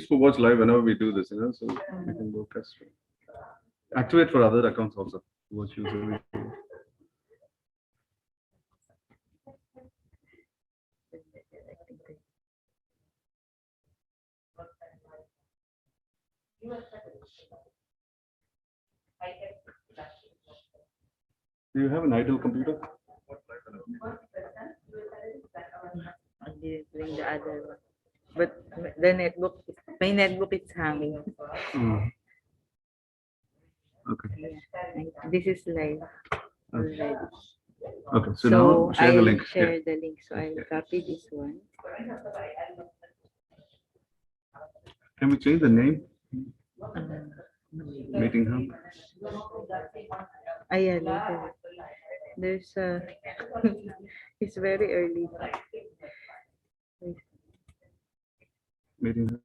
please watch live whenever we do this, so we can broadcast. Activate for other accounts also. Watch user. Do you have an idle computer? I didn't bring the other one. But the netbook, my netbook is hanging. Okay. Yeah. This is live already. Okay, so now share the I'll link. share the link. So I'll copy this one. Can we change the name? Meeting hub. Yeah, later. There's a. It's very early. Meeting hub.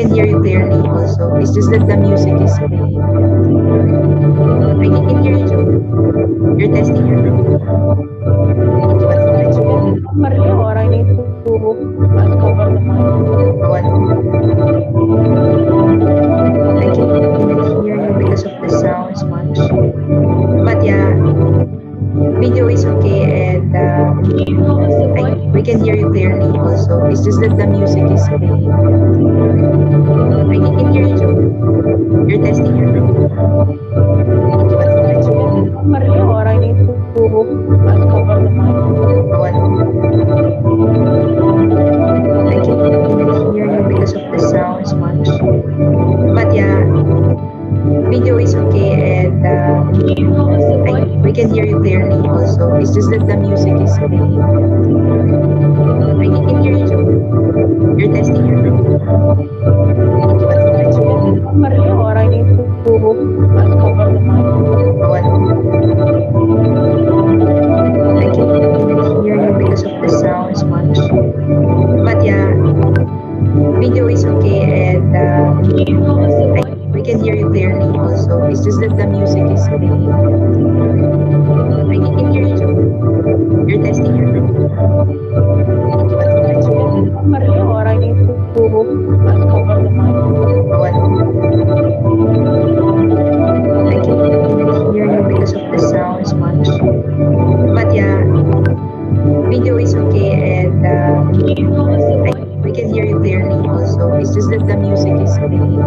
can hear you clearly also. It's just that the music is playing. I can hear you, Joe. You're testing your mic. One moment, Joe. Earlier, or I need to uncover the mic. One. I cannot hear you because of the sounds much. But yeah, video is okay and How is the voice? we can hear you clearly also. It's just that the music is playing. I can hear you, Joe. You're testing your mic. One moment, Joe. Earlier, or I need to uncover the mic. One. I cannot hear you because of the sounds much. But yeah, video is okay and How is the voice? we can hear you clearly also. It's just that the music is playing. I can hear you, Joe. You're testing your mic. One moment, Joe. Earlier, or I need to uncover the mic. One. I cannot hear you because of the sounds much. But yeah, video is okay and How is the voice? we can hear you clearly also. It's just that the music is playing. I can hear you, Joe. You're testing your mic. One moment, Joe. Earlier, or I need to uncover the mic. One. I cannot hear you because of the sounds much. But yeah, video is okay and How is the voice? we can hear you clearly also. It's just that the music is playing.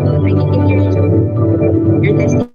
I can hear you, Joe. You're testing your mic.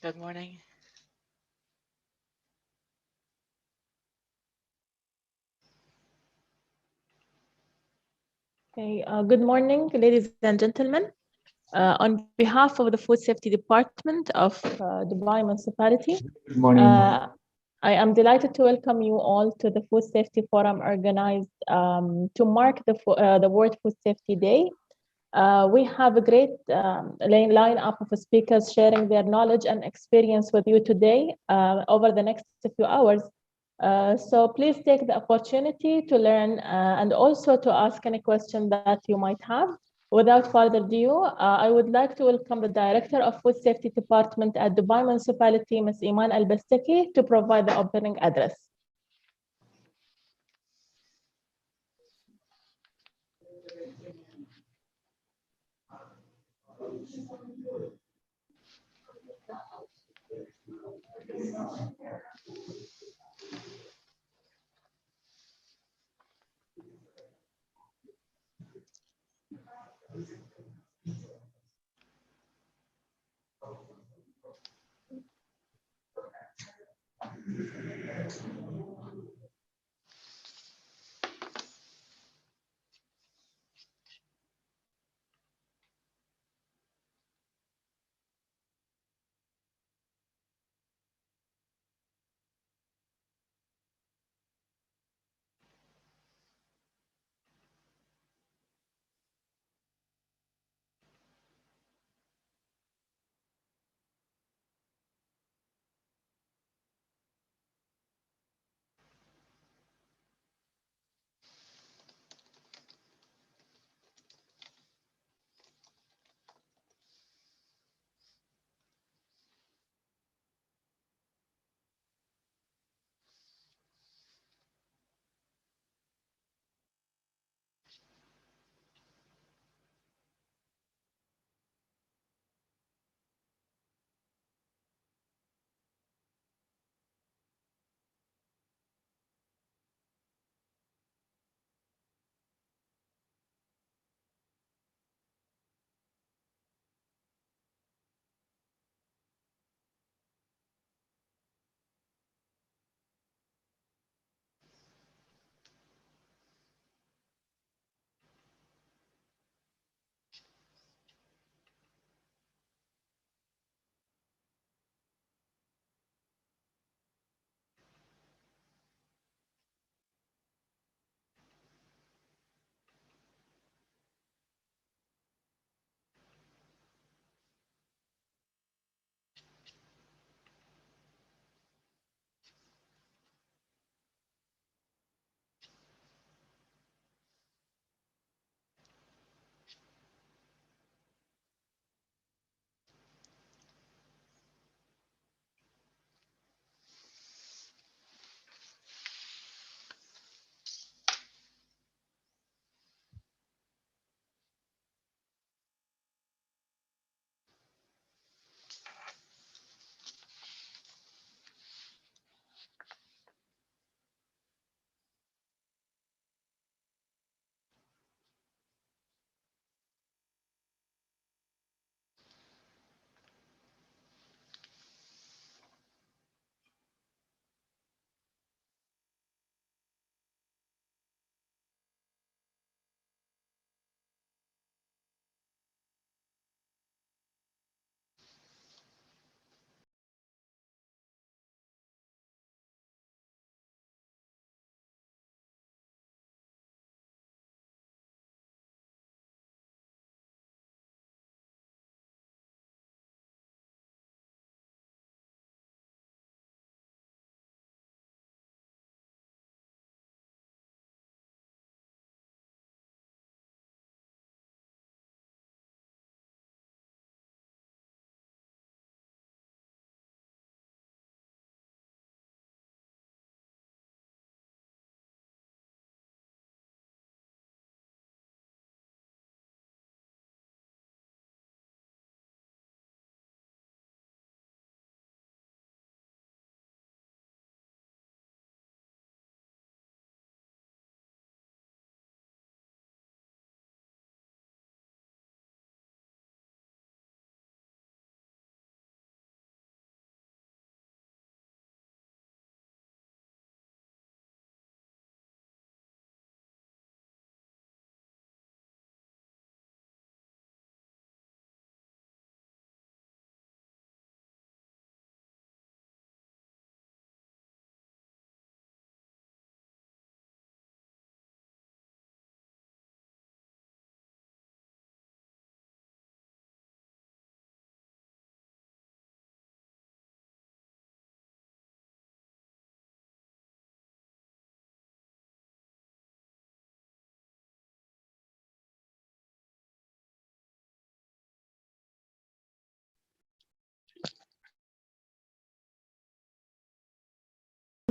Good morning. Okay, good morning, ladies and gentlemen. On behalf of the Food Safety Department of Dubai Municipality, Good morning. I am delighted to welcome you all to the Food Safety Forum organized to mark the World Food Safety Day. We have a great lineup of speakers sharing their knowledge and experience with you today over the next few hours. So please take the opportunity to learn and also to ask any question that you might have. Without further ado, I would like to welcome the Director of Food Safety Department at Dubai Municipality, Ms. Iman Al-Bastaki, to provide the opening address.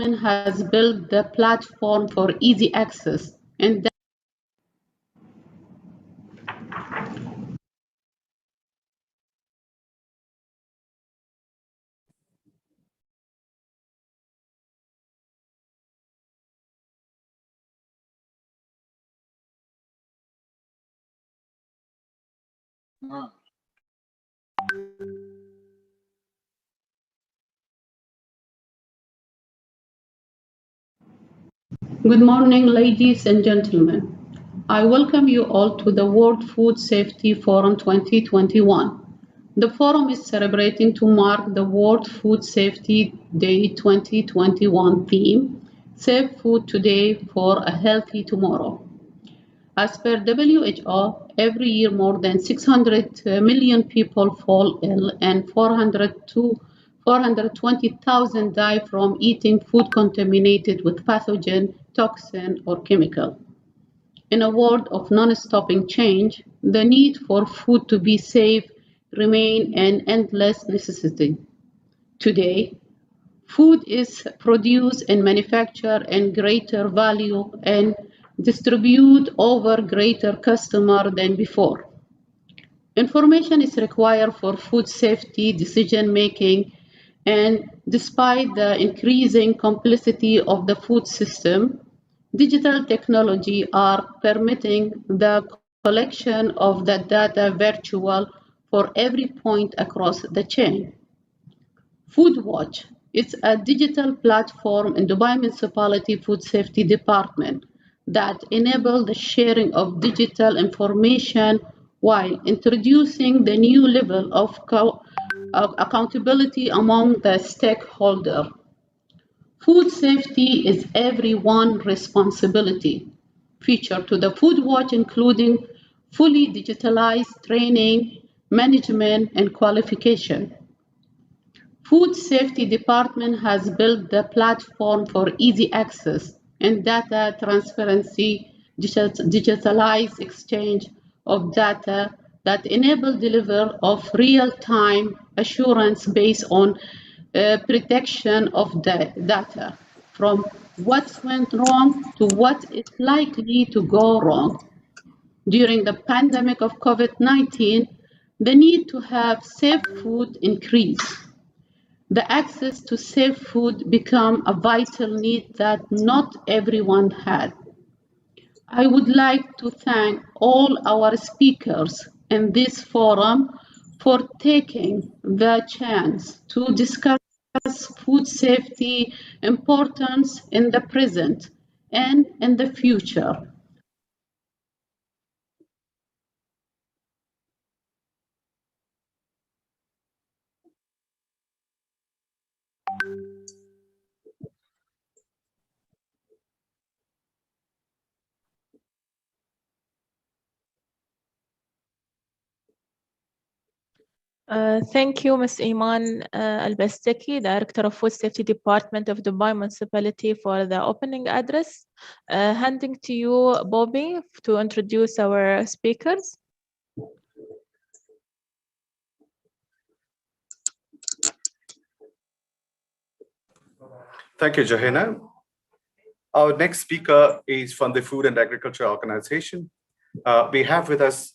has built the platform for easy access, and good morning, ladies and gentlemen. I welcome you all to the World Food Safety Forum 2021. The forum is celebrating to mark the World Food Safety Day 2021 theme, Safe Food Today for a Healthy Tomorrow. As per WHO, every year more than 600 million people fall ill and 420,000 die from eating food contaminated with pathogen, toxin, or chemical. In a world of non-stopping change, the need for food to be safe remains an endless necessity. Today, food is produced and manufactured in greater value and distributed over greater customer than before. Information is required for food safety decision making, and despite the increasing complexity of the food system, digital technology are permitting the collection of the data virtual for every point across the chain. FoodWatch is a digital platform in Dubai Municipality Food Safety Department that enables the sharing of digital information while introducing the new level of accountability among the stakeholders. Food safety is everyone's responsibility. Feature to the Food Watch including fully digitalized training, management, and qualification. Food Safety Department has built the platform for easy access and data transparency, digitalized exchange of data that enable delivery of real-time assurance based on protection of the data, from what went wrong to what is likely to go wrong. During the pandemic of COVID-19, the need to have safe food increased. The access to safe food became a vital need that not everyone had. I would like to thank all our speakers in this forum for taking the chance to discuss food safety importance in the present and in the future. Thank you, Ms. Iman Al-Bastaki, Director of Food Safety Department of Dubai Municipality, for the opening address. Handing to you, Bobby, to introduce our speakers. Thank you, Johanna. Our next speaker is from the Food and Agriculture Organization. We have with us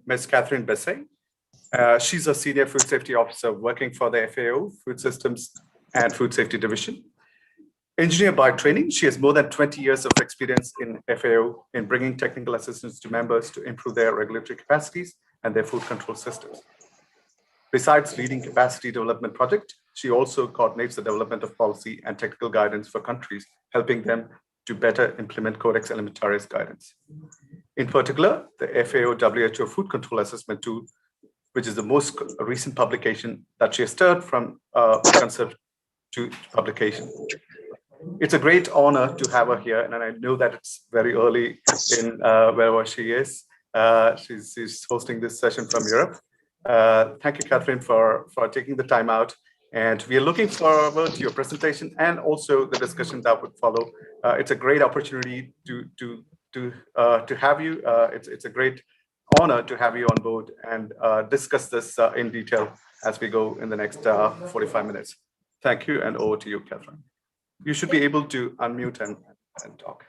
Ms. Catherine Besset. She's a Senior Food Safety Officer working for the FAO Food Systems and Food Safety Division. Engineer by training, she has more than 20 years of experience in FAO in bringing technical assistance to members to improve their regulatory capacities and their food control systems. Besides leading capacity development project, she also coordinates the development of policy and technical guidance for countries, helping them to better implement Codex Alimentarius guidance. In particular, the FAO WHO Food Control Assessment Tool, which is the most recent publication that she has stirred from concept to publication. It's a great honor to have her here, and I know that it's very early in wherever she is. She's hosting this session from Europe. Thank you, Catherine, for taking the time out. And we are looking forward to your presentation and also the discussion that would follow. It's a great opportunity to have you. It's a great honor to have you on board and discuss this in detail as we go in the next 45 minutes. Thank you, and over to you, Catherine. You should be able to unmute and talk.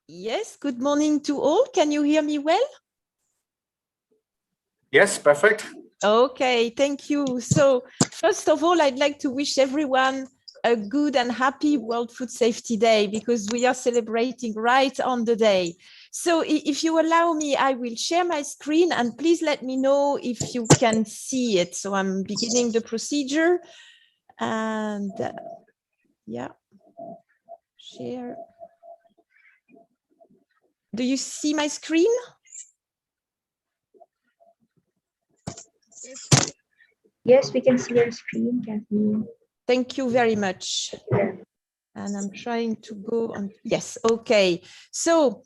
Yes, good morning to all. Can you hear me well? Yes, perfect. Okay, thank you. So first of all, I'd like to wish everyone a good and happy World Food Safety Day, because we are celebrating right on the day. So if you allow me, I will share my screen, and please let me know if you can see it. So I'm beginning the procedure, and yeah, share. Do you see my screen? Yes, we can see your screen, Kathleen. Thank you very much. And I'm trying to go on. Yes, okay. So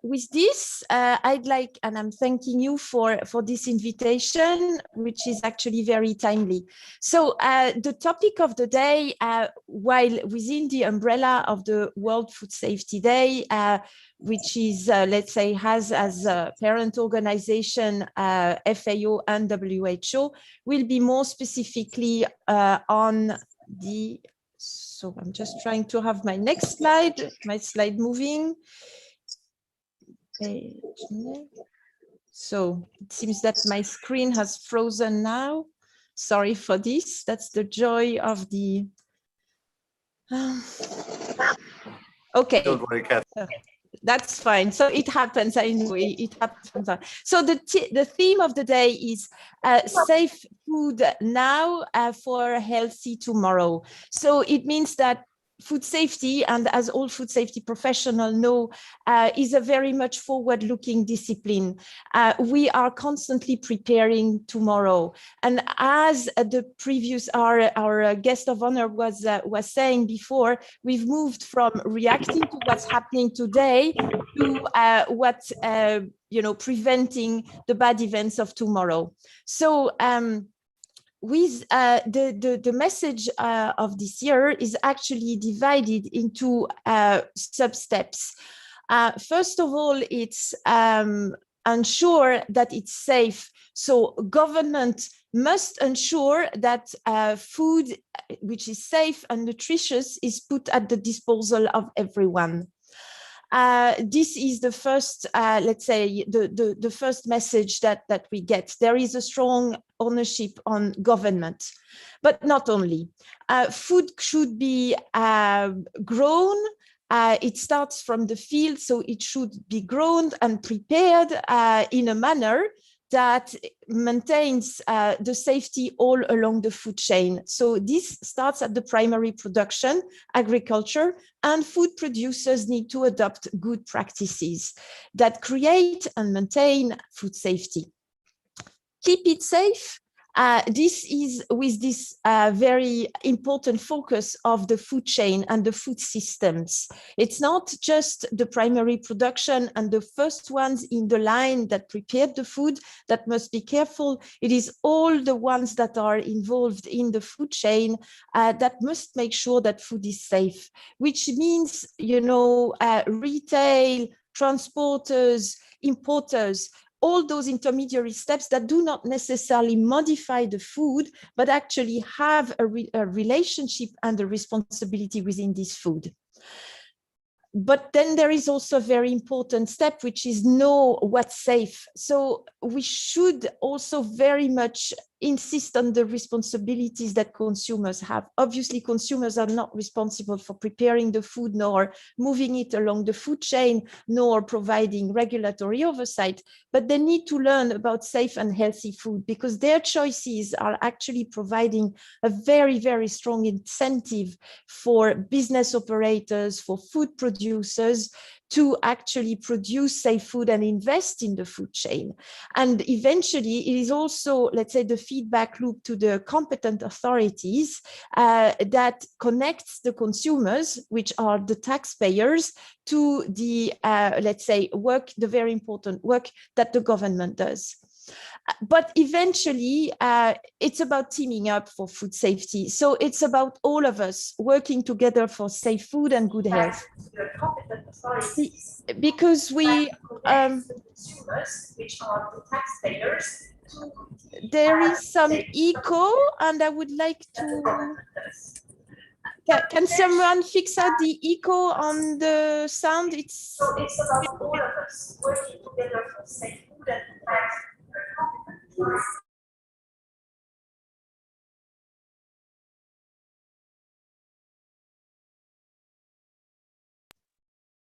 with this, I'd like, and I'm thanking you for this invitation, which is actually very timely. So the topic of the day, while within the umbrella of the World Food Safety Day, which is, let's say, has as a parent organization FAO and WHO, will be more specifically on the, so I'm just trying to have my next slide, my slide moving. So it seems that my screen has frozen now. Sorry for this. That's the joy of the. Okay. Don't worry, Kath. That's fine. So it happens. I know it happens. So the theme of the day is safe food now for a healthy tomorrow. So it means that food safety, and as all food safety professionals know, is a very much forward-looking discipline. We are constantly preparing tomorrow. And as the previous, our guest of honor was saying before, we've moved from reacting to what's happening today to preventing the bad events of tomorrow. So with the message of this year is actually divided into sub-steps. First of all, it's ensure that it's safe. So government must ensure that food which is safe and nutritious is put at the disposal of everyone. This is the first, let's say, the first message that we get. There is a strong ownership on government, but not only. Food should be grown. It starts from the field, so it should be grown and prepared in a manner that maintains the safety all along the food chain. So this starts at the primary production, agriculture, and food producers need to adopt good practices that create and maintain food safety. Keep it safe. This is with this very important focus of the food chain and the food systems. It's not just the primary production and the first ones in the line that prepared the food that must be careful. It is all the ones that are involved in the food chain that must make sure that food is safe, which means, retail, transporters, importers, all those intermediary steps that do not necessarily modify the food, but actually have a relationship and a responsibility within this food. But then there is also a very important step, which is know what's safe. So we should also very much insist on the responsibilities that consumers have. Obviously, consumers are not responsible for preparing the food, nor moving it along the food chain, nor providing regulatory oversight, but they need to learn about safe and healthy food, because their choices are actually providing a very, very strong incentive for business operators, for food producers, to actually produce safe food and invest in the food chain. And eventually, it is also, let's say, the feedback loop to the competent authorities that connects the consumers, which are the taxpayers, to the, let's say, the very important work that the government does. But eventually, it's about teaming up for food safety. So it's about all of us working together for safe food and good health. Because we, there is some echo, and I would like to. Can someone fix out the echo on the sound? It's about all of us working together for safe food and practice.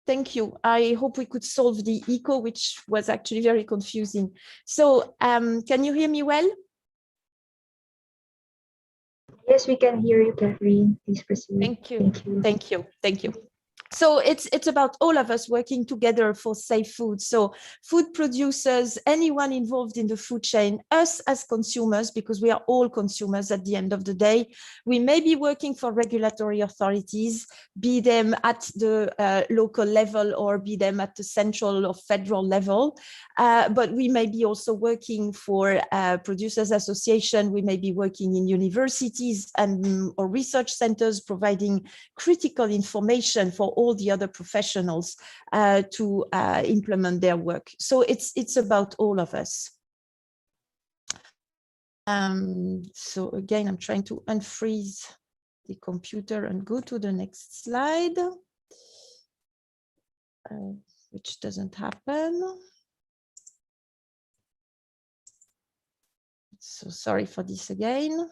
Thank you. I hope we could solve the echo, which was actually very confusing. So can you hear me well? Yes, we can hear you, Catherine. Please proceed. Thank you. Thank you. Thank you. Thank you. So it's about all of us working together for safe food. So food producers, anyone involved in the food chain, us as consumers, because we are all consumers at the end of the day. We may be working for regulatory authorities, be them at the local level or be them at the central or federal level. But we may be also working for producers association. We may be working in universities and or research centers, providing critical information for all the other professionals to implement their work. So it's about all of us. So again, I'm trying to unfreeze the computer and go to the next slide, which doesn't happen. So sorry for this again.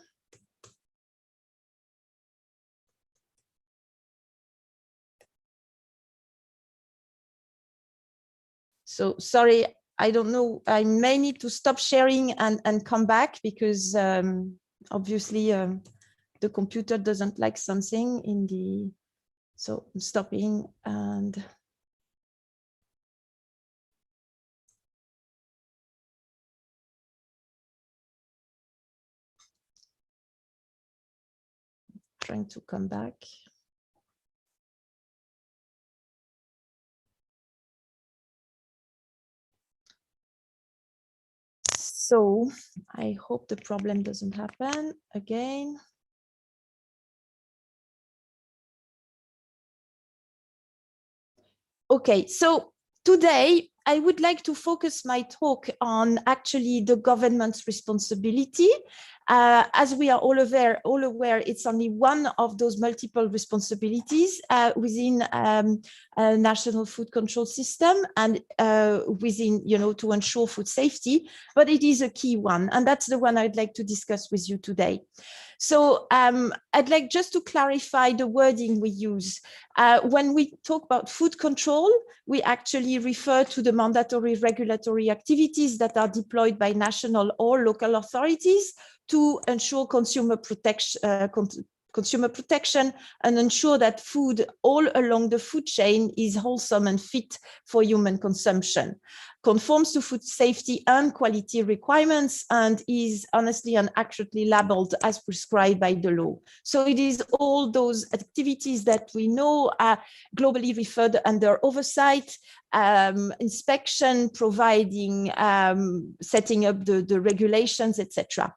So sorry, I don't know, I may need to stop sharing and come back because obviously the computer doesn't like something in the, so I'm stopping and trying to come back. So I hope the problem doesn't happen again. Okay, so today I would like to focus my talk on actually the government's responsibility. As we are all aware, it's only one of those multiple responsibilities within a national food control system and within, you know, to ensure food safety, but it is a key one. And that's the one I'd like to discuss with you today. So I'd like just to clarify the wording we use. When we talk about food control, we actually refer to the mandatory regulatory activities that are deployed by national or local authorities to ensure consumer protection and ensure that food all along the food chain is wholesome and fit for human consumption, conforms to food safety and quality requirements, and is honestly and accurately labeled as prescribed by the law. So it is all those activities that we know are globally referred under oversight, inspection, providing, setting up the regulations, etc.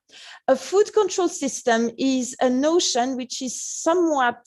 A food control system is a notion which is somewhat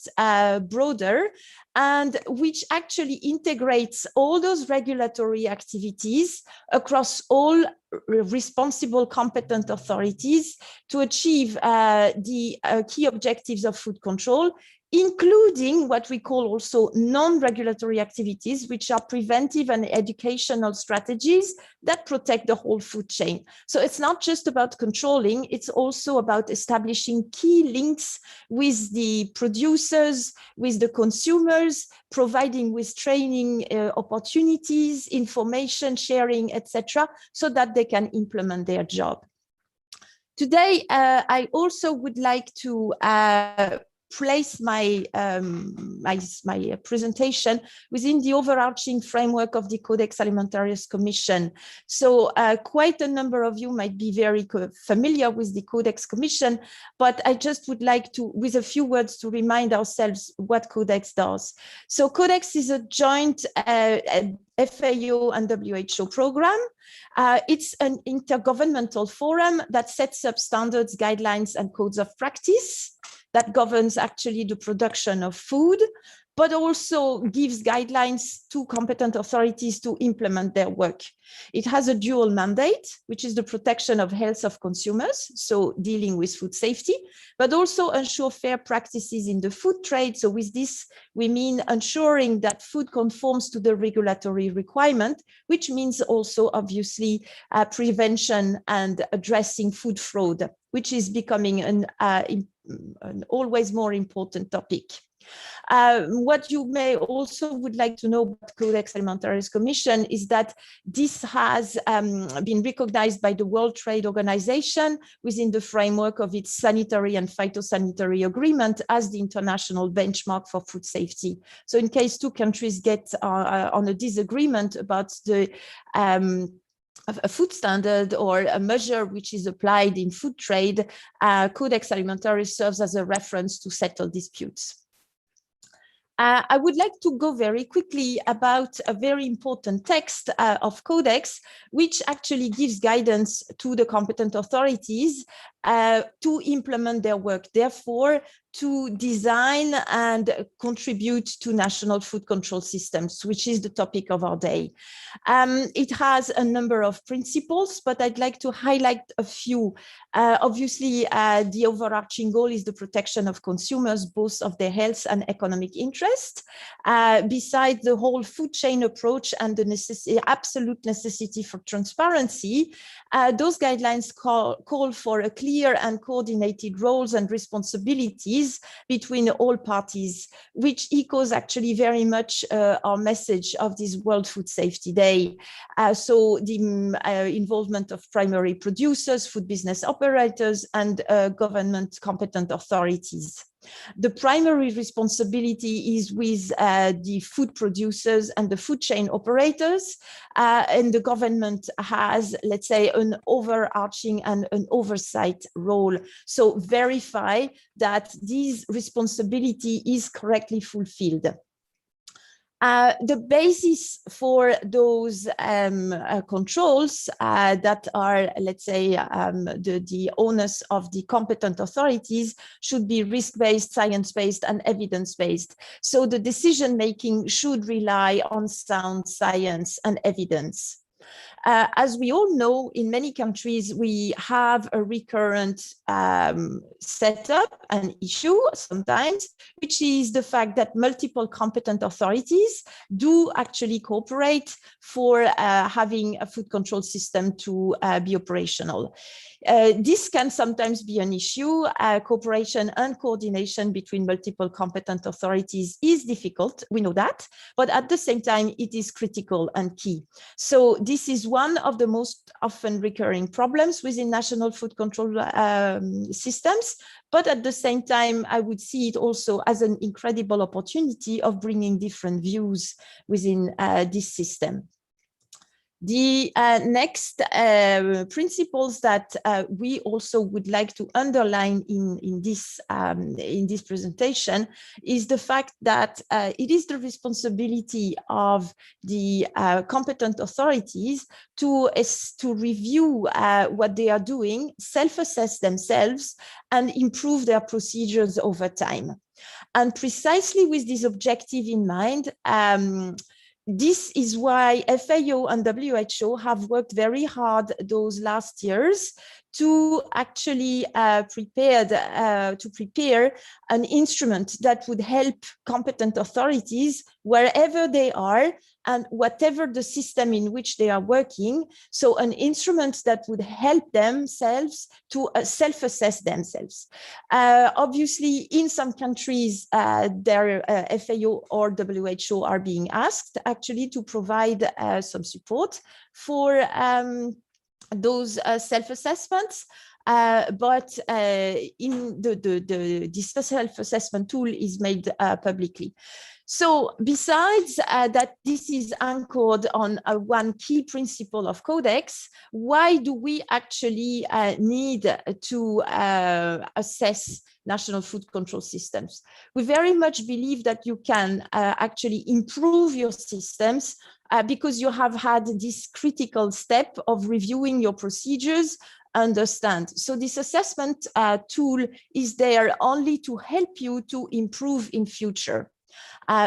broader and which actually integrates all those regulatory activities across all responsible competent authorities to achieve the key objectives of food control, including what we call also non-regulatory activities, which are preventive and educational strategies that protect the whole food chain. So it's not just about controlling, it's also about establishing key links with the producers, with the consumers, providing with training opportunities, information sharing, etc., so that they can implement their job. Today, I also would like to place my presentation within the overarching framework of the Codex Alimentarius Commission. So quite a number of you might be very familiar with the Codex Commission, but I just would like to, with a few words, to remind ourselves what Codex does. So Codex is a joint FAO and WHO program. It's an intergovernmental forum that sets up standards, guidelines, and codes of practice that governs actually the production of food, but also gives guidelines to competent authorities to implement their work. It has a dual mandate, which is the protection of health of consumers, so dealing with food safety, but also ensure fair practices in the food trade. So with this, we mean ensuring that food conforms to the regulatory requirement, which means also obviously prevention and addressing food fraud, which is becoming an always more important topic. What you may also would like to know about Codex Alimentarius Commission is that this has been recognized by the World Trade Organization within the framework of its sanitary and phytosanitary agreement as the international benchmark for food safety. So in case two countries get on a disagreement about the a food standard or a measure which is applied in food trade, Codex Alimentarius serves as a reference to settle disputes. I would like to go very quickly about a very important text of Codex, which actually gives guidance to the competent authorities to implement their work, therefore to design and contribute to national food control systems, which is the topic of our day. It has a number of principles, but I'd like to highlight a few. Obviously, the overarching goal is the protection of consumers, both of their health and economic interest. Besides the whole food chain approach and the absolute necessity for transparency, those guidelines call for a clear and coordinated roles and responsibilities between all parties, which echoes actually very much our message of this World Food Safety Day. So the involvement of primary producers, food business operators, and government competent authorities. The primary responsibility is with the food producers and the food chain operators, and the government has, let's say, an overarching and an oversight role. So verify that this responsibility is correctly fulfilled. The basis for those controls that are, let's say, the onus of the competent authorities should be risk-based, science-based, and evidence-based. So the decision-making should rely on sound science and evidence. As we all know, in many countries, we have a recurrent setup, an issue sometimes, which is the fact that multiple competent authorities do actually cooperate for having a food control system to be operational. This can sometimes be an issue. Cooperation and coordination between multiple competent authorities is difficult, we know that, but at the same time, it is critical and key. So this is one of the most often recurring problems within national food control systems, but at the same time, I would see it also as an incredible opportunity of bringing different views within this system. The next principles that we also would like to underline in this presentation is the fact that it is the responsibility of the competent authorities to review what they are doing, self-assess themselves, and improve their procedures over time. And precisely with this objective in mind, this is why FAO and WHO have worked very hard those last years to actually prepare an instrument that would help competent authorities wherever they are and whatever the system in which they are working. So an instrument that would help themselves to self-assess themselves. Obviously, in some countries, their FAO or WHO are being asked actually to provide some support for those self-assessments. But in this self-assessment tool is made publicly. So besides that this is anchored on one key principle of Codex, why do we actually need to assess national food control systems? We very much believe that you can actually improve your systems because you have had this critical step of reviewing your procedures, understand. So this assessment tool is there only to help you to improve in future.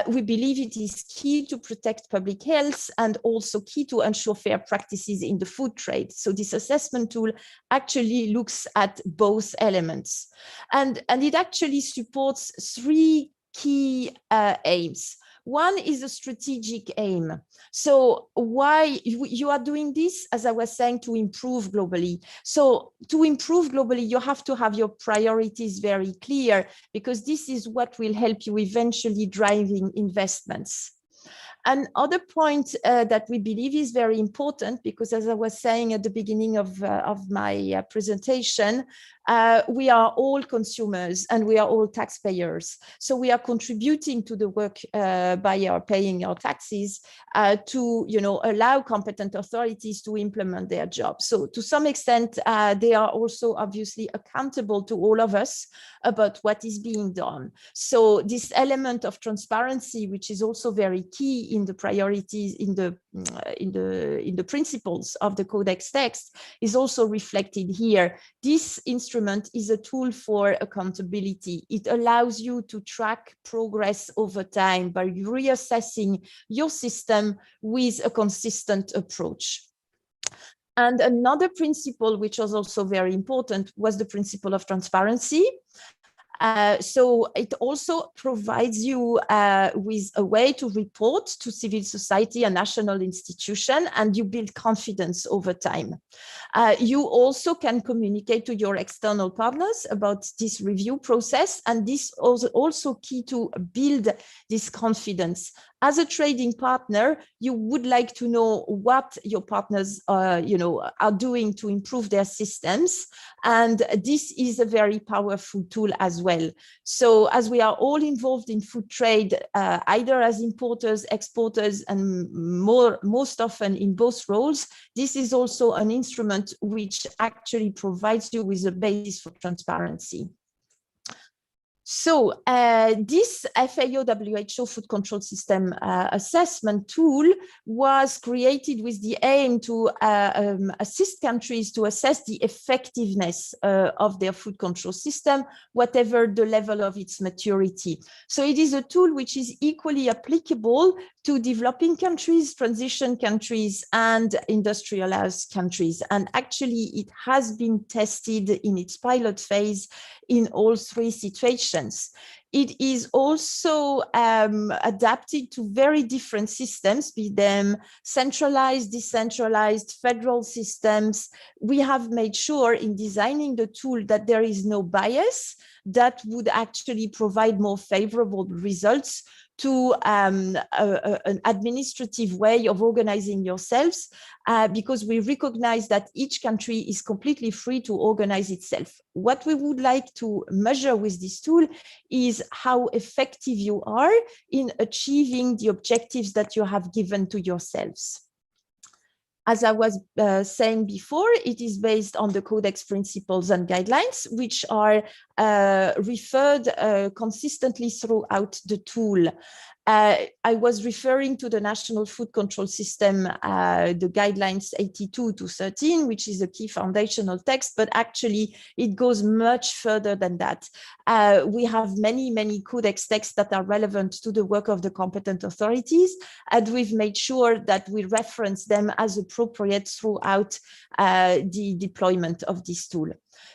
We believe it is key to protect public health and also key to ensure fair practices in the food trade. So this assessment tool actually looks at both elements. And it actually supports three key aims. One is a strategic aim. So why you are doing this, as I was saying, to improve globally. So to improve globally, you have to have your priorities very clear, because this is what will help you eventually driving investments. Another point that we believe is very important, because as I was saying at the beginning of my presentation, we are all consumers and we are all taxpayers. So we are contributing to the work by our paying our taxes to, allow competent authorities to implement their job. So to some extent, they are also obviously accountable to all of us about what is being done. So this element of transparency, which is also very key in the priorities, in the principles of the Codex text, is also reflected here. This instrument is a tool for accountability. It allows you to track progress over time by reassessing your system with a consistent approach. And another principle, which was also very important, was the principle of transparency. So it also provides you with a way to report to civil society and national institution, and you build confidence over time. You also can communicate to your external partners about this review process, and this is also key to build this confidence. As a trading partner, you would like to know what your partners are doing to improve their systems. And this is a very powerful tool as well. So as we are all involved in food trade, either as importers, exporters, and most often in both roles, this is also an instrument which actually provides you with a basis for transparency. So this FAO-WHO food control system assessment tool was created with the aim to assist countries to assess the effectiveness of their food control system, whatever the level of its maturity. So it is a tool which is equally applicable to developing countries, transition countries, and industrialized countries. And actually, it has been tested in its pilot phase in all three situations. It is also adapted to very different systems, be them centralized, decentralized, federal systems. We have made sure in designing the tool that there is no bias that would actually provide more favorable results to an administrative way of organizing yourselves, because we recognize that each country is completely free to organize itself. What we would like to measure with this tool is how effective you are in achieving the objectives that you have given to yourselves. As I was saying before, it is based on the Codex principles and guidelines, which are referred consistently throughout the tool. I was referring to the National Food Control System, the guidelines 82 to 13, which is a key foundational text, but actually it goes much further than that. We have many Codex texts that are relevant to the work of the competent authorities, and we've made sure that we reference them as appropriate throughout the deployment of this tool.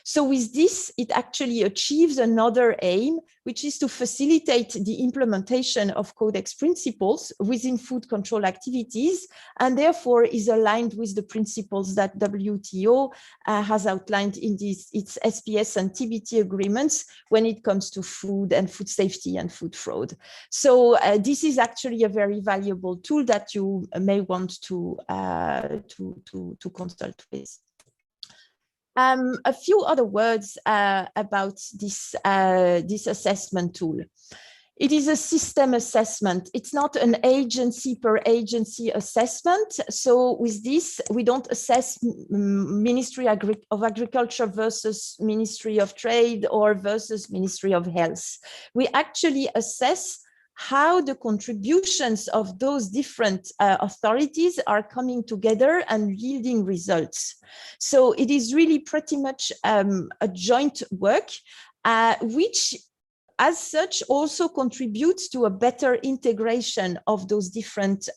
So with this, it actually achieves another aim, which is to facilitate the implementation of Codex principles within food control activities, and therefore is aligned with the principles that WTO has outlined in its SPS and TBT agreements when it comes to food and food safety and food fraud. So this is actually a very valuable tool that you may want to consult with. A few other words about this assessment tool. It is a system assessment. It's not an agency per agency assessment. So with this, we don't assess Ministry of Agriculture versus Ministry of Trade or versus Ministry of Health. We actually assess how the contributions of those different authorities are coming together and yielding results. So it is really pretty much a joint work, which as such, also contributes to a better integration of those different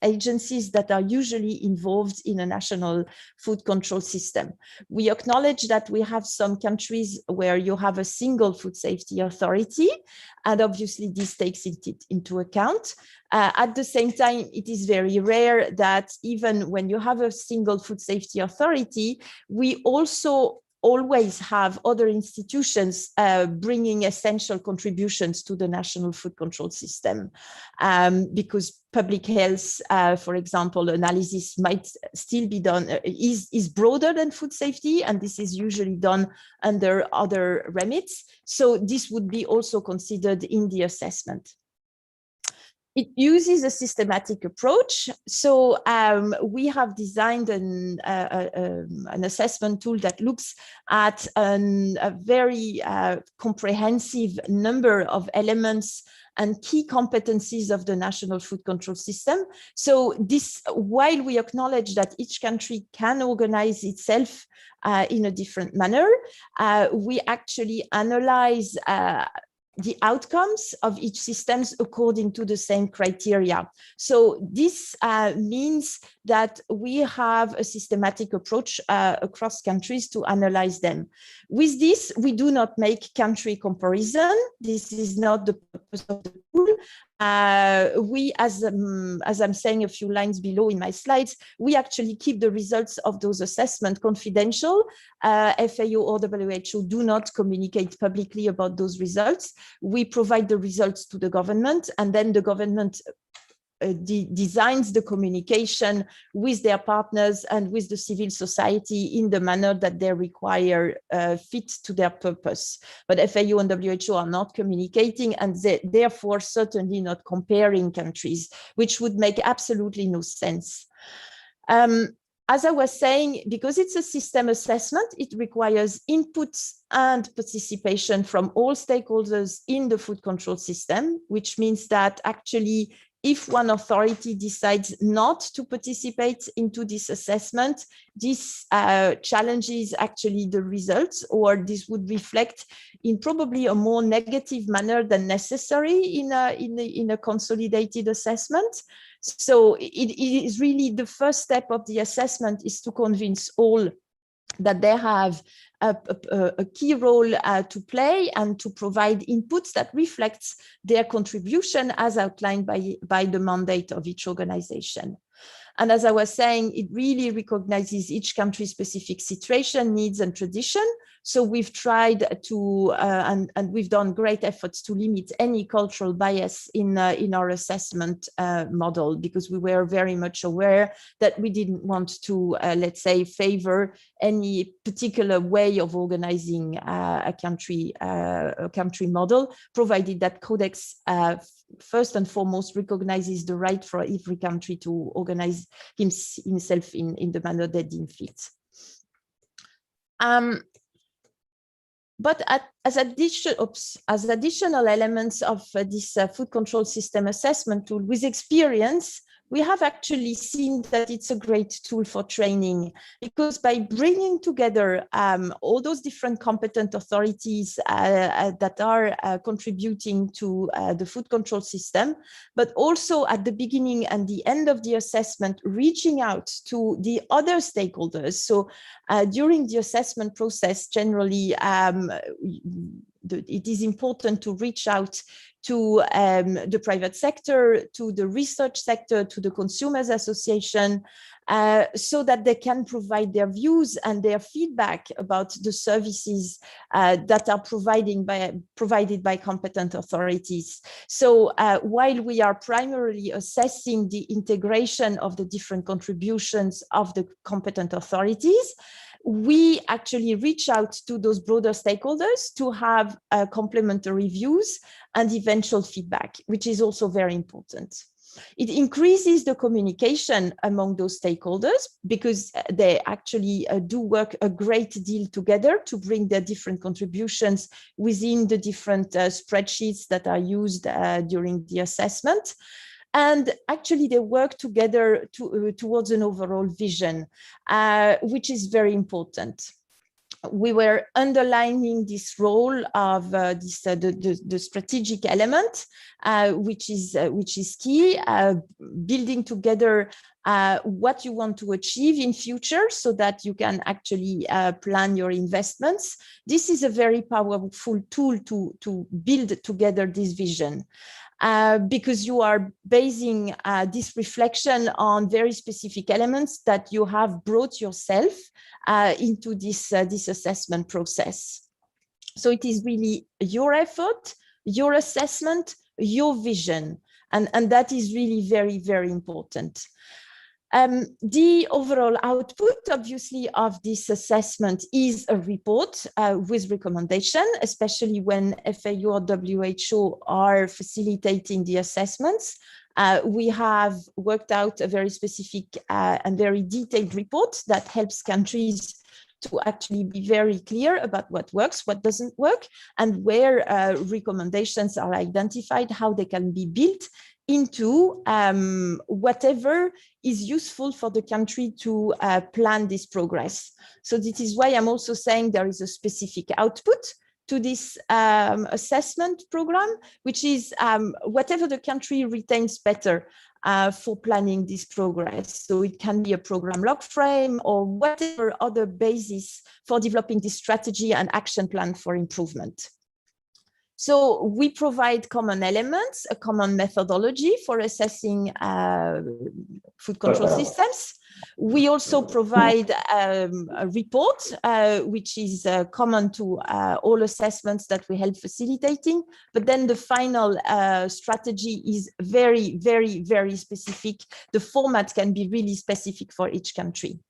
agencies that are usually involved in a national food control system. We acknowledge that we have some countries where you have a single food safety authority, and obviously this takes it into account. At the same time, it is very rare that even when you have a single food safety authority, we also always have other institutions bringing essential contributions to the national food control system, because public health, for example, analysis might still be done, is broader than food safety, and this is usually done under other remits. So this would be also considered in the assessment. It uses a systematic approach. So we have designed an assessment tool that looks at a very comprehensive number of elements and key competencies of the national food control system. So this, while we acknowledge that each country can organize itself in a different manner, we actually analyze the outcomes of each systems according to the same criteria. So this means that we have a systematic approach across countries to analyze them. With this, we do not make country comparison. This is not the purpose of the tool. We, as I'm saying a few lines below in my slides, we actually keep the results of those assessments confidential. FAO or WHO do not communicate publicly about those results. We provide the results to the government, and then the government designs the communication with their partners and with the civil society in the manner that they require fit to their purpose. But FAO and WHO are not communicating, and therefore certainly not comparing countries, which would make absolutely no sense. As I was saying, because it's a system assessment, it requires inputs and participation from all stakeholders in the food control system, which means that actually, if one authority decides not to participate into this assessment, this challenges actually the results, or this would reflect in probably a more negative manner than necessary in a consolidated assessment. So it is really the first step of the assessment is to convince all that they have a key role to play and to provide inputs that reflects their contribution as outlined by the mandate of each organization. And as I was saying, it really recognizes each country's specific situation, needs, and tradition. So we've tried to, and we've done great efforts to limit any cultural bias in our assessment model, because we were very much aware that we didn't want to, let's say, favor any particular way of organizing a country model, provided that Codex first and foremost recognizes the right for every country to organize himself in the manner that deemed fit. But as additional elements of this food control system assessment tool, with experience, we have actually seen that it's a great tool for training, because by bringing together all those different competent authorities that are contributing to the food control system, but also at the beginning and the end of the assessment, reaching out to the other stakeholders. So during the assessment process, generally, it is important to reach out to the private sector, to the research sector, to the consumers association, so that they can provide their views and their feedback about the services that are provided by competent authorities. So while we are primarily assessing the integration of the different contributions of the competent authorities, we actually reach out to those broader stakeholders to have complementary views and eventual feedback, which is also very important. It increases the communication among those stakeholders, because they actually do work a great deal together to bring their different contributions within the different spreadsheets that are used during the assessment. And actually, they work together towards an overall vision, which is very important. we were underlining this role of the strategic element, which is key, building together what you want to achieve in future so that you can actually plan your investments. This is a very powerful tool to build together this vision. Because you are basing this reflection on very specific elements that you have brought yourself into this assessment process. So it is really your effort, your assessment, your vision, and that is really very, very important. The overall output, obviously, of this assessment is a report with recommendation, especially when FAO or WHO are facilitating the assessments. We have worked out a very specific and very detailed report that helps countries to actually be very clear about what works, what doesn't work, and where recommendations are identified, how they can be built into whatever is useful for the country to plan this progress. So this is why I'm also saying there is a specific output to this assessment program, which is whatever the country retains better for planning this progress. So it can be a program log frame or whatever other basis for developing this strategy and action plan for improvement. So we provide common elements, a common methodology for assessing food control systems. We also provide a report, which is common to all assessments that we help facilitating. But then the final strategy is very, very, very specific. The format can be really specific for each country.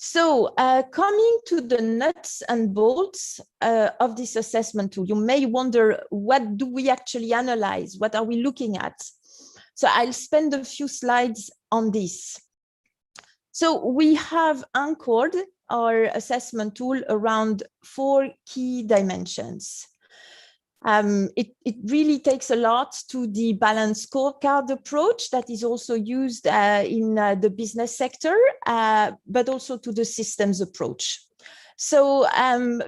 So coming to the nuts and bolts of this assessment tool, you may wonder, what do we actually analyze? What are we looking at? So I'll spend a few slides on this. So we have anchored our assessment tool around 4 key dimensions. It really takes a lot to the balanced scorecard approach that is also used in the business sector, but also to the systems approach. So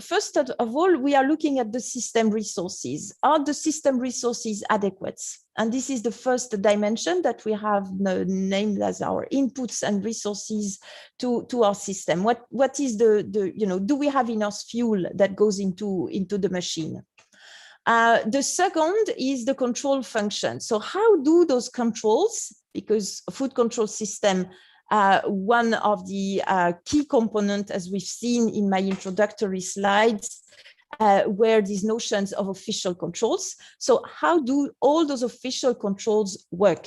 first of all, we are looking at the system resources. Are the system resources adequate? And this is the first dimension that we have named as our inputs and resources to our system. What is do we have enough fuel that goes into the machine? The second is the control function. So how do those controls, because a food control system, one of the key components, as we've seen in my introductory slides, were these notions of official controls. So how do all those official controls work?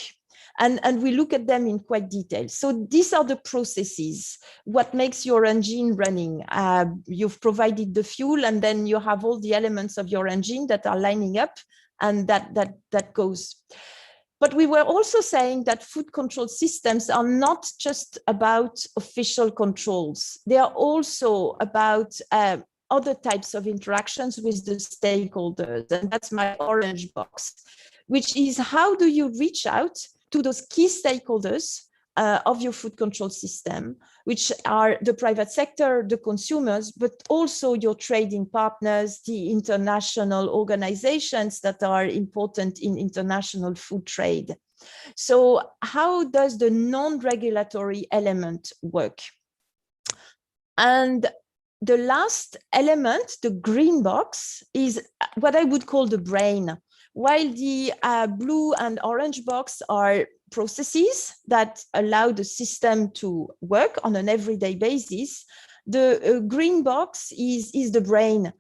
And we look at them in quite detail. So these are the processes, what makes your engine running. You've provided the fuel, and then you have all the elements of your engine that are lining up, and that goes. But we were also saying that food control systems are not just about official controls. They are also about other types of interactions with the stakeholders. And that's my orange box, which is how do you reach out to those key stakeholders of your food control system, which are the private sector, the consumers, but also your trading partners, the international organizations that are important in international food trade. So how does the non-regulatory element work? And the last element, the green box, is what I would call the brain. While the blue and orange box are processes that allow the system to work on an everyday basis, the green box is the brain.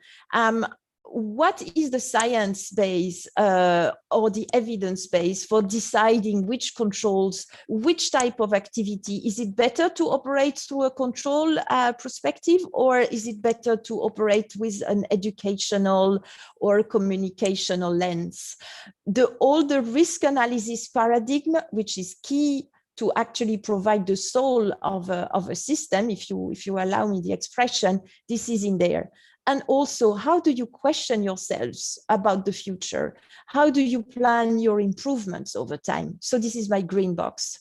What is the science base or the evidence base for deciding which controls, which type of activity? Is it better to operate through a control perspective, or is it better to operate with an educational or communicational lens? All the risk analysis paradigm, which is key to actually provide the soul of a system, if you allow me the expression, this is in there. And also, how do you question yourselves about the future? How do you plan your improvements over time? So this is my green box.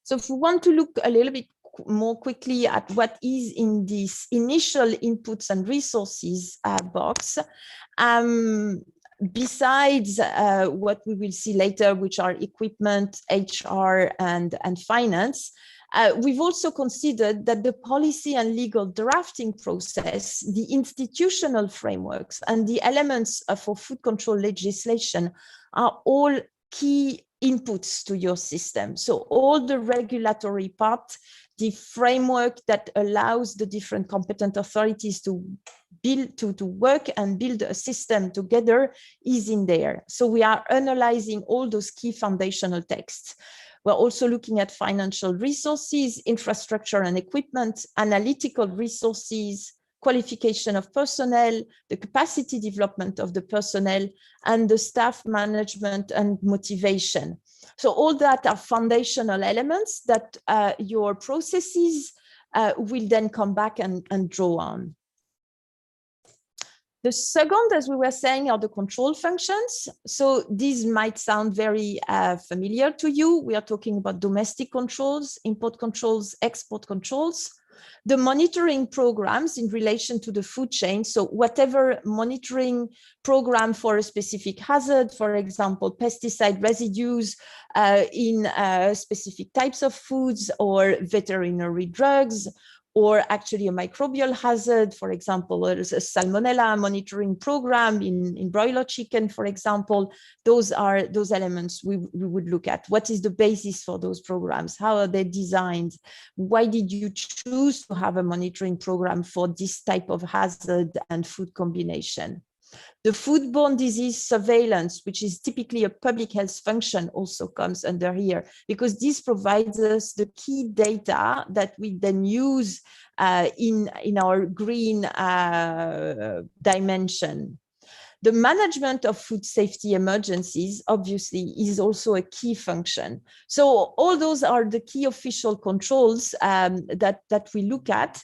So if we want to look a little bit more quickly at what is in this initial inputs and resources box. Besides what we will see later, which are equipment, HR, and finance, we've also considered that the policy and legal drafting process, the institutional frameworks, and the elements for food control legislation are all key inputs to your system. So all the regulatory part, the framework that allows the different competent authorities to build, to work and build a system together is in there. So we are analyzing all those key foundational texts. We're also looking at financial resources, infrastructure and equipment, analytical resources, qualification of personnel, the capacity development of the personnel, and the staff management and motivation. So all that are foundational elements that your processes will then come back and draw on. The second, as we were saying, are the control functions. So these might sound very familiar to you. We are talking about domestic controls, import controls, export controls, the monitoring programs in relation to the food chain. So whatever monitoring program for a specific hazard, for example, pesticide residues in specific types of foods or veterinary drugs, or actually a microbial hazard, for example, there's a salmonella monitoring program in broiler chicken, for example. Those are those elements we would look at. What is the basis for those programs? How are they designed? Why did you choose to have a monitoring program for this type of hazard and food combination? The foodborne disease surveillance, which is typically a public health function, also comes under here, because this provides us the key data that we then use in our green dimension. The management of food safety emergencies, obviously, is also a key function. So all those are the key official controls that we look at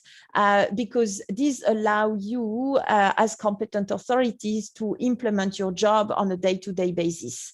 because these allow you as competent authorities to implement your job on a day-to-day basis.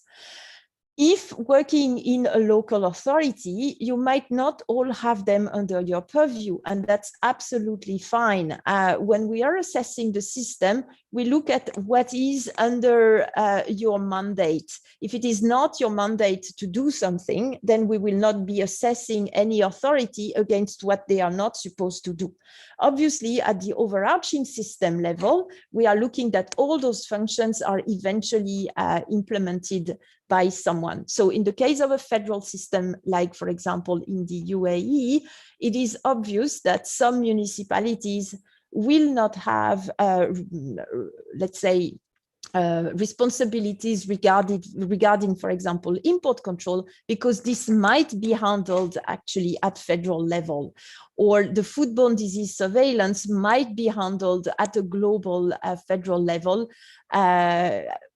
If working in a local authority, you might not all have them under your purview, and that's absolutely fine. When we are assessing the system, we look at what is under your mandate. If it is not your mandate to do something, then we will not be assessing any authority against what they are not supposed to do. Obviously, at the overarching system level, we are looking that all those functions are eventually implemented by someone. So in the case of a federal system, like for example, in the UAE, it is obvious that some municipalities will not have, let's say, responsibilities regarding, for example, import control, because this might be handled actually at federal level, or the foodborne disease surveillance might be handled at a global federal level,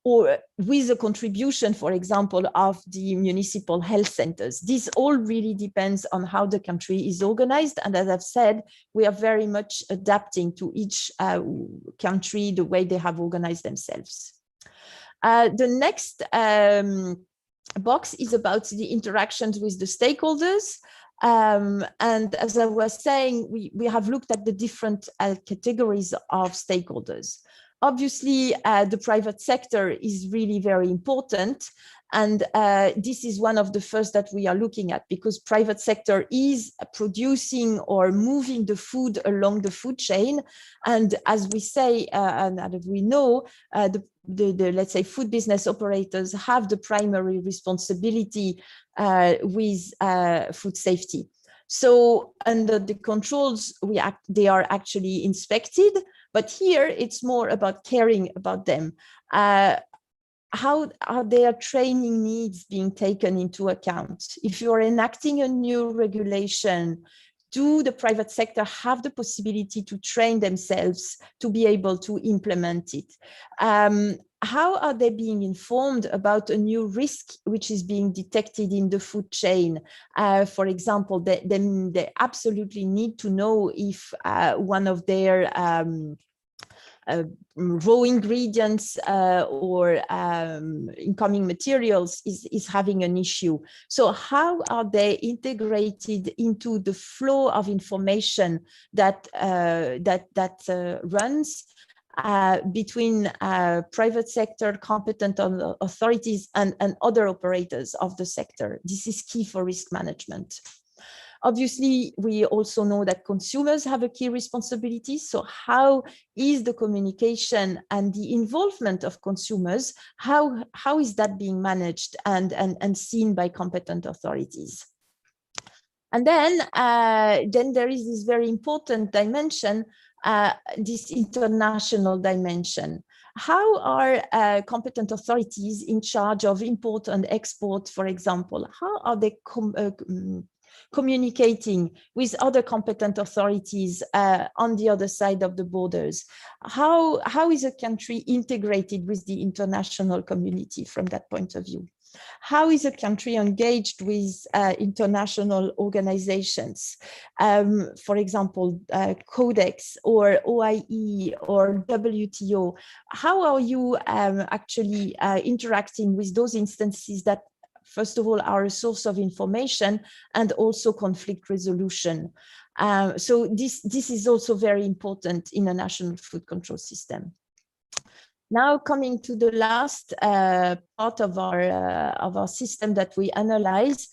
or with a contribution, for example, of the municipal health centers. This all really depends on how the country is organized. And as I've said, we are very much adapting to each country, the way they have organized themselves. The next box is about the interactions with the stakeholders. And as I was saying, we have looked at the different categories of stakeholders. Obviously, the private sector is really very important. And this is one of the first that we are looking at, because private sector is producing or moving the food along the food chain. And as we say, and as we know, the let's say food business operators have the primary responsibility with food safety. So under the controls, they are actually inspected, but here it's more about caring about them. How are their training needs being taken into account? If you're enacting a new regulation, do the private sector have the possibility to train themselves to be able to implement it? How are they being informed about a new risk which is being detected in the food chain? For example, they absolutely need to know if one of their raw ingredients or incoming materials is having an issue. So how are they integrated into the flow of information that runs between private sector competent authorities and other operators of the sector? This is key for risk management. Obviously, we also know that consumers have a key responsibility. So how is the communication and the involvement of consumers, how is that being managed and seen by competent authorities? And then there is this very important dimension, this international dimension. How are competent authorities in charge of import and export, for example, how are they communicating with other competent authorities on the other side of the borders? How is a country integrated with the international community from that point of view? How is a country engaged with international organizations? For example, Codex or OIE or WTO. How are you actually interacting with those instances that, first of all, are a source of information and also conflict resolution? So this is also very important in a national food control system. Now coming to the last part of our system that we analyze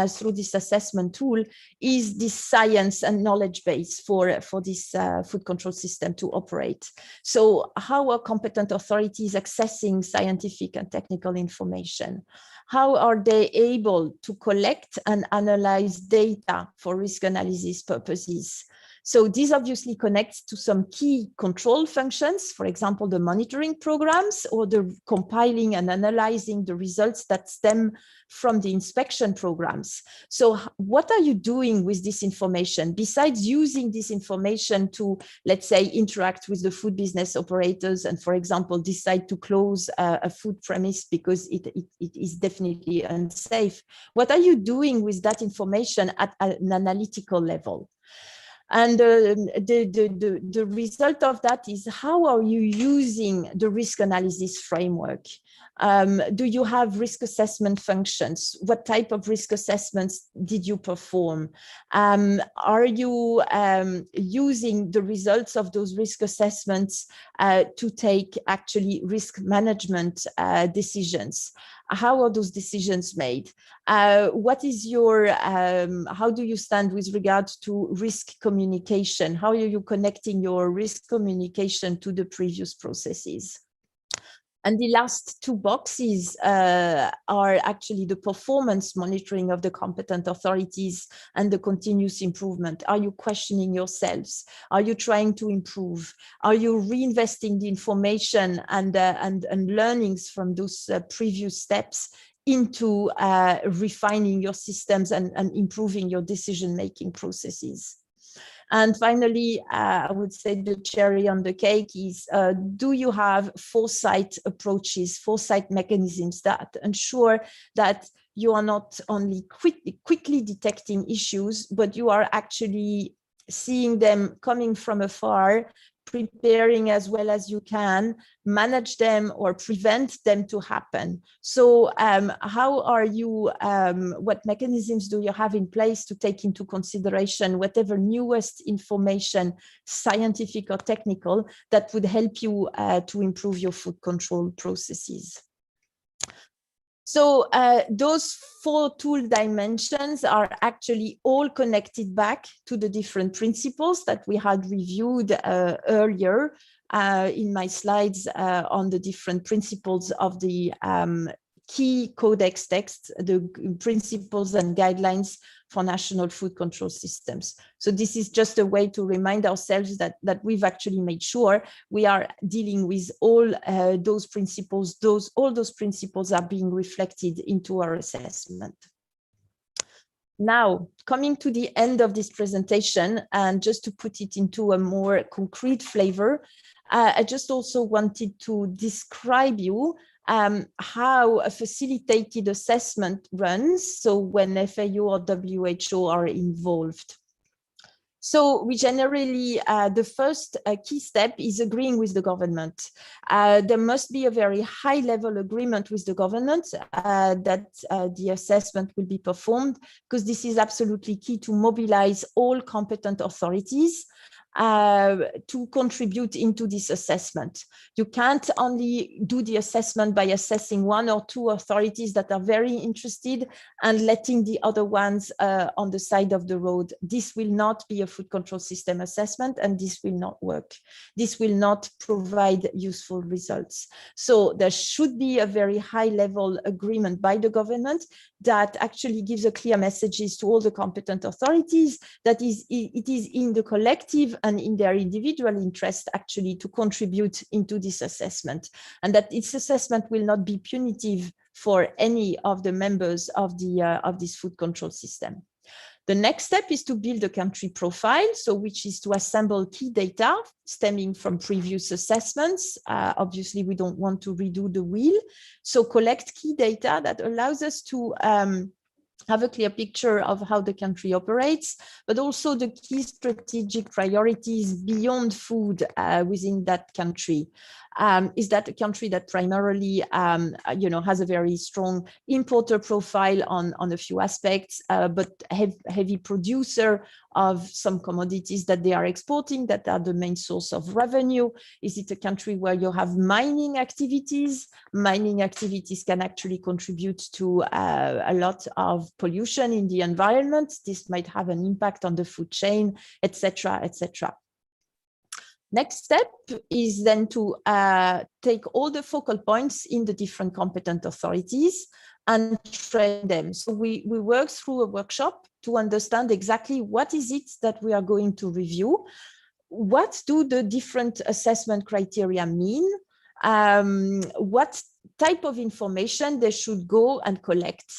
through this assessment tool is this science and knowledge base for this food control system to operate. So how are competent authorities accessing scientific and technical information? How are they able to collect and analyze data for risk analysis purposes? So this obviously connects to some key control functions, for example, the monitoring programs or the compiling and analyzing the results that stem from the inspection programs. So what are you doing with this information besides using this information to, let's say, interact with the food business operators and, for example, decide to close a food premise because it is definitely unsafe? What are you doing with that information at an analytical level? And the result of that is, how are you using the risk analysis framework? Do you have risk assessment functions? What type of risk assessments did you perform? Are you using the results of those risk assessments to take actually risk management decisions? How are those decisions made? What is your, how do you stand with regard to risk communication? How are you connecting your risk communication to the previous processes? And the last two boxes are actually the performance monitoring of the competent authorities and the continuous improvement. Are you questioning yourselves? Are you trying to improve? Are you reinvesting the information and learnings from those previous steps into refining your systems and improving your decision-making processes? And finally, I would say the cherry on the cake is, do you have foresight approaches, foresight mechanisms that ensure that you are not only quickly detecting issues, but you are actually seeing them coming from afar, preparing as well as you can, manage them or prevent them to happen? So how are you, what mechanisms do you have in place to take into consideration whatever newest information, scientific or technical, that would help you to improve your food control processes? So those four tool dimensions are actually all connected back to the different principles that we had reviewed earlier in my slides on the different principles of the key codex text, the principles and guidelines for national food control systems. So this is just a way to remind ourselves that we've actually made sure we are dealing with all those principles. All those principles are being reflected into our assessment. Now, coming to the end of this presentation, and just to put it into a more concrete flavor, I just also wanted to describe you how a facilitated assessment runs, so when FAO or WHO are involved. So we generally, the first key step is agreeing with the government. There must be a very high level agreement with the government that the assessment will be performed, because this is absolutely key to mobilize all competent authorities to contribute into this assessment. You can't only do the assessment by assessing one or two authorities that are very interested and letting the other ones on the side of the road. This will not be a food control system assessment, and this will not work. This will not provide useful results. So there should be a very high level agreement by the government that actually gives a clear messages to all the competent authorities that it is in the collective and in their individual interest actually to contribute into this assessment, and that its assessment will not be punitive for any of the members of this food control system. The next step is to build a country profile, so which is to assemble key data stemming from previous assessments. Obviously, we don't want to redo the wheel. So collect key data that allows us to have a clear picture of how the country operates, but also the key strategic priorities beyond food within that country. Is that a country that primarily, has a very strong importer profile on a few aspects, but heavy producer of some commodities that they are exporting that are the main source of revenue? Is it a country where you have mining activities? Mining activities can actually contribute to a lot of pollution in the environment. This might have an impact on the food chain, etc., etc. Next step is then to take all the focal points in the different competent authorities and train them. So we work through a workshop to understand exactly what is it that we are going to review. What do the different assessment criteria mean? What type of information they should go and collect?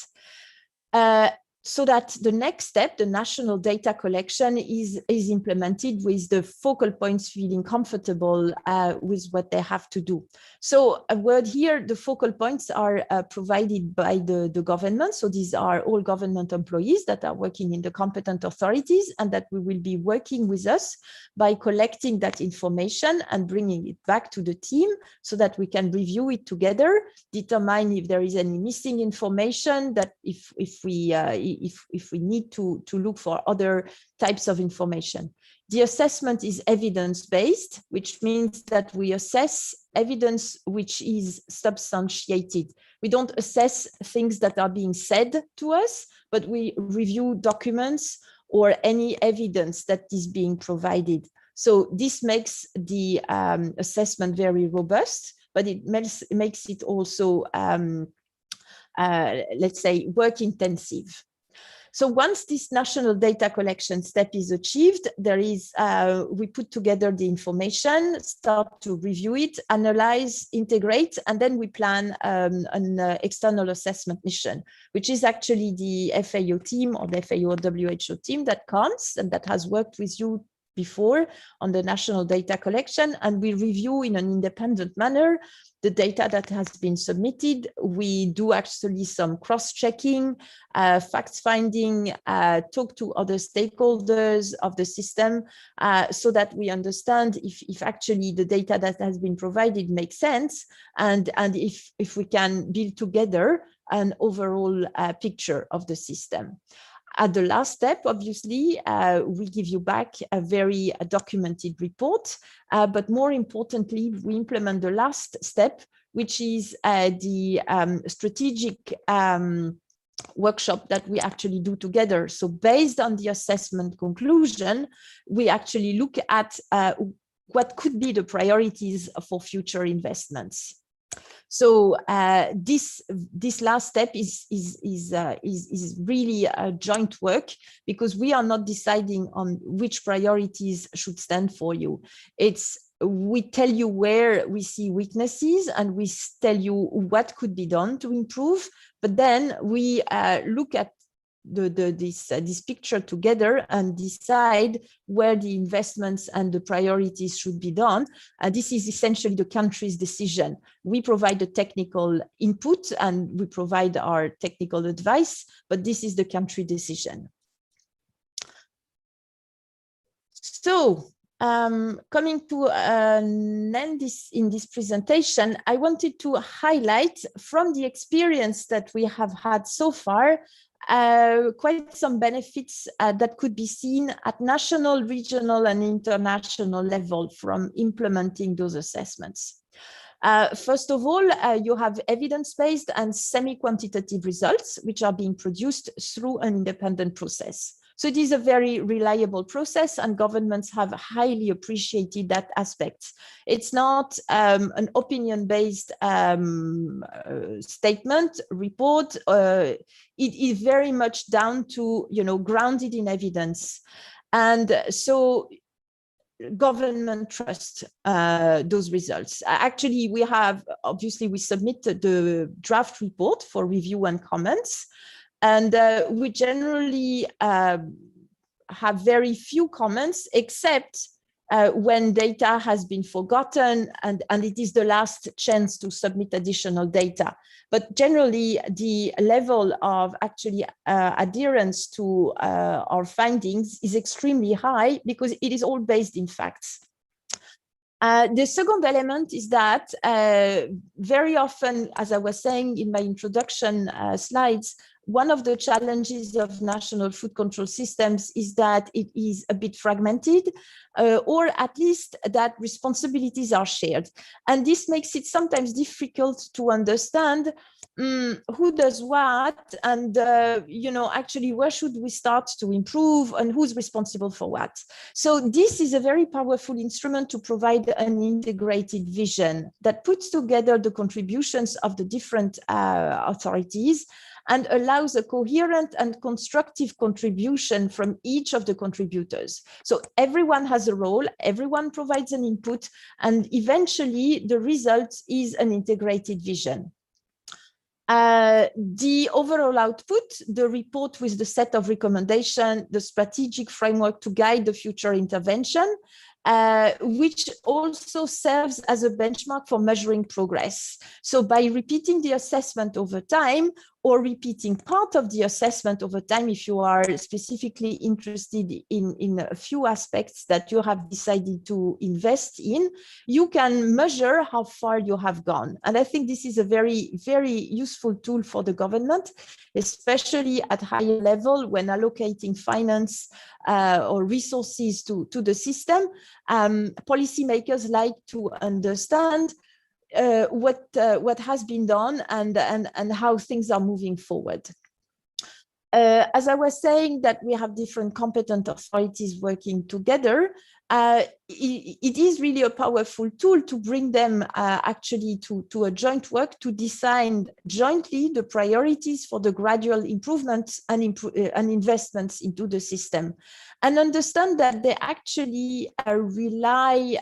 So that the next step, the national data collection, is implemented with the focal points feeling comfortable with what they have to do. So a word here, the focal points are provided by the government. So these are all government employees that are working in the competent authorities and that we will be working with us by collecting that information and bringing it back to the team so that we can review it together, determine if there is any missing information, that if we need to look for other types of information. The assessment is evidence-based, which means that we assess evidence which is substantiated. We don't assess things that are being said to us, but we review documents or any evidence that is being provided. So this makes the assessment very robust, but it makes it also, let's say, work intensive. So once this national data collection step is achieved, there is, we put together the information, start to review it, analyze, integrate, and then we plan an external assessment mission, which is actually the FAO team or the FAO or WHO team that comes and that has worked with you before on the national data collection, and we review in an independent manner the data that has been submitted. We do actually some cross-checking, fact-finding, talk to other stakeholders of the system so that we understand if actually the data that has been provided makes sense, and if we can build together an overall picture of the system. At the last step, obviously, we give you back a very documented report, but more importantly, we implement the last step, which is the strategic workshop that we actually do together. So based on the assessment conclusion, we actually look at what could be the priorities for future investments. So this last step is really a joint work, because we are not deciding on which priorities should stand for you. We tell you where we see weaknesses and we tell you what could be done to improve, but then we look at this picture together and decide where the investments and the priorities should be done. This is essentially the country's decision. We provide the technical input and we provide our technical advice, but this is the country decision. So coming to an end in this presentation, I wanted to highlight from the experience that we have had so far, quite some benefits that could be seen at national, regional, and international level from implementing those assessments. First of all, you have evidence-based and semi-quantitative results, which are being produced through an independent process. So it is a very reliable process, and governments have highly appreciated that aspect. It's not an opinion-based statement, report. It is very much down to, grounded in evidence. And so government trust those results. Actually, we submitted the draft report for review and comments. And we generally have very few comments, except when data has been forgotten and it is the last chance to submit additional data. But generally, the level of actually adherence to our findings is extremely high because it is all based in facts. The second element is that very often, as I was saying in my introduction slides, one of the challenges of national food control systems is that it is a bit fragmented, or at least that responsibilities are shared. And this makes it sometimes difficult to understand who does what, and actually where should we start to improve and who's responsible for what. So this is a very powerful instrument to provide an integrated vision that puts together the contributions of the different authorities and allows a coherent and constructive contribution from each of the contributors. So everyone has a role, everyone provides an input, and eventually the result is an integrated vision. The overall output, the report with the set of recommendations, the strategic framework to guide the future intervention, which also serves as a benchmark for measuring progress. So by repeating the assessment over time, or repeating part of the assessment over time, if you are specifically interested in a few aspects that you have decided to invest in, you can measure how far you have gone. And I think this is a very, very useful tool for the government, especially at higher level when allocating finance or resources to the system. Policymakers like to understand what has been done and how things are moving forward. As I was saying, that we have different competent authorities working together, it is really a powerful tool to bring them actually to a joint work to design jointly the priorities for the gradual improvements and investments into the system, and understand that they actually rely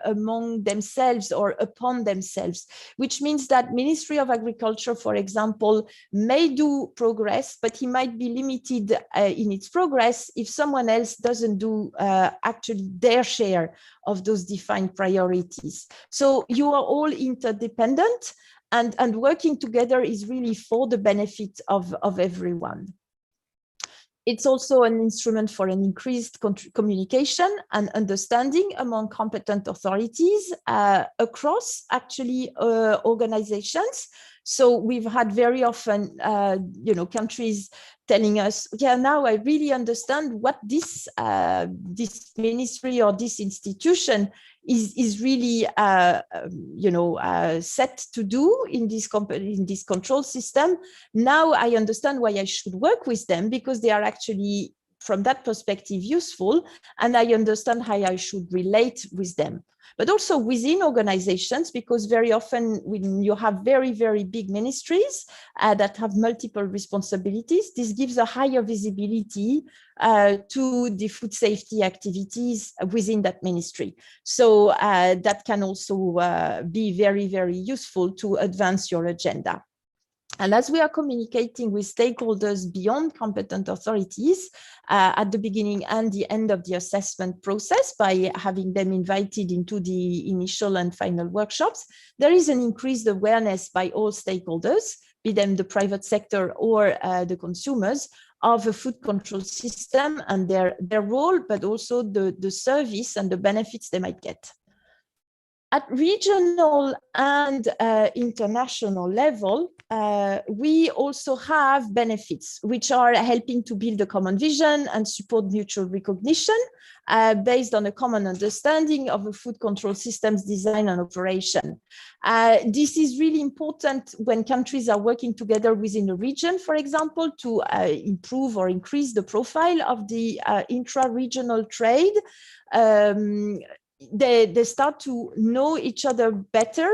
among themselves or upon themselves, which means that Ministry of Agriculture, for example, may do progress, but he might be limited in its progress if someone else doesn't do actually their share of those defined priorities. So you are all interdependent, and working together is really for the benefit of everyone. It's also an instrument for an increased communication and understanding among competent authorities across actually organizations. So we've had very often, countries telling us, yeah, now I really understand what this ministry or this institution is really, set to do in this control system. Now I understand why I should work with them, because they are actually, from that perspective, useful, and I understand how I should relate with them. But also within organizations, because very often when you have very, very big ministries that have multiple responsibilities, this gives a higher visibility to the food safety activities within that ministry. So that can also be very, very useful to advance your agenda. And as we are communicating with stakeholders beyond competent authorities at the beginning and the end of the assessment process, by having them invited into the initial and final workshops, there is an increased awareness by all stakeholders, be them the private sector or the consumers, of a food control system and their role, but also the service and the benefits they might get. At regional and international level, we also have benefits which are helping to build a common vision and support mutual recognition based on a common understanding of a food control system's design and operation. This is really important when countries are working together within a region, for example, to improve or increase the profile of the intra-regional trade. They start to know each other better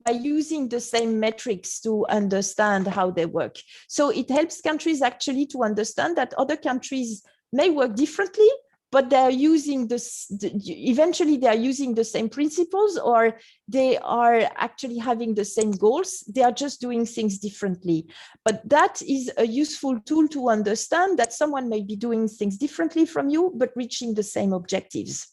by using the same metrics to understand how they work. So it helps countries actually to understand that other countries may work differently, but they're using this, eventually they are using the same principles, or they are actually having the same goals. They are just doing things differently. But that is a useful tool to understand that someone may be doing things differently from you, but reaching the same objectives.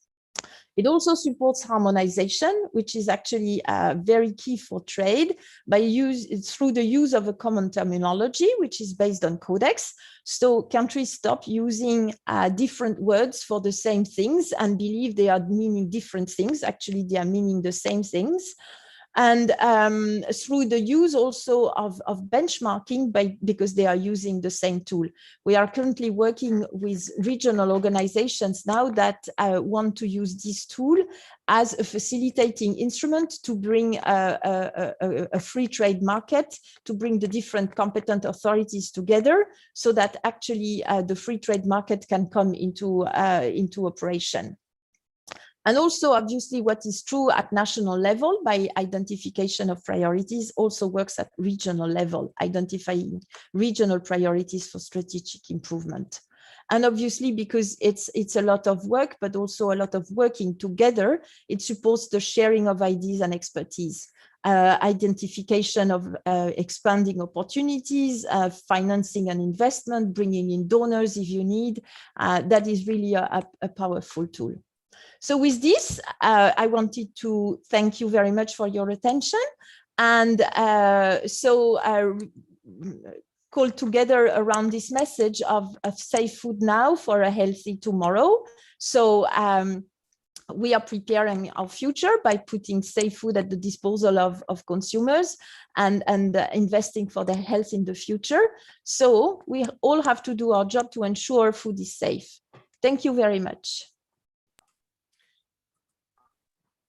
It also supports harmonization, which is actually very key for trade through the use of a common terminology, which is based on codex. So countries stop using different words for the same things and believe they are meaning different things. Actually, they are meaning the same things. And through the use also of benchmarking because they are using the same tool. We are currently working with regional organizations now that want to use this tool as a facilitating instrument to bring a free trade market, to bring the different competent authorities together so that actually the free trade market can come into operation. And also, obviously, what is true at national level by identification of priorities also works at regional level, identifying regional priorities for strategic improvement. And obviously, because it's a lot of work, but also a lot of working together, it supports the sharing of ideas and expertise. Identification of expanding opportunities, financing and investment, bringing in donors if you need. That is really a powerful tool. So with this, I wanted to thank you very much for your attention. And call together around this message of safe food now for a healthy tomorrow. So we are preparing our future by putting safe food at the disposal of consumers and investing for their health in the future. So we all have to do our job to ensure food is safe. Thank you very much.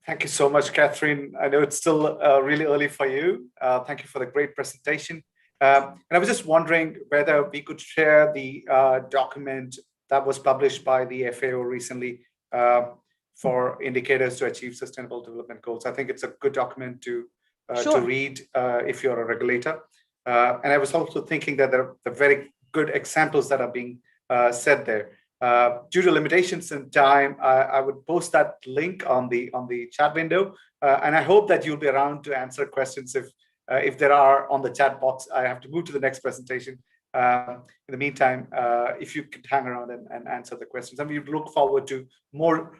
Thank you so much, Catherine. I know it's still really early for you. Thank you for the great presentation. And I was just wondering whether we could share the document that was published by the FAO recently for indicators to achieve sustainable development goals. I think it's a good document to read if you're a regulator. And I was also thinking that there are very good examples that are being said there. Due to limitations in time, I would post that link on the chat window, and I hope that you'll be around to answer questions if there are on the chat box. I have to move to the next presentation. In the meantime, if you could hang around and answer the questions, and we look forward to more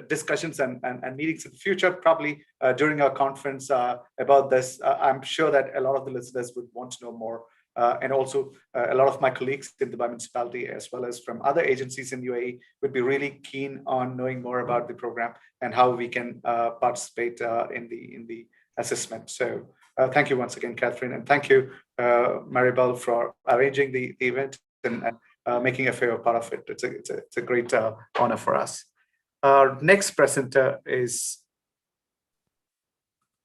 discussions and meetings in the future, probably during our conference about this. I'm sure that a lot of the listeners would want to know more. And also a lot of my colleagues in Dubai municipality, as well as from other agencies in UAE, would be really keen on knowing more about the program and how we can participate in the assessment. So thank you once again, Catherine, and thank you, Maribel, for arranging the event and making a FAO part of it. It's a great honor for us. Our next presenter is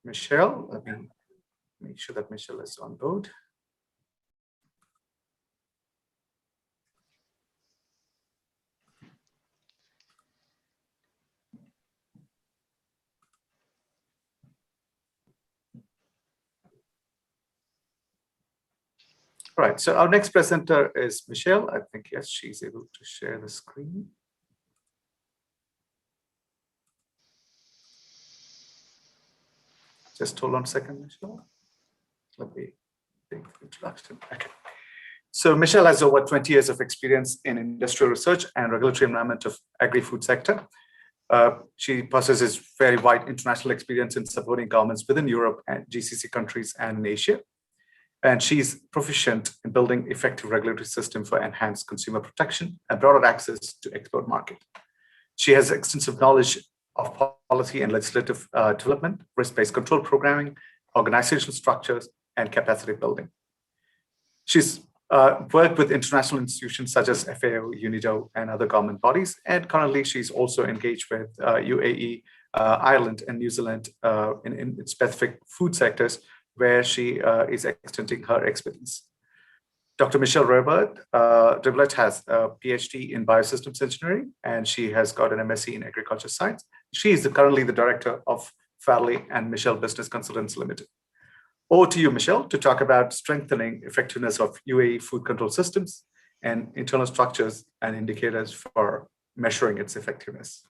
Michelle. Let me make sure that Michelle is on board. Right, so our next presenter is Michelle. I think, yes, she's able to share the screen. Just hold on a second, Michelle. Let me take the introduction. Okay. So Michelle has over 20 years of experience in industrial research and regulatory environment of agri-food sector. She possesses very wide international experience in supporting governments within Europe and GCC countries and in Asia. And she's proficient in building effective regulatory system for enhanced consumer protection and broader access to export market. She has extensive knowledge of policy and legislative development, risk-based control programming, organizational structures, and capacity building. She's worked with international institutions such as FAO, UNIDO, and other government bodies. And currently, she's also engaged with UAE, Ireland, and New Zealand in specific food sectors where she is extending her expertise. Dr. Michelle Rivlet has a PhD in biosystems engineering, and she has got an MSc in agriculture science. She is currently the director of Farley and Michelle Business Consultants Limited. Over to you, Michelle, to talk about strengthening effectiveness of UAE food control systems and internal structures and indicators for measuring its effectiveness.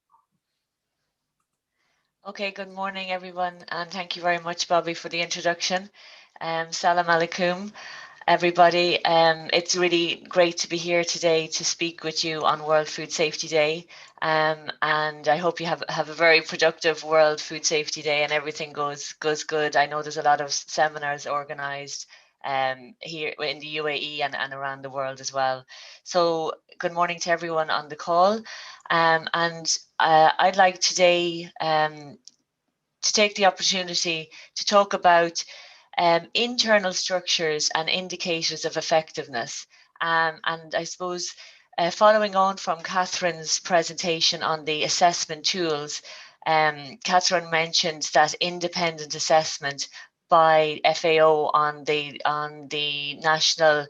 Okay, good morning, everyone, and thank you very much, Bobby, for the introduction. Salam alaikum, everybody. It's really great to be here today to speak with you on World Food Safety Day. And I hope you have a very productive World Food Safety Day and everything goes good. I know there's a lot of seminars organized here in the UAE and around the world as well. So good morning to everyone on the call. I'd like today to take the opportunity to talk about internal structures and indicators of effectiveness. And I suppose following on from Catherine's presentation on the assessment tools, Catherine mentioned that independent assessment by FAO on the national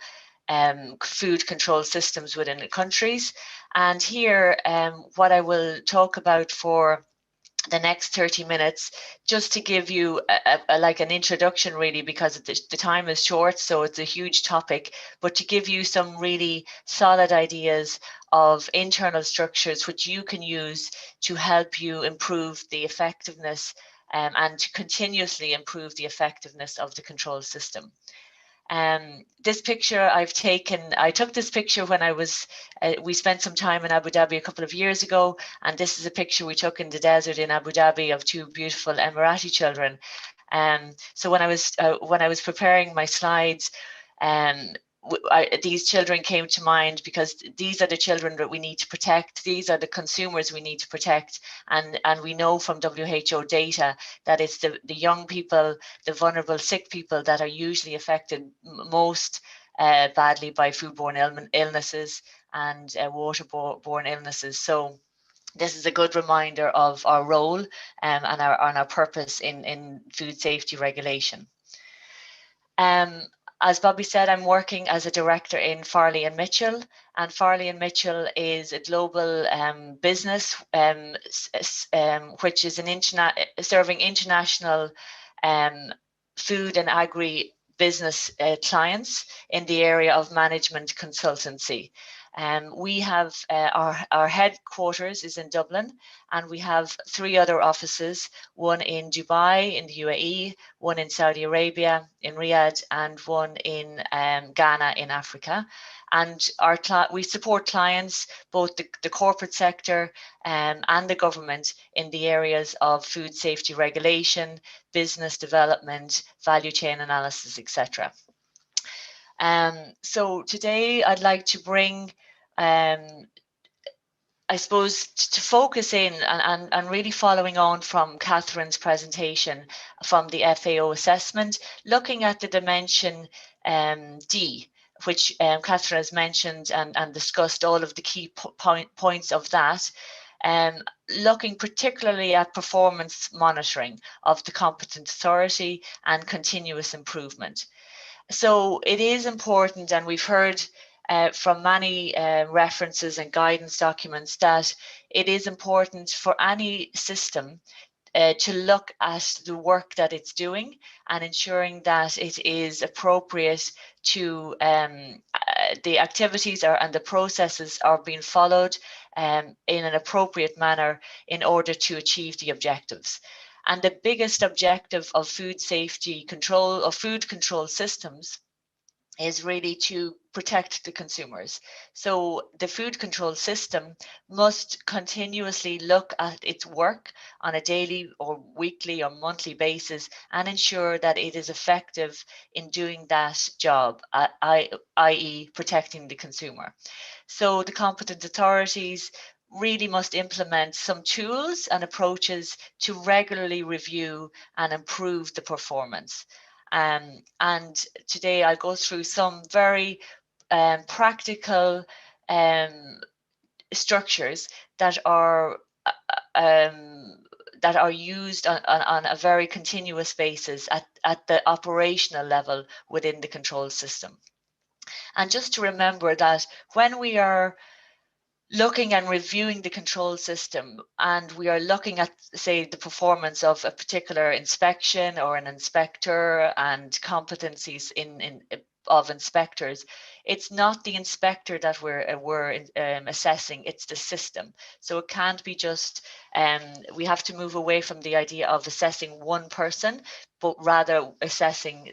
food control systems within the countries. And here, what I will talk about for the next 30 minutes, just to give you like an introduction, really, because the time is short, so it's a huge topic, but to give you some really solid ideas of internal structures which you can use to help you improve the effectiveness and to continuously improve the effectiveness of the control system. This picture I took this picture when we spent some time in Abu Dhabi a couple of years ago, and this is a picture we took in the desert in Abu Dhabi of two beautiful Emirati children. So when I was preparing my slides, these children came to mind because these are the children that we need to protect. These are the consumers we need to protect. And we know from WHO data that it's the young people, the vulnerable, sick people that are usually affected most badly by foodborne illnesses and waterborne illnesses. So this is a good reminder of our role and our purpose in food safety regulation. As Bobby said, I'm working as a director in Farley and Mitchell, and Farley and Mitchell is a global business which is serving international food and agri business clients in the area of management consultancy. We have our headquarters is in Dublin, and we have 3 other offices, one in Dubai in the UAE, one in Saudi Arabia in Riyadh, and one in Ghana in Africa. And we support clients, both the corporate sector and the government, in the areas of food safety regulation, business development, value chain analysis, etc. So today I'd like to bring I suppose to focus in and really following on from Catherine's presentation from the FAO assessment, looking at the dimension D, which Catherine has mentioned and discussed all of the key points of that, looking particularly at performance monitoring of the competent authority and continuous improvement. So it is important, and we've heard from many references and guidance documents, that it is important for any system to look at the work that it's doing and ensuring that it is appropriate to the activities and the processes are being followed in an appropriate manner in order to achieve the objectives. And the biggest objective of food safety control or food control systems is really to protect the consumers. So the food control system must continuously look at its work on a daily or weekly or monthly basis and ensure that it is effective in doing that job, i.e. protecting the consumer. So the competent authorities really must implement some tools and approaches to regularly review and improve the performance. And today I'll go through some very practical structures um, that are used on a very continuous basis at the operational level within the control system. And just to remember that when we are looking and reviewing the control system and we are looking at, say, the performance of a particular inspection or an inspector and competencies of inspectors, it's not the inspector that we're assessing, it's the system. So it can't be just we have to move away from the idea of assessing one person, but rather assessing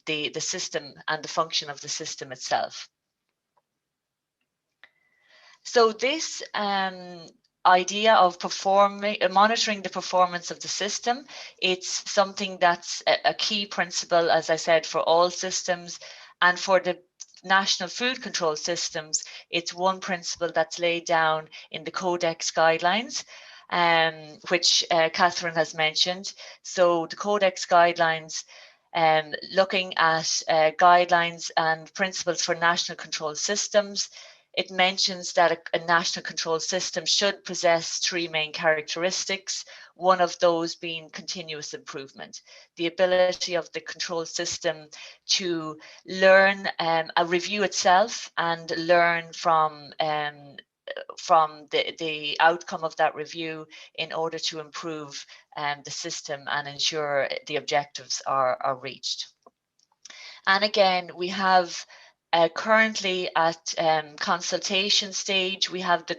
the system and the function of the system itself. So this idea of monitoring the performance of the system, it's something that's a key principle, as I said, for all systems. And for the national food control systems, it's one principle that's laid down in the Codex guidelines, which Catherine has mentioned. So the Codex guidelines, looking at guidelines and principles for national control systems, it mentions that a national control system should possess three main characteristics, one of those being continuous improvement, the ability of the control system to learn, review itself and learn from the outcome of that review in order to improve the system and ensure the objectives are reached. And again, we have currently at consultation stage, we have the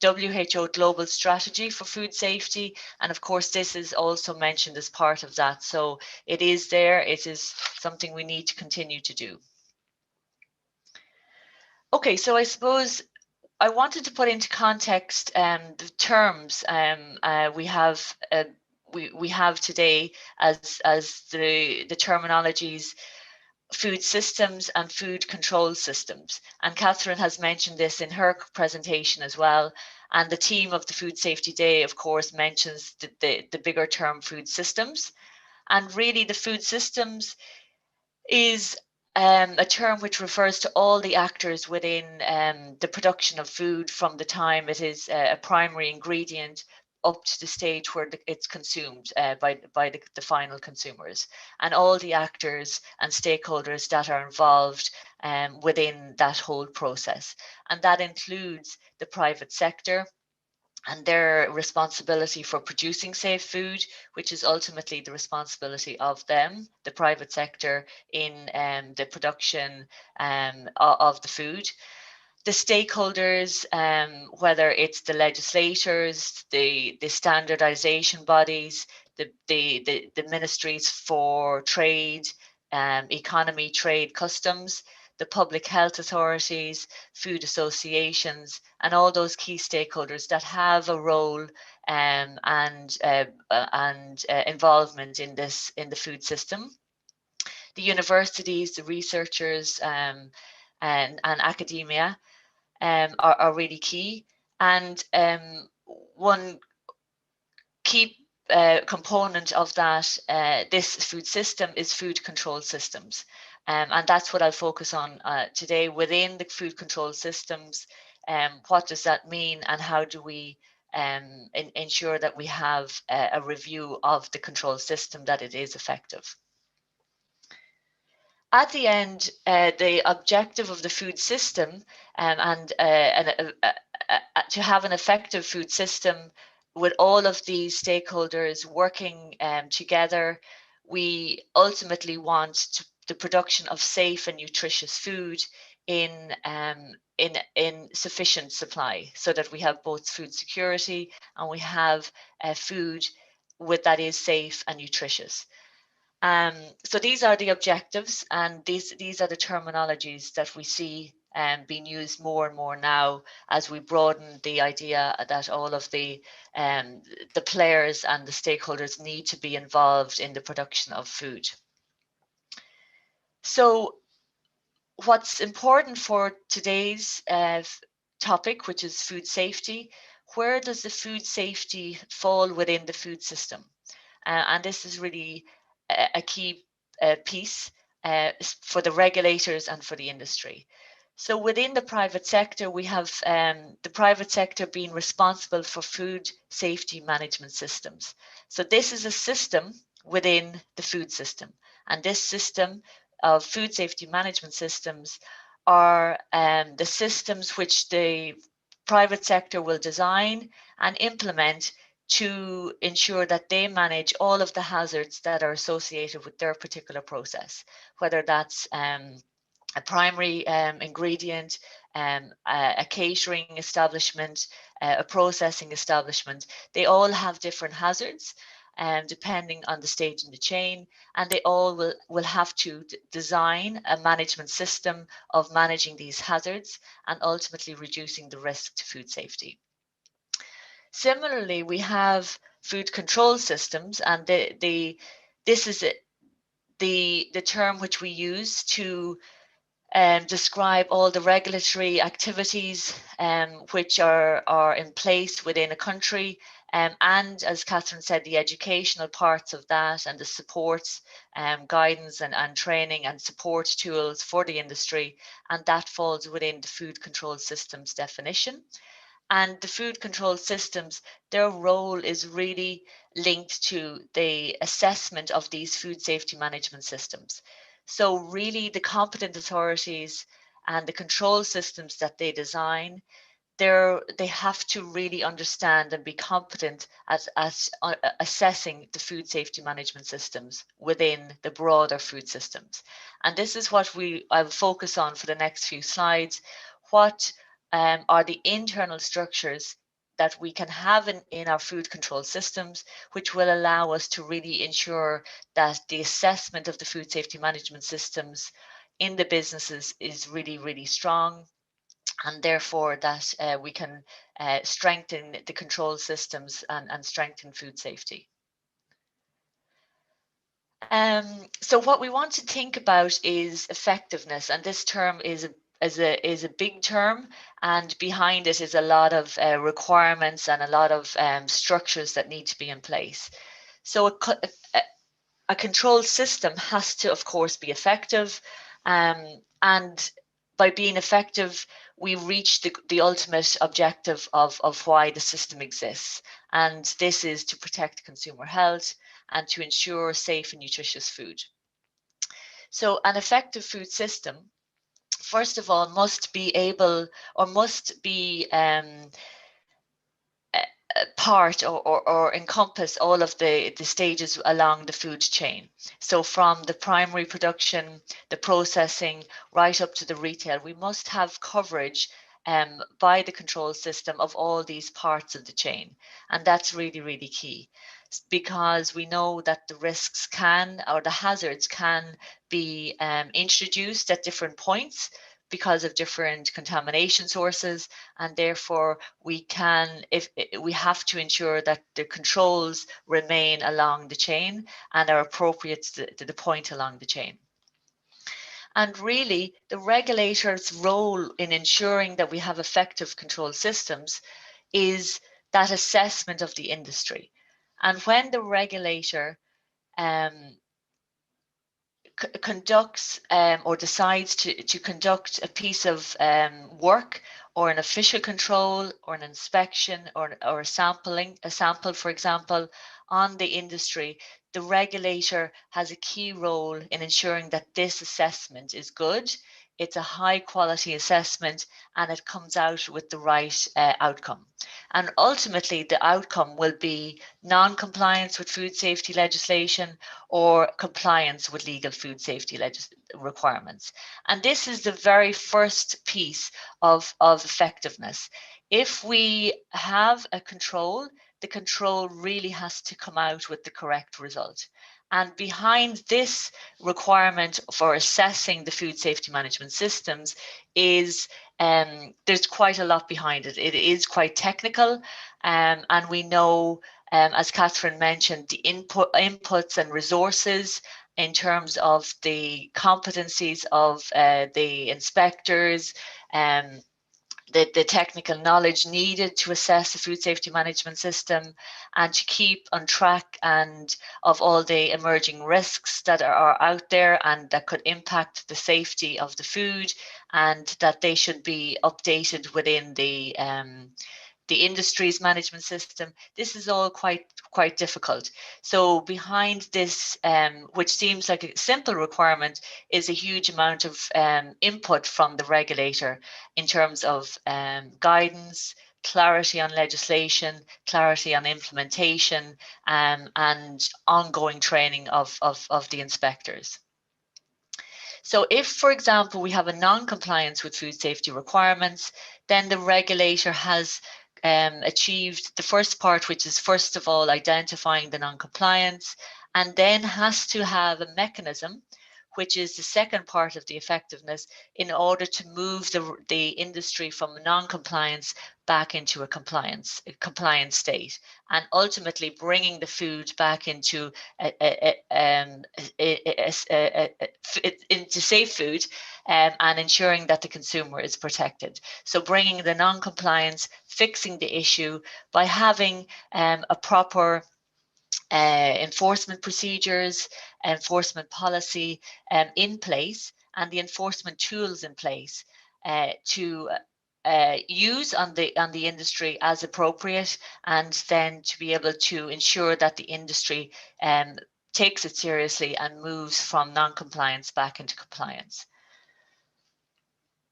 WHO Global Strategy for Food Safety. And of course, this is also mentioned as part of that. So it is there. It is something we need to continue to do. Okay, so I suppose I wanted to put into context the terms we have today as the terminologies food systems and food control systems. And Catherine has mentioned this in her presentation as well. And the team of the Food Safety Day, of course, mentions the bigger term food systems. And really the food systems is a term which refers to all the actors within the production of food from the time it is a primary ingredient up to the stage where it's consumed by the final consumers, and all the actors and stakeholders that are involved within that whole process. And that includes the private sector and their responsibility for producing safe food, which is ultimately the responsibility of them, the private sector, in the production of the food. The stakeholders, whether it's the legislators, the standardization bodies, the ministries for trade, economy, trade, customs, the public health authorities, food associations, and all those key stakeholders that have a role and involvement in the food system. The universities, the researchers, and academia are really key. And one key component of that, this food system, is food control systems. And that's what I'll focus on today within the food control systems. What does that mean, and how do we ensure that we have a review of the control system, that it is effective? At the end, the objective of the food system to have an effective food system with all of these stakeholders working together, we ultimately want the production of safe and nutritious food in sufficient supply, so that we have both food security and we have food that is safe and nutritious. So these are the objectives, and these are the terminologies that we see being used more and more now as we broaden the idea that all of the players and the stakeholders need to be involved in the production of food. So what's important for today's topic, which is food safety, where does the food safety fall within the food system? And this is really a key piece for the regulators and for the industry. So within the private sector, we have the private sector being responsible for food safety management systems. So this is a system within the food system. And this system of food safety management systems are the systems which the private sector will design and implement to ensure that they manage all of the hazards that are associated with their particular process, whether that's a primary ingredient, a catering establishment, a processing establishment. They all have different hazards depending on the stage in the chain, and they all will have to design a management system of managing these hazards and ultimately reducing the risk to food safety. Similarly, we have food control systems, and this is the term which we use to describe all the regulatory activities which are in place within a country, and as Catherine said, the educational parts of that and the supports, guidance and training and support tools for the industry, and that falls within the food control systems definition. And the food control systems, their role is really linked to the assessment of these food safety management systems. So really the competent authorities and the control systems that they design, they have to really understand and be competent at assessing the food safety management systems within the broader food systems. And this is what I'll focus on for the next few slides. What are the internal structures that we can have in our food control systems, which will allow us to really ensure that the assessment of the food safety management systems in the businesses is really, really strong, and therefore that we can strengthen the control systems and strengthen food safety. So what we want to think about is effectiveness, and this term is a big term, and behind it is a lot of requirements and a lot of structures that need to be in place. So a control system has to, of course, be effective, and by being effective, we reach the ultimate objective of why the system exists, and this is to protect consumer health and to ensure safe and nutritious food. So an effective food system, first of all, must be part or encompass all of the stages along the food chain. So from the primary production, the processing, right up to the retail, we must have coverage by the control system of all these parts of the chain. And that's really, really key, because we know that the risks or the hazards can be introduced at different points because of different contamination sources, and therefore we have to ensure that the controls remain along the chain and are appropriate to the point along the chain. And really, the regulator's role in ensuring that we have effective control systems is that assessment of the industry. And when the regulator conducts or decides to conduct a piece of work, or an official control, or an inspection, or a sample, for example, on the industry, the regulator has a key role in ensuring that this assessment is good, it's a high quality assessment, and it comes out with the right outcome. And ultimately, the outcome will be non-compliance with food safety legislation or compliance with legal food safety requirements. And this is the very first piece of effectiveness. If we have a control the control really has to come out with the correct result. And behind this requirement for assessing the food safety management systems is there's quite a lot behind it. It is quite technical, and we know, as Catherine mentioned, the inputs and resources in terms of the competencies of the inspectors, the technical knowledge needed to assess the food safety management system, and to keep on track and of all the emerging risks that are out there and that could impact the safety of the food, and that they should be updated within the industry's management system. This is all quite difficult. So behind this, which seems like a simple requirement, is a huge amount of input from the regulator in terms of guidance, clarity on legislation, clarity on implementation, and ongoing training of the inspectors. So if, for example, we have a non-compliance with food safety requirements, then the regulator has achieved the first part, which is first of all identifying the non-compliance, and then has to have a mechanism, which is the second part of the effectiveness, in order to move the industry from non-compliance back into a compliant state, and ultimately bringing the food back into into safe food, and ensuring that the consumer is protected. So bringing the non-compliance, fixing the issue by having a proper enforcement procedures, enforcement policy in place, and the enforcement tools in place to use on the industry as appropriate, and then to be able to ensure that the industry takes it seriously and moves from non-compliance back into compliance.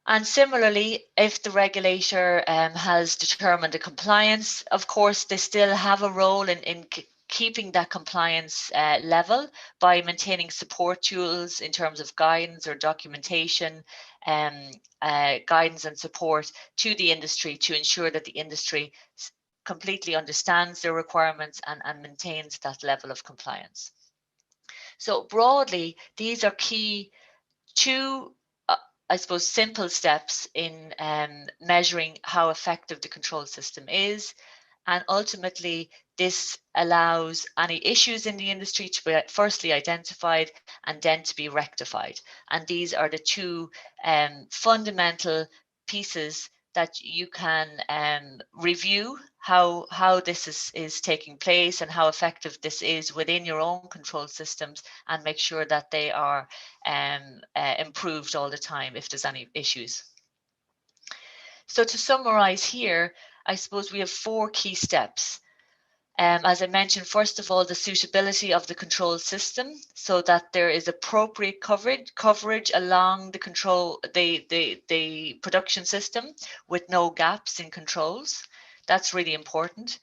And similarly, if the regulator has determined a compliance, of course, they still have a role in keeping that compliance level by maintaining support tools in terms of guidance or documentation, guidance and support to the industry to ensure that the industry completely understands their requirements and maintains that level of compliance. So broadly, these are key two, I suppose, simple steps in measuring how effective the control system is. And ultimately, this allows any issues in the industry to be firstly identified and then to be rectified. And these are the two fundamental pieces that you can review how this is taking place and how effective this is within your own control systems, and make sure that they are improved all the time if there's any issues. So to summarize here, I suppose we have 4 key steps. As I mentioned, first of all, the suitability of the control system, so that there is appropriate coverage along the production system with no gaps in controls. That's really important.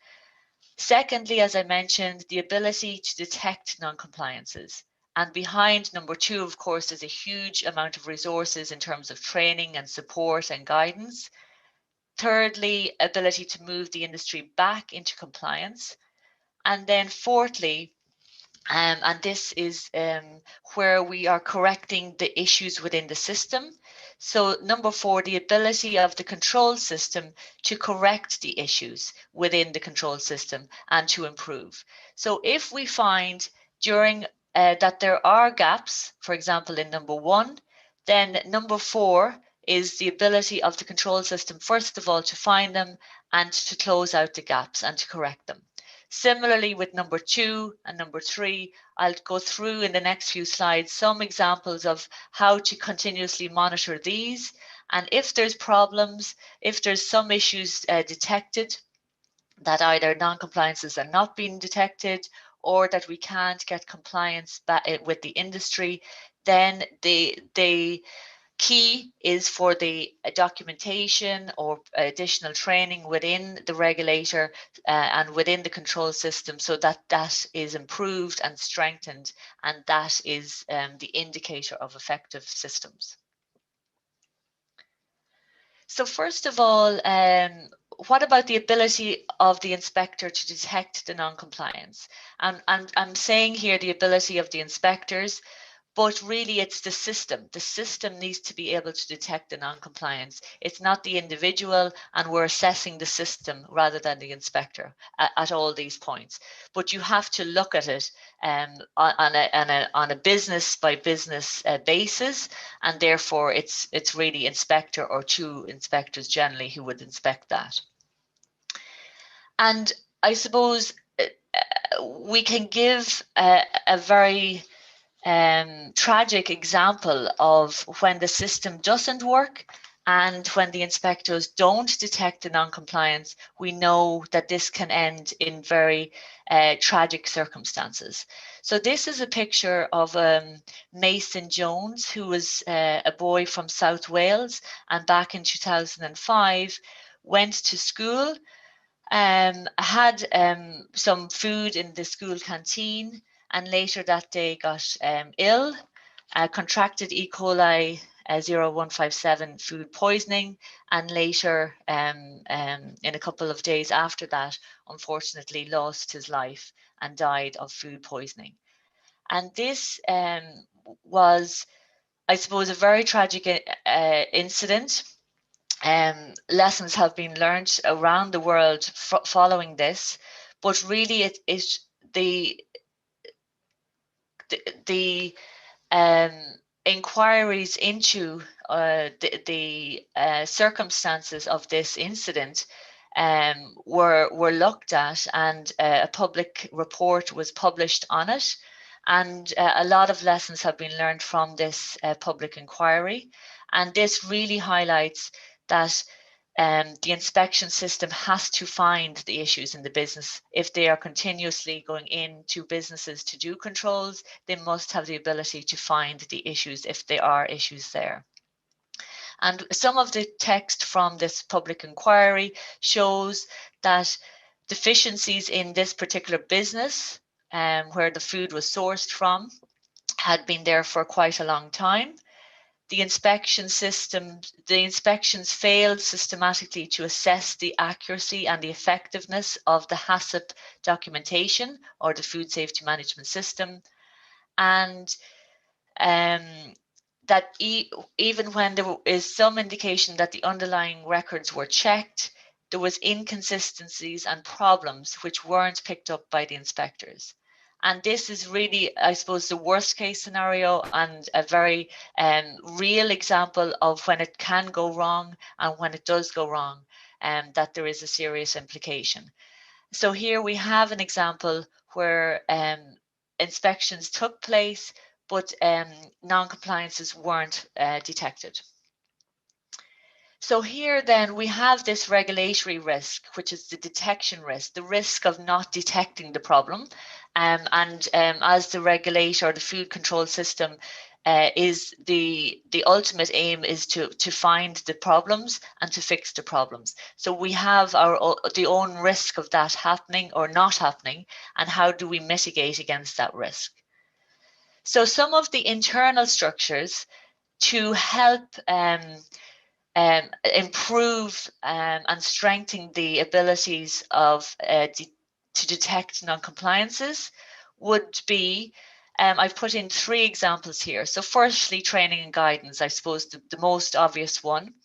Secondly, as I mentioned, the ability to detect non-compliances. And behind number 2, of course, is a huge amount of resources in terms of training and support and guidance. Thirdly, ability to move the industry back into compliance. And then fourthly, and this is where we are correcting the issues within the system. So number 4, the ability of the control system to correct the issues within the control system and to improve. So if we find during that there are gaps, for example, in number 1, then number 4 is the ability of the control system, first of all, to find them and to close out the gaps and to correct them. Similarly, with number 2 and number 3, I'll go through in the next few slides some examples of how to continuously monitor these. And if there's problems, if there's some issues detected, that either non-compliances are not being detected or that we can't get compliance with the industry, then the key is for the documentation or additional training within the regulator and within the control system, so that that is improved and strengthened, and that is the indicator of effective systems. So first of all, what about the ability of the inspector to detect the non-compliance? And I'm saying here the ability of the inspectors, but really it's the system. The system needs to be able to detect the non-compliance. It's not the individual, and we're assessing the system rather than the inspector at all these points. But you have to look at it on a business by business basis, and therefore it's really inspector or two inspectors generally who would inspect that. And I suppose we can give a very tragic example of when the system doesn't work and when the inspectors don't detect the non-compliance. We know that this can end in very tragic circumstances. So this is a picture of Mason Jones, who was a boy from South Wales, and back in 2005 went to school, had some food in the school canteen, and later that day got ill, contracted E. coli 0157 food poisoning, and later in a couple of days after that, unfortunately lost his life and died of food poisoning. And this was, I suppose, a very tragic incident. Lessons have been learned around the world following this, but really it is the inquiries into the circumstances of this incident were looked at, and a public report was published on it. And a lot of lessons have been learned from this public inquiry. And this really highlights that the inspection system has to find the issues in the business. If they are continuously going into businesses to do controls, they must have the ability to find the issues if there are issues there. And some of the text from this public inquiry shows that deficiencies in this particular business, where the food was sourced from, had been there for quite a long time. The inspection system, the inspections failed systematically to assess the accuracy and the effectiveness of the HACCP documentation, or the food safety management system. And that even when there is some indication that the underlying records were checked, there was inconsistencies and problems which weren't picked up by the inspectors. And this is really, I suppose, the worst case scenario, and a very real example of when it can go wrong, and when it does go wrong, that there is a serious implication. So here we have an example where inspections took place, but non-compliances weren't detected. So here then we have this regulatory risk, which is the detection risk, the risk of not detecting the problem. As the regulator, the food control system, is the ultimate aim is to find the problems and to fix the problems. So we have the own risk of that happening or not happening, and how do we mitigate against that risk? So some of the internal structures to help improve and strengthen the abilities of to detect non-compliances would be, I've put in 3 examples here. So firstly, training and guidance, I suppose the most obvious one.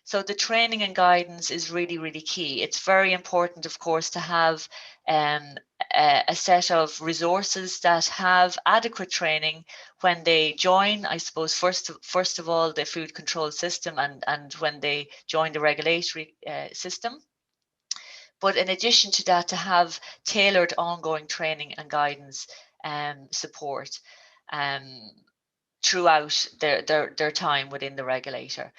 So the training and guidance is really, really key. It's very important, of course, to have a set of resources that have adequate training when they join, I suppose, first of all, the food control system, and when they join the regulatory system. But in addition to that, to have tailored ongoing training and guidance support throughout their time within the regulator.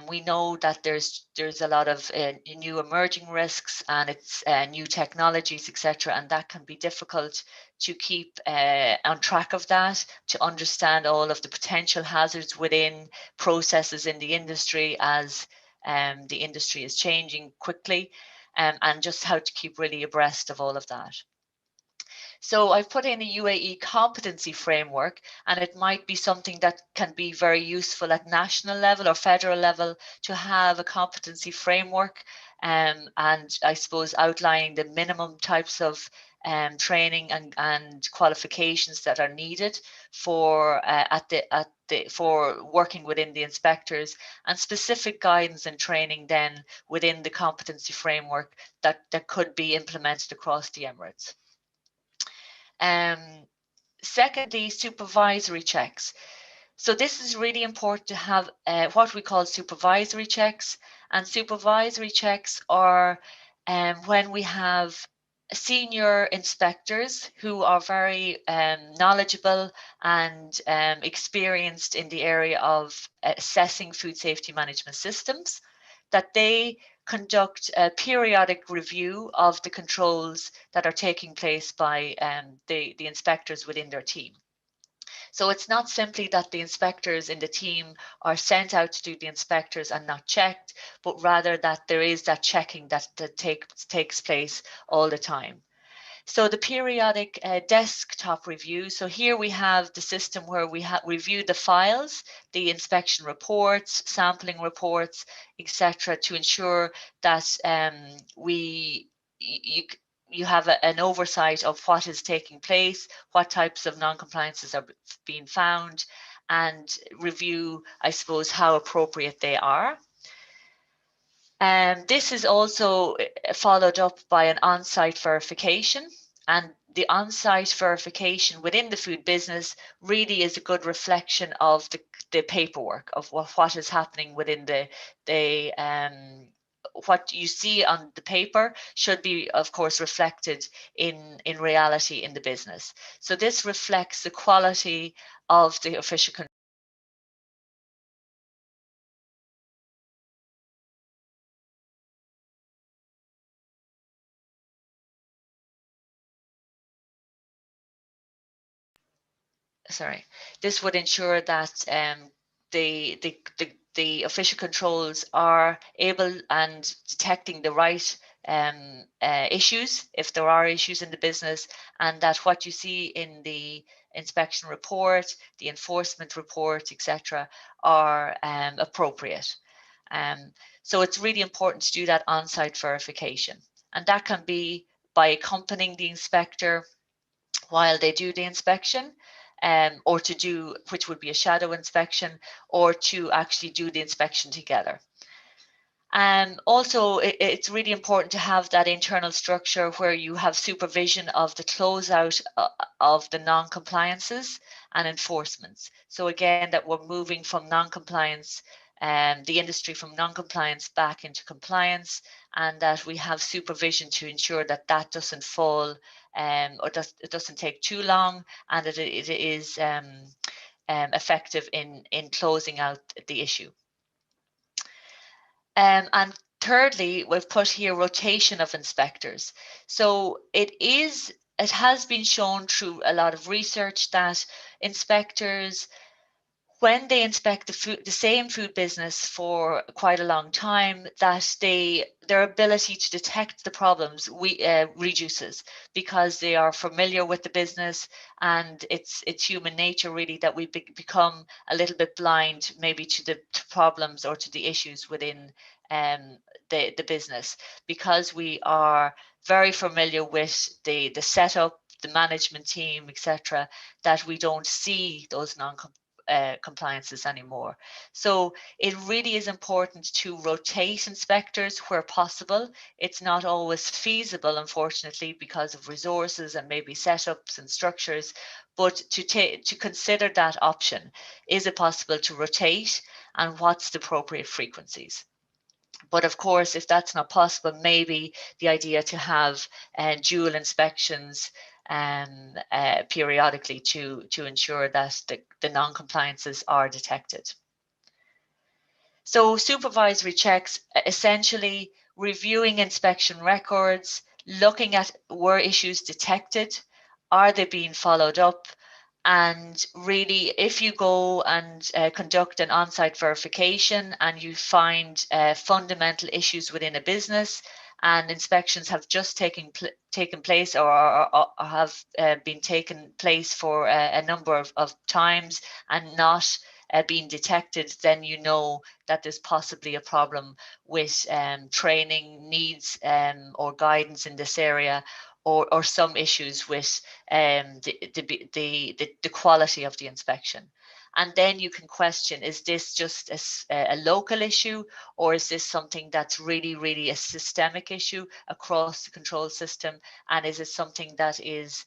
We know that there's a lot of new emerging risks, and it's new technologies, etc., and that can be difficult to keep on track of that, to understand all of the potential hazards within processes in the industry as the industry is changing quickly, and just how to keep really abreast of all of that. So I've put in a UAE competency framework, and it might be something that can be very useful at national level or federal level to have a competency framework, and I suppose outlining the minimum types of training and qualifications that are needed for for working within the inspectors, and specific guidance and training then within the competency framework that could be implemented across the Emirates. Secondly, supervisory checks. So this is really important to have what we call supervisory checks. And supervisory checks are when we have senior inspectors who are very knowledgeable and experienced in the area of assessing food safety management systems, that they conduct a periodic review of the controls that are taking place by the inspectors within their team. So it's not simply that the inspectors in the team are sent out to do the inspectors and not checked, but rather that there is that checking that takes place all the time. So the periodic desktop review. So here we have the system where we review the files, the inspection reports, sampling reports, etc., to ensure that you have an oversight of what is taking place, what types of non-compliances are being found, and review, I suppose, how appropriate they are. This is also followed up by an on-site verification, and the on-site verification within the food business really is a good reflection of the paperwork of what is happening within the what you see on the paper should be, of course, reflected in reality in the business. So this reflects the quality of the official this would ensure that the official controls are able and detecting the right issues, if there are issues in the business, and that what you see in the inspection report, the enforcement report, etc., are appropriate. So it's really important to do that on-site verification, and that can be by accompanying the inspector while they do the inspection, or to do, which would be a shadow inspection, or to actually do the inspection together. And also, it's really important to have that internal structure where you have supervision of the closeout of the non-compliances and enforcements. So again, that we're moving from non-compliance, the industry from non-compliance back into compliance, and that we have supervision to ensure that that doesn't fall, or it doesn't take too long, and that it is effective in closing out the issue. And thirdly, we've put here rotation of inspectors. So it has been shown through a lot of research that inspectors, when they inspect the same food business for quite a long time, that their ability to detect the problems reduces, because they are familiar with the business, and it's human nature really that we become a little bit blind maybe to problems or to the issues within the business, because we are very familiar with the setup, the management team, etc., that we don't see those compliances anymore. So it really is important to rotate inspectors where possible. It's not always feasible, unfortunately, because of resources and maybe setups and structures, but to consider that option. Is it possible to rotate, and what's the appropriate frequencies? But of course, if that's not possible, maybe the idea to have dual inspections periodically to ensure that the non-compliances are detected. So supervisory checks, essentially reviewing inspection records, looking at were issues detected, are they being followed up, and really, if you go and conduct an on-site verification and you find fundamental issues within a business, and inspections have just taken place or have been taken place for a number of times and not being detected, then you know that there's possibly a problem with training needs or guidance in this area, or some issues with the quality of the inspection. And then you can question, is this just a local issue, or is this something that's really, really a systemic issue across the control system? And is it something that is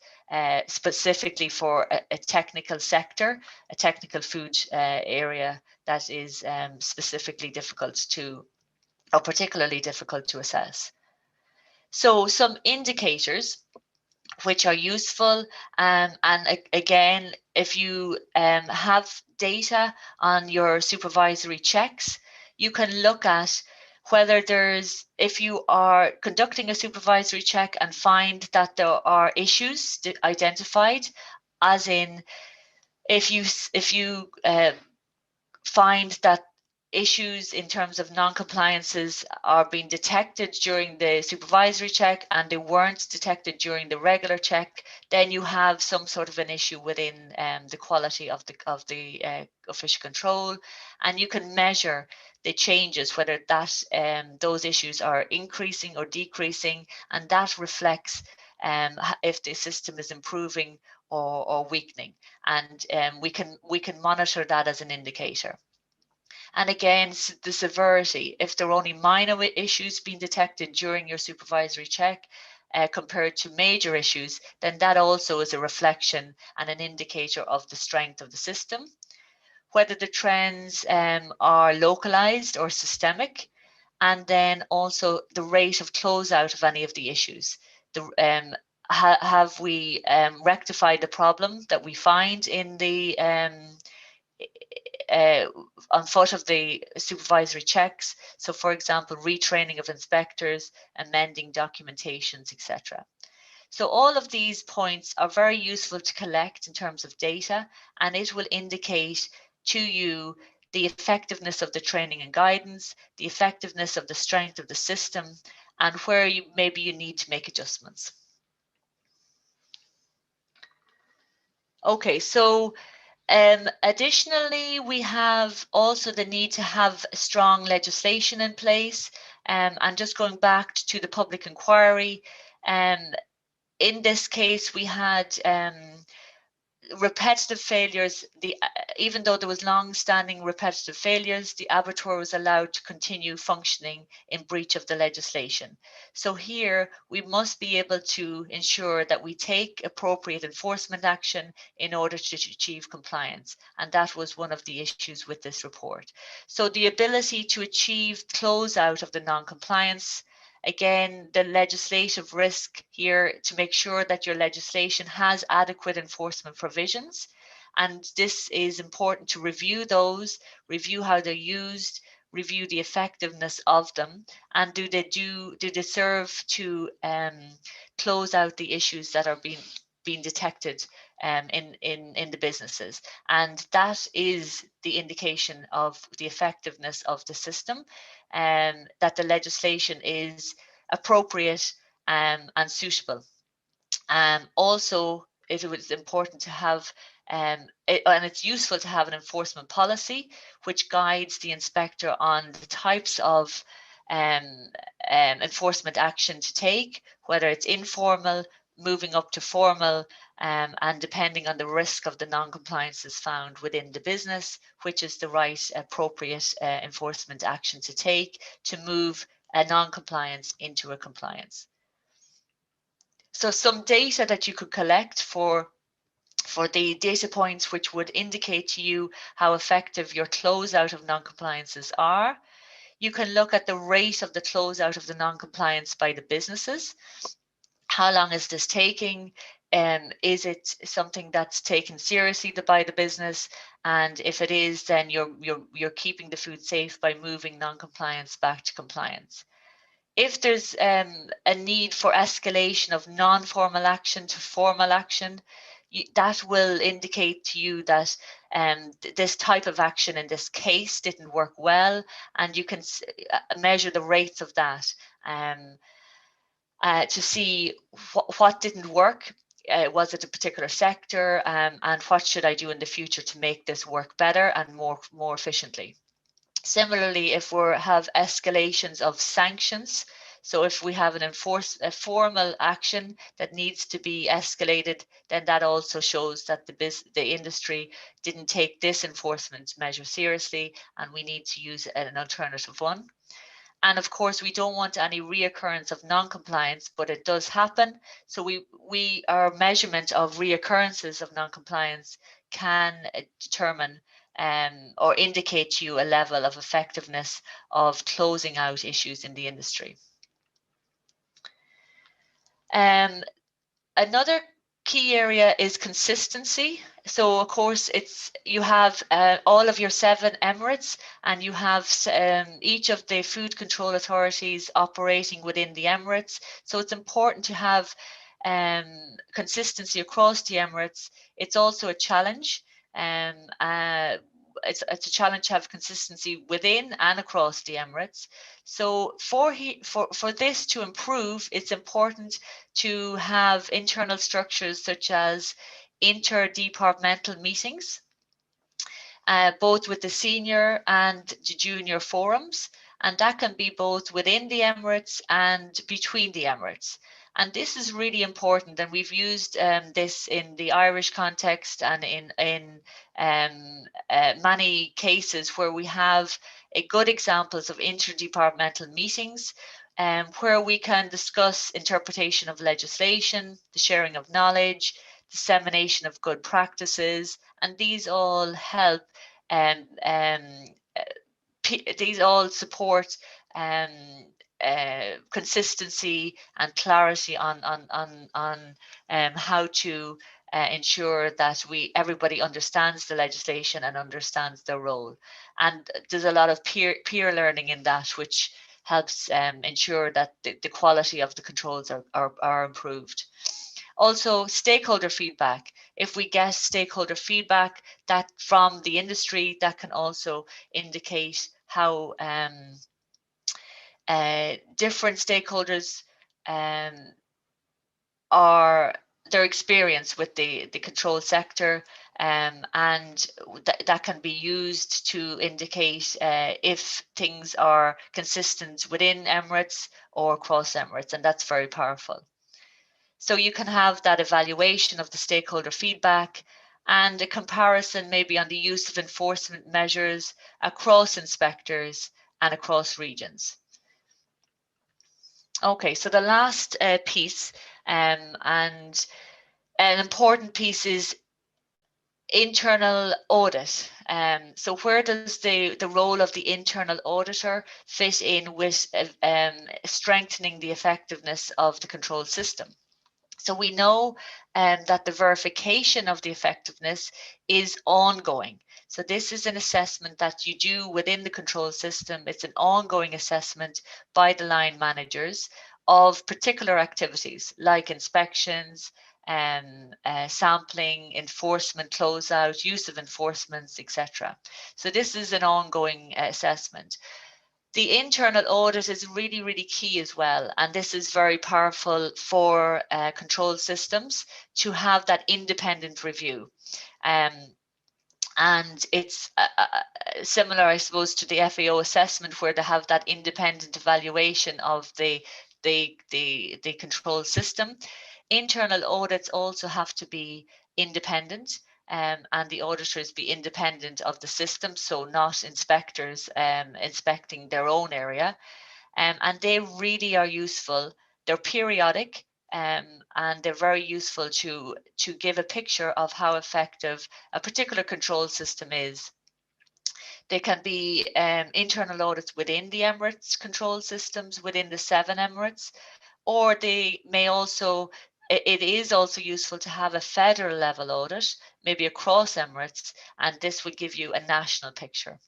specifically for a technical sector, a technical food area that is specifically difficult to, or particularly difficult to assess? So some indicators which are useful. And again, if you have data on your supervisory checks, you can look at whether if you are conducting a supervisory check and find that there are issues identified, as in if you find that issues in terms of non-compliances are being detected during the supervisory check and they weren't detected during the regular check, then you have some sort of an issue within the quality of the official control, and you can measure the changes, whether that those issues are increasing or decreasing, and that reflects if the system is improving or weakening, and we can monitor that as an indicator. And again, the severity, if there are only minor issues being detected during your supervisory check compared to major issues, then that also is a reflection and an indicator of the strength of the system. Whether the trends are localized or systemic, and then also the rate of closeout of any of the issues. Have we rectified the problem that we find in the on foot of the supervisory checks? So for example, retraining of inspectors, amending documentations, etc. So all of these points are very useful to collect in terms of data, and it will indicate to you the effectiveness of the training and guidance, the effectiveness of the strength of the system, and where maybe you need to make adjustments. Okay, so additionally, we have also the need to have strong legislation in place. And just going back to the public inquiry, in this case, we had repetitive failures. Even though there was long-standing repetitive failures, the abattoir was allowed to continue functioning in breach of the legislation. So here we must be able to ensure that we take appropriate enforcement action in order to achieve compliance, and that was one of the issues with this report. So the ability to achieve closeout of the non-compliance. Again, the legislative risk here to make sure that your legislation has adequate enforcement provisions. And this is important to review those, review how they're used, review the effectiveness of them, and do they serve to close out the issues that are being detected in the businesses. And that is the indication of the effectiveness of the system, and that the legislation is appropriate and suitable. Also, it was important to have, and it's useful to have an enforcement policy which guides the inspector on the types of enforcement action to take, whether it's informal, moving up to formal, and depending on the risk of the non-compliances found within the business, which is the right appropriate enforcement action to take to move a non-compliance into a compliance. So some data that you could collect for the data points which would indicate to you how effective your closeout of non-compliances are. You can look at the rate of the closeout of the non-compliance by the businesses. How long is this taking? Is it something that's taken seriously by the business? And if it is, then you're keeping the food safe by moving non-compliance back to compliance. If there's a need for escalation of non-formal action to formal action, that will indicate to you that this type of action in this case didn't work well, and you can measure the rates of that. to see what didn't work. Was it a particular sector, and what should I do in the future to make this work better and more efficiently? Similarly, if we have escalations of sanctions, so if we have a formal action that needs to be escalated, then that also shows that the industry didn't take this enforcement measure seriously, and we need to use an alternative one. And of course, we don't want any reoccurrence of non-compliance, but it does happen. So our measurement of reoccurrences of non-compliance can determine or indicate to you a level of effectiveness of closing out issues in the industry. Another key area is consistency. So of course, you have all of your 7 emirates, and you have each of the food control authorities operating within the emirates. So it's important to have consistency across the emirates. It's also a challenge. It's a challenge to have consistency within and across the emirates. So for this to improve, it's important to have internal structures such as interdepartmental meetings, both with the senior and the junior forums, and that can be both within the emirates and between the emirates. And this is really important, and we've used this in the Irish context and in many cases where we have good examples of interdepartmental meetings, where we can discuss interpretation of legislation, the sharing of knowledge, dissemination of good practices, and these all help these all support consistency and clarity on how to ensure that everybody understands the legislation and understands their role. And there's a lot of peer learning in that, which helps ensure that the quality of the controls are improved. Also, stakeholder feedback. If we get stakeholder feedback that from the industry, that can also indicate how different stakeholders are their experience with the control sector, and that can be used to indicate if things are consistent within Emirates or across Emirates, and that's very powerful. So you can have that evaluation of the stakeholder feedback and a comparison maybe on the use of enforcement measures across inspectors and across regions. Okay, so the last piece, and an important piece, is internal audit. So where does the role of the internal auditor fit in with strengthening the effectiveness of the control system? So we know that the verification of the effectiveness is ongoing. So this is an assessment that you do within the control system. It's an ongoing assessment by the line managers of particular activities like inspections, sampling, enforcement, closeout, use of enforcements, etc. So this is an ongoing assessment. The internal audit is really, really key as well. And this is very powerful for control systems to have that independent review. And it's similar, I suppose, to the FAO assessment, where they have that independent evaluation of the control system. Internal audits also have to be independent, and the auditors be independent of the system, so not inspectors inspecting their own area. And they really are useful. They're periodic, and they're very useful to give a picture of how effective a particular control system is. They can be internal audits within the Emirates control systems, within the 7 Emirates, or they may also, it is also useful to have a federal level audit, maybe across Emirates, and this would give you a national picture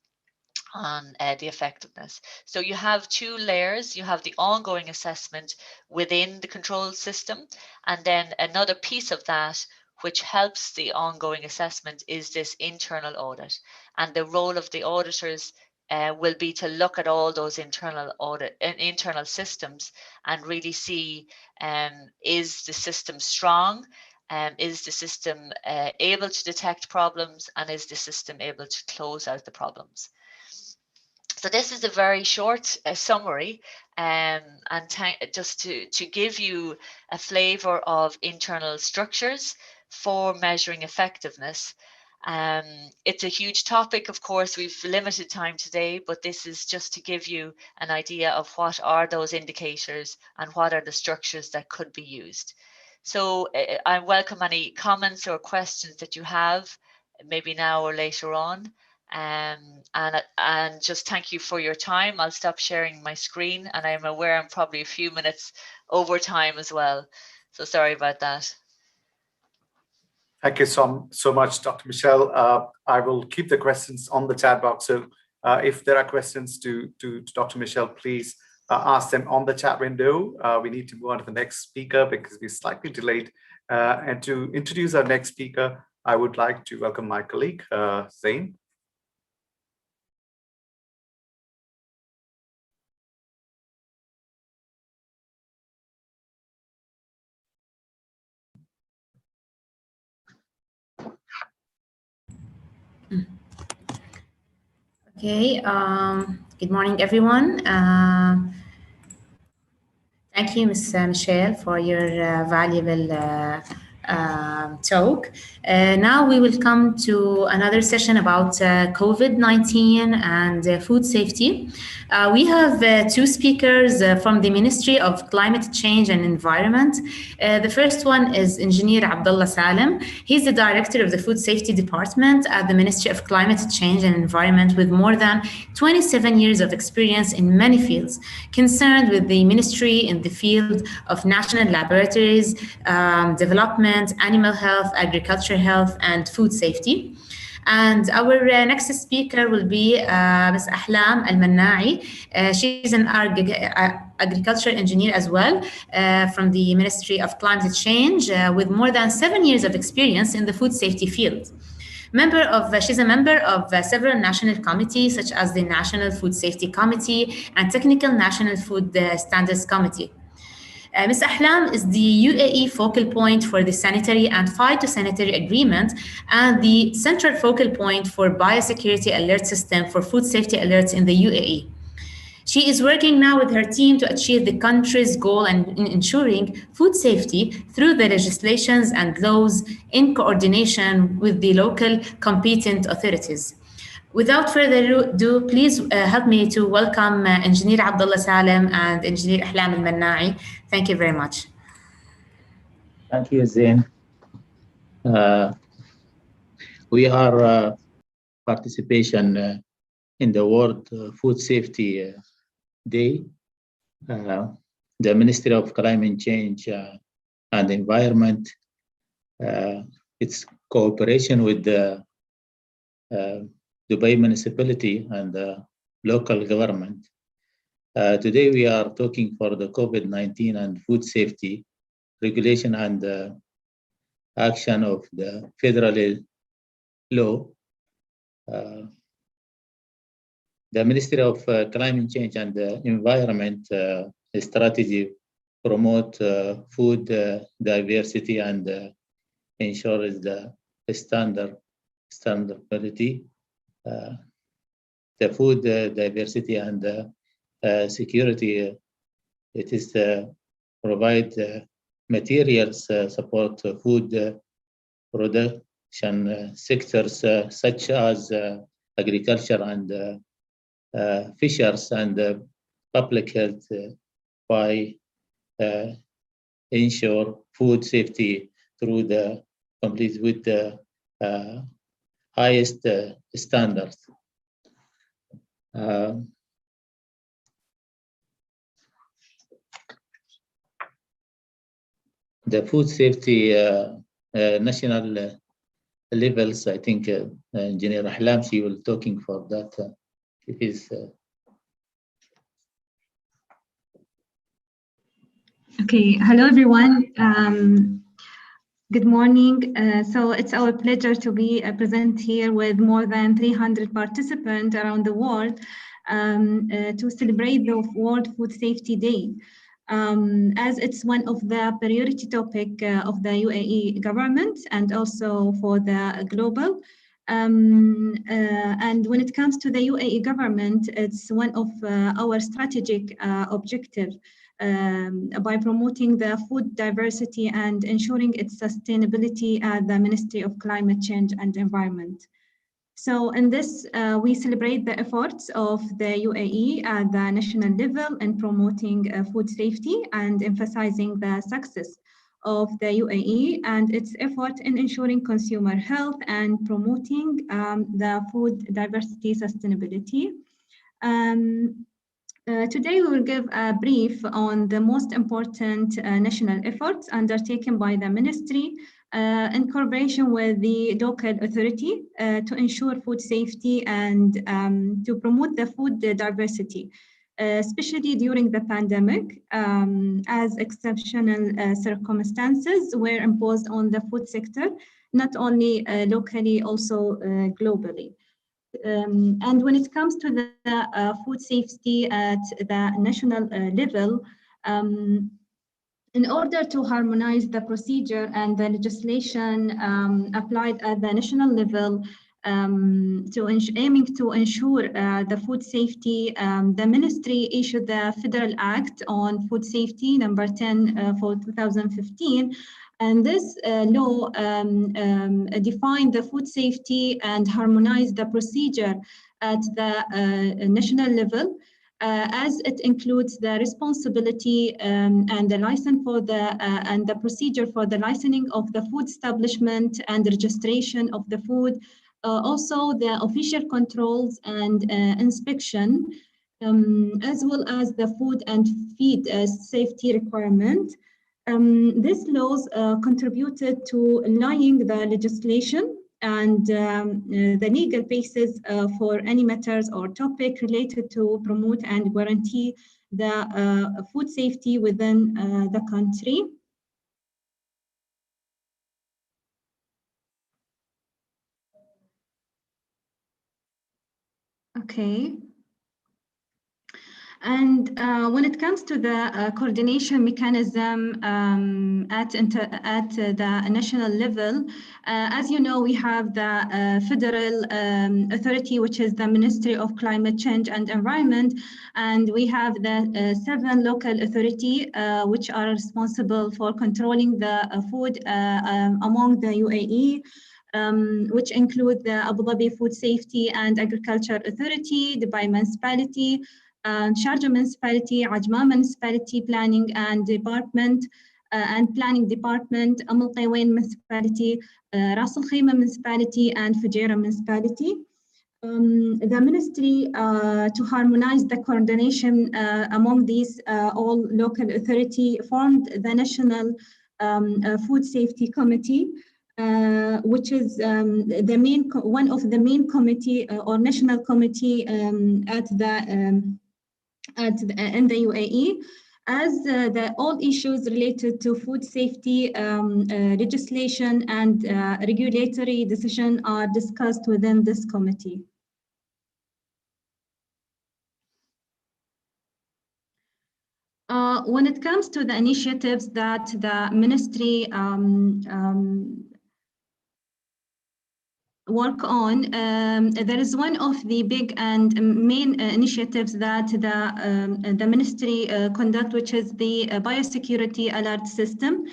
on the effectiveness. So you have 2 layers. You have the ongoing assessment within the control system, and then another piece of that which helps the ongoing assessment is this internal audit. And the role of the auditors will be to look at all those internal systems and really see, is the system strong? Is the system able to detect problems, and is the system able to close out the problems? So this is a very short summary, and just to give you a flavor of internal structures for measuring effectiveness. It's a huge topic, of course. We've limited time today, but this is just to give you an idea of what are those indicators and what are the structures that could be used. So I welcome any comments or questions that you have, maybe now or later on. And just thank you for your time. I'll stop sharing my screen, and I'm aware I'm probably a few minutes over time as well. So sorry about that. Thank you so much, Dr. Michelle. I will keep the questions on the chat box. So if there are questions to Dr. Michelle, please ask them on the chat window. We need to move on to the next speaker because we're slightly delayed. And to introduce our next speaker, I would like to welcome my colleague, Zain. Okay, good morning, everyone. Thank you, Ms. Michelle, for your valuable talk. Now we will come to another session about COVID-19 and food safety. We have two speakers from the Ministry of Climate Change and Environment. The first one is Engineer Abdullah Salem. He's the Director of the Food Safety Department at the Ministry of Climate Change and Environment, with more than 27 years of experience in many fields concerned with the ministry in the field of national laboratories, development, animal health, agriculture health, and food safety. And our next speaker will be Ms. Ahlam Al-Manna'i. She's an agriculture engineer as well from the Ministry of Climate Change with more than 7 years of experience in the food safety field. She's a member of several national committees, such as the National Food Safety Committee and Technical National Food Standards Committee. Ms. Ahlam is the UAE focal point for the sanitary and phytosanitary agreement and the central focal point for biosecurity alert system for food safety alerts in the UAE. She is working now with her team to achieve the country's goal in ensuring food safety through the legislations and laws in coordination with the local competent authorities. Without further ado, please help me to welcome Engineer Abdullah Salem and Engineer Ahlam Al-Manna'i. Thank you very much. Thank you, Zain. We are participation in the World Food Safety Day. The Ministry of Climate Change and Environment, its cooperation with the Dubai municipality and the local government. Today we are talking for the COVID-19 and food safety regulation and action of the federal law. The Ministry of Climate Change and Environment strategy promote food diversity and ensures the standard quality. The food diversity and security, it is provide materials support food production sectors such as agriculture and fishers and public health by ensure food safety through the complete with the highest standards. The food safety national levels, I think Engineer Ahlam, she will talking for that. It is. Okay, hello everyone. Good morning. So it's our pleasure to be present here with more than 300 participants around the world to celebrate the World Food Safety Day. As it's one of the priority topic of the UAE government and also for the global. And when it comes to the UAE government, it's one of our strategic objectives. By promoting the food diversity and ensuring its sustainability at the Ministry of Climate Change and Environment. So in this, we celebrate the efforts of the UAE at the national level in promoting food safety and emphasizing the success of the UAE and its effort in ensuring consumer health and promoting the food diversity sustainability. Today, we will give a brief on the most important national efforts undertaken by the ministry in collaboration with the local authority to ensure food safety and to promote the food diversity, especially during the pandemic, as exceptional circumstances were imposed on the food sector, not only locally, also globally. And when it comes to the food safety at the national level, in order to harmonize the procedure and the legislation applied at the national level aiming to ensure the food safety, the ministry issued the Federal Act on Food Safety number 10 for 2015. And this law defined the food safety and harmonized the procedure at the national level, as it includes the responsibility and the license for and the procedure for the licensing of the food establishment and registration of the food, also the official controls and inspection, as well as the food and feed safety requirement. These laws contributed to aligning the legislation and the legal basis for any matters or topic related to promote and guarantee the food safety within the country. Okay. And when it comes to the coordination mechanism at the national level, as you know, we have the federal authority, which is the Ministry of Climate Change and Environment, and we have the 7 local authority, which are responsible for controlling the food among the UAE. Which include the Abu Dhabi Food Safety and Agriculture Authority, Dubai Municipality, Sharjah Municipality, Ajman Municipality Planning and Department, and Planning Department, Al Qawain Municipality, Ras Al Khaimah Municipality, and Fujairah Municipality. The ministry to harmonize the coordination among these all local authority formed the National Food Safety Committee, which is one of the main committee or national committee in the UAE, as all issues related to food safety legislation and regulatory decision are discussed within this committee. When it comes to the initiatives that the ministry work on, there is one of the big and main initiatives that the ministry conduct, which is the biosecurity alert system.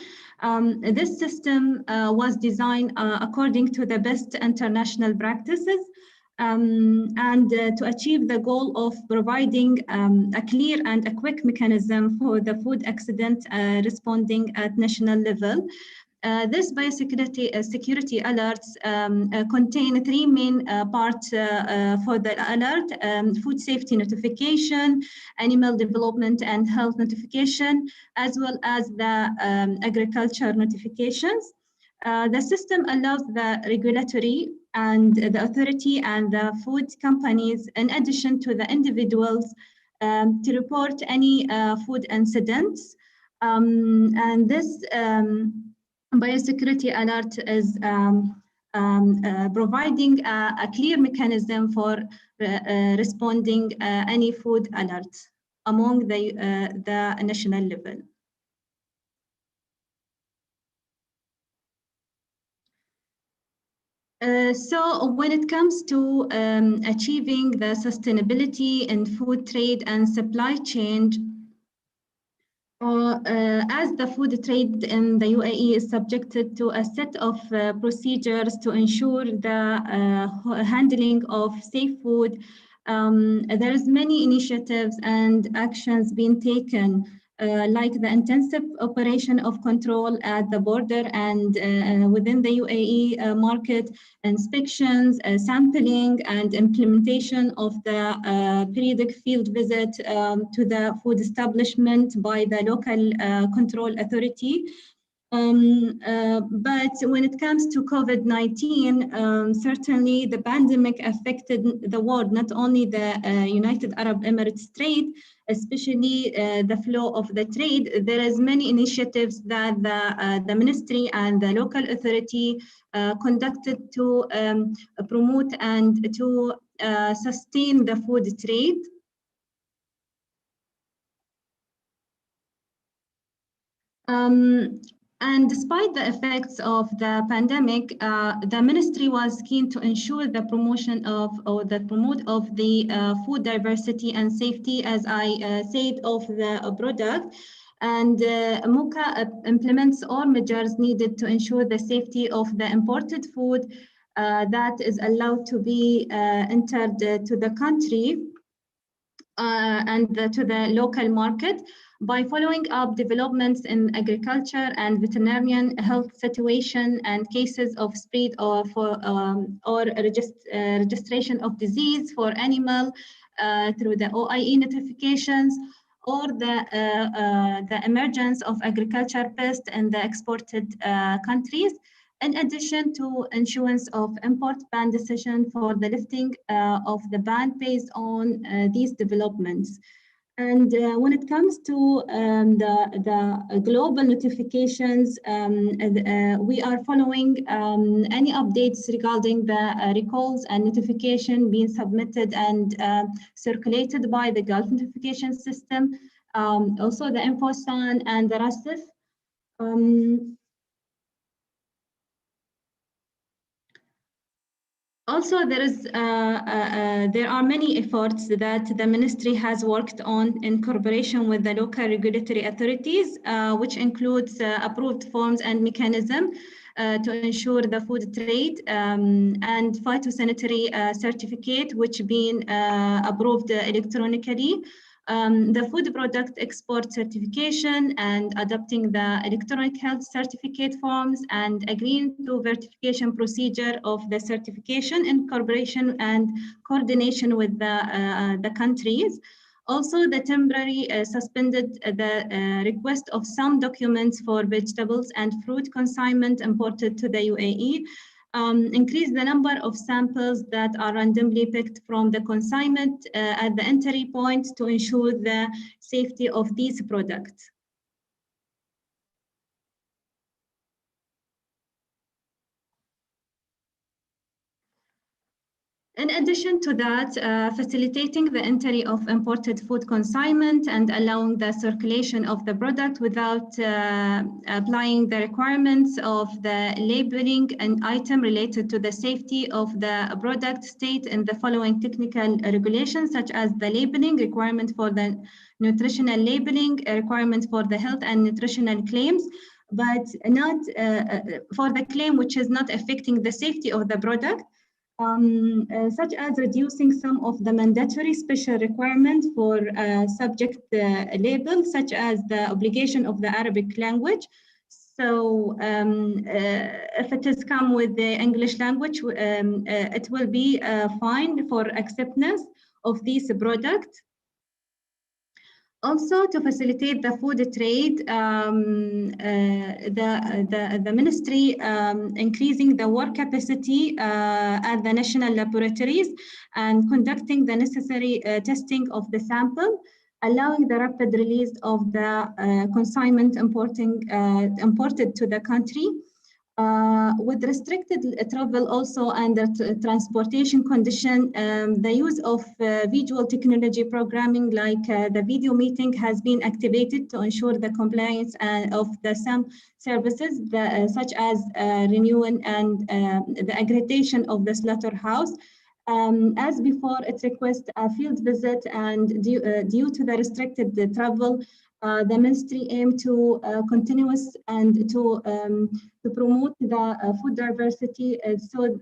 This system was designed according to the best international practices and to achieve the goal of providing a clear and a quick mechanism for the food accident responding at national level. This biosecurity security alerts contain 3 main parts for the alert: food safety notification, animal development and health notification, as well as the agriculture notifications. The system allows the regulatory and the authority and the food companies, in addition to the individuals, to report any food incidents. And this biosecurity alert is providing a clear mechanism for responding any food alert among the national level. So when it comes to achieving the sustainability in food trade and supply chain, as the food trade in the UAE is subjected to a set of procedures to ensure the handling of safe food, there is many initiatives and actions being taken, like the intensive operation of control at the border and within the UAE market, inspections, sampling, and implementation of the periodic field visit to the food establishment by the local control authority. But when it comes to COVID-19, certainly the pandemic affected the world, not only the United Arab Emirates trade, especially the flow of the trade. There is many initiatives that the ministry and the local authority conducted to promote and to sustain the food trade. And despite the effects of the pandemic, the ministry was keen to ensure the promotion of the food diversity and safety, as I said, of the product. And MUCA implements all measures needed to ensure the safety of the imported food that is allowed to be entered to the country and to the local market, by following up developments in agriculture and veterinarian health situation and cases of spread or registration of disease for animal through the OIE notifications, or the emergence of agriculture pests in the exported countries, in addition to issuance of import ban decision for the lifting of the ban based on these developments. And when it comes to the global notifications, we are following any updates regarding the recalls and notification being submitted and circulated by the Gulf notification system, also the InfoSan and the RASIF. Also, there are many efforts that the ministry has worked on in cooperation with the local regulatory authorities, which includes approved forms and mechanism to ensure the food trade and phytosanitary certificate, which been approved electronically. The food product export certification and adopting the electronic health certificate forms and agreeing to verification procedure of the certification in cooperation and coordination with the countries. Also, the temporary suspended the request of some documents for vegetables and fruit consignment imported to the UAE. Increase the number of samples that are randomly picked from the consignment at the entry point to ensure the safety of these products. In addition to that, facilitating the entry of imported food consignment and allowing the circulation of the product without applying the requirements of the labeling an item related to the safety of the product state in the following technical regulations, such as the labeling requirement for the nutritional labeling, a requirement for the health and nutritional claims, but not for the claim which is not affecting the safety of the product. Such as reducing some of the mandatory special requirements for subject labels, such as the obligation of the Arabic language. So if it is come with the English language, it will be fine for acceptance of these products. Also, to facilitate the food trade, the ministry increasing the work capacity at the national laboratories and conducting the necessary testing of the sample allowing the rapid release of the consignment imported to the country. With restricted travel also under transportation condition, the use of visual technology programming like the video meeting has been activated to ensure the compliance of some services such as renewal and the accreditation of the slaughterhouse. As before, it requests a field visit, and due to the restricted travel, the ministry aim to continuous and to promote the food diversity. So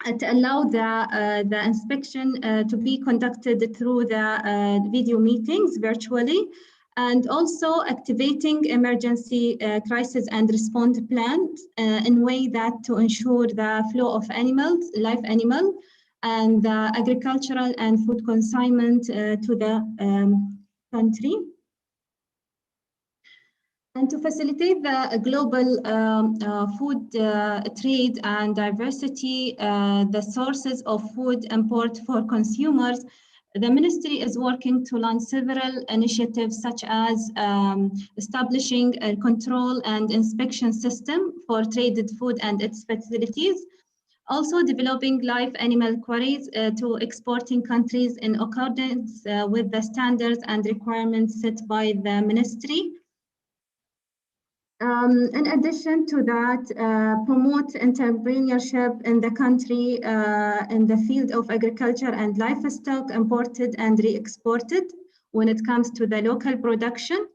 it allow the inspection to be conducted through the video meetings virtually, and also activating emergency crisis and response plans in way that to ensure the flow of animals, live animal, and the agricultural and food consignment to the country. And to facilitate the global food trade and diversity, the sources of food import for consumers, the ministry is working to launch several initiatives such as establishing a control and inspection system for traded food and its facilities, also developing live animal quarries to exporting countries in accordance with the standards and requirements set by the ministry. In addition to that, promote entrepreneurship in the country in the field of agriculture and livestock imported and re-exported when it comes to the local production.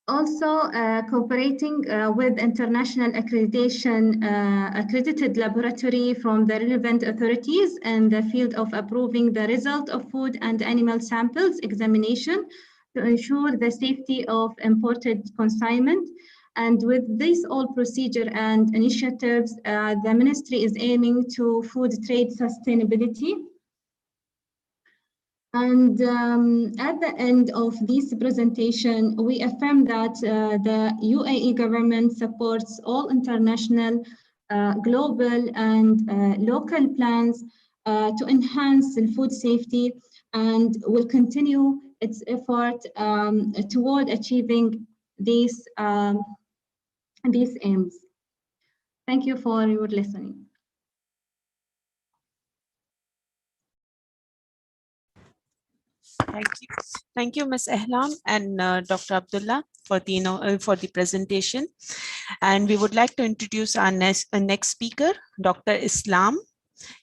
Also, cooperating with international accreditation, accredited laboratory from the relevant authorities in the field of approving the result of food and animal samples examination to ensure the safety of imported consignment. And with this all procedure and initiatives, the ministry is aiming to food trade sustainability. And at the end of this presentation, we affirm that the UAE government supports all international, global, and local plans to enhance the food safety, and will continue its effort toward achieving these aims. Thank you for your listening. Thank you, Ms. Ehlam and Dr. Abdullah for the presentation. And we would like to introduce our next speaker, Dr. Islam.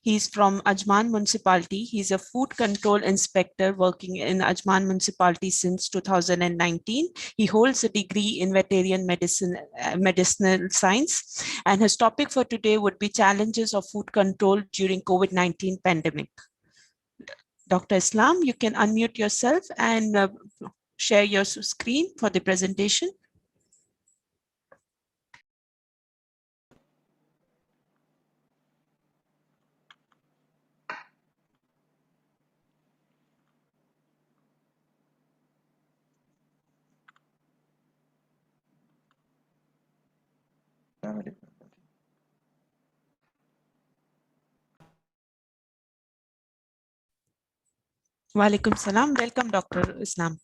He's from Ajman Municipality. He's a food control inspector working in Ajman Municipality since 2019. He holds a degree in veterinary medicine, medicinal science, and his topic for today would be challenges of food control during COVID-19 pandemic. Dr. Islam, you can unmute yourself and share your screen for the presentation. Walaikum salam. Welcome, Dr. Islam.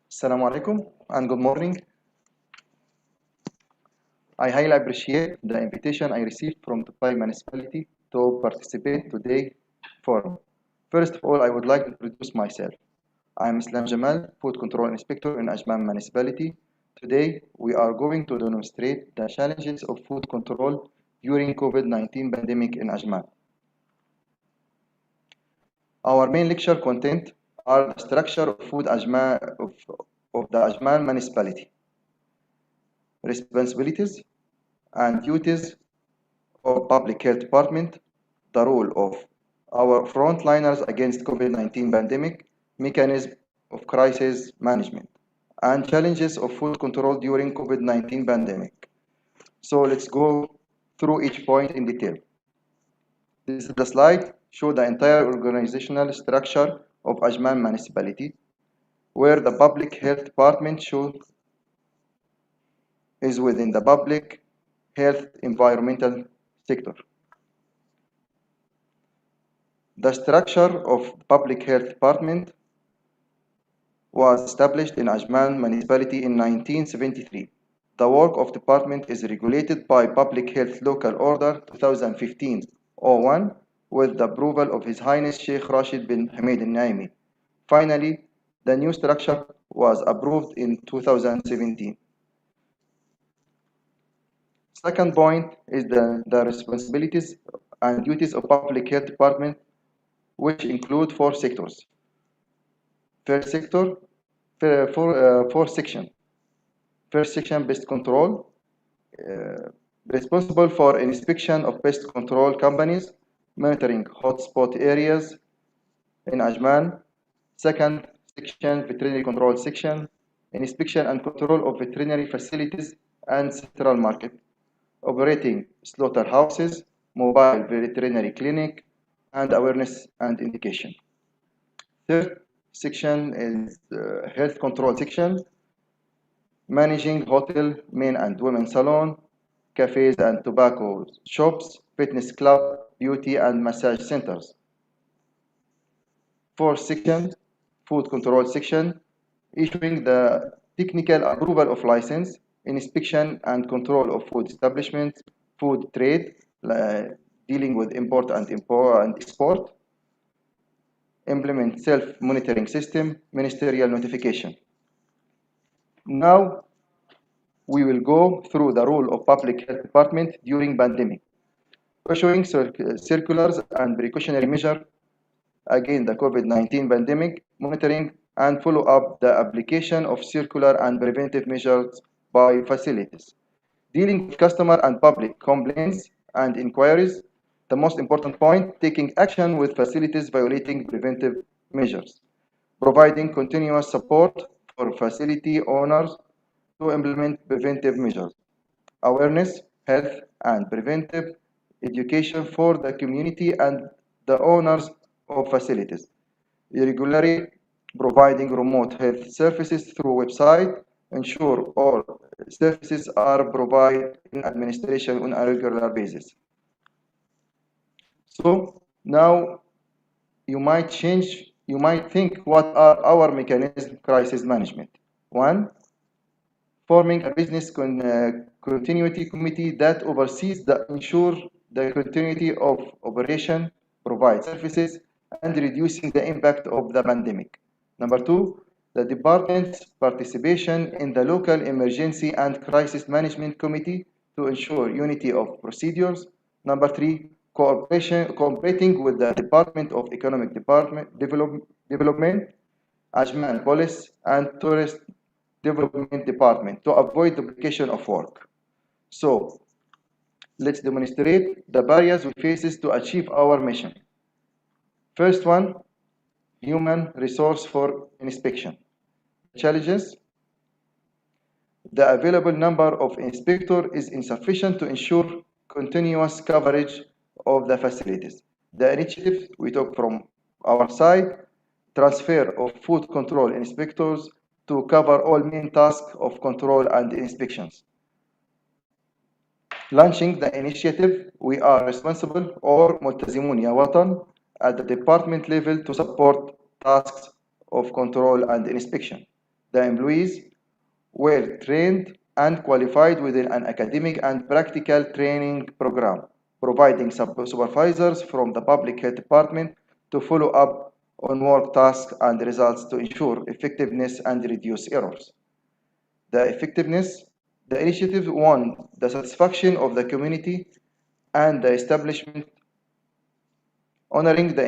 Assalamu alaikum and good morning. I highly appreciate the invitation I received from Dubai Municipality to participate today forum. First of all, I would like to introduce myself. I am Islam Jamal, Food Control Inspector in Ajman Municipality. Today, we are going to demonstrate the challenges of food control during COVID-19 pandemic in Ajman. Our main lecture content are the structure of food of the Ajman Municipality, responsibilities and duties of Public Health Department, the role of our frontliners against COVID-19 pandemic, mechanism of crisis management, and challenges of food control during COVID-19 pandemic. So let's go through each point in detail. This is the slide show the entire organizational structure of Ajman municipality, where the public health department is within the public health environmental sector. The structure of public health department was established in Ajman municipality in 1973. The work of department is regulated by Public Health Local Order 2015-01 with the approval of His Highness Sheikh Rashid bin Hamid Al Naimi. Finally, the new structure was approved in 2017. Second point is the responsibilities and duties of Public Health Department, which include four sectors. First sector, four section. First section, pest control, responsible for inspection of pest control companies, monitoring hotspot areas in Ajman. Second section, veterinary control section, inspection and control of veterinary facilities and central market, operating slaughterhouses, mobile veterinary clinic, and awareness and education. Third section is health control section, managing hotel, men and women salon, cafes and tobacco shops, fitness club, beauty and massage centers. Fourth section, food control section, issuing the technical approval of license, inspection and control of food establishments, food trade, dealing with import and export, implement self-monitoring system, ministerial notification. Now, we will go through the role of public health department during pandemic, issuing circulars and precautionary measures against the COVID-19 pandemic, monitoring and follow up the application of circular and preventive measures by facilities, dealing with customer and public complaints and inquiries. The most important point, taking action with facilities violating preventive measures, providing continuous support for facility owners to implement preventive measures, awareness, health, and preventive education for the community and the owners of facilities, regularly providing remote health services through website, ensure all services are provided in administration on a regular basis. So now you might think, what are our mechanism crisis management? One, forming a business continuity committee that oversees the ensure the continuity of operation, provide services, and reducing the impact of the pandemic. Number two, the department's participation in the local emergency and crisis management committee to ensure unity of procedures. Number three, cooperating with the Department of Economic Development, Ajman Police, and Tourist Development Department to avoid duplication of work. So let's demonstrate the barriers we face to achieve our mission. First one, human resource for inspection. Challenges: the available number of inspectors is insufficient to ensure continuous coverage of the facilities. The initiative we took from our side, transfer of food control inspectors to cover all main tasks of control and inspections. Launching the initiative, we are responsible or ملتزمون يا وطن at the department level to support tasks of control and inspection. The employees were trained and qualified within an academic and practical training program, providing supervisors from the public health department to follow up on work tasks and results to ensure effectiveness and reduce errors. The effectiveness, the initiative won the satisfaction of the community and the establishment, honoring the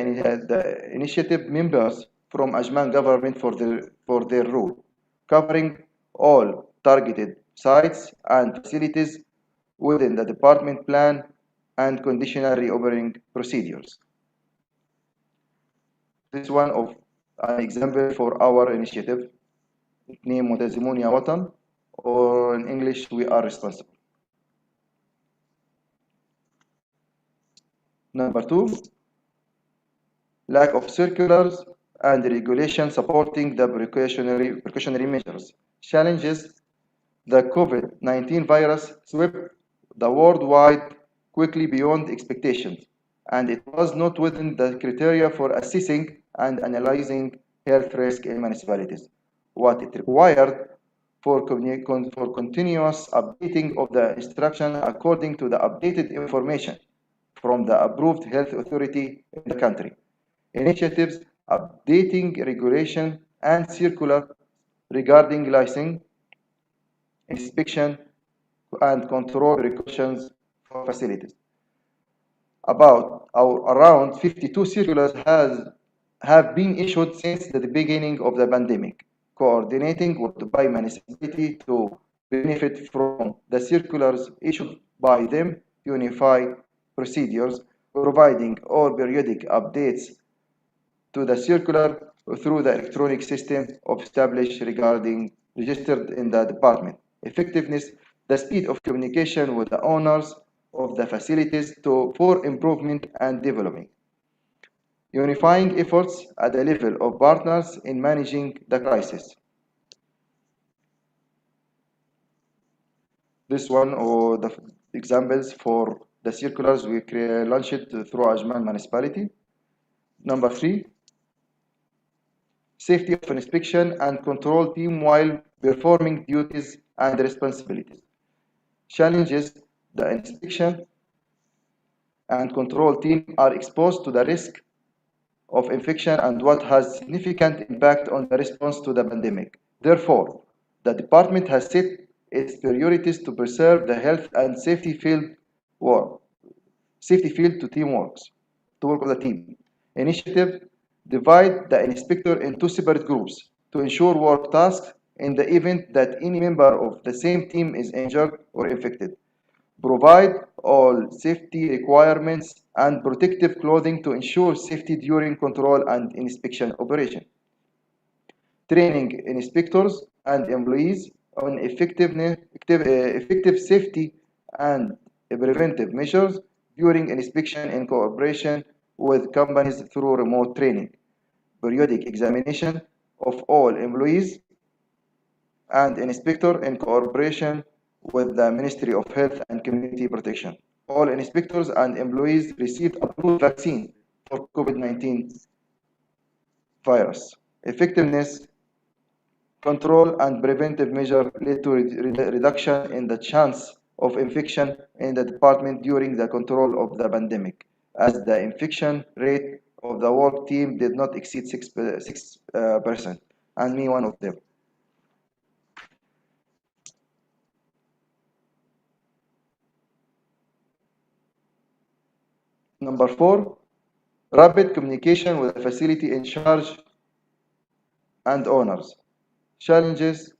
initiative members from Ajman government for their role, covering all targeted sites and facilities within the department plan and conditional reopening procedures. This is one of an example for our initiative. اتنين ملتزمون يا وطن, or in English we are responsible. Number 2, lack of circulars and regulation supporting the precautionary measures. Challenges: the COVID-19 virus swept the world wide quickly beyond expectations, and it was not within the criteria for assessing and analyzing health risk in municipalities. What it required for continuous updating of the instruction according to the updated information from the approved health authority in the country. Initiatives updating regulation and circular regarding licensing, inspection, and control precautions for facilities. Around 52 circulars have been issued since the beginning of the pandemic, coordinating with Dubai municipality to benefit from the circulars issued by them, unify procedures, providing all periodic updates to the circular through the electronic system of established regarding registered in the department. Effectiveness: the speed of communication with the owners of the facilities for improvement and development. Unifying efforts at the level of partners in managing the crisis. This one or the examples for the circulars we launched through Ajman municipality. Number 3, safety of inspection and control team while performing duties and responsibilities. Challenges: the inspection and control team are exposed to the risk of infection and what has significant impact on the response to the pandemic. Therefore, the department has set its priorities to preserve the health and safety field to work of the team. Initiative: divide the inspector into separate groups to ensure work tasks in the event that any member of the same team is injured or infected. Provide all safety requirements and protective clothing to ensure safety during control and inspection operation. Training inspectors and employees on effective safety and preventive measures during inspection in cooperation with companies through remote training. Periodic examination of all employees and inspector in cooperation with the Ministry of Health and Community Protection. All inspectors and employees received approved vaccine for COVID-19 virus. Effectiveness: control and preventive measures led to reduction in the chance of infection in the department during the control of the pandemic, as the infection rate of the work team did not exceed 6%, and me one of them. Number 4, rapid communication with the facility in charge and owners. Challenges: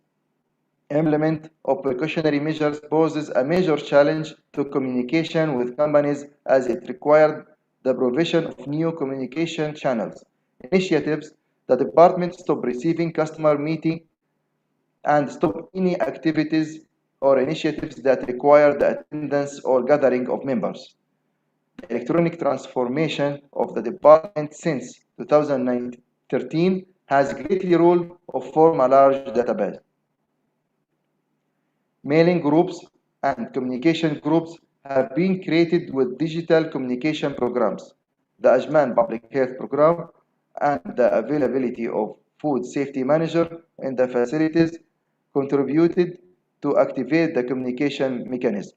implement of precautionary measures poses a major challenge to communication with companies as it required the provision of new communication channels. Initiatives: the department stop receiving customer meeting and stop any activities or initiatives that require the attendance or gathering of members. The electronic transformation of the department since 2013 has greatly role of form a large database. Mailing groups and communication groups have been created with digital communication programs. The Ajman Public Health Program and the availability of food safety manager in the facilities contributed to activate the communication mechanism.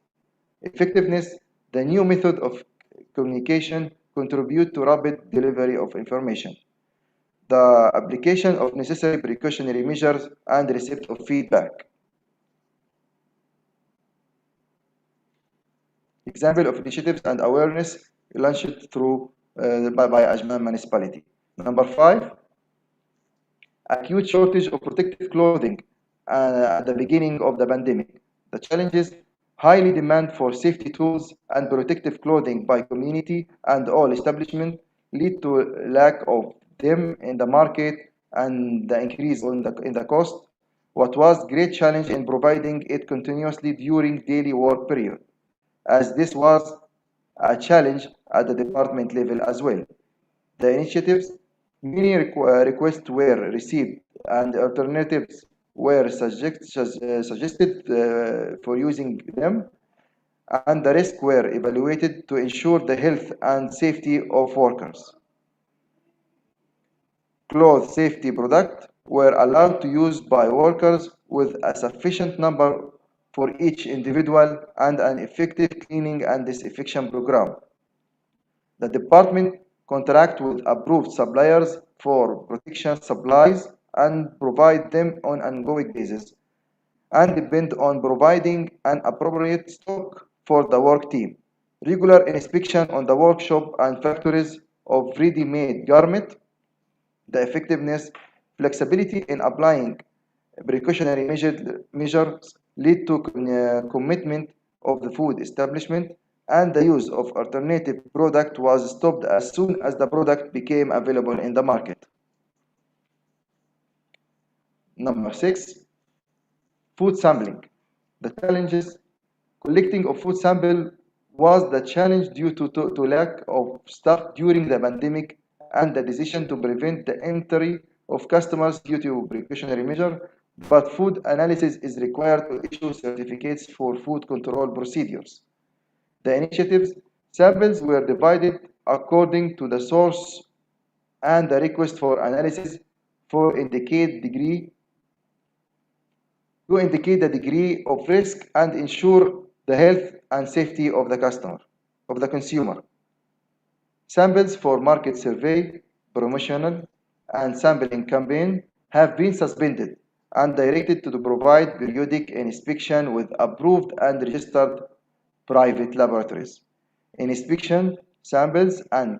Effectiveness: the new method of communication contribute to rapid delivery of information. The application of necessary precautionary measures and receipt of feedback. Example of initiatives and awareness launched through by Ajman municipality. Number 5, acute shortage of protective clothing at the beginning of the pandemic. The challenges: highly demand for safety tools and protective clothing by community and all establishments lead to lack of them in the market and the increase in the cost. what was great challenge in providing it continuously during daily work period, as this was a challenge at the department level as well. The initiatives, many requests were received and alternatives were suggested for using them, and the risks were evaluated to ensure the health and safety of workers. Cloth safety products were allowed to use by workers with a sufficient number for each individual and an effective cleaning and disinfection program. The department contract with approved suppliers for protection supplies and provide them on an ongoing basis and depend on providing an appropriate stock for the work team. Regular inspection on the workshop and factories of ready-made garment, the effectiveness, flexibility in applying precautionary measures lead to commitment of the food establishment, and the use of alternative product was stopped as soon as the product became available in the market. Number 6, food sampling. The challenges. Collecting of food sample was the challenge due to lack of staff during the pandemic and the decision to prevent the entry of customers due to precautionary measure, but food analysis is required to issue certificates for food control procedures. The initiatives samples were divided according to the source and the request for analysis for indicate the degree of risk and ensure the health and safety of the customer, of the consumer. Samples for market survey, promotional, and sampling campaign have been suspended and directed to provide periodic inspection with approved and registered private laboratories. Inspection, samples, and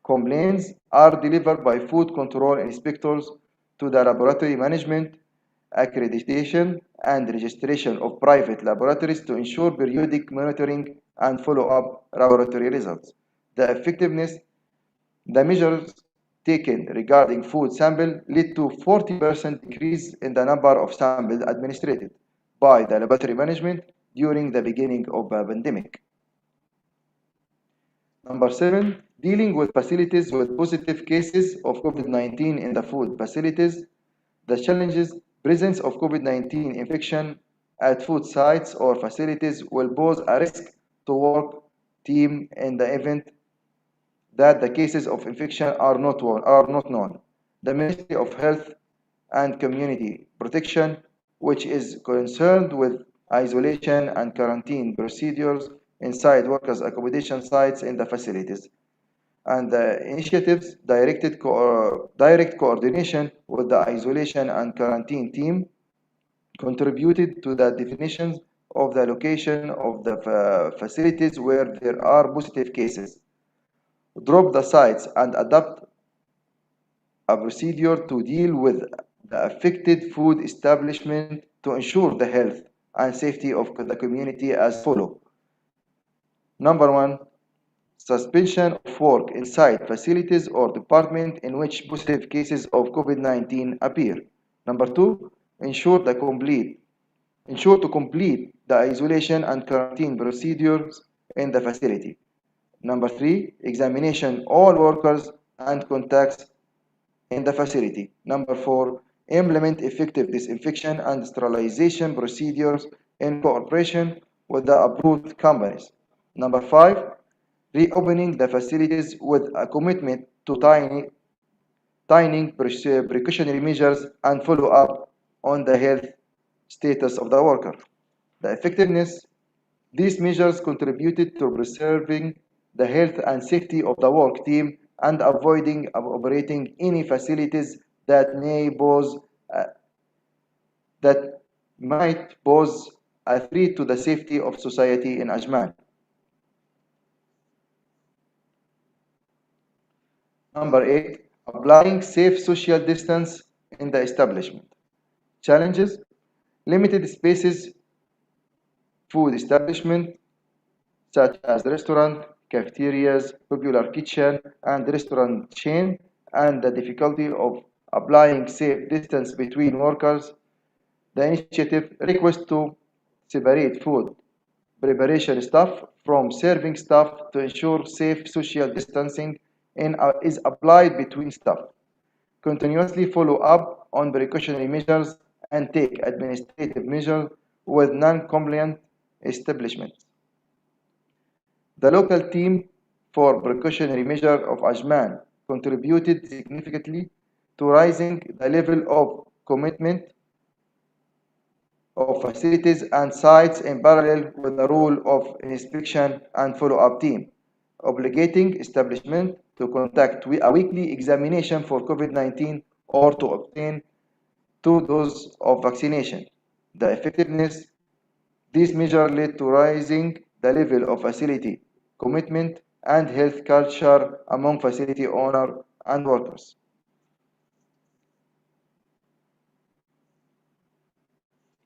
complaints are delivered by food control inspectors to the laboratory management, accreditation, and registration of private laboratories to ensure periodic monitoring and follow-up laboratory results. The effectiveness, the measures taken regarding food sample led to 40% decrease in the number of samples administered by the laboratory management during the beginning of the pandemic. Number 7, dealing with facilities with positive cases of COVID-19 in the food facilities. The challenges, presence of COVID-19 infection at food sites or facilities will pose a risk to work team in the event that the cases of infection are not known. The Ministry of Health and Community Protection, which is concerned with isolation and quarantine procedures inside workers' accommodation sites in the facilities, and the initiatives direct coordination with the isolation and quarantine team contributed to the definitions of the location of the facilities where there are positive cases, drop the sites and adopt a procedure to deal with the affected food establishment to ensure the health and safety of the community as follow. Number 1, suspension of work inside facilities or department in which positive cases of COVID-19 appear. Number 2, ensure to complete the isolation and quarantine procedures in the facility. Number 3, examination all workers and contacts in the facility. Number 4, implement effective disinfection and sterilization procedures in cooperation with the approved companies. Number 5, reopening the facilities with a commitment to timing precautionary measures and follow up on the health status of the worker. The effectiveness, these measures contributed to preserving the health and safety of the work team and avoiding operating any facilities that that might pose a threat to the safety of society in Ajman. Number 8, applying safe social distance in the establishment. Challenges, limited spaces, food establishment such as restaurant, cafeterias, popular kitchen, and restaurant chain, and the difficulty of applying safe distance between workers. The initiative requests to separate food preparation staff from serving staff to ensure safe social distancing is applied between staff. Continuously follow up on precautionary measures and take administrative measures with non-compliant establishments. The local team for precautionary measure of Ajman contributed significantly to raising the level of commitment of facilities and sites in parallel with the role of inspection and follow-up team, obligating establishment to conduct a weekly examination for COVID-19 or to obtain 2 doses of vaccination. The effectiveness these measures led to raising the level of facility commitment and health culture among facility owners and workers.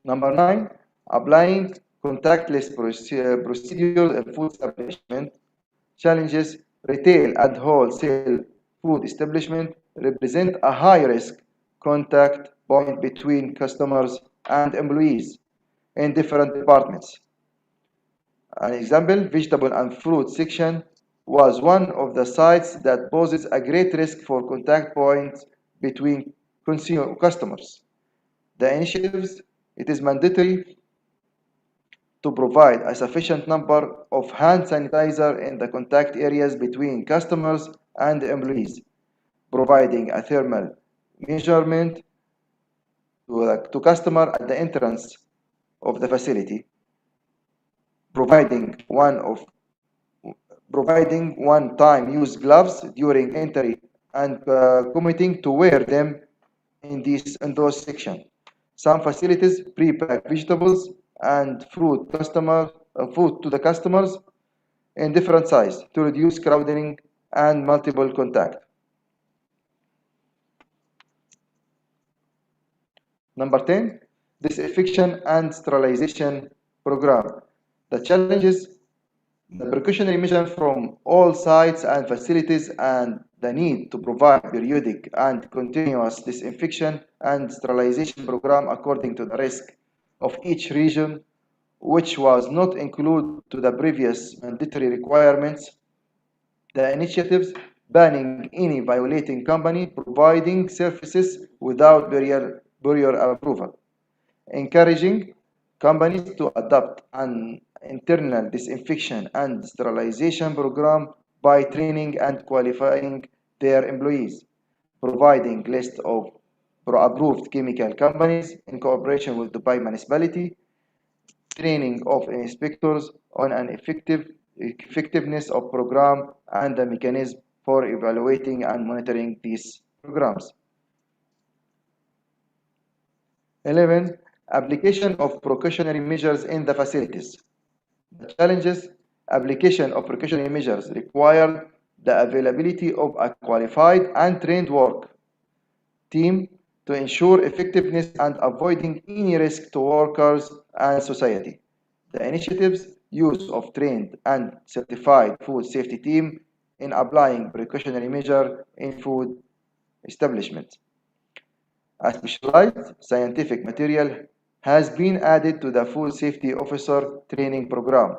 Number 9, applying contactless procedures in food establishment challenges. Retail and wholesale food establishment represent a high risk contact point between customers and employees in different departments. An example, vegetable and fruit section was one of the sites that poses a great risk for contact points between customers. The initiatives, it is mandatory to provide a sufficient number of hand sanitizer in the contact areas between customers and employees, providing a thermal measurement to customer at the entrance of the facility, providing one-time use gloves during entry and committing to wear them in those sections. Some facilities pre-pack vegetables and food to the customers in different sizes to reduce crowding and multiple contact. Number 10, disinfection and sterilization program. The challenges, the precautionary measures from all sites and facilities and the need to provide periodic and continuous disinfection and sterilization program according to the risk of each region, which was not included to the previous mandatory requirements. The initiatives banning any violating company providing services without barrier approval, encouraging companies to adopt an internal disinfection and sterilization program by training and qualifying their employees, providing list of approved chemical companies in cooperation with Dubai municipality, training of inspectors on an effectiveness of program and the mechanism for evaluating and monitoring these programs. 11. Application of precautionary measures in the facilities. The challenges, application of precautionary measures require the availability of a qualified and trained work team to ensure effectiveness and avoiding any risk to workers and society. The initiatives use of trained and certified food safety team in applying precautionary measure in food establishments. A specialized scientific material has been added to the food safety officer training program.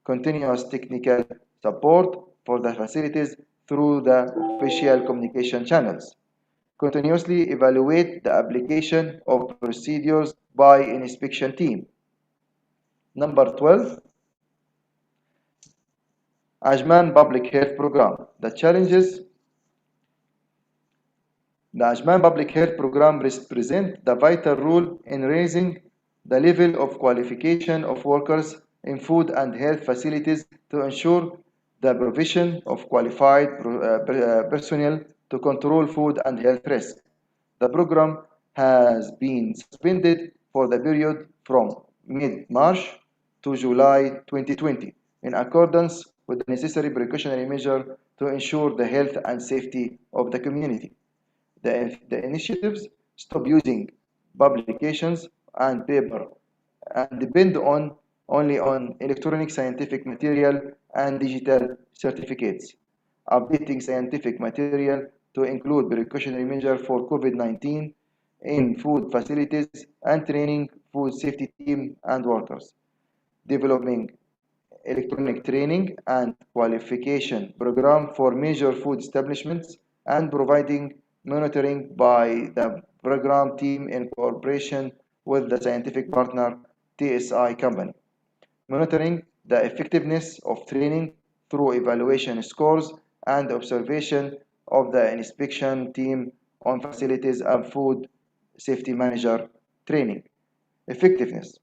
Continuous technical support for the facilities through the official communication channels. Continuously evaluate the application of procedures by inspection team. Number 12, Ajman Public Health Program. The challenges. The Ajman Public Health Program represent the vital role in raising the level of qualification of workers in food and health facilities to ensure the provision of qualified personnel to control food and health risk. The program has been suspended for the period from mid-March to July 2020 in accordance with the necessary precautionary measure to ensure the health and safety of the community. The initiatives stop using publications and paper and depend only on electronic scientific material and digital certificates. Updating scientific material to include precautionary measure for COVID-19 in food facilities and training food safety team and workers, developing electronic training and qualification program for major food establishments, and providing monitoring by the program team in cooperation with the scientific partner TSI company. Monitoring the effectiveness of training through evaluation scores and observation of the inspection team on facilities and food safety manager training. Effectiveness.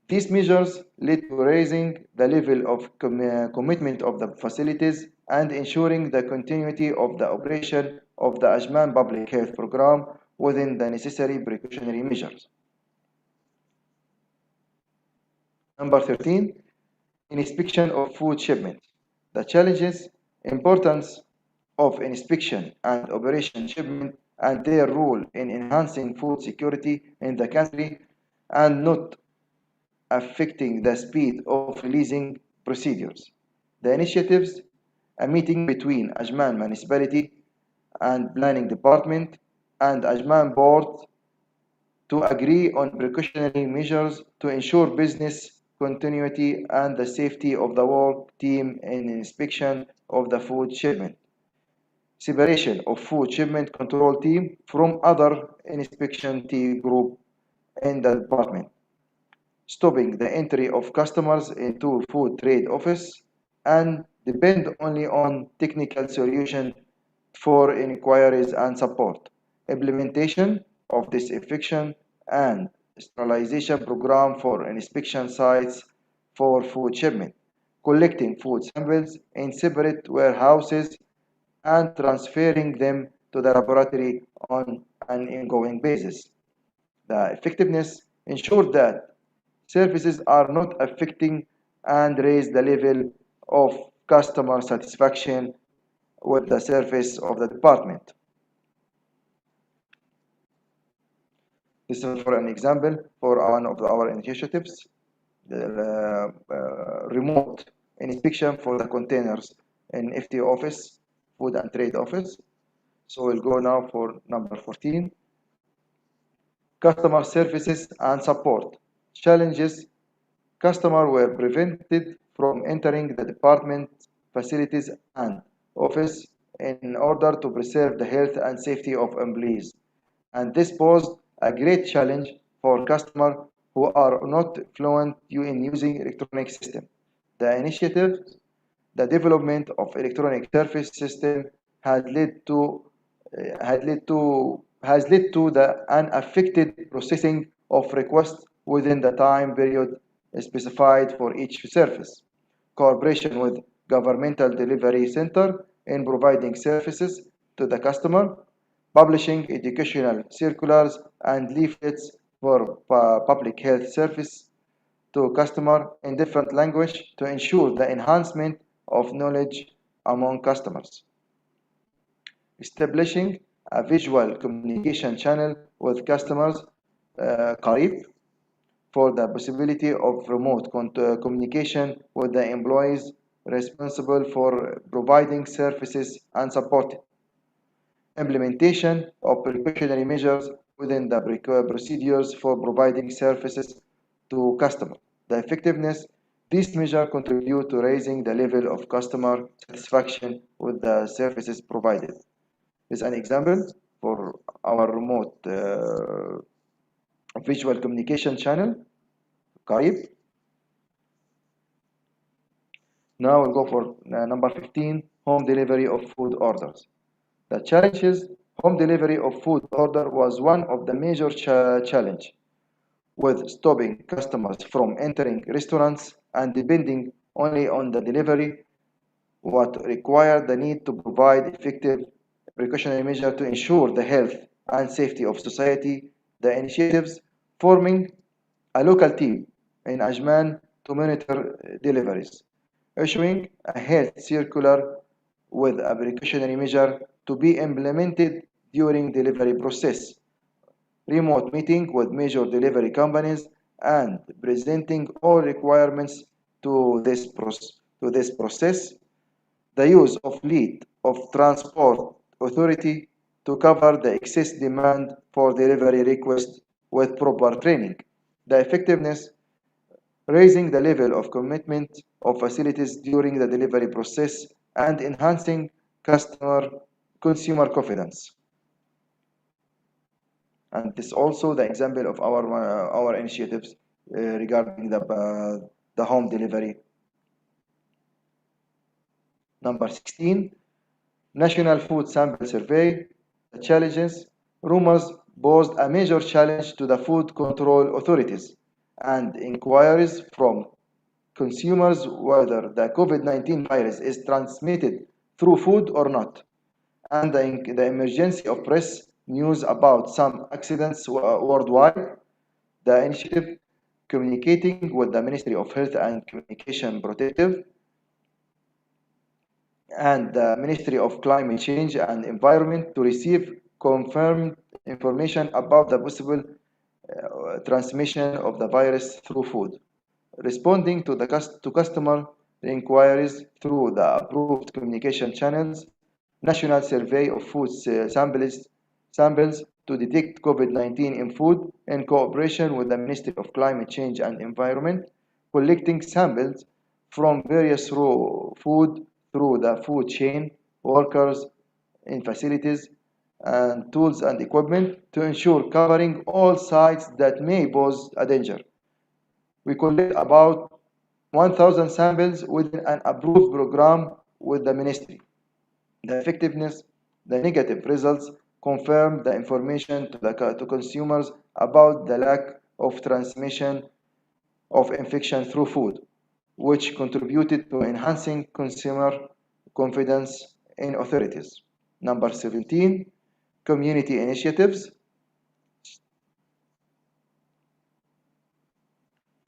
These measures lead to raising the level of commitment of the facilities and ensuring the continuity of the operation of the Ajman Public Health Program within the necessary precautionary measures. Number 13, inspection of food shipment. The challenges, importance of inspection and operation shipment and their role in enhancing food security in the country and not affecting the speed of releasing procedures. The initiatives, a meeting between Ajman Municipality and Planning Department and Ajman Board to agree on precautionary measures to ensure business continuity and the safety of the work team in inspection of the food shipment. Separation of food shipment control team from other inspection team group in the department. Stopping the entry of customers into food trade office and depend only on technical solution for inquiries and support. Implementation of disinfection and sterilization program for inspection sites for food shipment. Collecting food samples in separate warehouses and transferring them to the laboratory on an ongoing basis. The effectiveness ensure that services are not affecting and raise the level of customer satisfaction with the service of the department. This is for an example for one of our initiatives, the remote inspection for the containers in FT office, food and trade office. So we'll go now for number 14. Customer services and support. Challenges. Customers were prevented from entering the department facilities and office in order to preserve the health and safety of employees. And this posed a great challenge for customers who are not fluent in using electronic system. The initiative, the development of electronic service system had led to has led to the unaffected processing of requests within the time period specified for each service. Cooperation with governmental delivery center in providing services to the customer, publishing educational circulars and leaflets for public health service to customer in different language to ensure the enhancement of knowledge among customers. Establishing a visual communication channel with customers, Qarib, for the possibility of remote communication with the employees responsible for providing services and support. Implementation of precautionary measures within the procedures for providing services to customers. The effectiveness, these measures contribute to raising the level of customer satisfaction with the services provided. Is an example for our remote visual communication channel, Qarib. Now we'll go for number 15, home delivery of food orders. The challenges, home delivery of food order was one of the major challenge with stopping customers from entering restaurants and depending only on the delivery, what required the need to provide effective precautionary measures to ensure the health and safety of society. The initiatives forming a local team in Ajman to monitor deliveries, issuing a health circular with a precautionary measure to be implemented during delivery process, remote meeting with major delivery companies and presenting all requirements to this process, the use of lead of transport authority to cover the excess demand for delivery requests with proper training. The effectiveness, raising the level of commitment of facilities during the delivery process and enhancing consumer confidence. And this is also the example of our initiatives regarding the home delivery. Number 16, National Food Sample Survey. The challenges, rumors posed a major challenge to the food control authorities, and inquiries from consumers whether the COVID-19 virus is transmitted through food or not, and the emergency of press news about some accidents worldwide. The initiative, communicating with the Ministry of Health and Communication Protective and the Ministry of Climate Change and Environment to receive confirmed information about the possible transmission of the virus through food, responding to customer inquiries through the approved communication channels, national survey of food samples to detect COVID-19 in food in cooperation with the Ministry of Climate Change and Environment, collecting samples from various raw food through the food chain, workers in facilities, and tools and equipment to ensure covering all sites that may pose a danger. We collect about 1,000 samples within an approved program with the ministry. The effectiveness, the negative results confirm the information to consumers about the lack of transmission of infection through food, which contributed to enhancing consumer confidence in authorities. Number 17, community initiatives.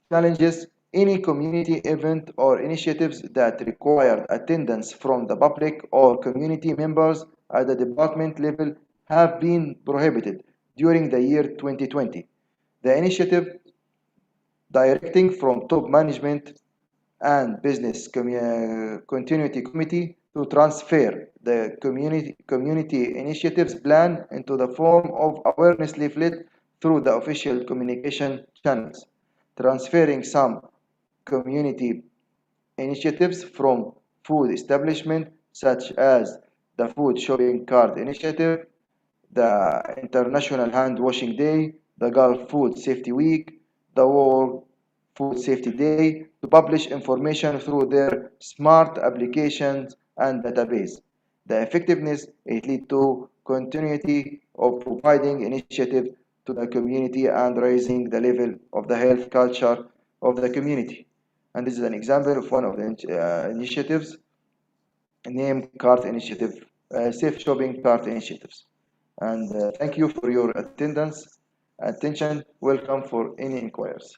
Challenges, any community event or initiatives that require attendance from the public or community members at the department level have been prohibited during the year 2020. The initiative, directing from top management and business continuity committee to transfer the community initiatives plan into the form of awareness leaflet through the official communication channels, transferring some community initiatives from food establishment such as the Food Shopping Cart Initiative, the International Hand Washing Day, the Gulf Food Safety Week, the World Food Safety Day to publish information through their smart applications and database. The effectiveness it leads to continuity of providing initiative to the community and raising the level of the health culture of the community. And this is an example of one of the initiatives named Cart Initiative, Safe Shopping Cart Initiatives. And thank you for your attendance, attention. Welcome for any inquiries.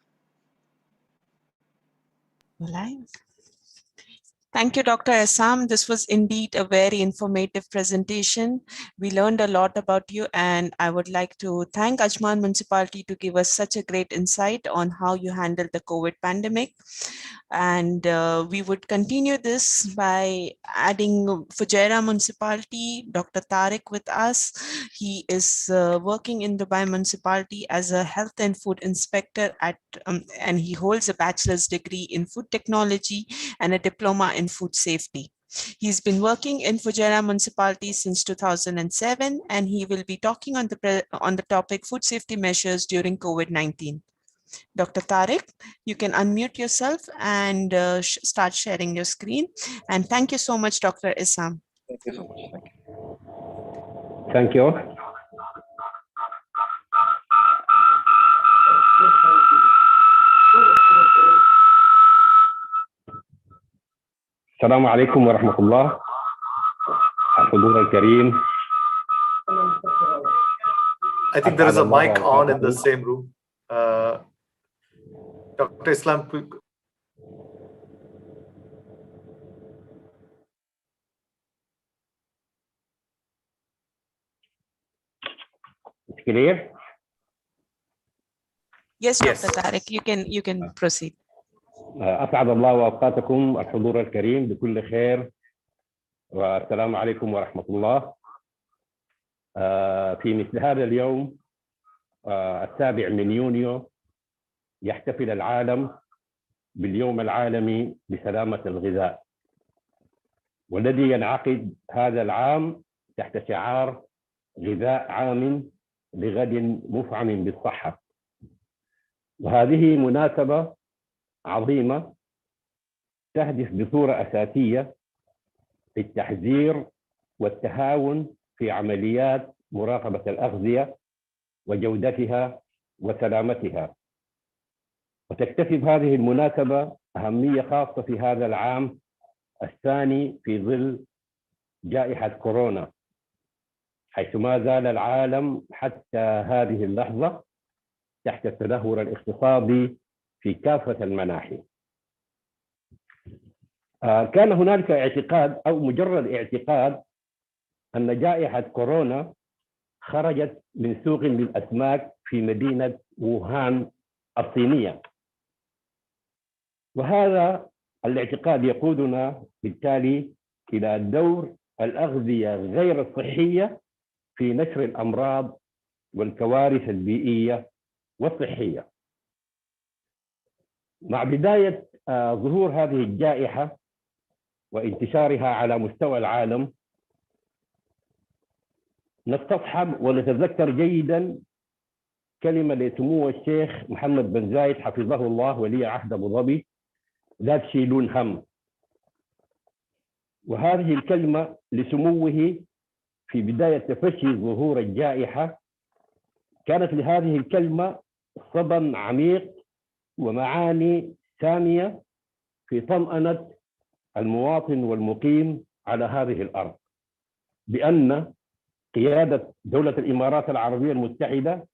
Thank you, Dr. Essam. This was indeed a very informative presentation. We learned a lot about you, and I would like to thank Ajman Municipality to give us such a great insight on how you handled the COVID pandemic. And we would continue this by adding Fujairah Municipality, Dr. Tariq with us. He is working in Dubai Municipality as a health and food inspector and he holds a bachelor's degree in food technology and a diploma in food safety. He's been working in Fujairah Municipality since 2007, and he will be talking on the topic food safety measures during COVID-19. Dr. Tariq, you can unmute yourself and start sharing your screen. And thank you so much, Dr. Essam. Thank you so much. Thank you. السلام عليكم ورحمة الله. الحضور الكريم. I think there is a mic on in the same room. Dr. Islam, It's clear? Yes, Dr. Tariq, you can proceed. أسعد الله أوقاتكم الحضور الكريم بكل خير والسلام عليكم ورحمة الله. في مثل هذا اليوم 7 يونيو يحتفل العالم باليوم العالمي لسلامة الغذاء، والذي ينعقد هذا العام تحت شعار غذاء عام لغد مفعم بالصحة. وهذه مناسبة عظيمة تهدف بصورة أساسية للتحذير والتهاون في عمليات مراقبة الأغذية وجودتها وسلامتها. وتكتسب هذه المناسبة أهمية خاصة في هذا العام الثاني في ظل جائحة كورونا، حيث ما زال العالم حتى هذه اللحظة تحت التدهور الاقتصادي في كافة المناحي. كان هنالك اعتقاد أو مجرد اعتقاد أن جائحة كورونا خرجت من سوق للأسماك في مدينة ووهان الصينية، وهذا الاعتقاد يقودنا بالتالي إلى دور الأغذية غير الصحية في نشر الأمراض والكوارث البيئية والصحية. مع بداية ظهور هذه الجائحة وانتشارها على مستوى العالم، نستصحب ونتذكر جيدا كلمة لسمو الشيخ محمد بن زايد حفظه الله ولي عهد أبو ظبي: لا تشيلون هم. وهذه الكلمة لسموه في بداية تفشي ظهور الجائحة كانت لهذه الكلمة صدى عميق ومعاني سامية في طمأنة المواطن والمقيم على هذه الأرض، بأن قيادة دولة الإمارات العربية المتحدة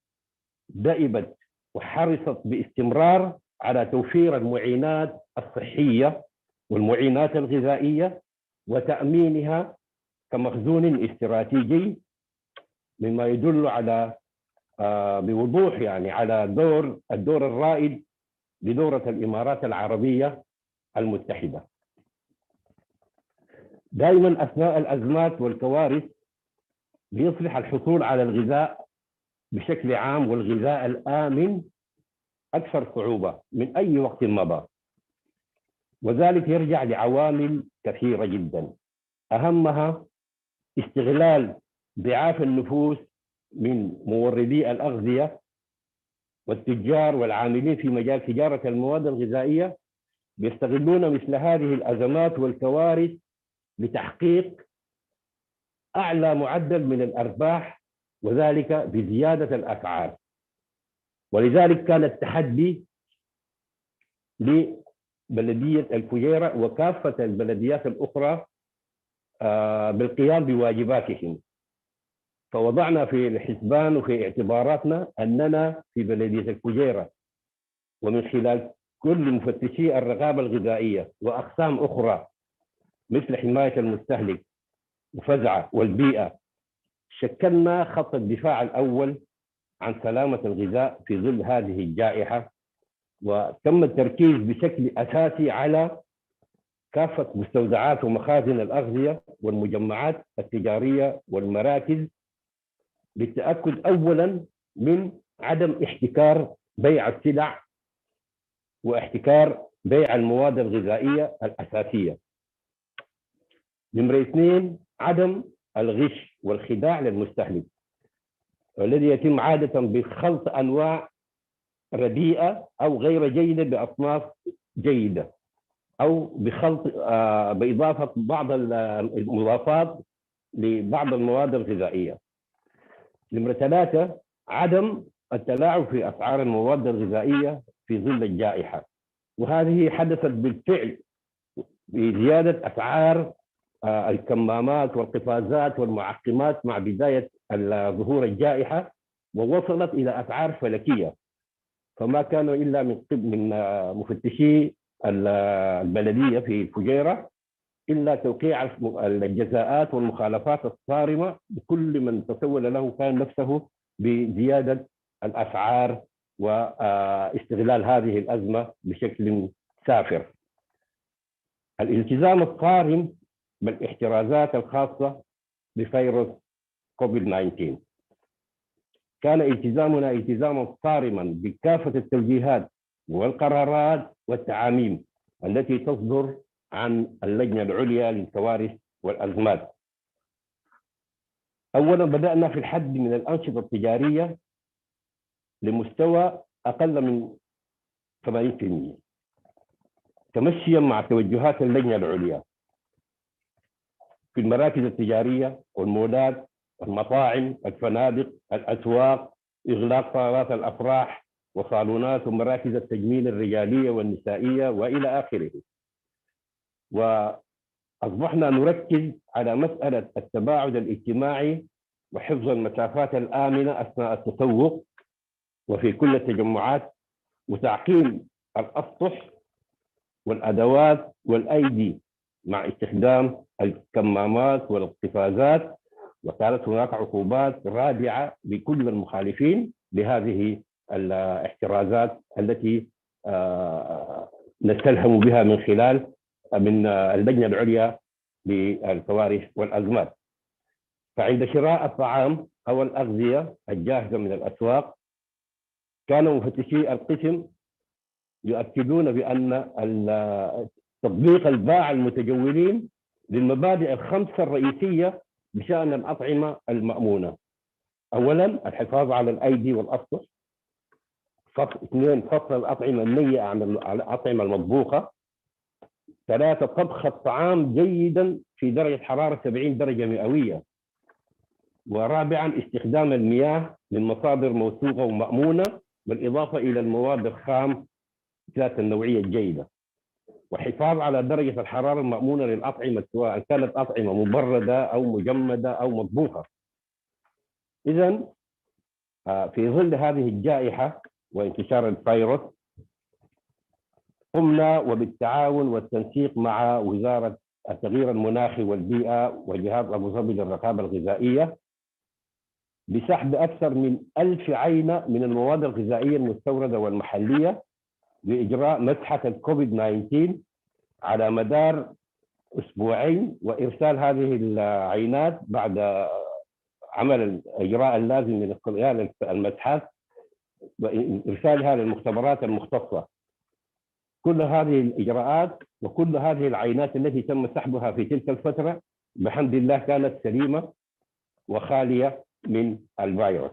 دأبت وحرصت باستمرار على توفير المعينات الصحية والمعينات الغذائية وتأمينها كمخزون استراتيجي، مما يدل على بوضوح يعني على الدور الرائد لدولة الإمارات العربية المتحدة. دائما أثناء الأزمات والكوارث بيصبح الحصول على الغذاء بشكل عام والغذاء الآمن أكثر صعوبة من أي وقت مضى، وذلك يرجع لعوامل كثيرة جدا، أهمها استغلال ضعاف النفوس من موردي الأغذية والتجار والعاملين في مجال تجارة المواد الغذائية، بيستغلون مثل هذه الأزمات والكوارث لتحقيق أعلى معدل من الأرباح، وذلك بزيادة الأسعار. ولذلك كان التحدي لبلدية الفجيرة وكافة البلديات الأخرى بالقيام بواجباتهم. فوضعنا في الحسبان وفي اعتباراتنا أننا في بلدية الفجيرة ومن خلال كل مفتشي الرقابة الغذائية وأقسام أخرى مثل حماية المستهلك وفزعة والبيئة، شكلنا خط الدفاع الأول عن سلامة الغذاء في ظل هذه الجائحة، وتم التركيز بشكل أساسي على كافة مستودعات ومخازن الأغذية والمجمعات التجارية والمراكز، للتأكد أولاً من عدم احتكار بيع السلع واحتكار بيع المواد الغذائية الأساسية. نمرة 2، عدم الغش والخداع للمستهلك، والذي يتم عادة بخلط أنواع رديئة أو غير جيدة بأصناف جيدة، أو بخلط بإضافة بعض المضافات لبعض المواد الغذائية. نمرة 3، عدم التلاعب في أسعار المواد الغذائية في ظل الجائحة، وهذه حدثت بالفعل بزيادة أسعار الكمامات والقفازات والمعقمات مع بداية ظهور الجائحة، ووصلت إلى أسعار فلكية. فما كان إلا من مفتشي البلدية في الفجيرة إلا توقيع الجزاءات والمخالفات الصارمة بكل من تسول له كان نفسه بزيادة الأسعار واستغلال هذه الأزمة بشكل سافر. الالتزام الصارم بالاحترازات الخاصة بفيروس COVID-19. كان التزامنا التزاما صارما بكافة التوجيهات والقرارات والتعاميم التي تصدر عن اللجنة العليا للكوارث والأزمات. أولا بدأنا في الحد من الأنشطة التجارية لمستوى أقل من 80% تمشيا مع توجهات اللجنة العليا في المراكز التجارية والمولات، المطاعم، الفنادق، الأسواق، إغلاق صالات الأفراح وصالونات ومراكز التجميل الرجالية والنسائية وإلى آخره. وأصبحنا نركز على مسألة التباعد الاجتماعي وحفظ المسافات الآمنة أثناء التسوق وفي كل التجمعات، وتعقيم الأسطح والأدوات والأيدي مع استخدام الكمامات والاقتفازات. وكانت هناك عقوبات رادعة لكل المخالفين لهذه الاحترازات التي نستلهم بها من اللجنة العليا للكوارث والأزمات. فعند شراء الطعام أو الأغذية الجاهزة من الأسواق كان مفتشي القسم يؤكدون بأن تطبيق الباعة المتجولين للمبادئ الخمسة الرئيسية بشأن الأطعمة المأمونة. أولاً الحفاظ على الأيدي والأسطح. 2 فصل الأطعمة النيئة عن الأطعمة المطبوخة. 3 طبخ الطعام جيداً في درجة حرارة 70 درجة مئوية. ورابعاً استخدام المياه من مصادر موثوقة ومأمونة، بالإضافة إلى المواد الخام ذات النوعية الجيدة. وحفاظ على درجة الحرارة المأمونة للأطعمة سواء كانت أطعمة مبردة أو مجمدة أو مطبوخة. إذن في ظل هذه الجائحة وانتشار الفيروس قمنا وبالتعاون والتنسيق مع وزارة التغيير المناخي والبيئة وجهاز أبو ظبي للرقابة الغذائية بسحب أكثر من 1000 عينة من المواد الغذائية المستوردة والمحلية لإجراء مسحة الكوفيد-19 على مدار أسبوعين، وإرسال هذه العينات بعد عمل الإجراء اللازم من خلال المسحات وإرسالها للمختبرات المختصة. كل هذه الإجراءات وكل هذه العينات التي تم سحبها في تلك الفترة بحمد الله كانت سليمة وخالية من الفيروس.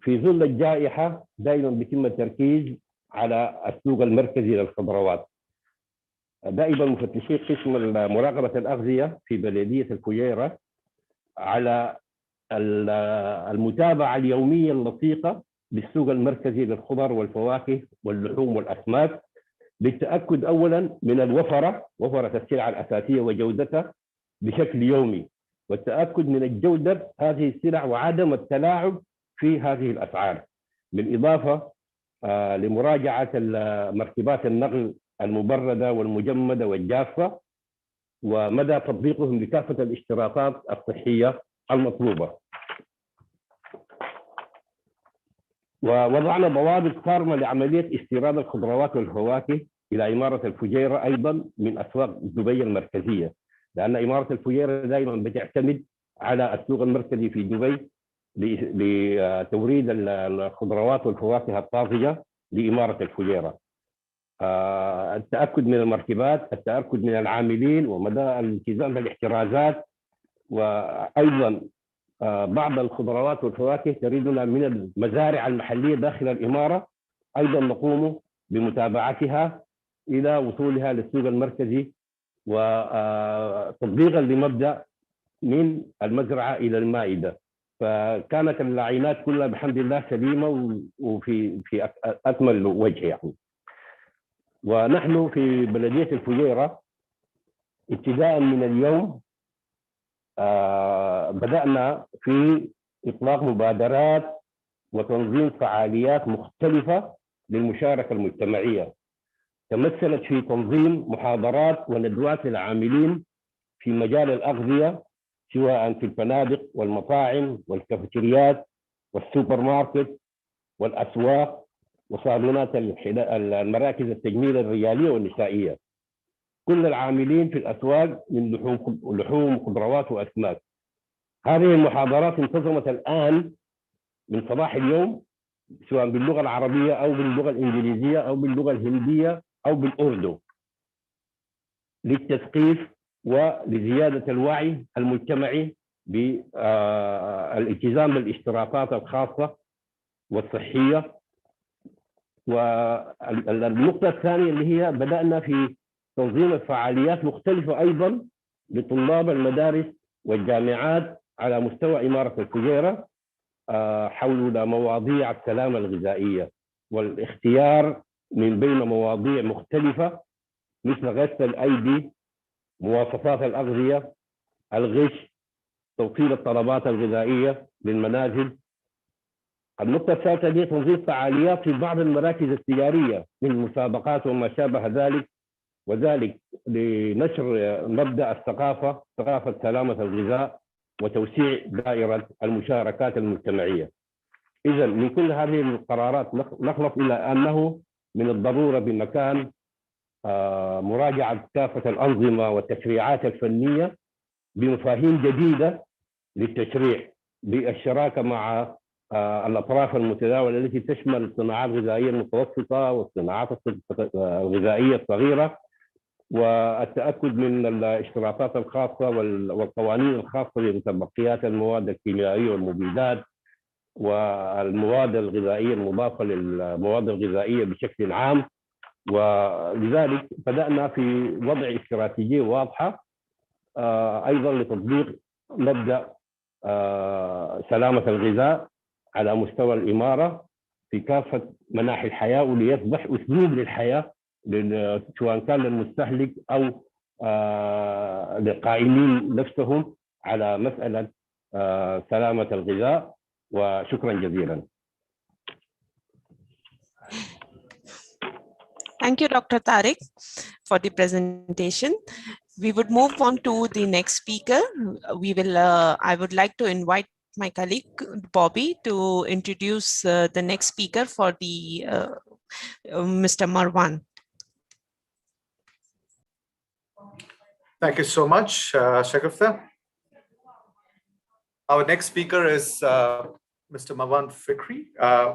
في ظل الجائحة دائما بيتم التركيز على السوق المركزي للخضروات. دائما مفتشي قسم مراقبة الأغذية في بلدية الفجيرة على المتابعة اليومية اللصيقة بالسوق المركزي للخضر والفواكه واللحوم والأسماك للتأكد أولا من وفرة السلع الأساسية وجودتها بشكل يومي، والتأكد من الجودة هذه السلع وعدم التلاعب في هذه الأسعار، بالإضافة لمراجعة مركبات النقل المبردة والمجمدة والجافة ومدى تطبيقهم لكافة الاشتراطات الصحية المطلوبة. ووضعنا ضوابط صارمة لعملية استيراد الخضروات والفواكه إلى إمارة الفجيرة أيضا من أسواق دبي المركزية، لأن إمارة الفجيرة دائما بتعتمد على السوق المركزي في دبي لتوريد الخضروات والفواكه الطازجة لإمارة الفجيرة. التأكد من المركبات، التأكد من العاملين ومدى الالتزام بالاحترازات. وأيضا بعض الخضروات والفواكه تريدنا من المزارع المحلية داخل الإمارة أيضا نقوم بمتابعتها إلى وصولها للسوق المركزي وتطبيقا لمبدأ من المزرعة إلى المائدة. فكانت العينات كلها بحمد الله سليمة وفي أكمل وجه يعني. ونحن في بلدية الفجيرة ابتداء من اليوم بدأنا في إطلاق مبادرات وتنظيم فعاليات مختلفة للمشاركة المجتمعية، تمثلت في تنظيم محاضرات وندوات للعاملين في مجال الأغذية سواء في الفنادق والمطاعم والكافيتريات والسوبر ماركت والأسواق وصالونات المراكز التجميل الرجالية والنسائية. كل العاملين في الأسواق من لحوم خضروات وأسماك هذه المحاضرات انتظمت الآن من صباح اليوم سواء باللغة العربية أو باللغة الإنجليزية أو باللغة الهندية أو بالأردو للتثقيف ولزيادة الوعي المجتمعي بالالتزام بالاشتراطات الخاصة والصحية. والنقطة الثانية اللي هي بدأنا في تنظيم فعاليات مختلفة أيضا لطلاب المدارس والجامعات على مستوى إمارة الفجيرة حول مواضيع السلامة الغذائية والاختيار من بين مواضيع مختلفة مثل غسل الأيدي، مواصفات الأغذية، الغش، توصيل الطلبات الغذائية للمنازل. النقطة الثالثة هي تنظيم فعاليات في بعض المراكز التجارية من مسابقات وما شابه ذلك، وذلك لنشر مبدأ الثقافة، ثقافة سلامة الغذاء وتوسيع دائرة المشاركات المجتمعية. إذا من كل هذه القرارات نخلص إلى أنه من الضرورة بمكان مراجعة كافة الأنظمة والتشريعات الفنية بمفاهيم جديدة للتشريع بالشراكة مع الأطراف المتداولة التي تشمل الصناعات الغذائية المتوسطة والصناعات الغذائية الصغيرة، والتأكد من الاشتراطات الخاصة والقوانين الخاصة بمتبقيات المواد الكيميائية والمبيدات والمواد الغذائية المضافة للمواد الغذائية بشكل عام. ولذلك بدأنا في وضع استراتيجية واضحة أيضا لتطبيق مبدأ سلامة الغذاء على مستوى الإمارة في كافة مناحي الحياة، وليصبح أسلوب للحياة سواء كان للمستهلك أو للقائمين نفسهم على مسألة سلامة الغذاء. وشكرا جزيلا. Thank you, Dr. Tariq, for the presentation. We would move on to the next speaker. I would like to invite my colleague, Bobby, to introduce the next speaker for the Mr. Marwan. Thank you so much, Shagufta. Our next speaker is Mr. Marwan Fikri,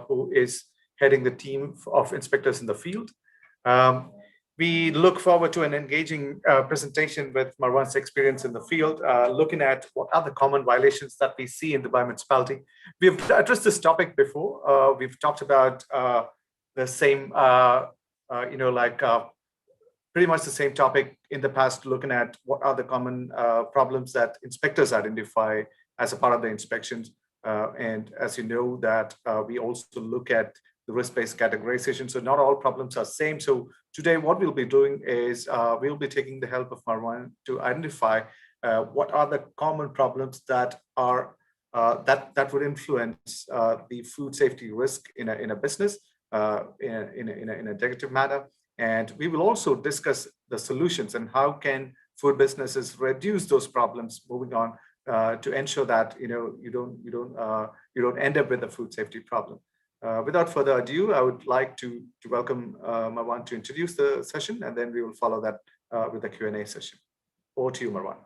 who is heading the team of inspectors in the field. We look forward to an engaging presentation with Marwan's experience in the field, looking at what are the common violations that we see in Dubai municipality. We've addressed this topic before. We've talked about the same, pretty much the same topic in the past, looking at what are the common problems that inspectors identify as a part of the inspections. And as you know, that we also look at the risk-based categorization. So not all problems are same. So today what we'll be doing is we'll be taking the help of Marwan to identify what are the common problems that are that would influence the food safety risk in a business in a negative manner. And we will also discuss the solutions and how can food businesses reduce those problems moving on to ensure that you don't end up with a food safety problem. Without further ado, I would like to welcome Marwan to introduce the session, and then we will follow that with the Q&A session. Over to you, Marwan.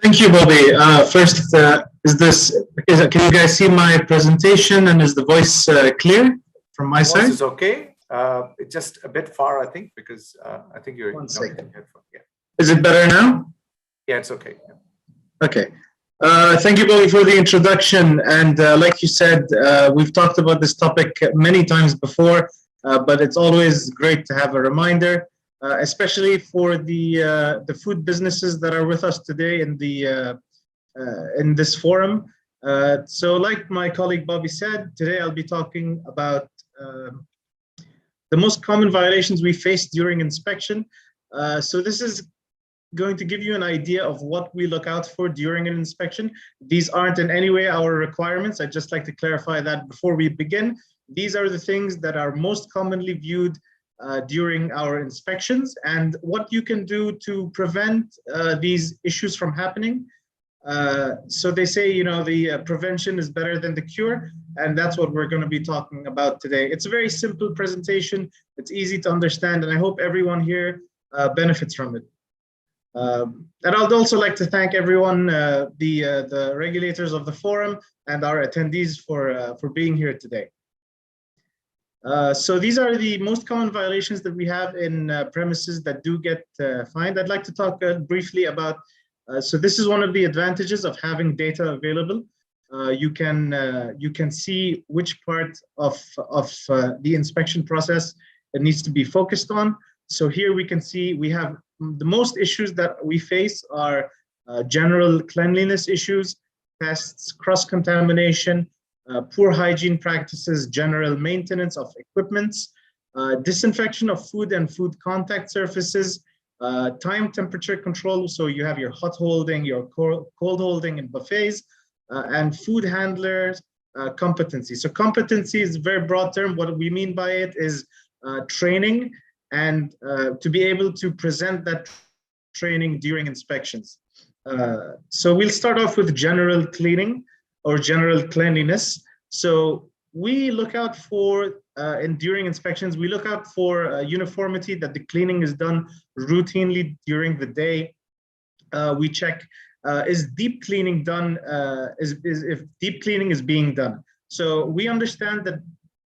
Thank you, Bobby. First, can you guys see my presentation, and is the voice clear from my side? Voice is okay. It's just a bit far, I think, because I think you're not getting headphone. Yeah. Is it better now? Yeah, it's okay. Yeah. Okay. Thank you, Bobby, for the introduction. And like you said, we've talked about this topic many times before, but it's always great to have a reminder, especially for the food businesses that are with us today in this forum. So like my colleague Bobby said, today I'll be talking about the most common violations we face during inspection. So this is going to give you an idea of what we look out for during an inspection. These aren't in any way our requirements. I'd just like to clarify that before we begin. These are the things that are most commonly viewed during our inspections and what you can do to prevent these issues from happening. So they say, the prevention is better than the cure, and that's what we're going to be talking about today. It's a very simple presentation. It's easy to understand, and I hope everyone here benefits from it. And I'd also like to thank everyone, the regulators of the forum and our attendees for being here today. So these are the most common violations that we have in premises that do get fined. I'd like to talk briefly about, so this is one of the advantages of having data available. You can see which part of the inspection process it needs to be focused on. So here we can see we have the most issues that we face are general cleanliness issues, pests, cross-contamination, poor hygiene practices, general maintenance of equipments, disinfection of food and food contact surfaces, time temperature control. So you have your hot holding, your cold holding in buffets, and food handlers competency. So competency is a very broad term. What we mean by it is training and to be able to present that training during inspections. So we'll start off with general cleaning or general cleanliness. So we look out for, during inspections, we look out for uniformity, that the cleaning is done routinely during the day. We check, is deep cleaning done, if deep cleaning is being done. So we understand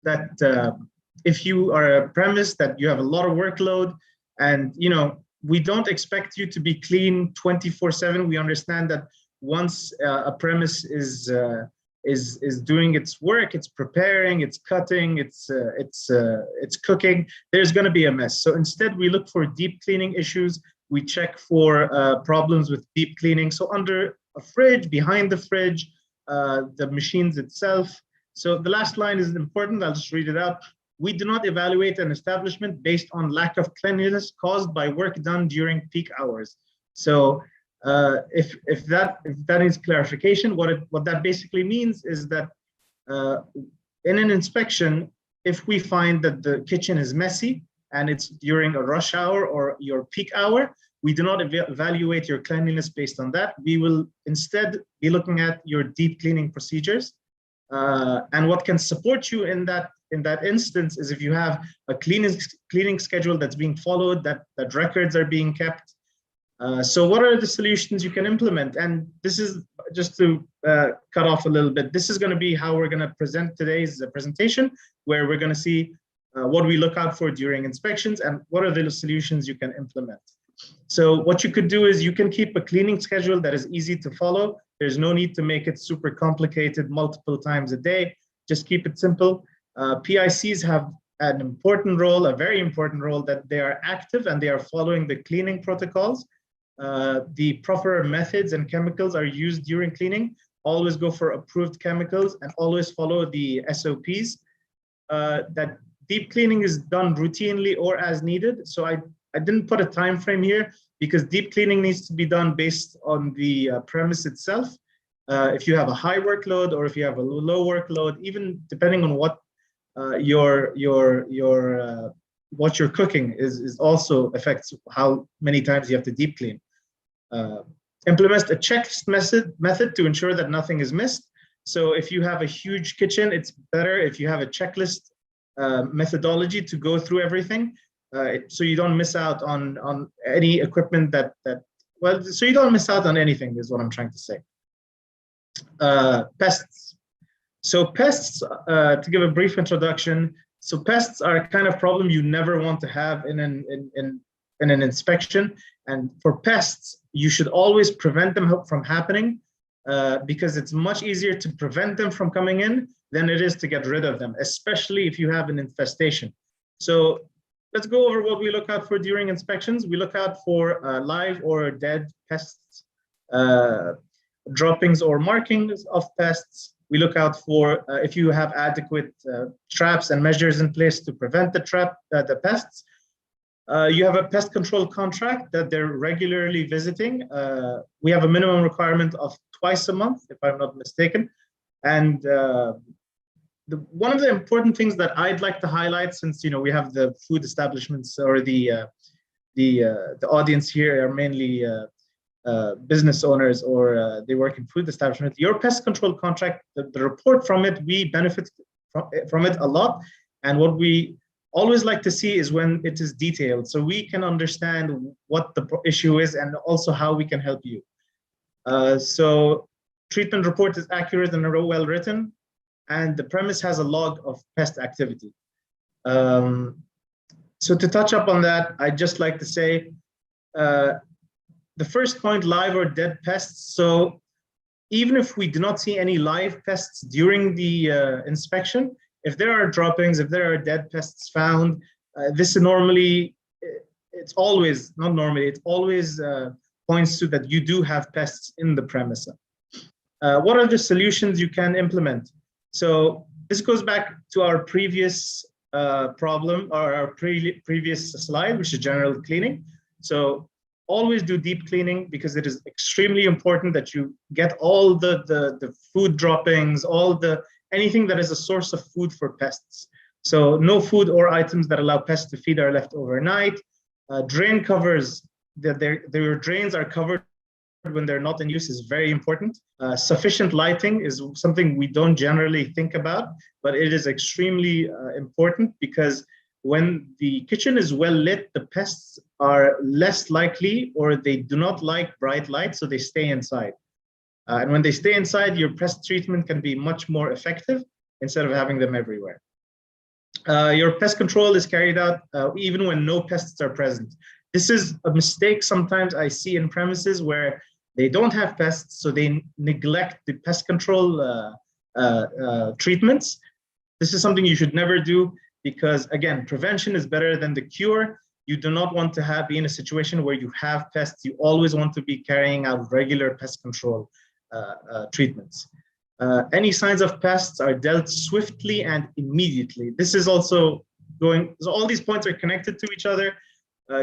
that if you are a premise that you have a lot of workload and, you know, we don't expect you to be clean 24/7. We understand that once a premise is doing its work, it's preparing, it's cutting, it's cooking, there's going to be a mess. So instead, we look for deep cleaning issues. We check for problems with deep cleaning. So under a fridge, behind the fridge, the machines itself. So the last line is important. I'll just read it out. We do not evaluate an establishment based on lack of cleanliness caused by work done during peak hours. So if that is clarification, what that basically means is that in an inspection, if we find that the kitchen is messy and it's during a rush hour or your peak hour, we do not evaluate your cleanliness based on that. We will instead be looking at your deep cleaning procedures. And what can support you in that instance is if you have a cleaning schedule that's being followed, that records are being kept. So what are the solutions you can implement? And this is just to cut off a little bit. This is going to be how we're going to present today's presentation, where we're going to see what we look out for during inspections and what are the solutions you can implement. So what you could do is you can keep a cleaning schedule that is easy to follow. There's no need to make it super complicated multiple times a day. Just keep it simple. PICs have an important role, a very important role, that they are active and they are following the cleaning protocols. The proper methods and chemicals are used during cleaning. Always go for approved chemicals and always follow the SOPs. That deep cleaning is done routinely or as needed. So I didn't put a time frame here because deep cleaning needs to be done based on the premise itself. If you have a high workload or if you have a low workload, even depending on what what you're cooking is also affects how many times you have to deep clean. Implement a checklist method to ensure that nothing is missed. So if you have a huge kitchen, it's better if you have a checklist methodology to go through everything. So you don't miss out on any equipment so you don't miss out on anything is what I'm trying to say. Pests. So pests, to give a brief introduction, so pests are a kind of problem you never want to have in an inspection. And for pests, you should always prevent them from happening because it's much easier to prevent them from coming in than it is to get rid of them, especially if you have an infestation. So let's go over what we look out for during inspections. We look out for live or dead pests, droppings or markings of pests. We look out for if you have adequate traps and measures in place to prevent the pests. You have a pest control contract that they're regularly visiting. We have a minimum requirement of twice a month, if I'm not mistaken. And one of the important things that I'd like to highlight, since we have the food establishments or the audience here are mainly business owners or they work in food establishments. Your pest control contract, the report from it, we benefit from it a lot. And what we always like to see is when it is detailed, so we can understand what the issue is and also how we can help you. So treatment report is accurate and well written, and the premise has a log of pest activity. So to touch up on that, I'd just like to say, the first point, live or dead pests. So even if we do not see any live pests during the inspection, if there are droppings, if there are dead pests found, this normally, it's always, not normally, it always points to that you do have pests in the premise. What are the solutions you can implement? So this goes back to our previous problem, or our previous slide, which is general cleaning. So always do deep cleaning, because it is extremely important that you get all the food droppings, anything that is a source of food for pests. So no food or items that allow pests to feed are left overnight. Drain covers, their drains are covered when they're not in use, is very important. Sufficient lighting is something we don't generally think about, but it is extremely important, because when the kitchen is well lit, the pests are less likely, or they do not like bright light, so they stay inside. And when they stay inside, your pest treatment can be much more effective instead of having them everywhere. Your pest control is carried out even when no pests are present. This is a mistake sometimes I see in premises where they don't have pests, so they neglect the pest control treatments. This is something you should never do, because again, prevention is better than the cure. You do not want to be in a situation where you have pests. You always want to be carrying out regular pest control treatments. Any signs of pests are dealt swiftly and immediately. This is also so all these points are connected to each other.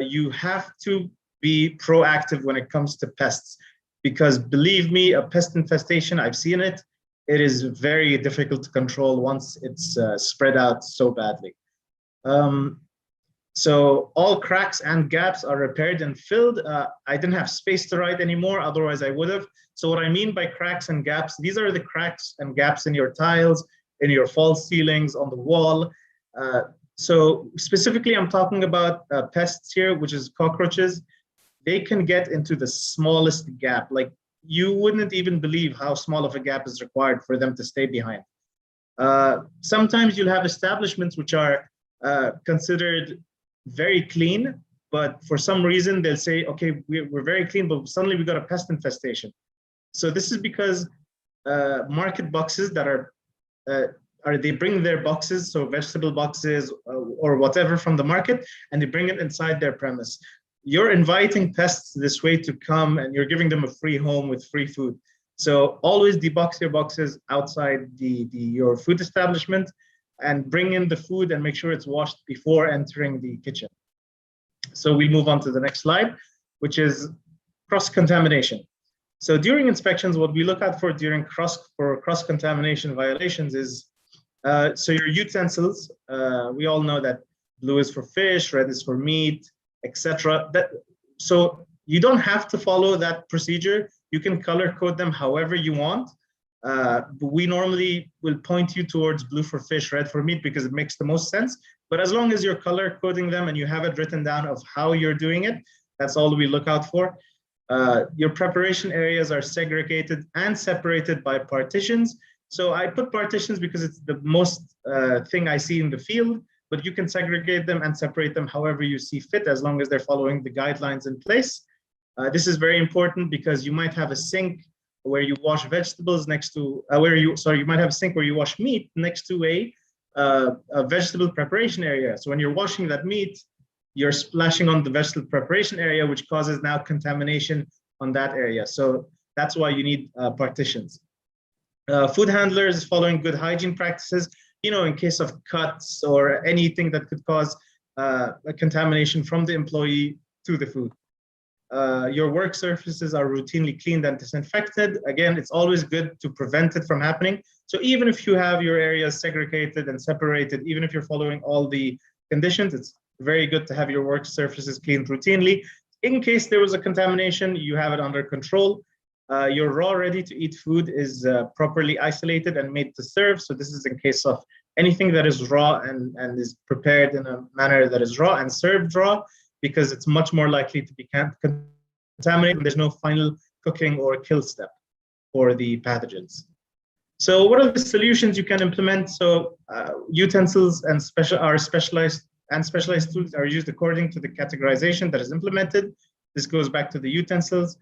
You have to be proactive when it comes to pests, because believe me, a pest infestation, I've seen it, it is very difficult to control once it's spread out so badly. So all cracks and gaps are repaired and filled. I didn't have space to write anymore, otherwise I would have. So what I mean by cracks and gaps, these are the cracks and gaps in your tiles, in your false ceilings, on the wall. So specifically, I'm talking about pests here, which is cockroaches. They can get into the smallest gap. Like, you wouldn't even believe how small of a gap is required for them to stay behind. Sometimes you'll have establishments which are considered very clean, but for some reason they'll say, okay, we're very clean, but suddenly we got a pest infestation. So this is because market boxes that they bring their boxes, so vegetable boxes or whatever from the market, and they bring it inside their premise. You're inviting pests this way to come, and you're giving them a free home with free food. So always debox your boxes outside your food establishment, and bring in the food and make sure it's washed before entering the kitchen. So we move on to the next slide, which is cross-contamination. So during inspections, what we look out for during cross-contamination violations is, so your utensils, we all know that blue is for fish, red is for meat, etc. So you don't have to follow that procedure. You can color code them however you want. But we normally will point you towards blue for fish, red for meat, because it makes the most sense. But as long as you're color coding them and you have it written down of how you're doing it, that's all we look out for. Your preparation areas are segregated and separated by partitions. So I put partitions because it's the most thing I see in the field, but you can segregate them and separate them however you see fit, as long as they're following the guidelines in place. This is very important because you might have a sink where you wash vegetables next to, you might have a sink where you wash meat next to a vegetable preparation area. So when you're washing that meat, you're splashing on the vegetable preparation area, which causes now contamination on that area. So that's why you need partitions. Food handlers following good hygiene practices, in case of cuts or anything that could cause a contamination from the employee to the food. Your work surfaces are routinely cleaned and disinfected. Again, it's always good to prevent it from happening. So even if you have your areas segregated and separated, even if you're following all the conditions, it's very good to have your work surfaces cleaned routinely. In case there was a contamination, you have it under control. Your raw ready-to-eat food is properly isolated and made to serve. So this is in case of anything that is raw and is prepared in a manner that is raw and served raw, because it's much more likely to be contaminated. There's no final cooking or kill step for the pathogens. So what are the solutions you can implement? So utensils and specialized tools are used according to the categorization that is implemented. This goes back to the utensils.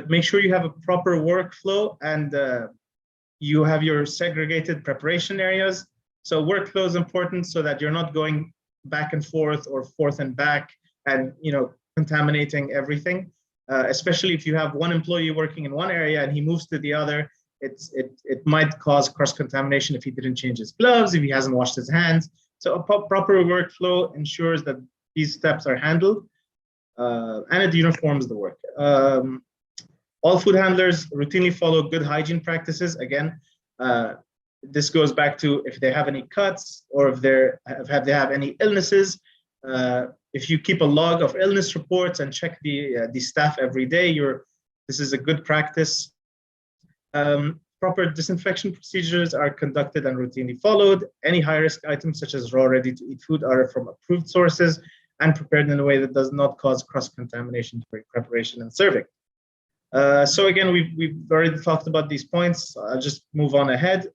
Make sure you have a proper workflow and you have your segregated preparation areas. So workflow is important so that you're not going back and forth or forth and back and contaminating everything. Especially if you have one employee working in one area and he moves to the other, it might cause cross-contamination if he didn't change his gloves, if he hasn't washed his hands. So a proper workflow ensures that these steps are handled and it uniforms the work. All food handlers routinely follow good hygiene practices. Again, this goes back to if they have any cuts or if they have any illnesses. If you keep a log of illness reports and check the staff every day, this is a good practice. Proper disinfection procedures are conducted and routinely followed. Any high-risk items such as raw ready-to-eat food are from approved sources and prepared in a way that does not cause cross-contamination during preparation and serving. So again, we've already talked about these points. I'll just move on ahead.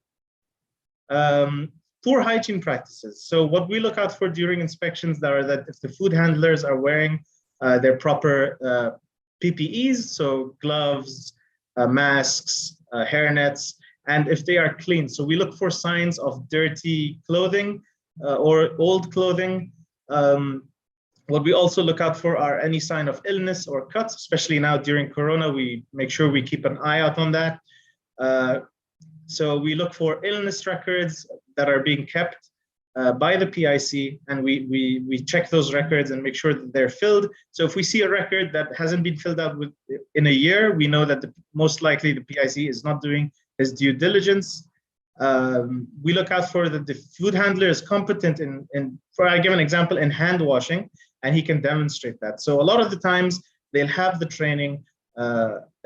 Poor hygiene practices. So what we look out for during inspections are that if the food handlers are wearing their proper PPEs, so gloves, masks, hairnets, and if they are clean. So we look for signs of dirty clothing or old clothing. What we also look out for are any sign of illness or cuts, especially now during Corona. We make sure we keep an eye out on that. So we look for illness records that are being kept by the PIC, and we check those records and make sure that they're filled. So if we see a record that hasn't been filled out in a year, we know that most likely the PIC is not doing his due diligence. We look out for that the food handler is competent I give an example, in hand washing, and he can demonstrate that. So a lot of the times they'll have the training,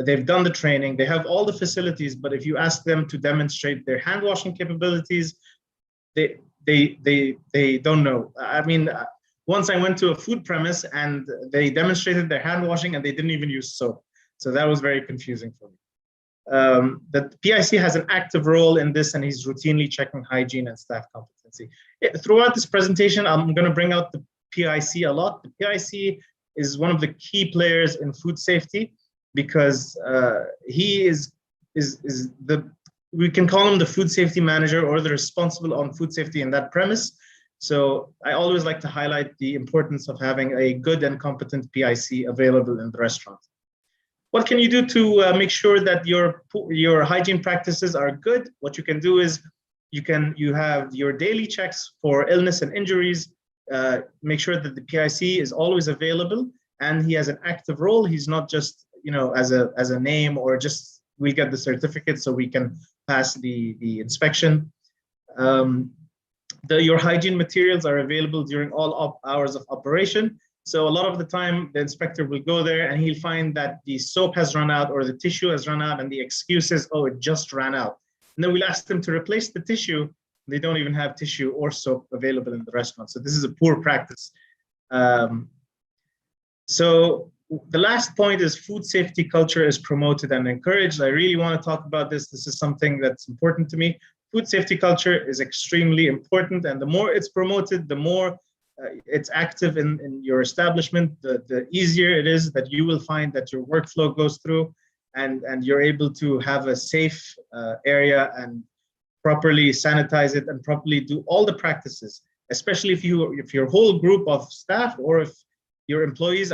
they've done the training, they have all the facilities, but if you ask them to demonstrate their hand washing capabilities, they don't know. I mean, once I went to a food premise and they demonstrated their hand washing and they didn't even use soap. So that was very confusing for me. The PIC has an active role in this, and he's routinely checking hygiene and staff competency. Throughout this presentation, I'm going to bring out the PIC a lot. The PIC is one of the key players in food safety because he is we can call him the food safety manager or the responsible on food safety in that premise. So I always like to highlight the importance of having a good and competent PIC available in the restaurant. What can you do to make sure that your hygiene practices are good? What you can do is you have your daily checks for illness and injuries. Make sure that the PIC is always available and he has an active role. He's not just as a name or just we get the certificate so we can pass the inspection. Your hygiene materials are available during all hours of operation. So a lot of the time, the inspector will go there and he'll find that the soap has run out or the tissue has run out, and the excuse is, oh, it just ran out. And then we'll ask them to replace the tissue. They don't even have tissue or soap available in the restaurant. So this is a poor practice. So the last point is food safety culture is promoted and encouraged. I really want to talk about this. This is something that's important to me. Food safety culture is extremely important, and the more it's promoted, the more it's active in your establishment, the easier it is that you will find that your workflow goes through and you're able to have a safe area and properly sanitize it and properly do all the practices, especially if your whole group of staff or if your employees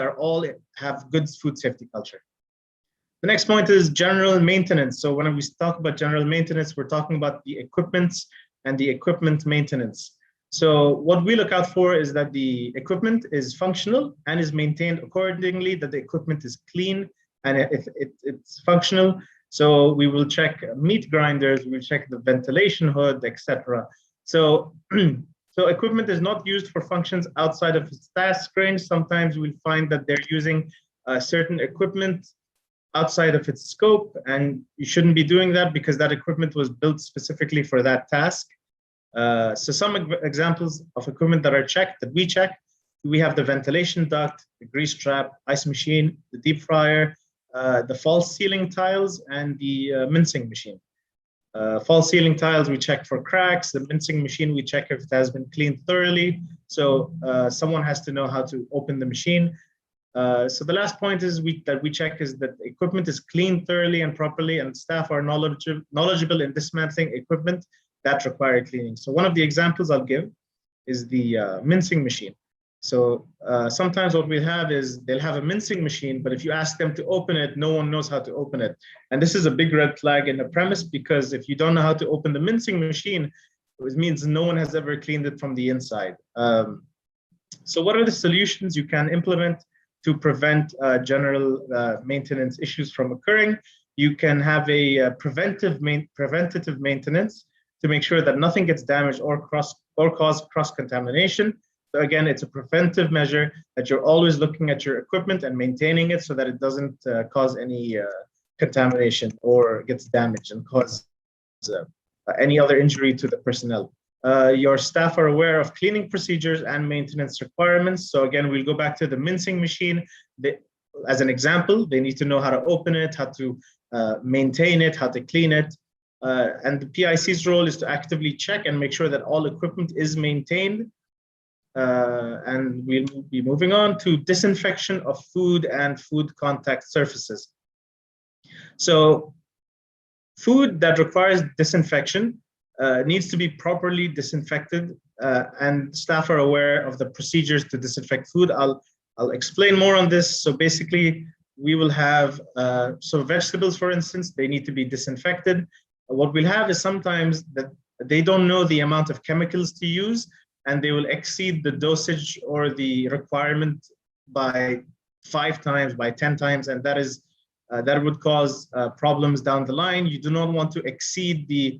have good food safety culture. The next point is general maintenance. So when we talk about general maintenance, we're talking about the equipment and the equipment maintenance. So what we look out for is that the equipment is functional and is maintained accordingly, that the equipment is clean and it's functional. So we will check meat grinders, we'll check the ventilation hood, etc. So equipment is not used for functions outside of its task range. Sometimes we'll find that they're using certain equipment outside of its scope, and you shouldn't be doing that because that equipment was built specifically for that task. So some examples of equipment that are checked, that we check, we have the ventilation duct, the grease trap, ice machine, the deep fryer, the false ceiling tiles, and the mincing machine. False ceiling tiles, we check for cracks. The mincing machine, we check if it has been cleaned thoroughly. So someone has to know how to open the machine. So the last point is that we check is that equipment is cleaned thoroughly and properly, and staff are knowledgeable in dismantling equipment that require cleaning. So one of the examples I'll give is the mincing machine. So sometimes what we have is they'll have a mincing machine, but if you ask them to open it, no one knows how to open it. And this is a big red flag in the premise, because if you don't know how to open the mincing machine, it means no one has ever cleaned it from the inside. So what are the solutions you can implement to prevent general maintenance issues from occurring? You can have a preventative maintenance to make sure that nothing gets damaged or cause cross-contamination. So again, it's a preventive measure that you're always looking at your equipment and maintaining it so that it doesn't cause any contamination or gets damaged and cause any other injury to the personnel. Your staff are aware of cleaning procedures and maintenance requirements. So again, we'll go back to the mincing machine. As an example, they need to know how to open it, how to maintain it, how to clean it. And the PIC's role is to actively check and make sure that all equipment is maintained. And we'll be moving on to disinfection of food and food contact surfaces. So food that requires disinfection needs to be properly disinfected, and staff are aware of the procedures to disinfect food. I'll explain more on this. So basically, we will have, so vegetables, for instance, they need to be disinfected. What we'll have is sometimes that they don't know the amount of chemicals to use, and they will exceed the dosage or the requirement by 5 times, by 10 times, and that would cause problems down the line. You do not want to exceed the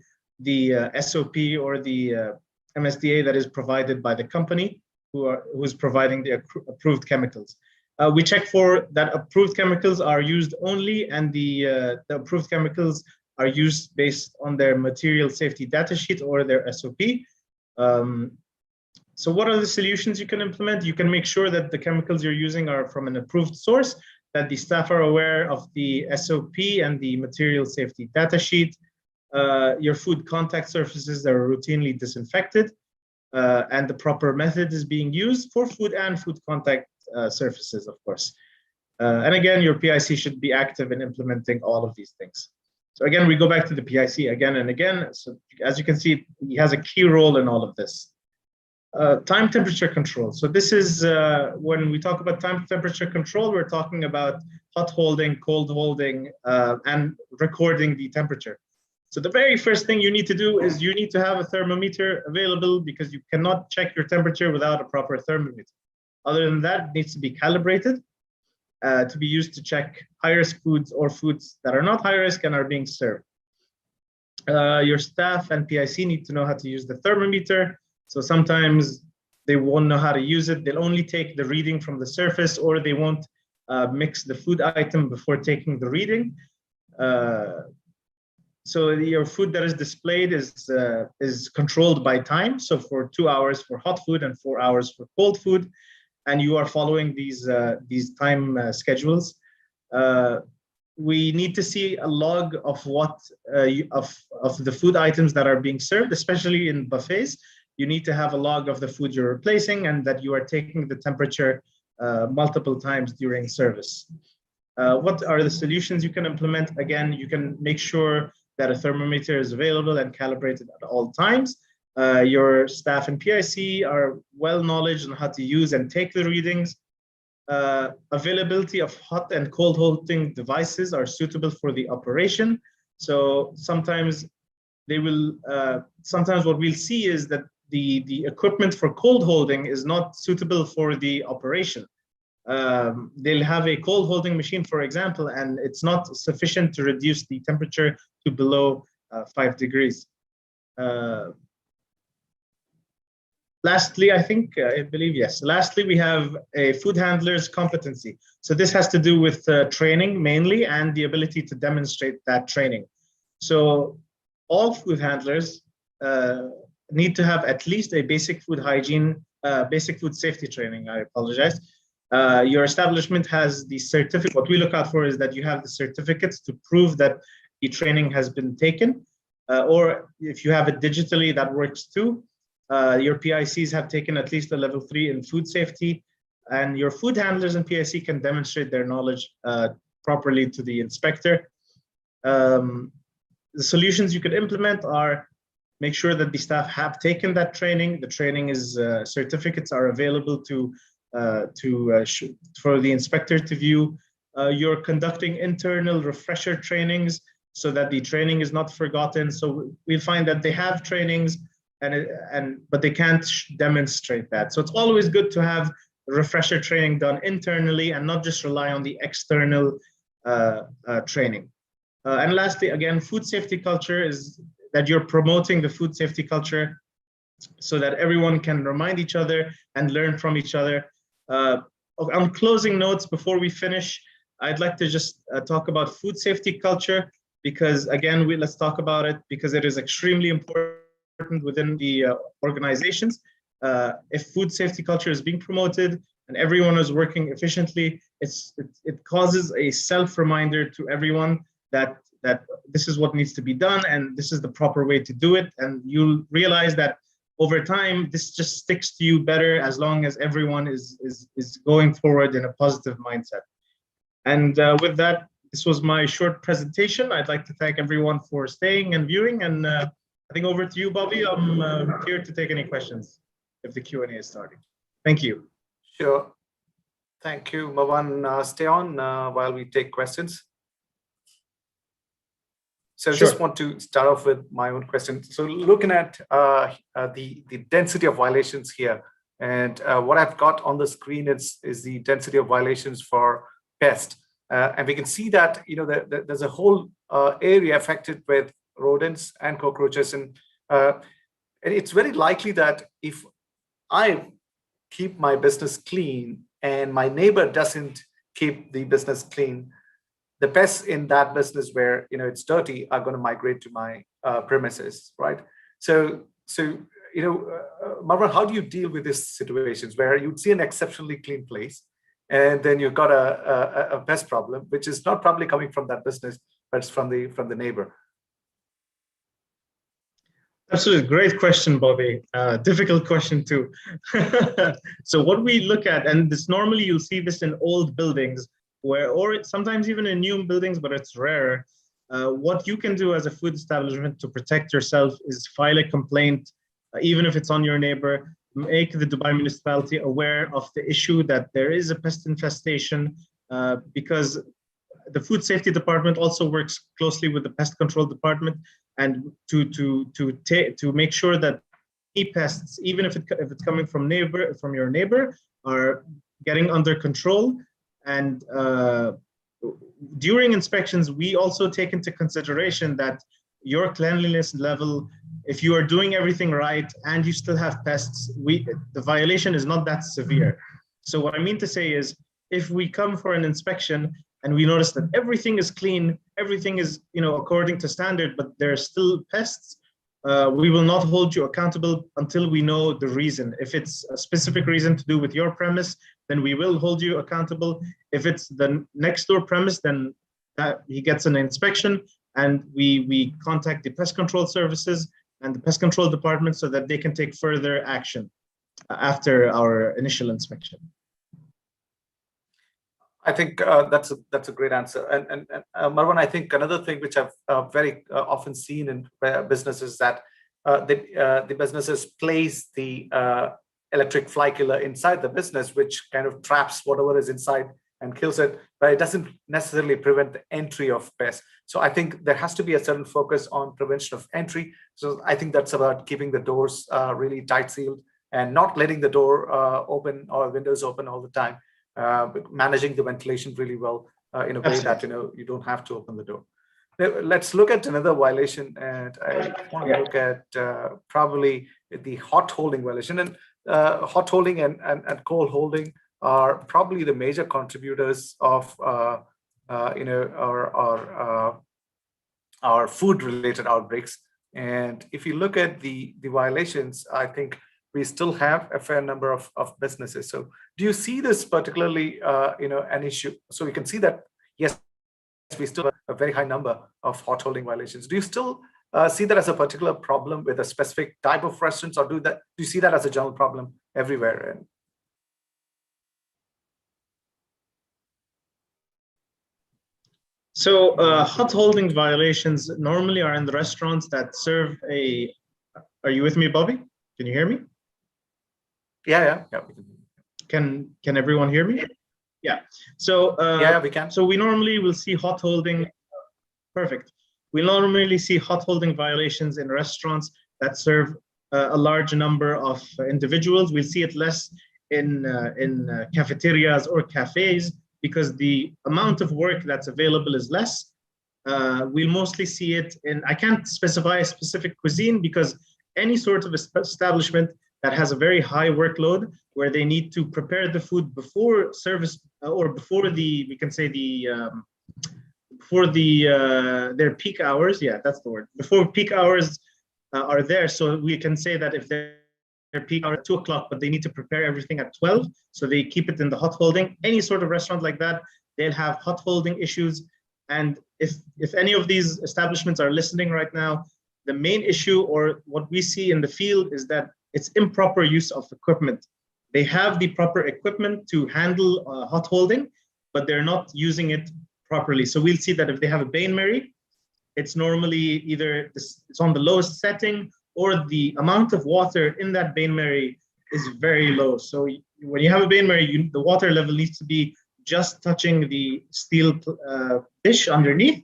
SOP or the MSDA that is provided by the company who is providing the approved chemicals. We check for that approved chemicals are used only, and the approved chemicals are used based on their material safety data sheet or their SOP. So what are the solutions you can implement? You can make sure that the chemicals you're using are from an approved source, that the staff are aware of the SOP and the material safety data sheet. Your food contact surfaces are routinely disinfected, and the proper method is being used for food and food contact surfaces, of course. And again, your PIC should be active in implementing all of these things. So again, we go back to the PIC again and again. So as you can see, he has a key role in all of this. Time temperature control. So this is when we talk about time temperature control, we're talking about hot holding, cold holding, and recording the temperature. So the very first thing you need to do is you need to have a thermometer available, because you cannot check your temperature without a proper thermometer. Other than that, it needs to be calibrated to be used to check high-risk foods or foods that are not high-risk and are being served. Your staff and PIC need to know how to use the thermometer. So sometimes they won't know how to use it. They'll only take the reading from the surface, or they won't mix the food item before taking the reading. So your food that is displayed is controlled by time. So for 2 hours for hot food and 4 hours for cold food, and you are following these time schedules. We need to see a log of what of the food items that are being served, especially in buffets. You need to have a log of the food you're replacing, and that you are taking the temperature multiple times during service. What are the solutions you can implement? Again, you can make sure that a thermometer is available and calibrated at all times. Your staff and PIC are well knowledgeable on how to use and take the readings. Availability of hot and cold holding devices are suitable for the operation. So sometimes they will, sometimes what we'll see is that the equipment for cold holding is not suitable for the operation. They'll have a cold holding machine, for example, and it's not sufficient to reduce the temperature to below 5 degrees. Lastly, I believe, yes. Lastly, we have a food handler's competency. So this has to do with training mainly, and the ability to demonstrate that training. So all food handlers need to have at least a basic food hygiene, basic food safety training. I apologize. Your establishment has the certificate. What we look out for is that you have the certificates to prove that the training has been taken, or if you have it digitally, that works too. Your PICs have taken at least a level 3 in food safety, and your food handlers and PIC can demonstrate their knowledge properly to the inspector. The solutions you could implement are make sure that the staff have taken that training. The training is certificates are available for the inspector to view. You're conducting internal refresher trainings so that the training is not forgotten. So we find that they have trainings, but they can't demonstrate that. So it's always good to have refresher training done internally and not just rely on the external training. And lastly, again, food safety culture is that you're promoting the food safety culture so that everyone can remind each other and learn from each other. On closing notes, before we finish, I'd like to just talk about food safety culture, because again, let's talk about it because it is extremely important within the organizations. If food safety culture is being promoted and everyone is working efficiently, it causes a self-reminder to everyone that this is what needs to be done and this is the proper way to do it. And you'll realize that over time, this just sticks to you better as long as everyone is going forward in a positive mindset. And with that, this was my short presentation. I'd like to thank everyone for staying and viewing. And I think over to you, Bobby. I'm here to take any questions if the Q&A is starting. Thank you. Sure. Thank you, Marwan. Stay on while we take questions. So I just want to start off with my own question. So looking at the density of violations here, and what I've got on the screen is the density of violations for pest. And we can see that there's a whole area affected with rodents and cockroaches. And it's very likely that if I keep my business clean and my neighbor doesn't keep the business clean, the pests in that business where it's dirty are going to migrate to my premises, right? So Marwan, how do you deal with these situations where you'd see an exceptionally clean place, and then you've got a pest problem, which is not probably coming from that business, but it's from the neighbor? Absolutely, great question, Bobby. Difficult question too. So what we look at, and this normally you'll see this in old buildings, or sometimes even in new buildings, but it's rare. What you can do as a food establishment to protect yourself is file a complaint, even if it's on your neighbor. Make the Dubai municipality aware of the issue that there is a pest infestation, because the food safety department also works closely with the pest control department, and to make sure that any pests, even if it's coming from your neighbor, are getting under control. And during inspections, we also take into consideration that your cleanliness level, if you are doing everything right and you still have pests, the violation is not that severe. So what I mean to say is, if we come for an inspection and we notice that everything is clean, everything is according to standard, but there are still pests, we will not hold you accountable until we know the reason. If it's a specific reason to do with your premise, then we will hold you accountable. If it's the next door premise, then he gets an inspection, and we contact the pest control services and the pest control department so that they can take further action after our initial inspection. I think that's a great answer. And Marwan, I think another thing which I've very often seen in businesses that the businesses place the electric fly killer inside the business, which kind of traps whatever is inside and kills it, but it doesn't necessarily prevent the entry of pests. So I think there has to be a certain focus on prevention of entry. So I think that's about keeping the doors really tight sealed and not letting the door open or windows open all the time. Managing the ventilation really well in a way that you don't have to open the door. Now, let's look at another violation, and I want to look at probably the hot holding violation. And hot holding and cold holding are probably the major contributors of our food-related outbreaks And if you look at the violations, I think we still have a fair number of businesses. So do you see this particularly, an issue? So you can see that, yes, we still have a very high number of hot holding violations. Do you still see that as a particular problem with a specific type of restaurants, or do you see that as a general problem everywhere? So hot holding violations normally are in the restaurants that serve a. Are you with me, Bobby? Can you hear me? Yeah. Can everyone hear me? Yeah. So yeah, we can. So we normally will see hot holding. Perfect. We normally see hot holding violations in restaurants that serve a large number of individuals. We'll see it less in cafeterias or cafes because the amount of work that's available is less. We'll mostly see it in, I can't specify a specific cuisine because any sort of establishment that has a very high workload where they need to prepare the food before service or before the, we can say the, before their peak hours. Yeah, that's the word. Before peak hours are there. So we can say that if their peak hour at 2 o'clock, but they need to prepare everything at 12. So they keep it in the hot holding. Any sort of restaurant like that, they'll have hot holding issues. And if any of these establishments are listening right now, the main issue or what we see in the field is that it's improper use of equipment. They have the proper equipment to handle hot holding, but they're not using it properly. So we'll see that if they have a bain-marie, it's normally either it's on the lowest setting or the amount of water in that bain-marie is very low. So when you have a bain-marie, the water level needs to be just touching the steel dish underneath.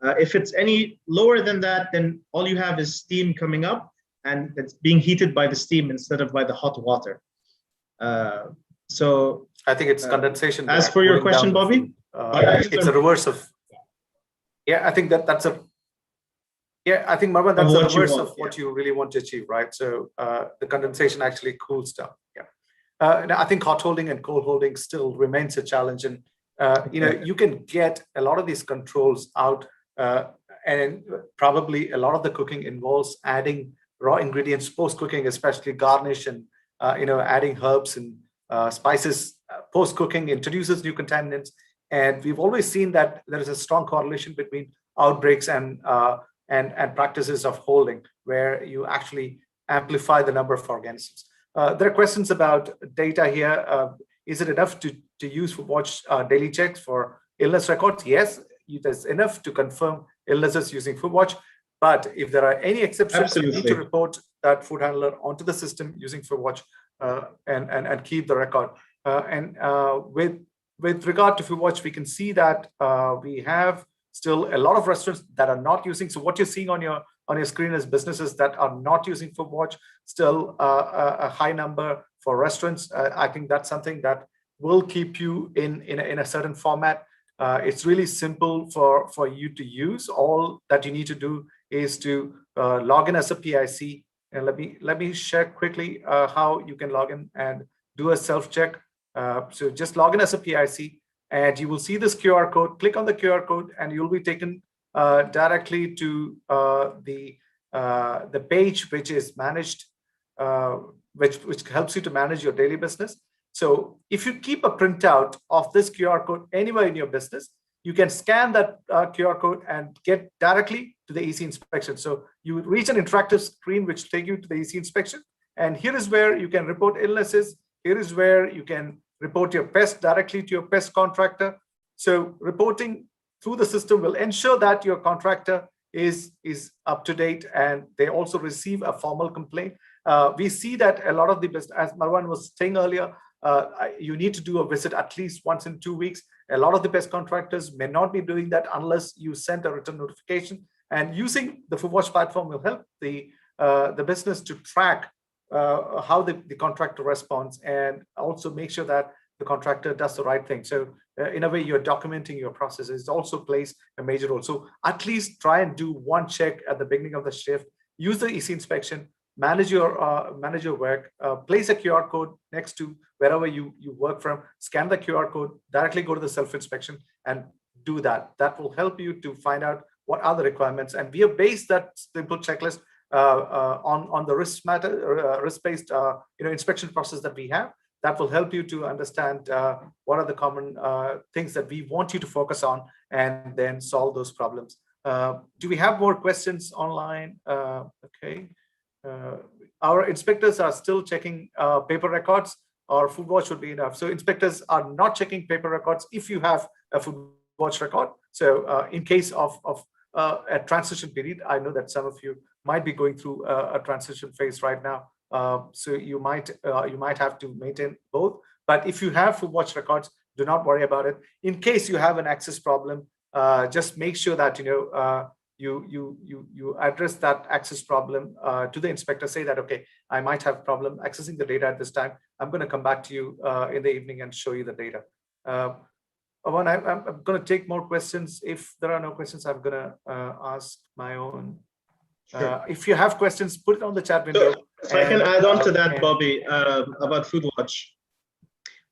If it's any lower than that, then all you have is steam coming up and it's being heated by the steam instead of by the hot water. So I think it's condensation. As for your question, Bobby, it's a reverse of. Yeah, I think that's a. Yeah, I think Marwan, that's the reverse of what you really want to achieve, right? So the condensation actually cools down. Yeah, I think hot holding and cold holding still remains a challenge, and you can get a lot of these controls out, and probably a lot of the cooking involves adding raw ingredients post cooking, especially garnish and adding herbs and spices post cooking introduces new contaminants, and we've always seen that there is a strong correlation between outbreaks and practices of holding, where you actually amplify the number of organisms. There are questions about data here. Is it enough to use FoodWatch daily checks for illness records? Yes, there's enough to confirm illnesses using FoodWatch. But if there are any exceptions, you need to report that food handler onto the system using FoodWatch and keep the record. With regard to FoodWatch, we can see that we have still a lot of restaurants that are not using. So what you're seeing on your screen is businesses that are not using FoodWatch. Still a high number for restaurants. I think that's something that will keep you in a certain format. It's really simple for you to use. All that you need to do is to log in as a PIC. And let me share quickly how you can log in and do a self-check. So just log in as a PIC, and you will see this QR code. Click on the QR code, and you'll be taken directly to the page which is managed, which helps you to manage your daily business. So if you keep a printout of this QR code anywhere in your business, you can scan that QR code and get directly to the EC inspection. So you reach an interactive screen which take you to the EC inspection. And here is where you can report illnesses. Here is where you can report your pest directly to your pest contractor. So reporting through the system will ensure that your contractor is up to date, and they also receive a formal complaint. We see that a lot of the business, as Marwan was saying earlier, you need to do a visit at least once in 2 weeks. A lot of the pest contractors may not be doing that unless you send a written notification. And using the FoodWatch platform will help the business to track how the contractor responds, and also make sure that the contractor does the right thing. So in a way, you're documenting your processes. It also plays a major role. So at least try and do one check at the beginning of the shift. Use the EC inspection. Manage your work. Place a QR code next to wherever you work from. Scan the QR code. Directly go to the self-inspection and do that. That will help you to find out what are the requirements, and we have based that simple checklist on the risk-based inspection process that we have. That will help you to understand what are the common things that we want you to focus on, and then solve those problems. Do we have more questions online? Okay. Our inspectors are still checking paper records, or food watch would be enough. So inspectors are not checking paper records if you have a food watch record. So in case of a transition period, I know that some of you might be going through a transition phase right now. So you might have to maintain both. But if you have food watch records, do not worry about it. In case you have an access problem, just make sure that you address that access problem to the inspector. Say that, okay, I might have problem accessing the data at this time. I'm going to come back to you in the evening and show you the data. I'm going to take more questions. If there are no questions, I'm going to ask my own. Sure. If you have questions, put it on the chat window. If I can add on to that, Bobby, about Food Watch.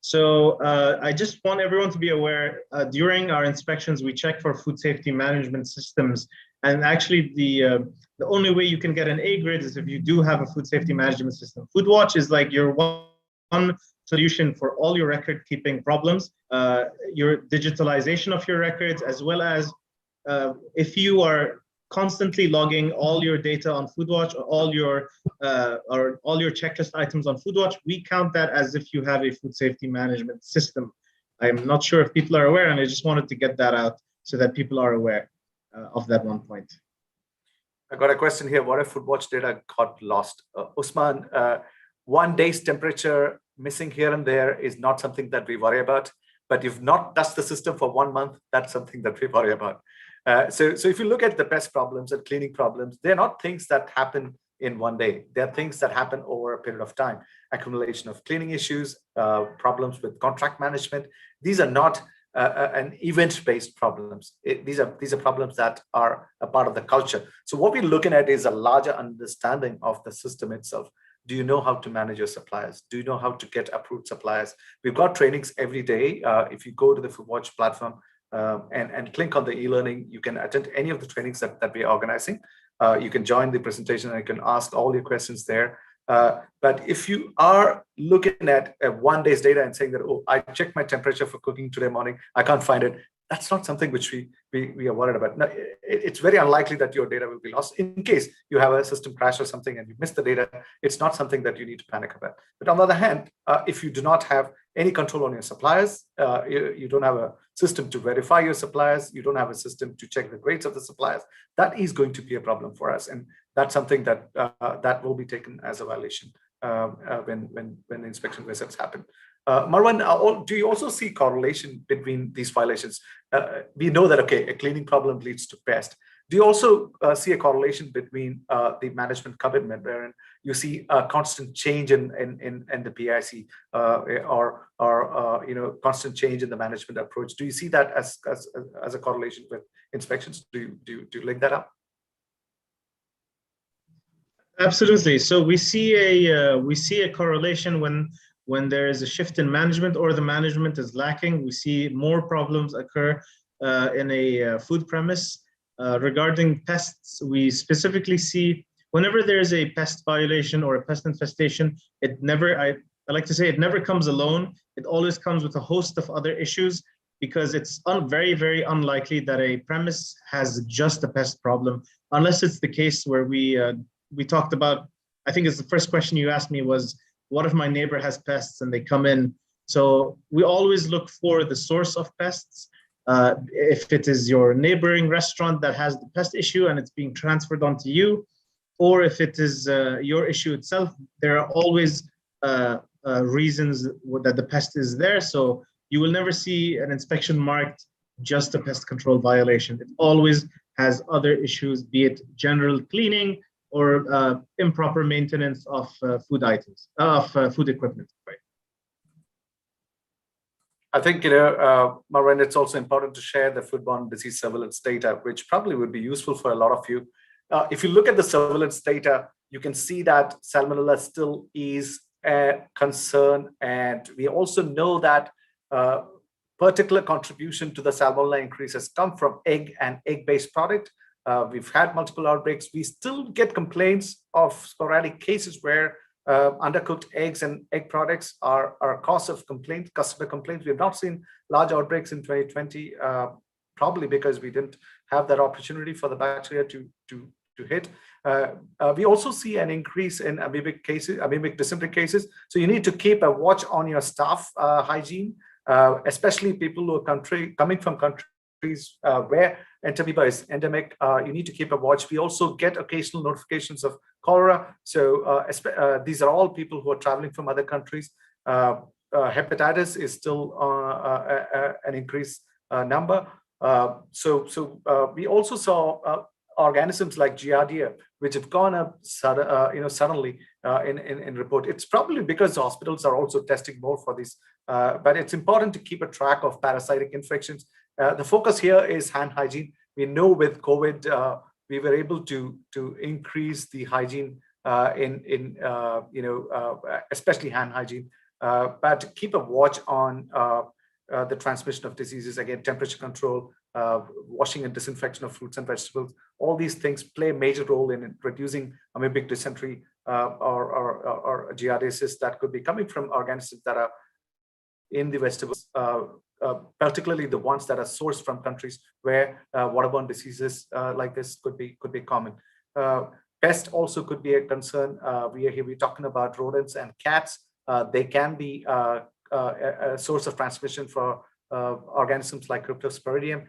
So I just want everyone to be aware, during our inspections, we check for food safety management systems. And actually, the only way you can get an A grade is if you do have a food safety management system. Food Watch is like your one solution for all your record keeping problems, your digitalization of your records, as well as if you are constantly logging all your data on Food Watch, or all your checklist items on Food Watch, we count that as if you have a food safety management system. I'm not sure if people are aware, and I just wanted to get that out so that people are aware of that one point. I got a question here. What if Food Watch data got lost? Usman, 1 day's temperature missing here and there is not something that we worry about. But if not touched the system for 1 month, that's something that we worry about. So if you look at the pest problems and cleaning problems, they're not things that happen in 1 day. They're things that happen over a period of time. Accumulation of cleaning issues, problems with contract management. These are not an event-based problems. These are problems that are a part of the culture. So what we're looking at is a larger understanding of the system itself. Do you know how to manage your suppliers? Do you know how to get approved suppliers? We've got trainings every day. If you go to the Food Watch platform and click on the e-learning, you can attend any of the trainings that we're organizing. You can join the presentation and you can ask all your questions there. But if you are looking at a 1 day's data and saying that, oh, I checked my temperature for cooking today morning, I can't find it, that's not something which we are worried about. Now, it's very unlikely that your data will be lost. In case you have a system crash or something and you miss the data, it's not something that you need to panic about. But on the other hand, if you do not have any control on your suppliers, you don't have a system to verify your suppliers, you don't have a system to check the grades of the suppliers, that is going to be a problem for us. And that's something that that will be taken as a violation when the inspection visits happen. Marwan, do you also see correlation between these violations? We know that, okay, a cleaning problem leads to pest. Do you also see a correlation between the management commitment, wherein you see a constant change in the PIC or constant change in the management approach? Do you see that as a correlation with inspections? Do you link that up? Absolutely. So we see a correlation when there is a shift in management or the management is lacking. We see more problems occur in a food premise. Regarding pests, we specifically see whenever there is a pest violation or a pest infestation, I like to say it never comes alone. It always comes with a host of other issues, because it's very, very unlikely that a premise has just a pest problem, unless it's the case where we talked about, I think it's the first question you asked me was, what if my neighbor has pests and they come in? So we always look for the source of pests. If it is your neighboring restaurant that has the pest issue and it's being transferred onto you, or if it is your issue itself, there are always reasons that the pest is there. So you will never see an inspection marked just a pest control violation. It always has other issues, be it general cleaning or improper maintenance of food items, food equipment. Right. I think, Marwan, it's also important to share the foodborne disease surveillance data, which probably would be useful for a lot of you. If you look at the surveillance data, you can see that salmonella still is a concern. And we also know that particular contribution to the salmonella increase has come from egg and egg-based product. We've had multiple outbreaks. We still get complaints of sporadic cases where undercooked eggs and egg products are a cause of complaints, customer complaints. We have not seen large outbreaks in 2020, probably because we didn't have that opportunity for the bacteria to hit. We also see an increase in amoebic cases, amoebic dysentery cases. So you need to keep a watch on your staff hygiene, especially people who are coming from countries where entamoeba is endemic. You need to keep a watch. We also get occasional notifications of cholera. So these are all people who are traveling from other countries. Hepatitis is still an increased number. We also saw organisms like Giardia, which have gone up suddenly in report. It's probably because the hospitals are also testing more for this, but it's important to keep a track of parasitic infections. The focus here is hand hygiene. We know with COVID, we were able to increase the hygiene especially hand hygiene, but keep a watch on the transmission of diseases, again, temperature control, washing and disinfection of fruits and vegetables. All these things play a major role in reducing amoebic dysentery or giardiasis that could be coming from organisms that are in the vegetables, particularly the ones that are sourced from countries where waterborne diseases like this could be common. Pest also could be a concern. We're talking about rodents and cats. They can be a source of transmission for organisms like Cryptosporidium.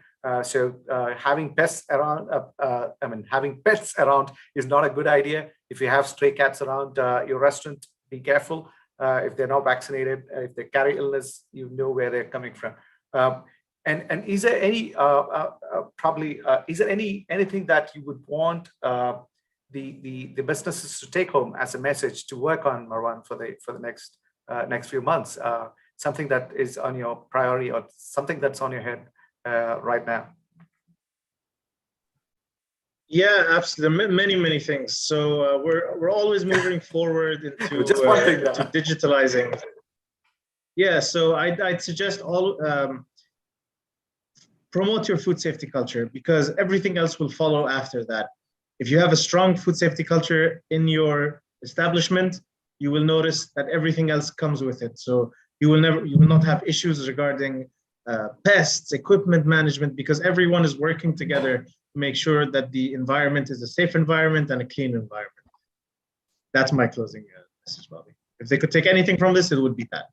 Having pests around, having pets around is not a good idea. If you have stray cats around your restaurant, be careful. If they're not vaccinated, if they carry illness, you know where they're coming from. And is there any is there anything that you would want the businesses to take home as a message to work on, Marwan, for the next few months? Something that is on your priority or something that's on your head right now? Yeah, absolutely. Many things. So we're always moving forward into just one thing, to digitalizing. Yeah. So I'd suggest promote your food safety culture, because everything else will follow after that. If you have a strong food safety culture in your establishment, you will notice that everything else comes with it. So you will not have issues regarding pests, equipment management, because everyone is working together to make sure that the environment is a safe environment and a clean environment. That's my closing message, Bobby. If they could take anything from this, it would be that.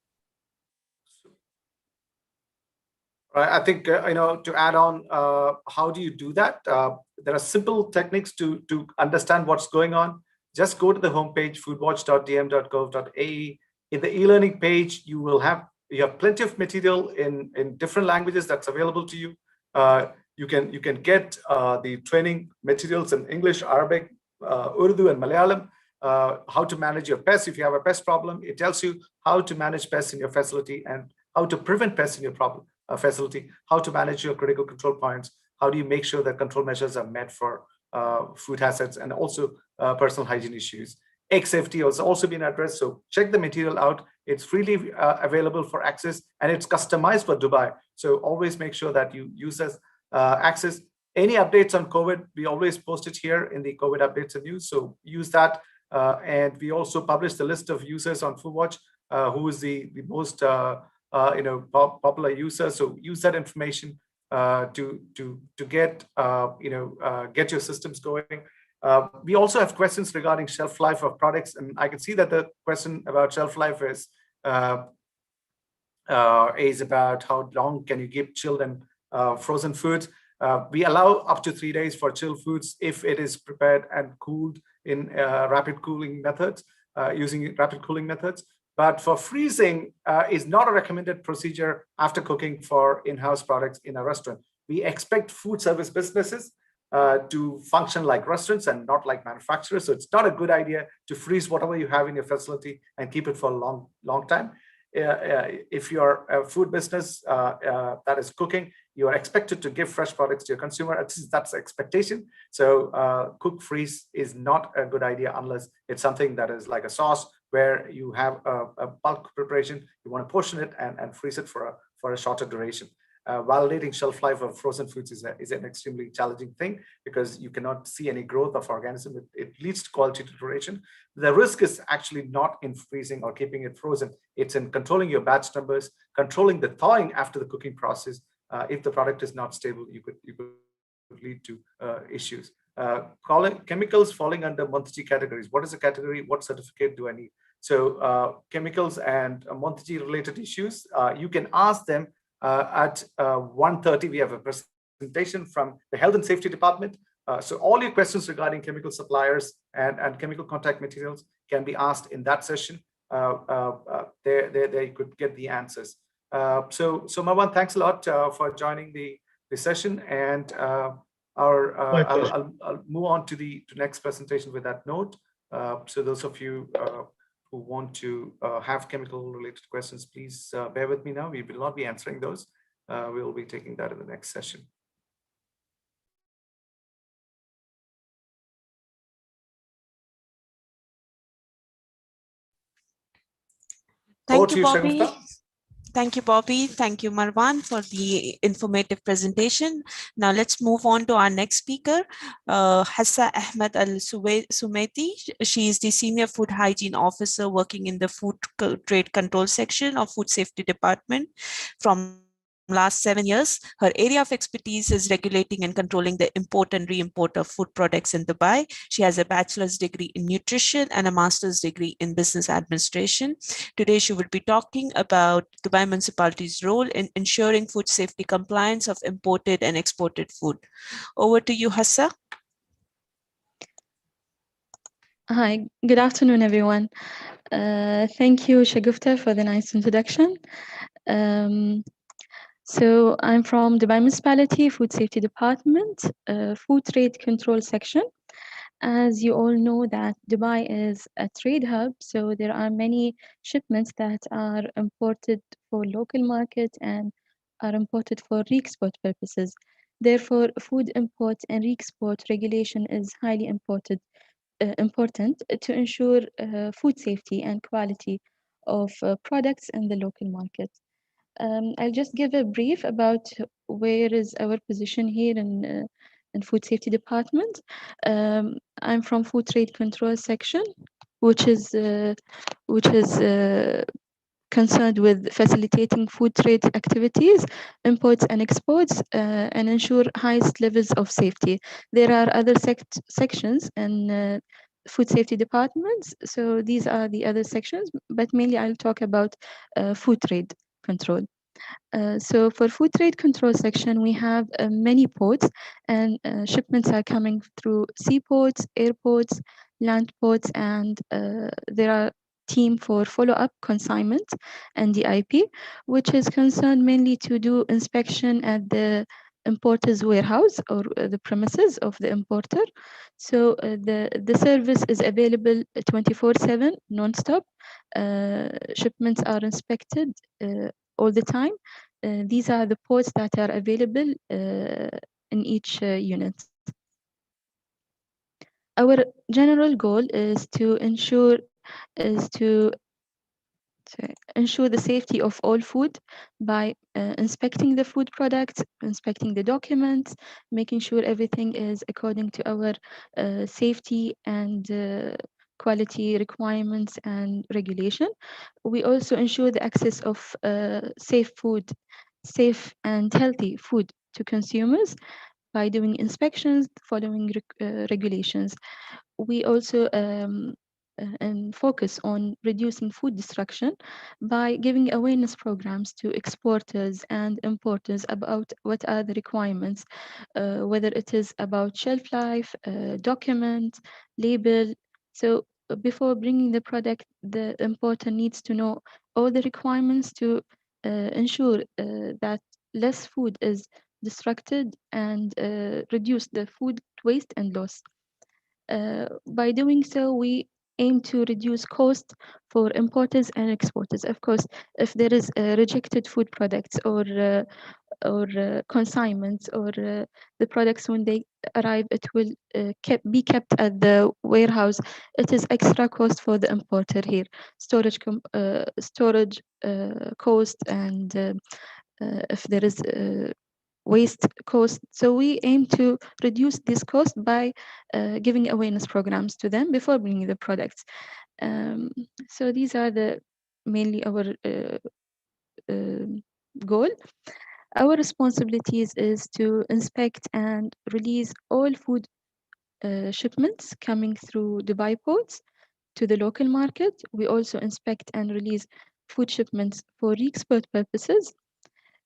I think, to add on, how do you do that? There are simple techniques to understand what's going on. Just go to the homepage, foodwatch.dm.gov.ae. In the e-learning page, you have plenty of material in different languages that's available to you. You can get the training materials in English, Arabic, Urdu, and Malayalam. How to manage your pests. If you have a pest problem, it tells you how to manage pests in your facility and how to prevent pests in your facility, how to manage your critical control points, how do you make sure that control measures are met for food hazards and also personal hygiene issues. Egg safety has also been addressed, so check the material out. It's freely available for access and it's customized for Dubai. So always make sure that you use this access. Any updates on COVID, we always post it here in the COVID updates and news, so use that. And we also publish the list of users on FoodWatch, who is the most popular user. So use that information to get get your systems going. We also have questions regarding shelf life of products, and I can see that the question about shelf life is about how long can you keep chilled and frozen foods. We allow up to 3 days for chilled foods if it is prepared and cooled in rapid cooling methods, using rapid cooling methods. But for freezing is not a recommended procedure after cooking for in-house products in a restaurant. We expect food service businesses to function like restaurants and not like manufacturers. So it's not a good idea to freeze whatever you have in your facility and keep it for a long time. If you're a food business that is cooking, you are expected to give fresh products to your consumer. That's the expectation. So cook freeze is not a good idea unless it's something that is like a sauce where you have a bulk preparation. You want to portion it and freeze it for for a shorter duration. Validating shelf life of frozen foods is an extremely challenging thing because you cannot see any growth of organism. It leads to quality deterioration. The risk is actually not in freezing or keeping it frozen. It's in controlling your batch numbers, controlling the thawing after the cooking process. If the product is not stable, you could lead to issues. Chemicals falling under Month categories. What is the category? What certificate do I need? So chemicals and Month related issues, you can ask them at 1:30. We have a presentation from the Health and Safety Department. So all your questions regarding chemical suppliers and chemical contact materials can be asked in that session. There you could get the answers. So Marwan, thanks a lot for joining the session, and I'll move on to the next presentation with that note. So those of you who want to have chemical related questions, please bear with me now. We will not be answering those. We will be taking that in the next session. Thank you, Bobby. Thank you, Bobby. Thank you, Marwan, for the informative presentation. Now let's move on to our next speaker, Hassa Ahmed Al-Sumaiti. She is the Senior Food Hygiene Officer working in the Food Trade Control section of Food Safety Department from last 7 years. Her area of expertise is regulating and controlling the import and re-import of food products in Dubai. She has a bachelor's degree in nutrition and a master's degree in business administration. Today, she will be talking about Dubai Municipality's role in ensuring food safety compliance of imported and exported food. Over to you, Hassa. Hi, good afternoon, everyone. Thank you, Shagufta, for the nice introduction. So I'm from Dubai Municipality Food Safety Department, Food Trade Control Section. As you all know that Dubai is a trade hub, so there are many shipments that are imported for local market and are imported for re-export purposes. Therefore, food import and re-export regulation is highly important to ensure food safety and quality of products in the local market. I'll just give a brief about where is our position here in Food Safety Department. I'm from Food Trade Control Section, which is concerned with facilitating food trade activities, imports and exports, and ensure highest levels of safety. There are other sections in food safety departments, so these are the other sections, but mainly I'll talk about food trade control. So for food trade control section, we have many ports, and shipments are coming through seaports, airports, land ports, and there are team for follow-up consignment and DIP, which is concerned mainly to do inspection at the importer's warehouse or the premises of the importer. So the service is available 24/7, non-stop. Shipments are inspected all the time. These are the ports that are available in each unit. Our general goal is to ensure the safety of all food by inspecting the food products, inspecting the documents, making sure everything is according to our safety and quality requirements and regulation. We also ensure the access of safe and healthy food to consumers by doing inspections, following regulations. We also and focus on reducing food destruction by giving awareness programs to exporters and importers about what are the requirements, whether it is about shelf life, document, label. So before bringing the product, the importer needs to know all the requirements to ensure that less food is destructed and reduce the food waste and loss. By doing so, we aim to reduce cost for importers and exporters. Of course, if there is rejected food products or consignments or the products when they arrive, it will be kept at the warehouse. It is extra cost for the importer here, storage cost and if there is waste cost. So we aim to reduce this cost by giving awareness programs to them before bringing the products. So these are mainly our goal. Our responsibilities is to inspect and release all food shipments coming through Dubai ports to the local market. We also inspect and release food shipments for re-export purposes.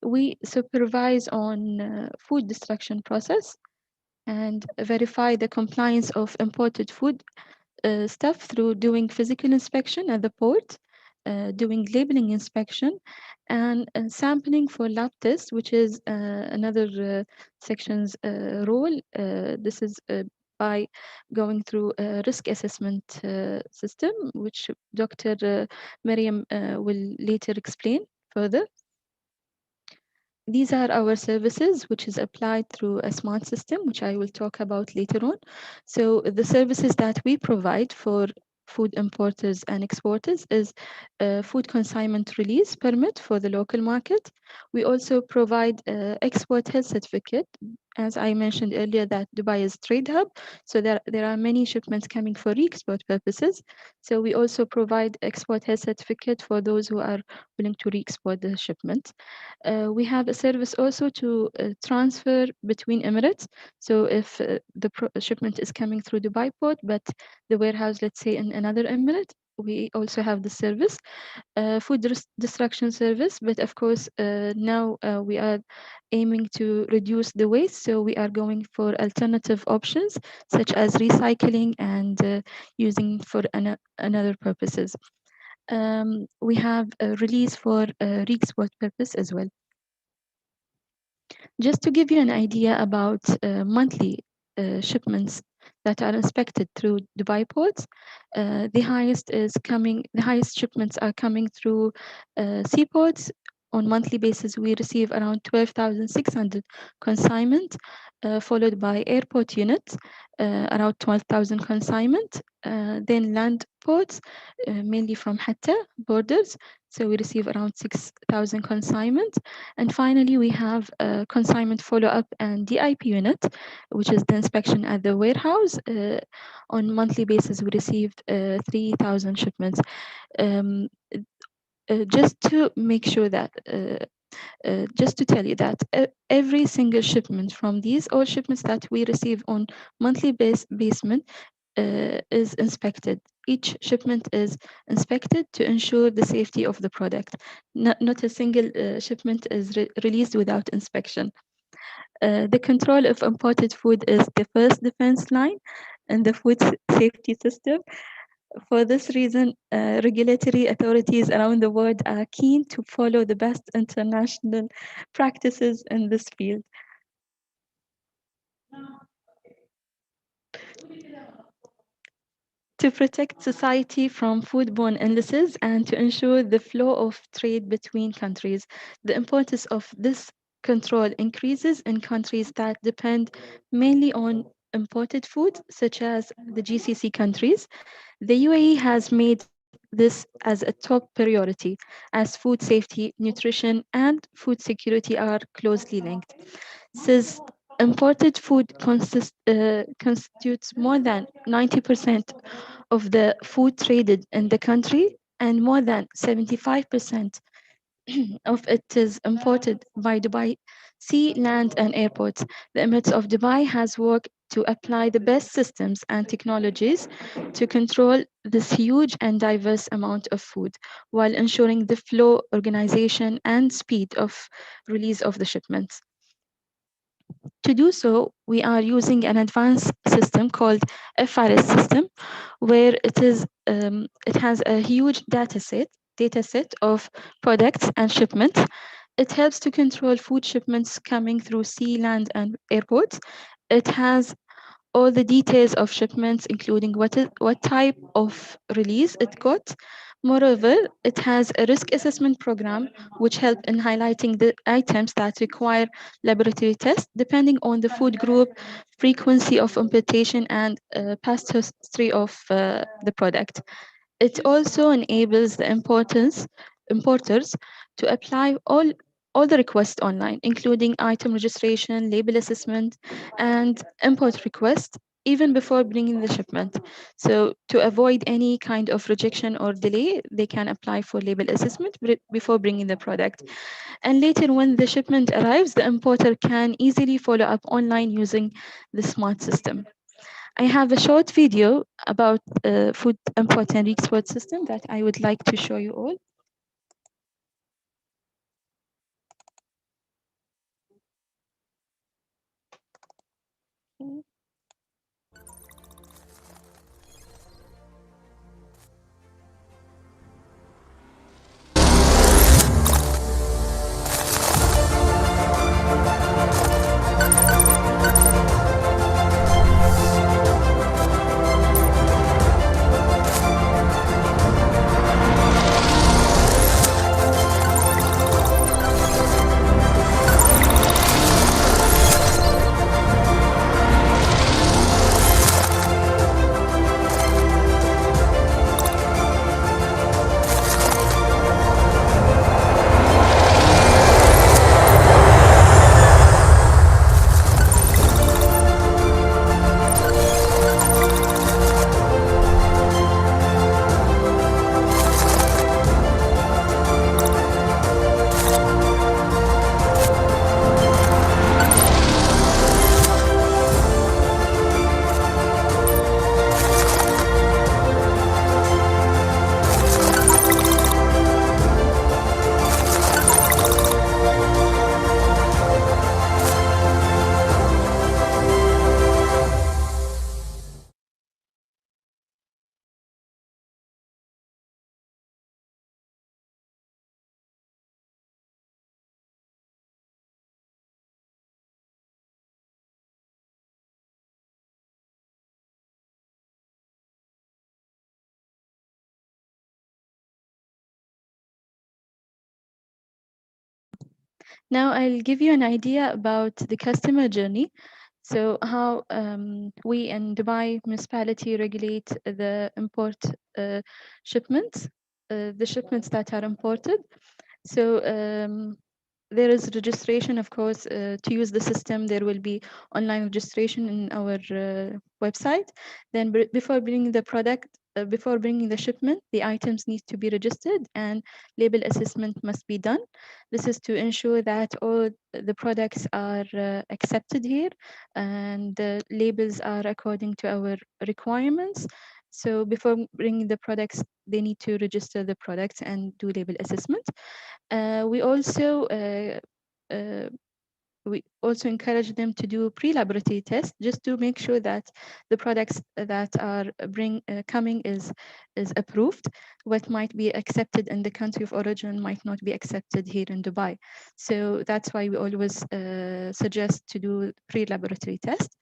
We supervise on food destruction process and verify the compliance of imported food stuff through doing physical inspection at the port, doing labeling inspection, and sampling for lab tests, which is another section's role. This is by going through a risk assessment system, which Dr. Mariam will later explain further. These are our services, which is applied through a smart system, which I will talk about later on. So the services that we provide for food importers and exporters is a food consignment release permit for the local market. We also provide export health certificate. As I mentioned earlier, that Dubai is trade hub, so there are many shipments coming for re-export purposes. So we also provide export health certificate for those who are willing to re-export the shipment. We have a service also to transfer between Emirates. So if the shipment is coming through Dubai port, but the warehouse, let's say in another Emirate, we also have the service, food destruction service. But of course, now we are aiming to reduce the waste. So we are going for alternative options, such as recycling and using for another purposes. We have a release for re-export purpose as well. Just to give you an idea about monthly shipments that are inspected through Dubai ports, the highest shipments are coming through seaports. On monthly basis, we receive around 12,600 consignment, followed by airport units, around 12,000 consignment. Then land ports, mainly from Hatta borders, so we receive around 6,000 consignment. And finally, we have a consignment follow-up and DIP unit, which is the inspection at the warehouse. On monthly basis, we received 3,000 shipments. Just to make sure that, just to tell you that every single shipment from all shipments that we receive on monthly basis is inspected. Each shipment is inspected to ensure the safety of the product. Not a single shipment is released without inspection. The control of imported food is the first defense line in the food safety system. For this reason, regulatory authorities around the world are keen to follow the best international practices in this field. To protect society from foodborne illnesses and to ensure the flow of trade between countries, the importance of this control increases in countries that depend mainly on imported food, such as the GCC countries. The UAE has made this as a top priority, as food safety, nutrition, and food security are closely linked. Since imported food constitutes more than 90% of the food traded in the country, and more than 75% of it is imported by Dubai sea, land, and airports. The Emirates of Dubai has worked to apply the best systems and technologies to control this huge and diverse amount of food while ensuring the flow, organization, and speed of release of the shipments. To do so, we are using an advanced system called FRS system, where it has a huge data set of products and shipments. It helps to control food shipments coming through sea, land, and airports. It has all the details of shipments, including what type of release it got. Moreover, it has a risk assessment program which helps in highlighting the items that require laboratory tests depending on the food group, frequency of importation, and past history of the product. It also enables the importers to apply all all the requests online, including item registration, label assessment, and import request, even before bringing the shipment. So to avoid any kind of rejection or delay, they can apply for label assessment before bringing the product. And later, when the shipment arrives, the importer can easily follow up online using the smart system. I have a short video about food import and export system that I would like to show you all. Now I'll give you an idea about the customer journey. So how we in Dubai municipality regulate the import shipments, the shipments that are imported. So there is registration, of course, to use the system. There will be online registration in our website. Then before bringing the product, before bringing the shipment, the items need to be registered and label assessment must be done. This is to ensure that all the products are accepted here and the labels are according to our requirements. So before bringing the products, they need to register the products and do label assessment. We also encourage them to do pre-laboratory tests just to make sure that the products that are coming is approved. What might be accepted in the country of origin might not be accepted here in Dubai. So that's why we always suggest to do pre-laboratory test.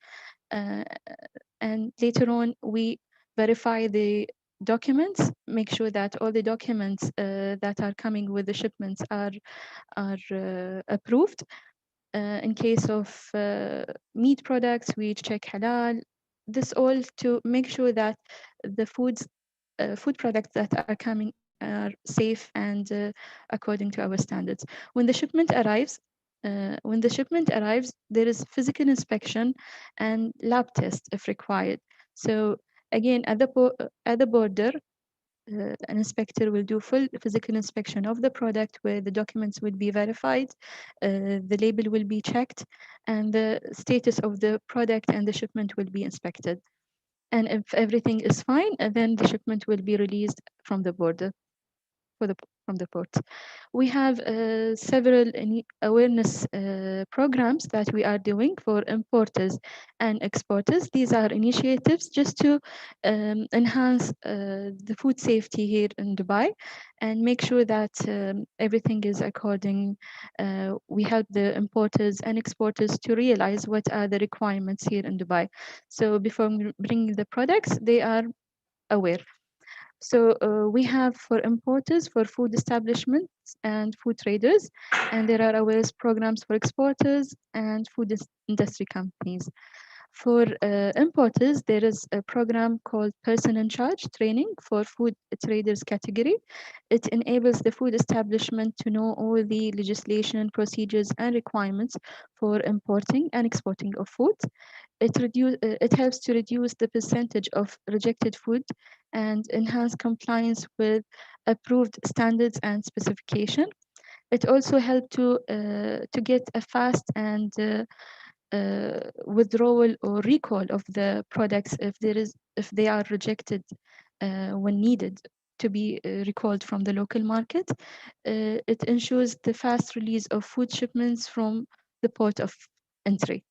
And later on, we verify the documents, make sure that all the documents that are coming with the shipments are approved. In case of meat products, we check halal. This all to make sure that the food products that are coming are safe and according to our standards. When the shipment arrives, there is physical inspection and lab test if required. So again, at the border, an inspector will do full physical inspection of the product where the documents will be verified, the label will be checked, and the status of the product and the shipment will be inspected. And if everything is fine, then the shipment will be released from the border. From the port. We have several awareness programs that we are doing for importers and exporters. These are initiatives just to enhance the food safety here in Dubai and make sure that everything is according. We help the importers and exporters to realize what are the requirements here in Dubai. So before bringing the products, they are aware. So we have for importers, for food establishments and food traders, and there are awareness programs for exporters and food industry companies. For importers, there is a program called Person in Charge Training for food traders category. It enables the food establishment to know all the legislation, procedures, and requirements for importing and exporting of food. It helps to reduce the percentage of rejected food and enhance compliance with approved standards and specification. It also helps to get a fast and withdrawal or recall of the products if they are rejected when needed to be recalled from the local market. It ensures the fast release of food shipments from the port of entry.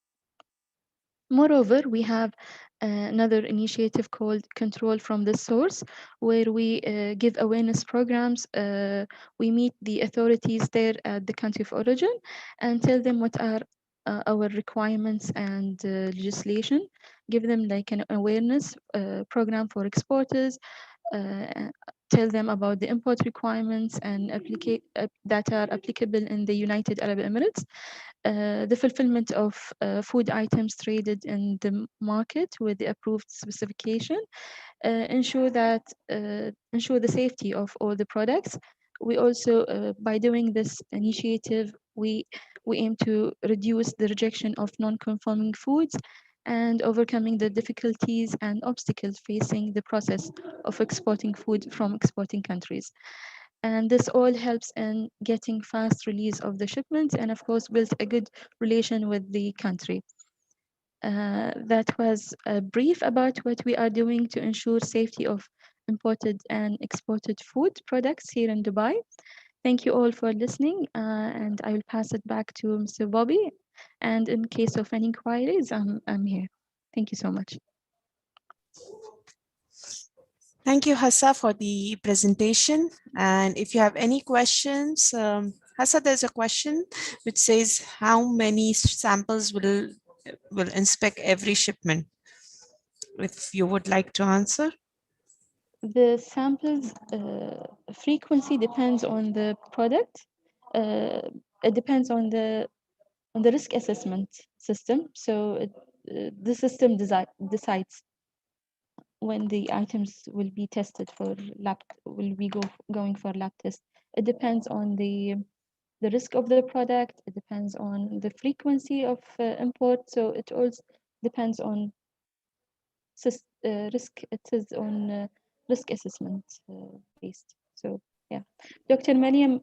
Moreover, we have another initiative called Control from the Source, where we give awareness programs. We meet the authorities there at the country of origin and tell them what are our requirements and legislation, give them like an awareness program for exporters, tell them about the import requirements and that are applicable in the United Arab Emirates, the fulfillment of food items traded in the market with the approved specification, ensure the safety of all the products. We also, by doing this initiative, we aim to reduce the rejection of non-conforming foods and overcoming the difficulties and obstacles facing the process of exporting food from exporting countries. And this all helps in getting fast release of the shipments and of course build a good relation with the country. That was a brief about what we are doing to ensure safety of imported and exported food products here in Dubai. Thank you all for listening, and I will pass it back to Mr. Bobby. And in case of any inquiries, I'm here. Thank you so much. Thank you, Hassa, for the presentation. And if you have any questions, Hassa, there's a question which says how many samples will inspect every shipment? If you would like to answer. The samples frequency depends on the product. It depends on the risk assessment system. So the system decides when the items will be tested for going for lab test. It depends on the risk of the product. It depends on the frequency of import. So it also depends on risk. It is on risk assessment based. So yeah, Dr. Mariam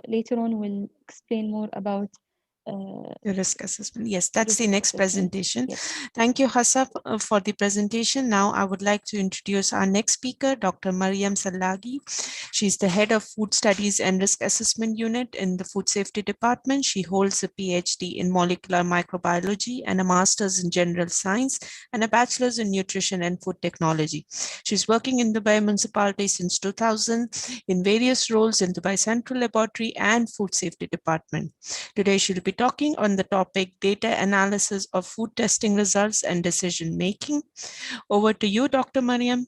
later on will explain more about the risk assessment. Yes, that's the next presentation. Yes. Thank you, Hassa, for the presentation. Now I would like to introduce our next speaker, Dr. Mariam Sallagi. She's the head of Food Studies and Risk Assessment Unit in the Food Safety Department. She holds a PhD in molecular microbiology and a master's in general science and a bachelor's in nutrition and food technology. She's working in Dubai municipality since 2000 in various roles in Dubai Central Laboratory and Food Safety Department. Today she'll be talking on the topic data analysis of food testing results and decision making. Over to you, Dr. Mariam.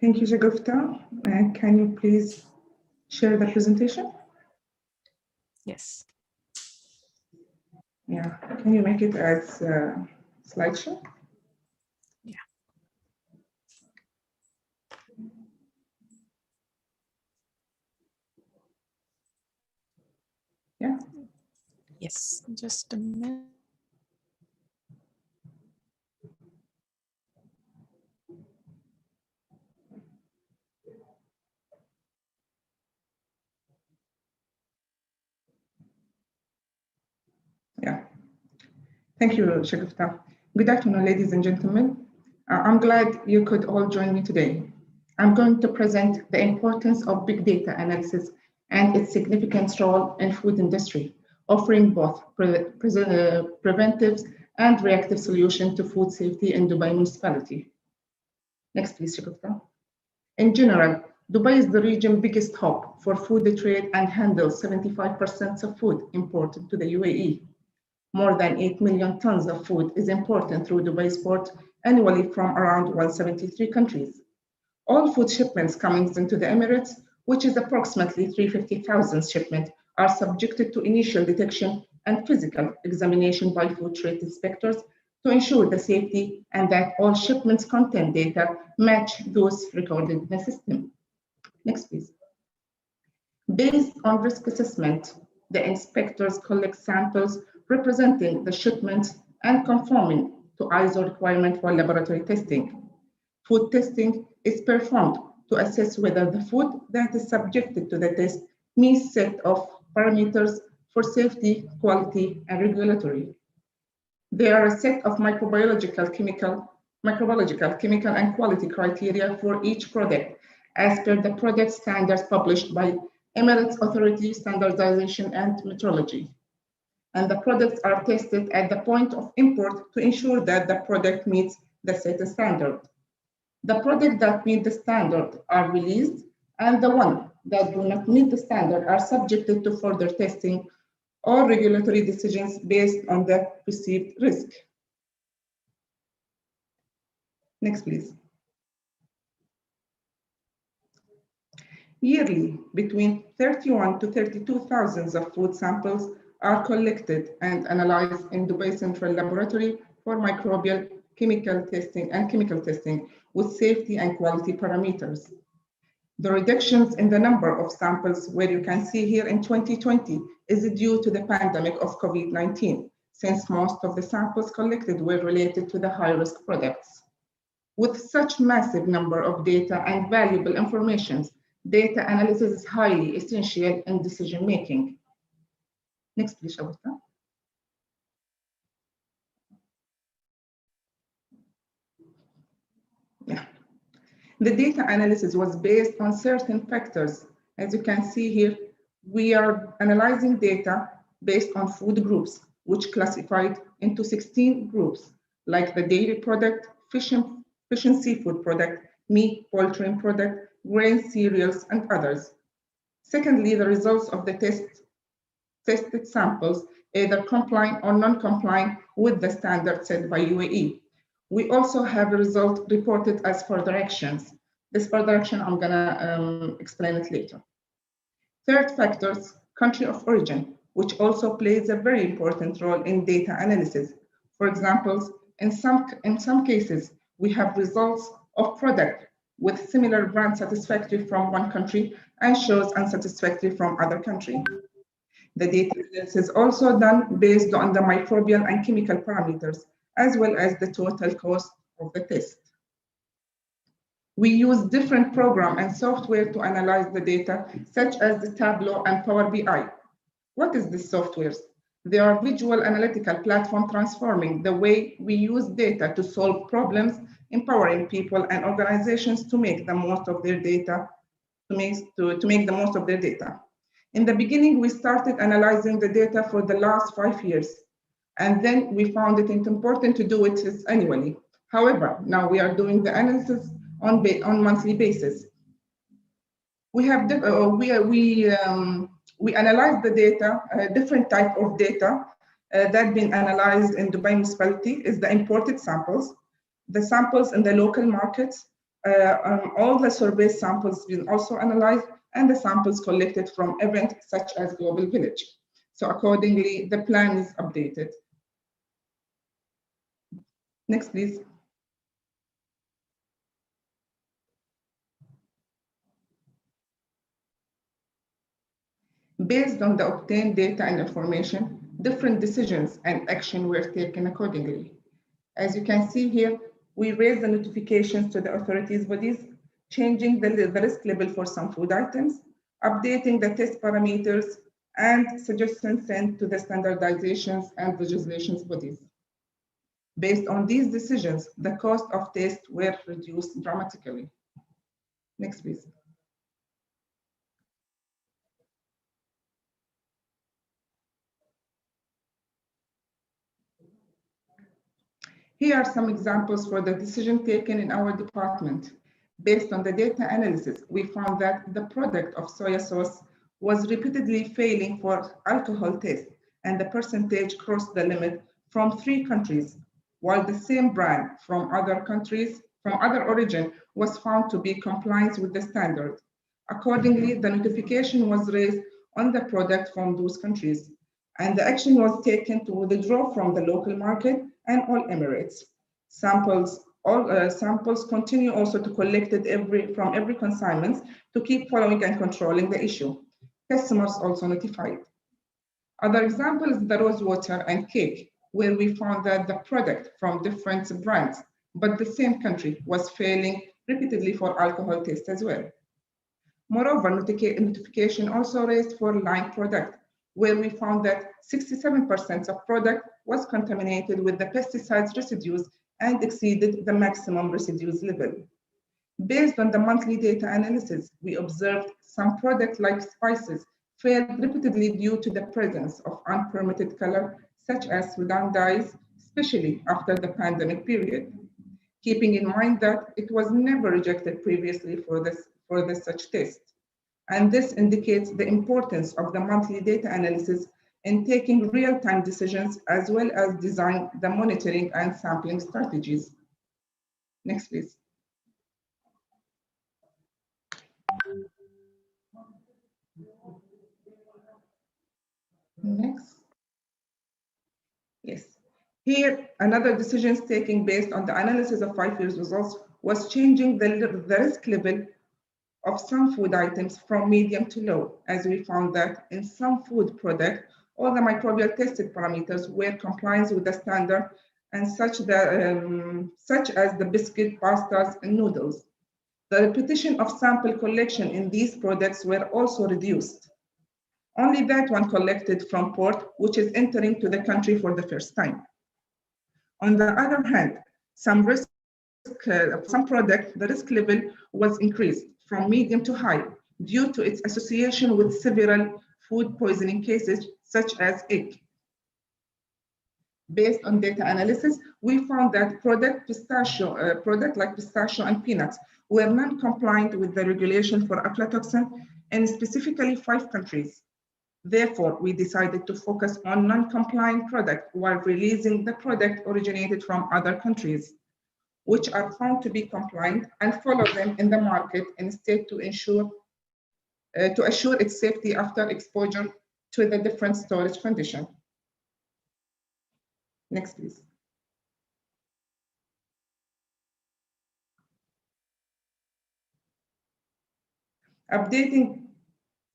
Thank you, Shagufta. Can you please share the presentation? Yes. Yeah, can you make it as a slideshow? Yeah. Yeah. Yes, just a minute. Yeah. Thank you, Shagufta. Good afternoon, ladies and gentlemen. I'm glad you could all join me today. I'm going to present the importance of big data analysis and its significant role in food industry, offering both preventive and reactive solutions to food safety in Dubai municipality. Next, please, Shagufta. In general, Dubai is the region's biggest hub for food trade and handles 75% of food imported to the UAE. More than 8 million tons of food is imported through Dubai's port annually from around 173 countries. All food shipments coming into the Emirates, which is approximately 350,000 shipments, are subjected to initial detection and physical examination by food trade inspectors to ensure the safety and that all shipments content data match those recorded in the system. Next, please. Based on risk assessment, the inspectors collect samples representing the shipments and conforming to ISO requirement for laboratory testing. Food testing is performed to assess whether the food that is subjected to the test meets set of parameters for safety, quality, and regulatory. There are a set of microbiological, chemical, and quality criteria for each product as per the product standards published by Emirates Authority Standardization and Metrology. And the products are tested at the point of import to ensure that the product meets the set standard. The products that meet the standard are released, and the ones that do not meet the standard are subjected to further testing or regulatory decisions based on the perceived risk. Next, please. Yearly, between 31 to 32,000 of food samples are collected and analyzed in Dubai Central Laboratory for microbial, chemical testing with safety and quality parameters. The reductions in the number of samples, where you can see here in 2020, is due to the pandemic of COVID-19, since most of the samples collected were related to the high-risk products. With such massive number of data and valuable information, data analysis is highly essential in decision-making. Next, please, Shawita. Yeah. The data analysis was based on certain factors. As you can see here, we are analyzing data based on food groups, which classified into 16 groups, like the dairy product, fish and seafood product, meat, poultry product, grain, cereals, and others. Secondly, the results of the tested samples, either complying or non-complying with the standard set by UAE. We also have a result reported as further actions. This further action, I'm gonna explain it later. Third factors, country of origin, which also plays a very important role in data analysis. For example, in some cases, we have results of product with similar brand satisfactory from one country and shows unsatisfactory from other country. The data analysis is also done based on the microbial and chemical parameters, as well as the total cost of the test. We use different program and software to analyze the data, such as the Tableau and Power BI. What is this software? They are visual analytical platform transforming the way we use data to solve problems, empowering people and organizations to make the most of their data, to make the most of their data. In the beginning, we started analyzing the data for the last 5 years, and then we found it important to do it annually. However, now we are doing the analysis on monthly basis. We have we analyze the data, different type of data that been analyzed in Dubai municipality is the imported samples, the samples in the local markets, all the survey samples been also analyzed, and the samples collected from events such as Global Village. So accordingly, the plan is updated. Next, please. Based on the obtained data and information, different decisions and action were taken accordingly. As you can see here, we raised the notifications to the authorities bodies, changing the risk level for some food items, updating the test parameters, and suggestions sent to the standardizations and legislations bodies. Based on these decisions, the cost of tests were reduced dramatically. Next, please. Here are some examples for the decision taken in our department. Based on the data analysis, we found that the product of soya sauce was repeatedly failing for alcohol test, and the percentage crossed the limit from 3 countries, while the same brand from other countries, from other origin, was found to be compliant with the standard. Accordingly, the notification was raised on the product from those countries, and the action was taken to withdraw from the local market and all Emirates. Samples continue also to collect it from every consignment to keep following and controlling the issue. Customers also notified. Other example is the rose water and cake, where we found that the product from different brands, but the same country, was failing repeatedly for alcohol test as well. Moreover, notification also raised for lime product, where we found that 67% of product was contaminated with the pesticides residues and exceeded the maximum residues level. Based on the monthly data analysis, we observed some products like spices failed repeatedly due to the presence of unpermitted color, such as Sudan dyes, especially after the pandemic period. Keeping in mind that it was never rejected previously for such test. And this indicates the importance of the monthly data analysis in taking real-time decisions, as well as design the monitoring and sampling strategies. Next, please. Next. Yes. Here, another decisions taken based on the analysis of 5 years results was changing the risk level of some food items from medium to low, as we found that in some food product, all the microbial tested parameters were compliant with the standard, and such as the biscuit, pastas, and noodles. The repetition of sample collection in these products were also reduced. Only that one collected from port, which is entering to the country for the first time. On the other hand, some product, the risk level was increased from medium to high due to its association with several food poisoning cases, such as egg. Based on data analysis, we found that product like pistachio and peanuts were non-compliant with the regulation for aflatoxin in specifically 5 countries. Therefore, we decided to focus on non-compliant product while releasing the product originated from other countries, which are found to be compliant, and follow them in the market instead to assure its safety after exposure to the different storage condition. Next, please. Updating,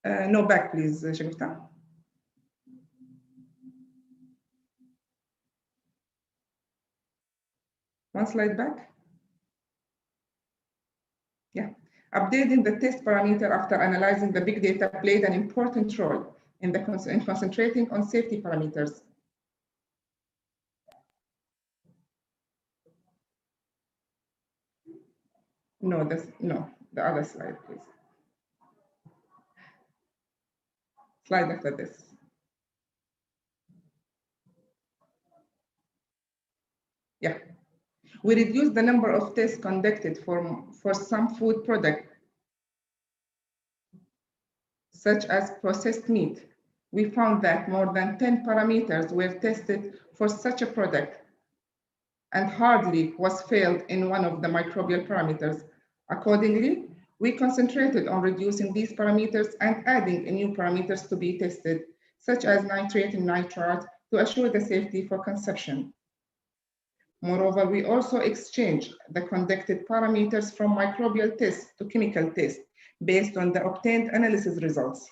no, back please, Shafeeq. One slide back. Yeah. Updating the test parameter after analyzing the big data played an important role in concentrating on safety parameters. No, the other slide, please. Slide after this. Yeah. We reduced the number of tests conducted for some food product, such as processed meat. We found that more than 10 parameters were tested for such a product, and hardly was failed in one of the microbial parameters. Accordingly, we concentrated on reducing these parameters and adding new parameters to be tested, such as nitrate and nitrate, to assure the safety for consumption. Moreover, we also exchanged the conducted parameters from microbial tests to chemical tests based on the obtained analysis results,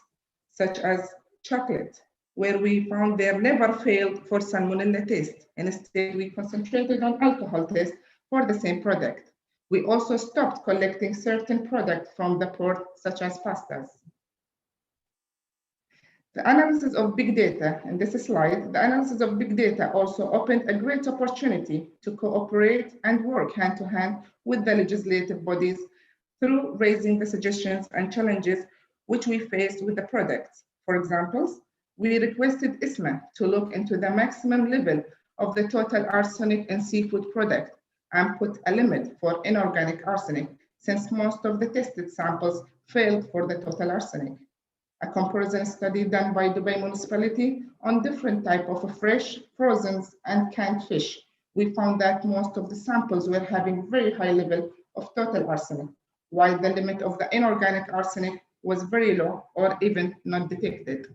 such as chocolate, where we found there never failed for salmonella test. Instead, we concentrated on alcohol test for the same product. We also stopped collecting certain products from the port, such as pastas. The analysis of big data, in this slide, the analysis of big data also opened a great opportunity to cooperate and work hand to hand with the legislative bodies through raising the suggestions and challenges which we faced with the products. For example, we requested ISMA to look into the maximum level of the total arsenic in seafood product and put a limit for inorganic arsenic, since most of the tested samples failed for the total arsenic. A comparison study done by Dubai municipality on different types of fresh, frozen, and canned fish. We found that most of the samples were having very high level of total arsenic, while the limit of the inorganic arsenic was very low or even not detected.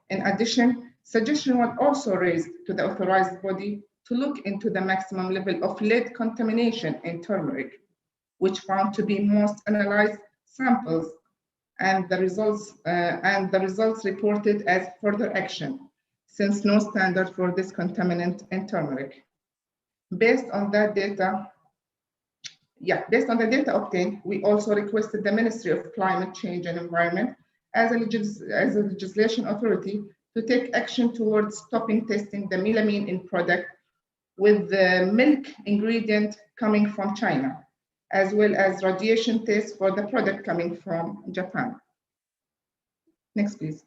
In addition, Suggestion was also raised to the authorized body to look into the maximum level of lead contamination in turmeric, which found to be most analyzed samples, and the results reported as further action, since no standard for this contaminant in turmeric. Based on the data obtained, we also requested the Ministry of Climate Change and Environment as a legislation authority to take action towards stopping testing the melamine in product with the milk ingredient coming from China, as well as radiation tests for the product coming from Japan. Next, please.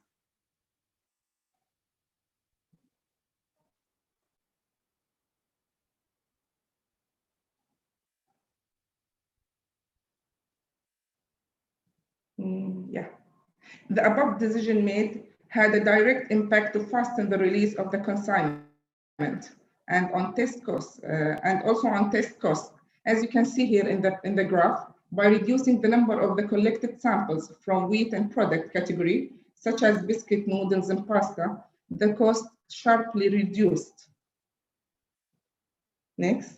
The above decision made had a direct impact to fasten the release of the consignment and on test costs, and also on test costs. As you can see here in the graph, by reducing the number of the collected samples from wheat and product category, such as biscuit, noodles, and pasta, the cost sharply reduced. Next.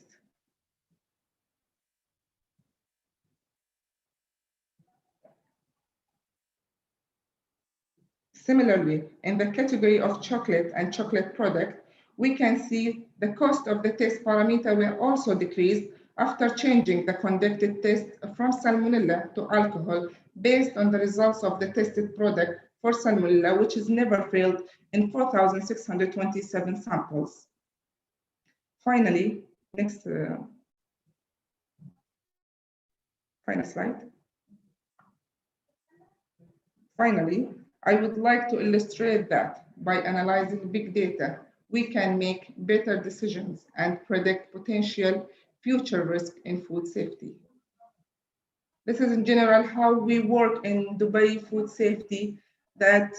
Similarly, in the category of chocolate and chocolate product, we can see the cost of the test parameter were also decreased after changing the conducted test from salmonella to alcohol based on the results of the tested product for salmonella, which is never failed in 4,627 samples. Finally, next, final slide. Finally, I would like to illustrate that by analyzing big data, we can make better decisions and predict potential future risk in food safety. This is in general how we work in Dubai food safety, that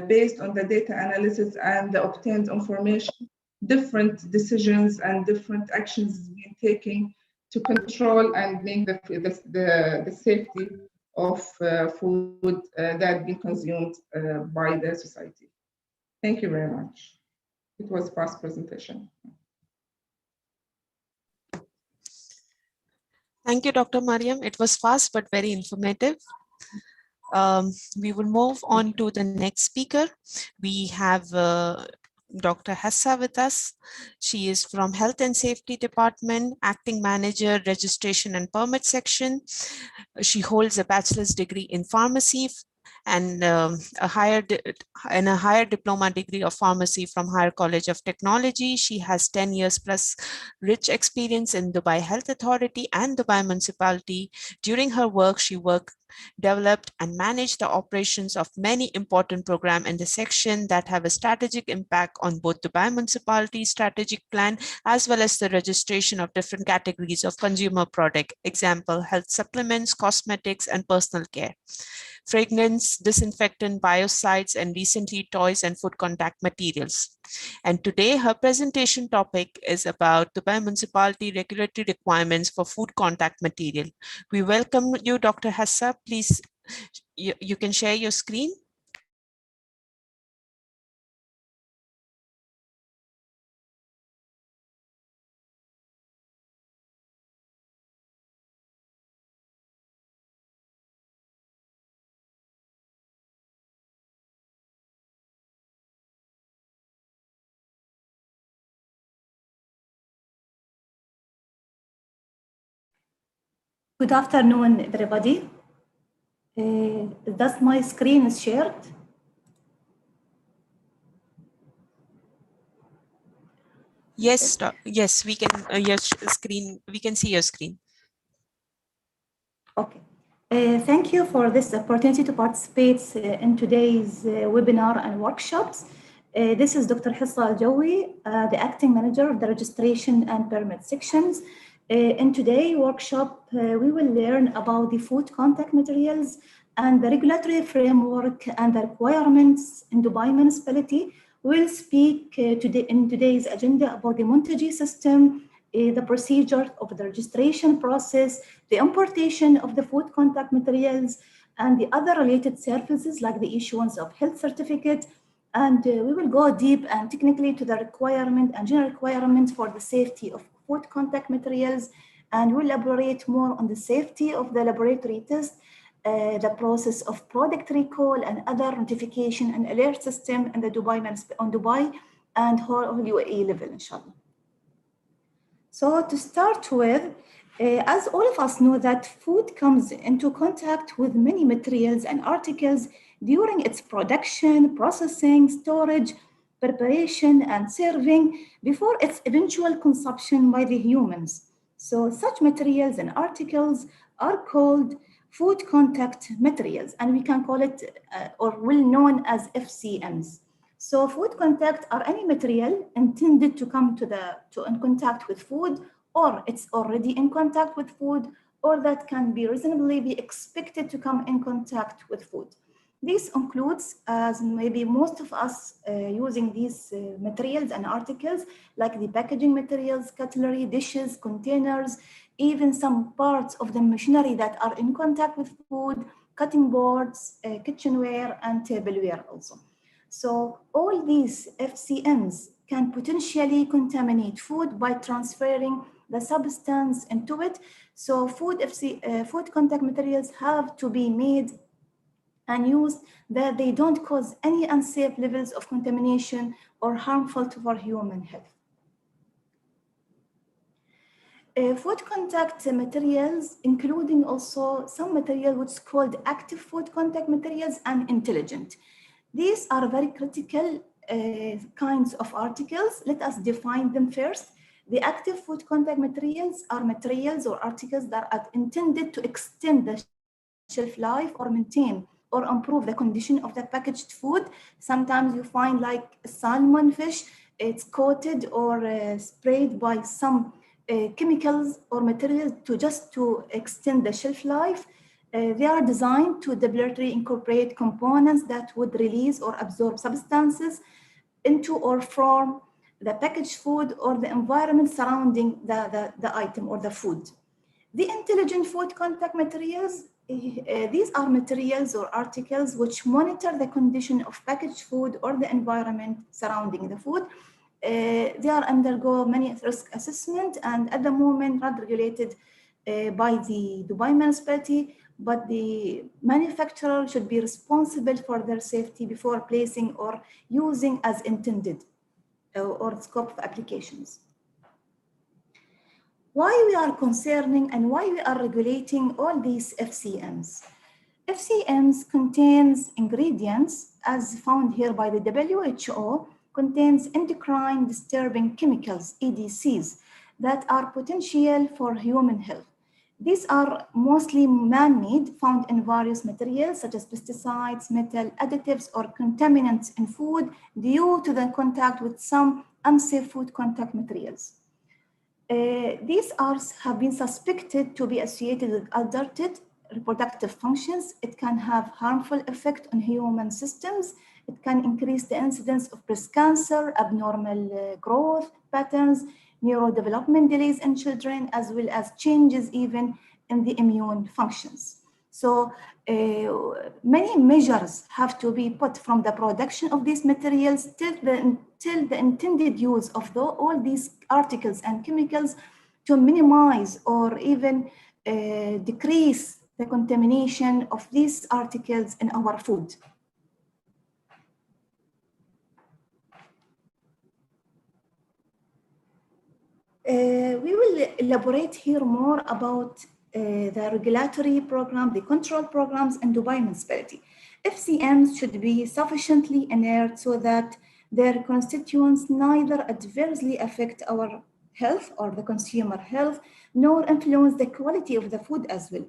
based on the data analysis and the obtained information, different decisions and different actions being taken to control and make the safety of food that being consumed by the society. Thank you very much. It was a fast presentation. Thank you, Dr. Mariam. It was fast but very informative. We will move on to the next speaker. We have Dr. Hassa with us. She is from Health and Safety Department, Acting Manager, Registration and Permit Section. She holds a bachelor's degree in pharmacy and a higher diploma degree of pharmacy from Higher College of Technology. She has 10 years plus rich experience in Dubai Health Authority and Dubai Municipality. During her work, she developed and managed the operations of many important programs in the section that have a strategic impact on both Dubai Municipality's strategic plan as well as the registration of different categories of consumer product, example, health supplements, cosmetics, and personal care, fragrance, disinfectant, biocides, and recently toys and food contact materials. And today her presentation topic is about Dubai Municipality regulatory requirements for food contact material. We welcome you, Dr. Hassa. Please, you can share your screen. Good afternoon, everybody. Does my screen is shared? Yes, yes, we can. Your screen. We can see your screen. Okay. Thank you for this opportunity to participate in today's webinar and workshops. This is Dr. Hassa Al-Jawi, the Acting Manager of the Registration and Permit Sections. In today's workshop, we will learn about the food contact materials and the regulatory framework and the requirements in Dubai Municipality. We'll speak in today's agenda about the Montagy system, the procedure of the registration process, the importation of the food contact materials, and the other related services like the issuance of health certificate And we will go deep and technically to the requirement and general requirements for the safety of food contact materials, and we'll elaborate more on the safety of the laboratory test, the process of product recall and other notification and alert system in the Dubai and whole UAE level, inshallah. So to start with, as all of us know that food comes into contact with many materials and articles during its production, processing, storage, preparation, and serving before its eventual consumption by the humans. So such materials and articles are called food contact materials, and we can call it or well known as FCMs. So food contact are any material intended to come in contact with food, or it's already in contact with food, or that can be reasonably be expected to come in contact with food. This includes, as maybe most of us using these materials and articles, like the packaging materials, cutlery, dishes, containers, even some parts of the machinery that are in contact with food, cutting boards, kitchenware, and tableware also. So all these FCMs can potentially contaminate food by transferring the substance into it. So food contact materials have to be made and used that they don't cause any unsafe levels of contamination or harmful to our human health. Food contact materials, including also some material which is called active food contact materials and intelligent. These are very critical kinds of articles. Let us define them first. The active food contact materials are materials or articles that are intended to extend the shelf life or maintain or improve the condition of the packaged food. Sometimes you find like salmon fish, it's coated or sprayed by some chemicals or materials to extend the shelf life. They are designed to deliberately incorporate components that would release or absorb substances into or from the packaged food or the environment surrounding the item or the food. The intelligent food contact materials, these are materials or articles which monitor the condition of packaged food or the environment surrounding the food. They are undergo many risk assessment and at the moment not regulated by the Dubai municipality, but the manufacturer should be responsible for their safety before placing or using as intended or scope of applications. Why we are concerning and why we are regulating all these FCMs? FCMs contains ingredients as found here by the WHO, contains endocrine disturbing chemicals, EDCs, that are potential for human health. These are mostly man-made, found in various materials such as pesticides, metal additives, or contaminants in food due to the contact with some unsafe food contact materials. These have been suspected to be associated with altered reproductive functions. It can have harmful effect on human systems. It can increase the incidence of breast cancer, abnormal growth patterns, neurodevelopment delays in children, as well as changes even in the immune functions. So many measures have to be put from the production of these materials till the intended use of all these articles and chemicals to minimize or even decrease the contamination of these articles in our food. We will elaborate here more about the regulatory program, the control programs in Dubai municipality. FCMs should be sufficiently inert so that their constituents neither adversely affect our health or the consumer health, nor influence the quality of the food as well.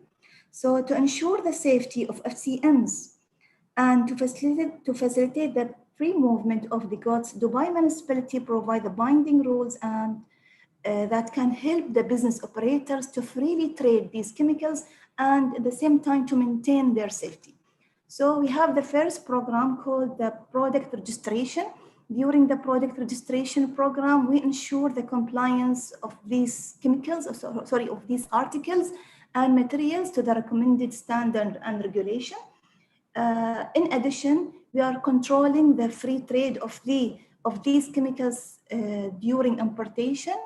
So to ensure the safety of FCMs and to facilitate the free movement of the goods, Dubai municipality provide the binding rules and that can help the business operators to freely trade these chemicals and at the same time to maintain their safety. So we have the first program called the product registration. During the product registration program, we ensure the compliance of these chemicals, of these articles and materials to the recommended standard and regulation. In addition, we are controlling the free trade of these chemicals during importation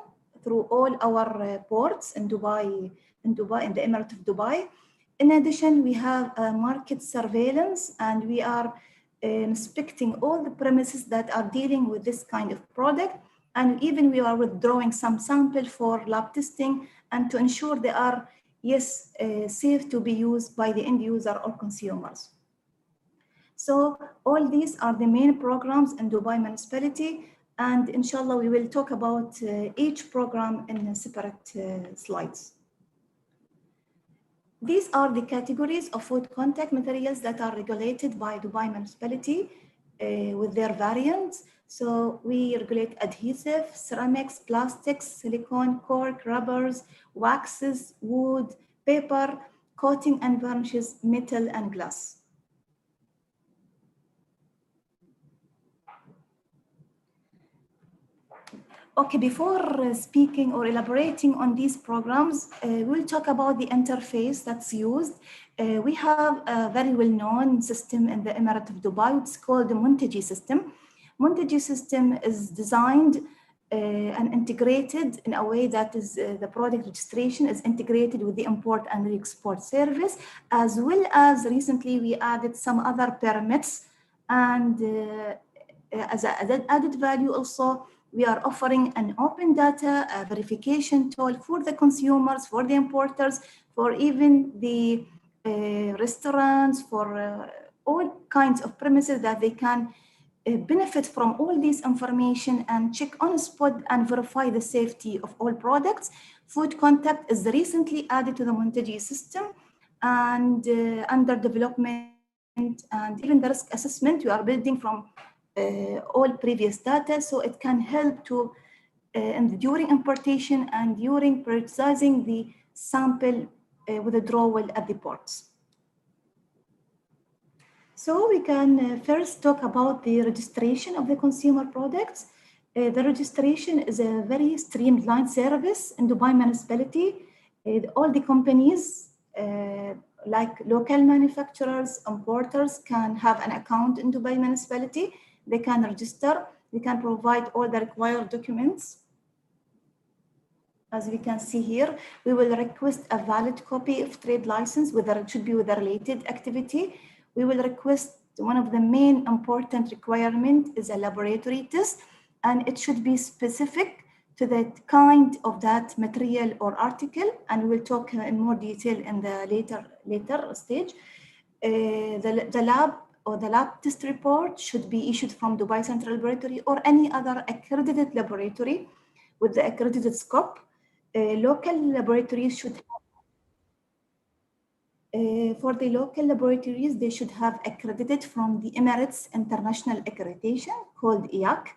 through all our ports in Dubai, in the Emirate of Dubai. In addition, we have market surveillance, and we are inspecting all the premises that are dealing with this kind of product. And even we are withdrawing some sample for lab testing and to ensure they are, yes, safe to be used by the end user or consumers. So all these are the main programs in Dubai municipality. And inshallah, we will talk about each program in separate slides. These are the categories of food contact materials that are regulated by Dubai municipality with their variants. So we regulate adhesive, ceramics, plastics, silicone, cork, rubbers, waxes, wood, paper, coating and varnishes, metal and glass. Okay, before speaking or elaborating on these programs, we'll talk about the interface that's used. We have a very well-known system in the Emirate of Dubai. It's called the Muntaji system. Muntaji system is designed and integrated in a way that is the product registration is integrated with the import and the export service, as well as recently we added some other permits. And as an added value also, we are offering an open data verification tool for the consumers, for the importers, for even the restaurants, for all kinds of premises that they can benefit from all this information and check on the spot and verify the safety of all products. Food contact is recently added to the Muntaji system and under development, and even the risk assessment we are building from all previous data, so it can help to during importation and during prioritizing the sample withdrawal at the ports. So we can first talk about the registration of the consumer products. The registration is a very streamlined service in Dubai municipality. All the companies like local manufacturers, importers can have an account in Dubai municipality. They can register, they can provide all the required documents. As we can see here, we will request a valid copy of trade license, whether it should be with a related activity. We will request one of the main important requirements is a laboratory test, and it should be specific to the kind of that material or article, and we will talk in more detail in the later stage. The lab or the lab test report should be issued from Dubai Central Laboratory or any other accredited laboratory with the accredited scope. Local laboratories should have, for the local laboratories, they should have accredited from the Emirates International Accreditation called IAC.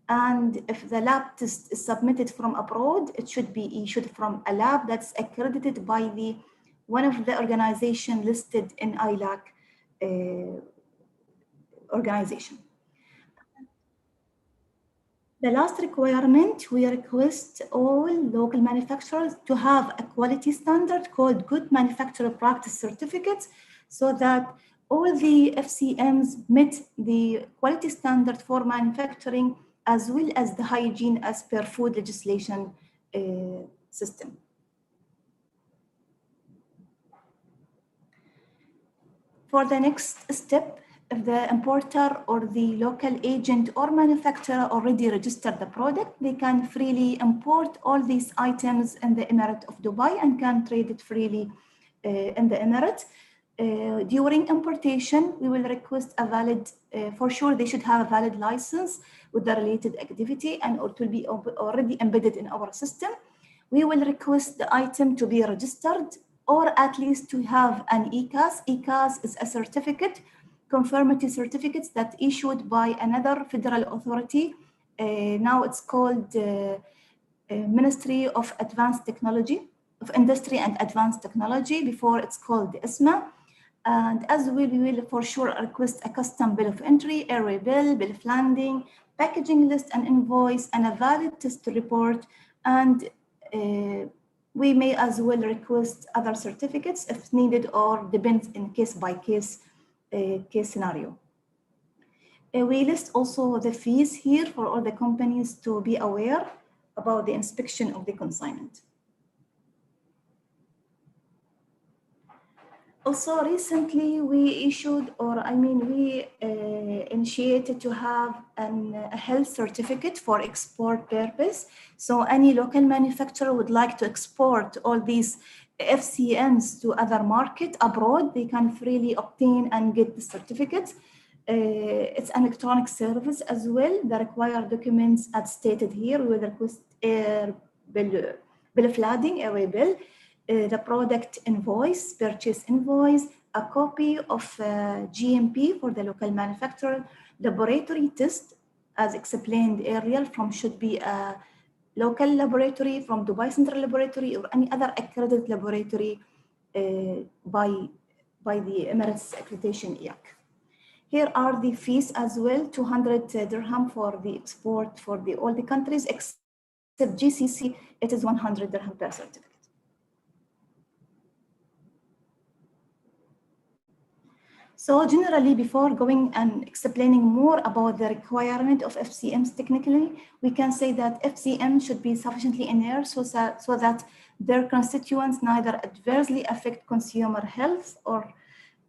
And if the lab test is submitted from abroad, it should be issued from a lab that's accredited by one of the organizations listed in ILAC organization. The last requirement, we request all local manufacturers to have a quality standard called Good Manufacturer Practice Certificates, so that all the FCMs meet the quality standard for manufacturing as well as the hygiene as per food legislation system. For the next step, if the importer or the local agent or manufacturer already registered the product, they can freely import all these items in the Emirate of Dubai and can trade it freely in the Emirate. During importation, we will request a valid, for sure they should have a valid license with the related activity, and it will be already embedded in our system. We will request the item to be registered or at least to have an ECAS. ECAS is a certificate, conformity certificates that issued by another federal authority. Now it's called Ministry of Advanced Technology, of Industry and Advanced Technology. Before it's called the ISMA. And as well, we will for sure request a custom bill of entry, airway bill of landing, packaging list and invoice, and a valid test report. And we may as well request other certificates if needed or depends in case by case scenario. We list also the fees here for all the companies to be aware about the inspection of the consignment. Also, recently we issued, we initiated to have a health certificate for export purpose. So any local manufacturer would like to export all these FCMs to other market abroad, they can freely obtain and get the certificate. It's an electronic service as well. The required documents as stated here will request bill of lading, airway bill, the product invoice, purchase invoice, a copy of GMP for the local manufacturer, laboratory test, as explained earlier, should be a local laboratory from Dubai Central Laboratory or any other accredited laboratory by the Emirates Accreditation IAC. Here are the fees as well, 200 dirham for the export for all the countries, except GCC, it is 100 dirham per certificate. So generally, before going and explaining more about the requirement of FCMs technically, we can say that FCM should be sufficiently inert so that their constituents neither adversely affect consumer health or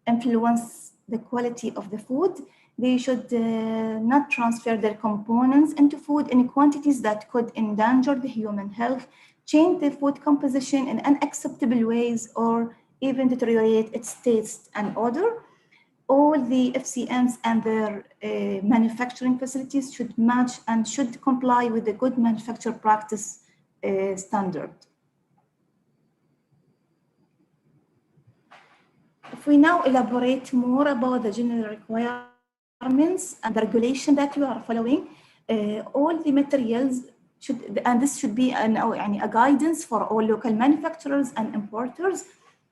influence the quality of the food. They should not transfer their components into food in quantities that could endanger the human health, change the food composition in unacceptable ways, or even deteriorate its taste and odor. All the FCMs and their manufacturing facilities should match and should comply with the good manufacture practice standard. If we now elaborate more about the general requirements and the regulation that we are following, all the materials should, and this should be a guidance for all local manufacturers and importers,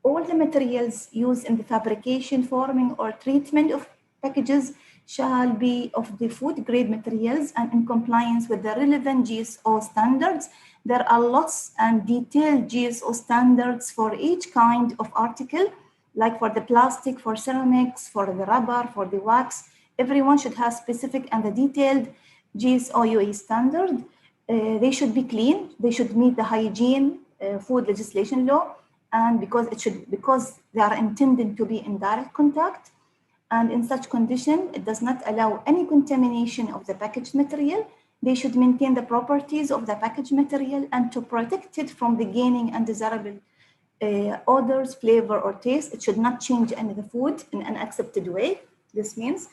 all the materials used in the fabrication, forming, or treatment of packages shall be of the food grade materials and in compliance with the relevant GSO standards. There are lots and detailed GSO standards for each kind of article, like for the plastic, for ceramics, for the rubber, for the wax. Everyone should have specific and the detailed GSO UE standard. They should be clean. They should meet the hygiene food legislation law, and because they are intended to be in direct contact, and in such condition, it does not allow any contamination of the packaged material. They should maintain the properties of the packaged material and to protect it from the gaining undesirable odors, flavor, or taste. It should not change any of the food in an accepted way. This means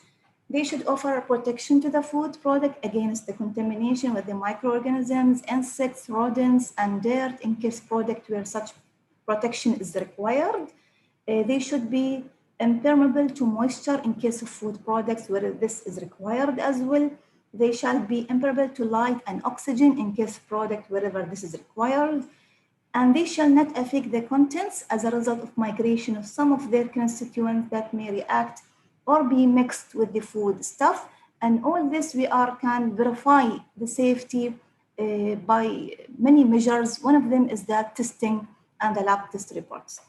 they should offer protection to the food product against the contamination with the microorganisms, insects, rodents, and dirt in case product where such protection is required. They should be impermeable to moisture in case of food products where this is required as well. They shall be impermeable to light and oxygen in case of product wherever this is required. And they shall not affect the contents as a result of migration of some of their constituents that may react or be mixed with the food stuff. And all this can verify the safety by many measures. One of them is that testing and the lab test reports.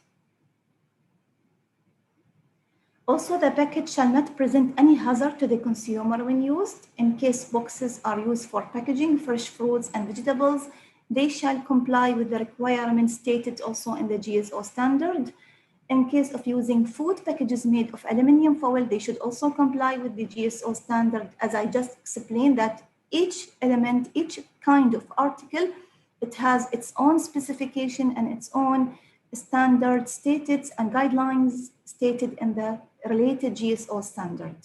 Also, the package shall not present any hazard to the consumer when used. In case boxes are used for packaging fresh fruits and vegetables, they shall comply with the requirements stated also in the GSO standard. In case of using food packages made of aluminum foil, they should also comply with the GSO standard, as I just explained that each element, each kind of article, it has its own specification and its own standards stated and guidelines stated in the related GSO standard.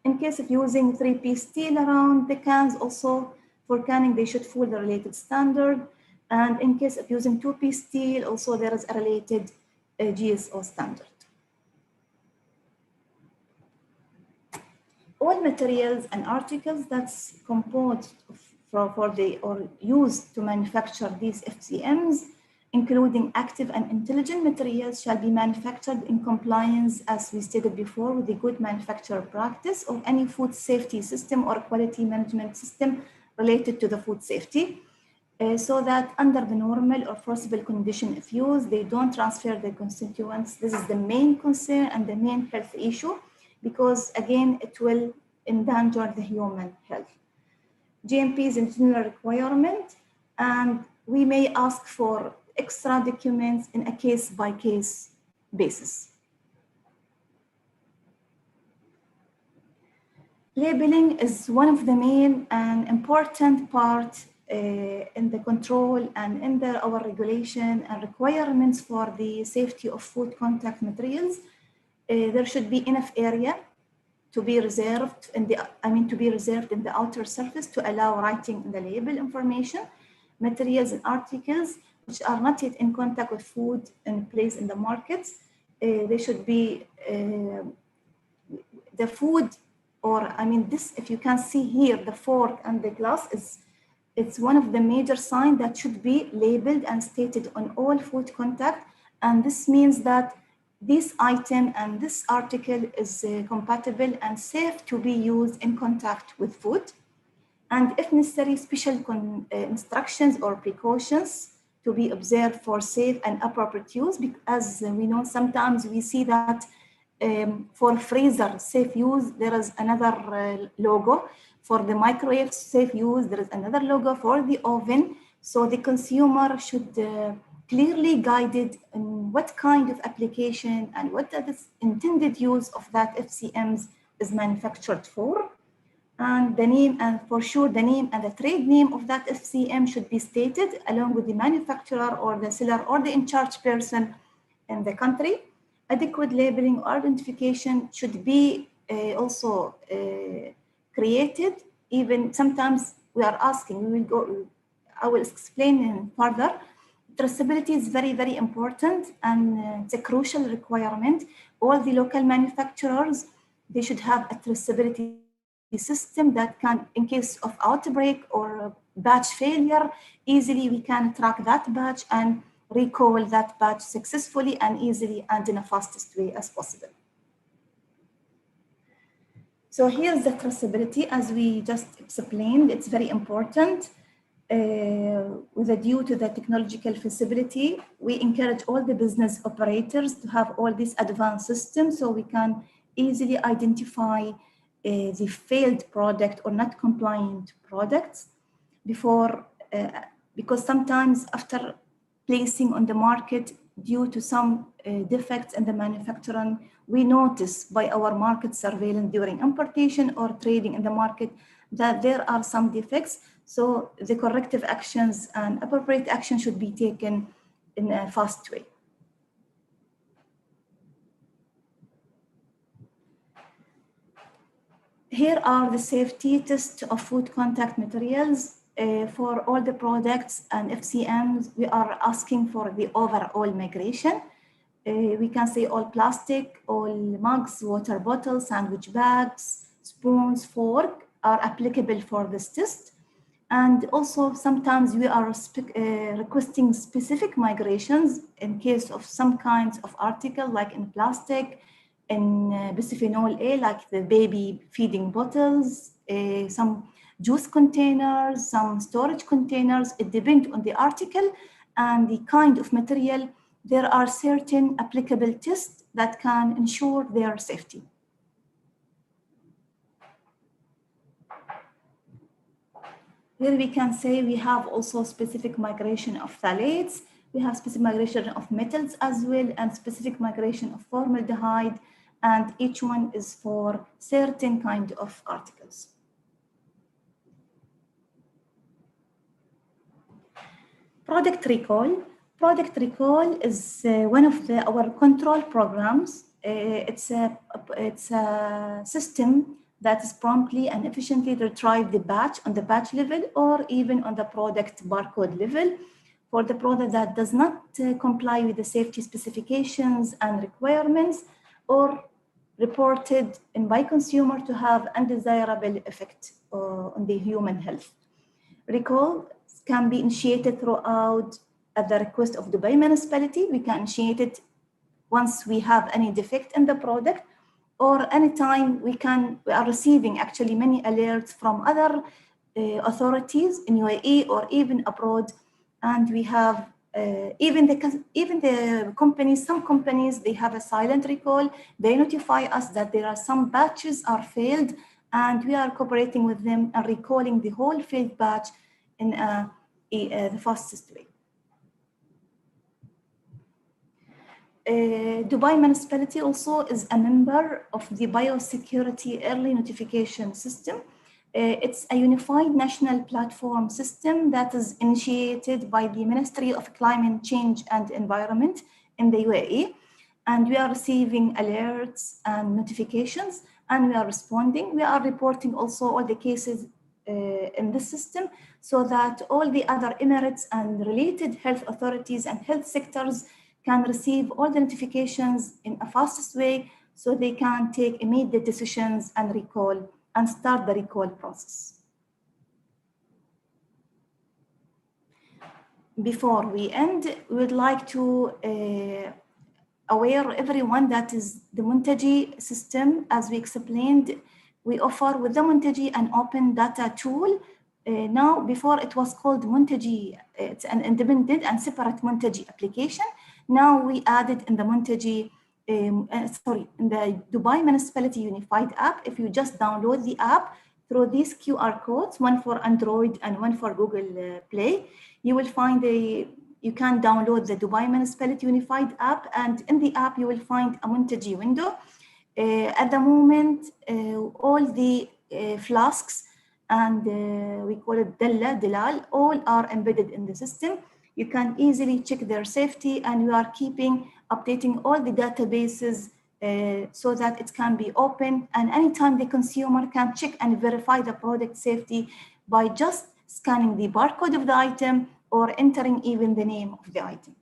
In case of using 3-piece steel around the cans, also for canning, they should follow the related standard. And in case of using 2-piece steel, also there is a related GSO standard. All materials and articles that's composed or used to manufacture these FCMs, including active and intelligent materials, shall be manufactured in compliance, as we stated before, with the good manufacturer practice of any food safety system or quality management system related to the food safety, so that under the normal or forcible condition of use, they don't transfer their constituents. This is the main concern and the main health issue. because again, it will endanger the human health. GMP is a general requirement, and we may ask for extra documents in a case-by-case basis. Labeling is one of the main and important part in the control and in our regulation and requirements for the safety of food contact materials. There should be enough area to be reserved in the outer surface to allow writing in the label information. Materials and articles which are not yet in contact with food and placed in the markets, they should be the food, or this, if you can see here, the fork and the glass it's one of the major signs that should be labeled and stated on all food contact. And this means that this item and this article is compatible and safe to be used in contact with food. And if necessary, special instructions or precautions to be observed for safe and appropriate use. Because as we know, sometimes we see that for freezer safe use, there is another logo. For the microwave safe use, there is another logo for the oven. So the consumer should clearly guided in what kind of application and what the intended use of that FCMs is manufactured for. And the name, and for sure the name and the trade name of that FCM should be stated along with the manufacturer or the seller or the in-charge person in the country. Adequate labeling or identification should be also created. Even sometimes we are asking, I will explain further. Traceability is very, very important, and it's a crucial requirement. All the local manufacturers, they should have a traceability system that can, in case of outbreak or batch failure, easily we can track that batch and recall that batch successfully and easily and in the fastest way as possible. So here's the traceability, as we just explained. It's very important. With a due to the technological feasibility, we encourage all the business operators to have all these advanced systems so we can easily identify the failed product or not compliant products before, because sometimes after placing on the market due to some defects in the manufacturing, we notice by our market surveillance during importation or trading in the market that there are some defects. So the corrective actions and appropriate action should be taken in a fast way. Here are the safety tests of food contact materials. For all the products and FCMs, we are asking for the overall migration. We can say all plastic, all mugs, water bottles, sandwich bags, spoons, fork are applicable for this test. And also sometimes we are requesting specific migrations in case of some kinds of article, like in plastic, in bisphenol A, like the baby feeding bottles, some juice containers, some storage containers. It depends on the article and the kind of material. There are certain applicable tests that can ensure their safety. Here we can say we have also specific migration of phthalates. We have specific migration of metals as well, and specific migration of formaldehyde, and each one is for certain kind of articles. Product recall. Product recall is one of our control programs. It's a system that is promptly and efficiently retrieve the batch on the batch level or even on the product barcode level for the product that does not comply with the safety specifications and requirements or reported by consumer to have undesirable effect on the human health. Recall can be initiated throughout at the request of Dubai municipality. We can initiate it once we have any defect in the product, or anytime we are receiving actually many alerts from other authorities in UAE or even abroad, and we have even the companies, some companies, they have a silent recall. They notify us that there are some batches are failed, and we are cooperating with them and recalling the whole failed batch in the fastest way. Dubai municipality also is a member of the biosecurity early notification system. It's a unified national platform system that is initiated by the Ministry of Climate Change and Environment in the UAE. And we are receiving alerts and notifications, and we are responding. We are reporting also all the cases in this system, so that all the other emirates and related health authorities and health sectors can receive all the notifications in a fastest way, so they can take immediate decisions and recall and start the recall process. Before we end, we would like to aware everyone that is the Muntaji system, as we explained, we offer with the Muntaji an open data tool. Now, before it was called Muntaji, it's an independent and separate Muntaji application. Now we added in the Muntaji, in the Dubai Municipality Unified app. If you just download the app through these QR codes, one for Android and one for Google Play, you will find you can download the Dubai Municipality Unified app, and in the app you will find a Muntaji window. At the moment, all the flasks and we call it Dalal, all are embedded in the system. You can easily check their safety, and we are updating all the databases so that it can be open, and anytime the consumer can check and verify the product safety by just scanning the barcode of the item or entering even the name of the item.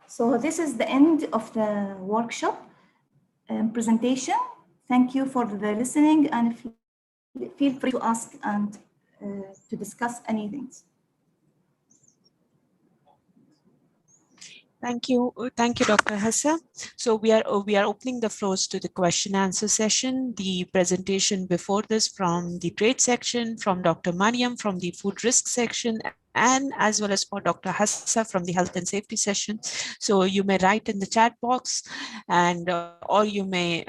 So this is the end of the workshop presentation. Thank you for the listening, and feel free to ask and to discuss anything. Thank you, Dr. Hassa. So we are opening the floors to the question answer session. The presentation before this from the trade section, from Dr. Mariam from the food risk section, and as well as for Dr. Hassa from the health and safety session. So you may write in the chat box, and or you may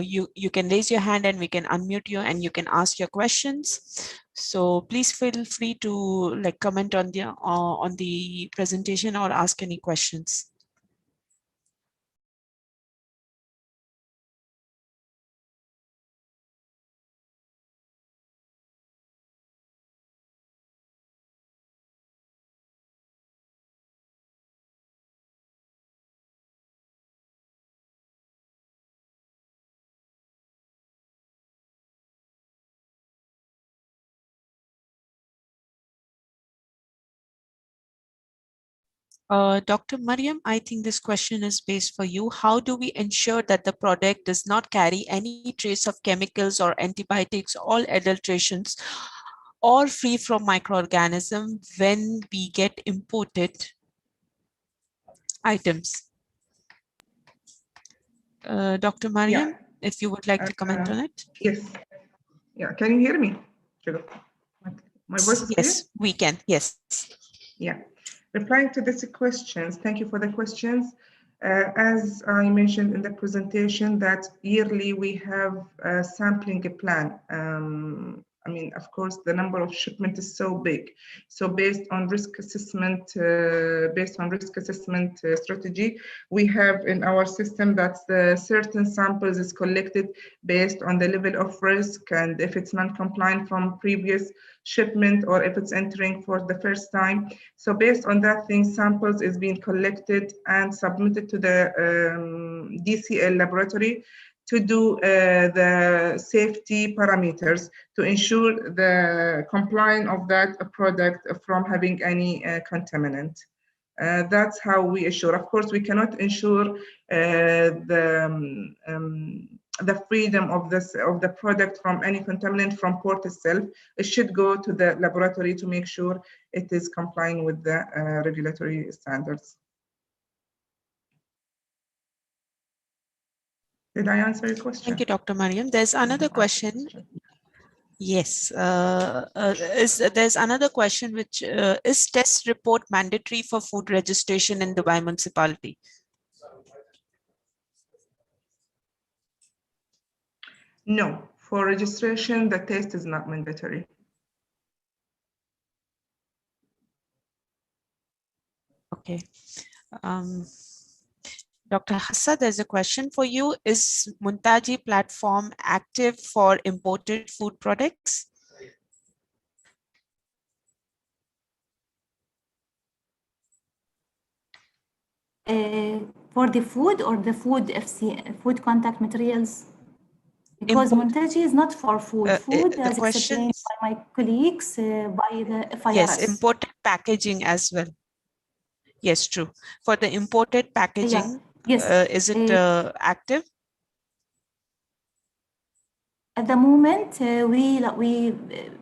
you can raise your hand and we can unmute you and you can ask your questions. So please feel free to comment on the presentation or ask any questions. Dr. Mariam, I think this question is based for you. How do we ensure that the product does not carry any trace of chemicals or antibiotics or adulterations or free from microorganisms when we get imported items? Dr. Mariam, if you would like to comment on it. Yes. Yeah, can you hear me? My voice is clear? Yes, we can. Yes. Yeah. Replying to these questions, thank you for the questions. As I mentioned in the presentation, that yearly we have a sampling plan. I mean, of course, the number of shipment is so big. So based on risk assessment, strategy, we have in our system that certain samples is collected based on the level of risk, and if it's non-compliant from previous shipment or if it's entering for the first time. So based on that thing, samples is being collected and submitted to the DCL laboratory to do the safety parameters to ensure the compliance of that product from having any contaminant. That's how we assure. Of course, we cannot ensure the freedom of the product from any contaminant from port itself. It should go to the laboratory to make sure it is complying with the regulatory standards. Did I answer your question? Thank you, Dr. Mariam. There's another question. Yes, there's another question, which is test report mandatory for food registration in Dubai municipality? No, for registration, the test is not mandatory. Okay. Dr. Hassa, there's a question for you. Is Muntaji platform active for imported food products? For the food or the food food contact materials? Because Muntaji is not for food. Food, as explained by my colleagues, by the FIRS. Yes, imported packaging as well. Yes, true. For the imported packaging, is it active? At the moment,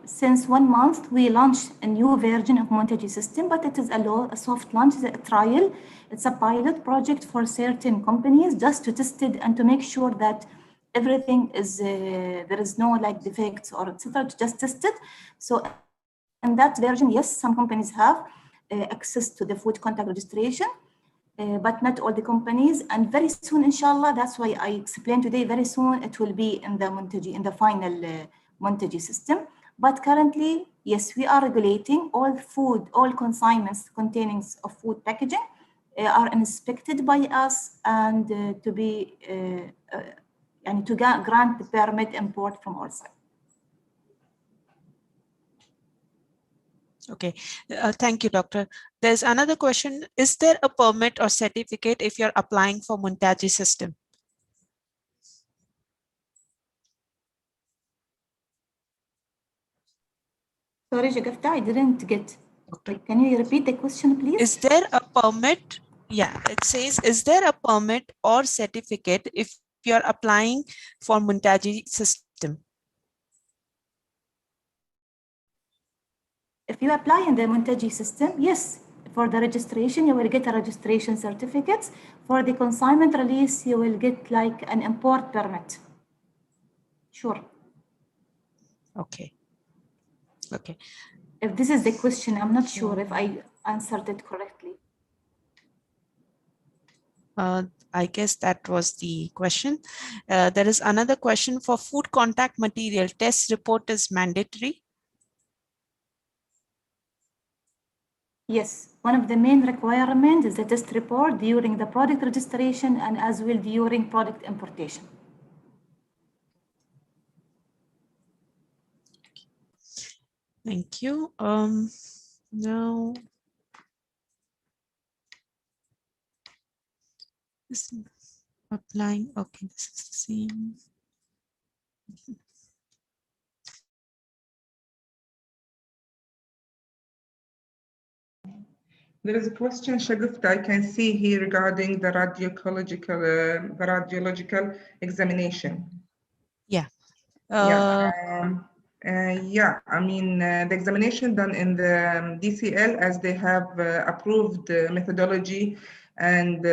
since 1 month, we launched a new version of Muntaji system, but it is a soft launch, a trial. It's a pilot project for certain companies just to test it and to make sure that everything is, there is no like defects or etc. to just test it. So in that version, yes, some companies have access to the food contact registration. But not all the companies, and very soon, inshallah, that's why I explained today, very soon it will be in the Muntaji, in the final Muntaji system. But currently, yes, we are regulating all food, all consignments containing of food packaging are inspected by us and to be, and to grant the permit import from our side. Okay, thank you, doctor. There's another question. Is there a permit or certificate if you're applying for Muntaji system? Sorry, Shafeeq, I didn't get. Okay. Can you repeat the question, please? Is there a permit? Yeah, it says, is there a permit or certificate if you're applying for Muntaji system? If you apply in the Muntaji system, yes. For the registration, you will get a registration certificate. For the consignment release, you will get like an import permit. Sure. Okay. Okay. If this is the question, I'm not sure if I answered it correctly. I guess that was the question. There is another question for food contact material. Test report is mandatory. Yes, one of the main requirements is the test report during the product registration and as well during product importation. Thank you. Now, this applying. Okay, this is the same. There is a question, Shagufta, I can see here regarding the radiological examination. Yeah. Yeah, I mean, the examination done in the DCL, as they have approved methodology and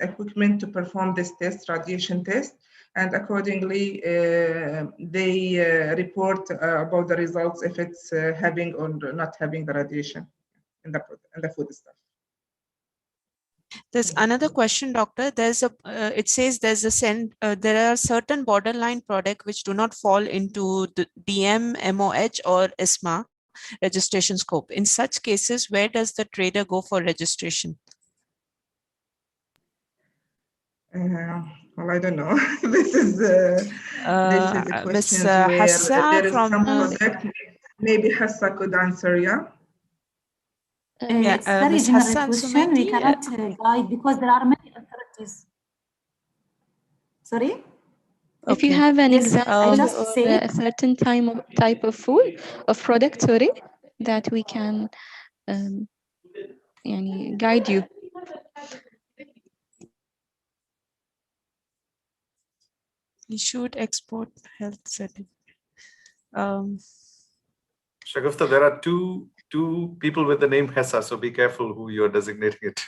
equipment to perform this test, radiation test, and accordingly, they report about the results if it's having or not having the radiation in the food stuff. There's another question, doctor. There's a. It says there's a there are certain borderline products which do not fall into the DM, MOH, or ISMA registration scope. In such cases, where does the trader go for registration? Well, I don't know. This is a question where Hassa there is from, some product. Maybe Hassa could answer, yeah? It's very general question. We cannot guide because there are many authorities. Sorry? If you have an example or a certain type of food, of product, sorry, that we can guide you. Issued export health certificate. Shagufta, there are two people with the name Hessa, so be careful who you're designating it.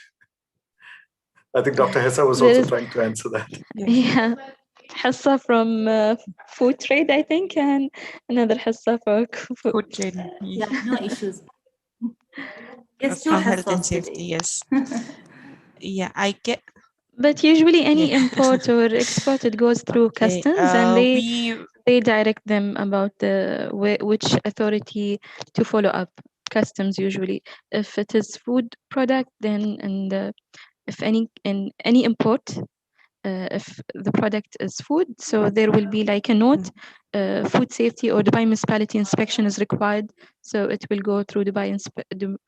I think Dr. Hessa was also trying to answer that. Yeah. Hassa from food trade, I think, and another Hassa for food trade. Yeah, no issues. Yes, two From health and Hassas safety, today. yes. Yeah, I get. But usually any Yeah. import or export, it goes through Okay, customs, and we they direct them about which authority to follow up. Customs usually. If it is food product, then if any import, if the product is food, so there will be like a note, food safety or Dubai municipality inspection is required. So it will go through Dubai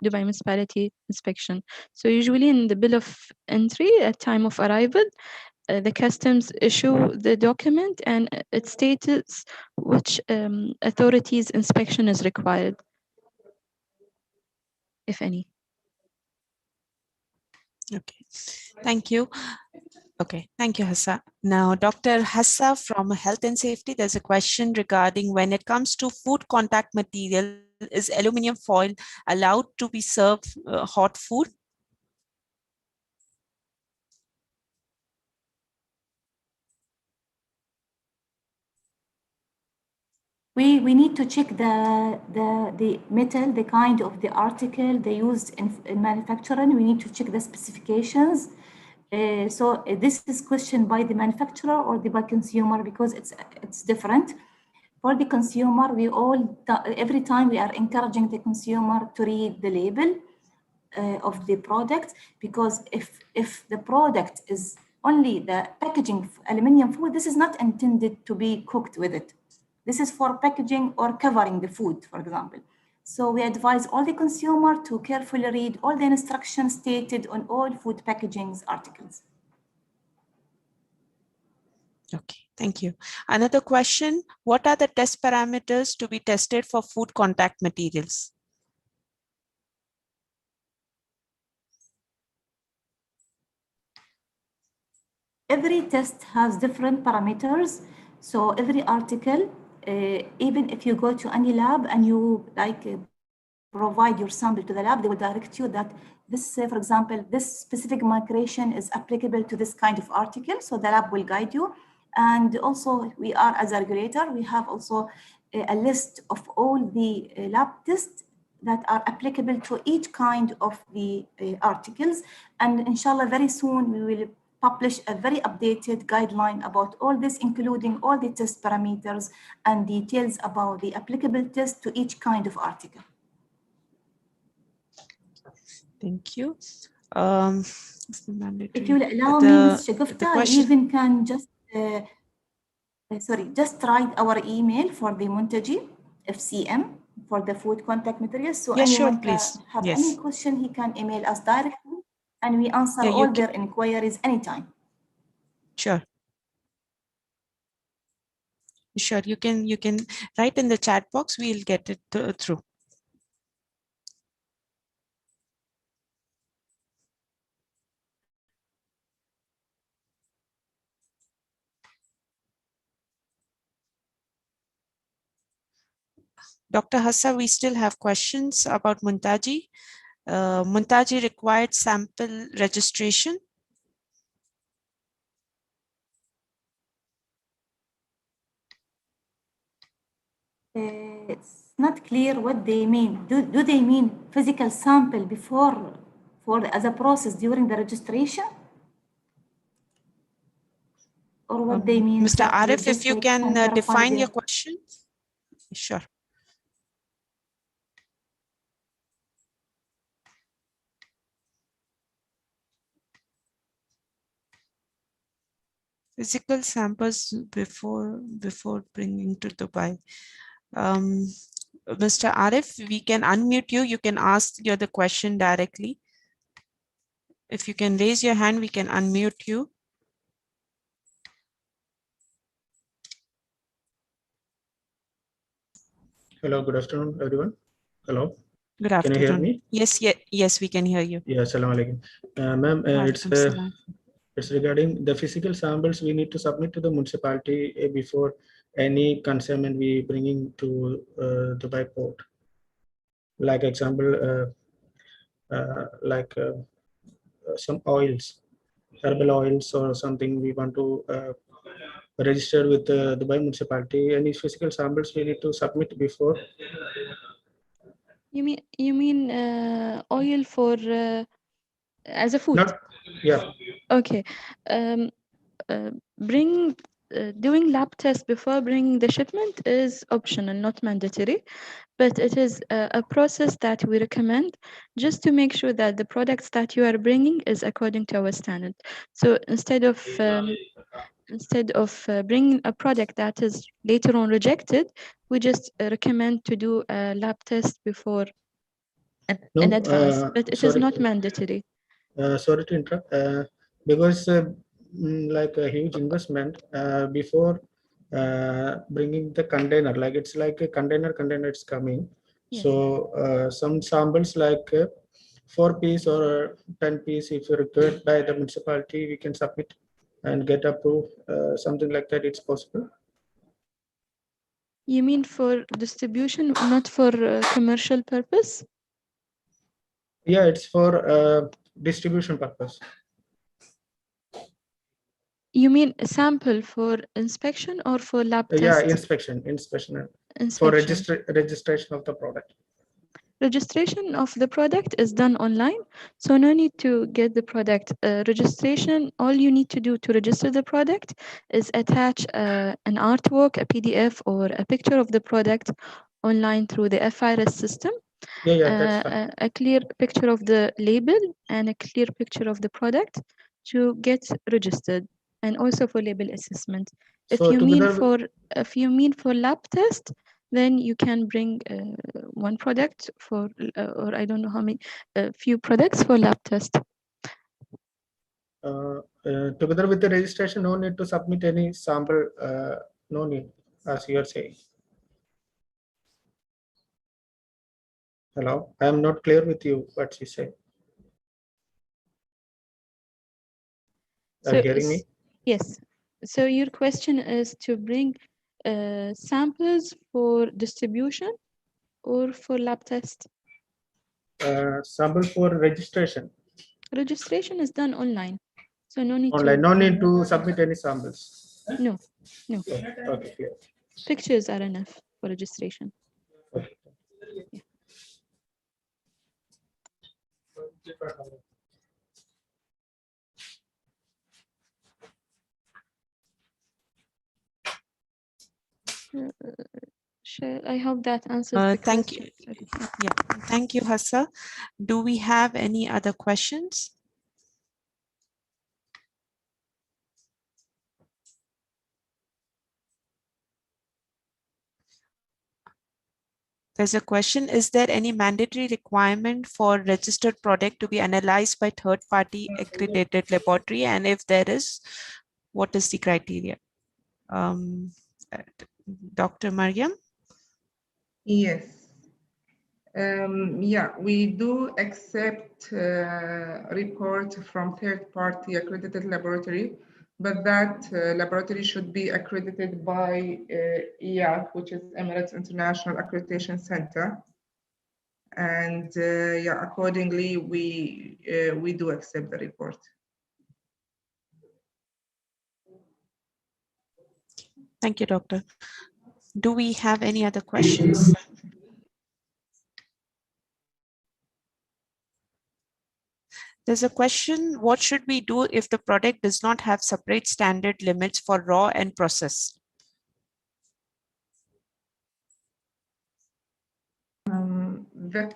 municipality inspection. So usually in the bill of entry at time of arrival, the customs issue the document and it states which authorities inspection is required, if any. Okay, thank you. Okay, thank you, Hassa. Now, Dr. Hassa from Health and Safety, there's a question regarding when it comes to food contact material, is aluminum foil allowed to be served hot food? We need to check the metal, the kind of the article they used in manufacturing. We need to check the specifications. So this is questioned by the manufacturer or by consumer because it's different. For the consumer, every time we are encouraging the consumer to read the label of the product, because if the product is only the packaging aluminum foil, this is not intended to be cooked with it. This is for packaging or covering the food, for example. So we advise all the consumer to carefully read all the instructions stated on all food packaging articles. Okay, thank you. Another question, what are the test parameters to be tested for food contact materials? Every test has different parameters. So every article, even if you go to any lab and you provide your sample to the lab, they will direct you that this, for example, this specific migration is applicable to this kind of article. So the lab will guide you. And also we are, as a regulator, we have also a list of all the lab tests that are applicable to each kind of the articles. And inshallah, very soon we will publish a very updated guideline about all this, including all the test parameters and details about the applicable test to each kind of article. Thank you. If you will allow me, Ms. Shagufta, I even can just, just write our email for the Muntaji, FCM, for the food contact materials. So yes, anyone sure, please. can have Yes. any question, he can email us directly and we answer Yeah, all their inquiries anytime. Sure. Sure, you can write in the chat box, we'll get it through. Dr. Hassa, we still have questions about Muntaji. Muntaji required sample registration. It's not clear what they mean. Do they mean physical sample before, as a process during the registration? Or what they mean? Mr. Arif, if you can define your question. Sure. Physical samples before bringing to Dubai. Mr. Arif, we can unmute you. You can ask your the question directly. If you can raise your hand, we can unmute you. Hello, good afternoon, everyone. Hello. Good afternoon. Can you hear me? Yes, we can hear you. Yeah, assalamu alaikum. Ma'am, it's regarding the physical samples we need to submit to the municipality before any consignment we bringing to Dubai port. Like example, some oils, herbal oils or something we want to registered with the Dubai municipality, any physical samples we need to submit before? You mean oil for as a food? Not, yeah. Okay. Bring doing lab tests before bringing the shipment is optional, not mandatory, but it is a process that we recommend just to make sure that the products that you are bringing is according to our standard. So instead of bringing a product that is later on rejected, we just recommend to do a lab test before in advance, but it is not mandatory. Sorry to interrupt, because like a huge investment before bringing the container, like it's like a container it's coming. Yes. So some samples like 4 piece or 10 piece, if required by the municipality, we can submit and get approved, something like that. It's possible. You mean for distribution, not for commercial purpose? Yeah, it's for distribution purpose. You mean a sample for inspection or for lab test? Yeah, inspection for registration of the product. Registration of the product is done online, so no need to get the product. Registration, all you need to do to register the product is attach an artwork, a PDF, or a picture of the product online through the FIRS system. Yeah, that's fine. A clear picture of the label and a clear picture of the product to get registered, and also for label assessment. If So you mean for lab test, then you can bring one product for, or I don't know how many, few products for lab test. Together with the registration, no need to submit any sample, no need, as you are saying. Hello, I am not clear with you what you say. Are you hearing me? Yes. So your question is to bring samples for distribution or for lab test? Sample for registration. Registration is done online, so no need Online, to no need to submit any samples. No. Okay, clear. Pictures are enough for registration. Okay. I hope that answers the Thank question. you. Yeah, thank you, Hassa. Do we have any other questions? There's a question, is there any mandatory requirement for registered product to be analyzed by third-party accredited laboratory? And if there is, what is the criteria? Dr. Mariam? Yes. Yeah, we do accept report from third-party accredited laboratory, but that laboratory should be accredited by EAC, which is Emirates International Accreditation Center. And yeah, accordingly, we do accept the report. Thank you, Doctor. Do we have any other questions? There's a question, what should we do if the product does not have separate standard limits for raw and processed? The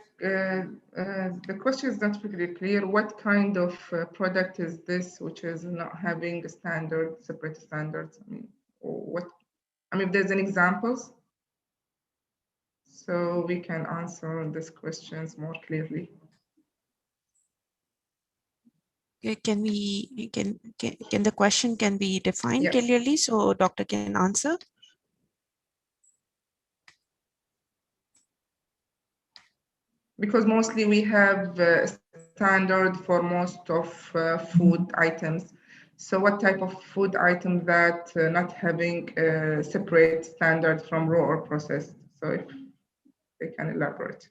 question is not really clear. What kind of product is this which is not having a standard, separate standards? I mean, what? I mean, if there's any examples, so we can answer these questions more clearly. Can the question can be defined clearly so doctor can answer? Because mostly we have standard for most of food items. So what type of food item that not having a separate standard from raw or processed? So if they can elaborate.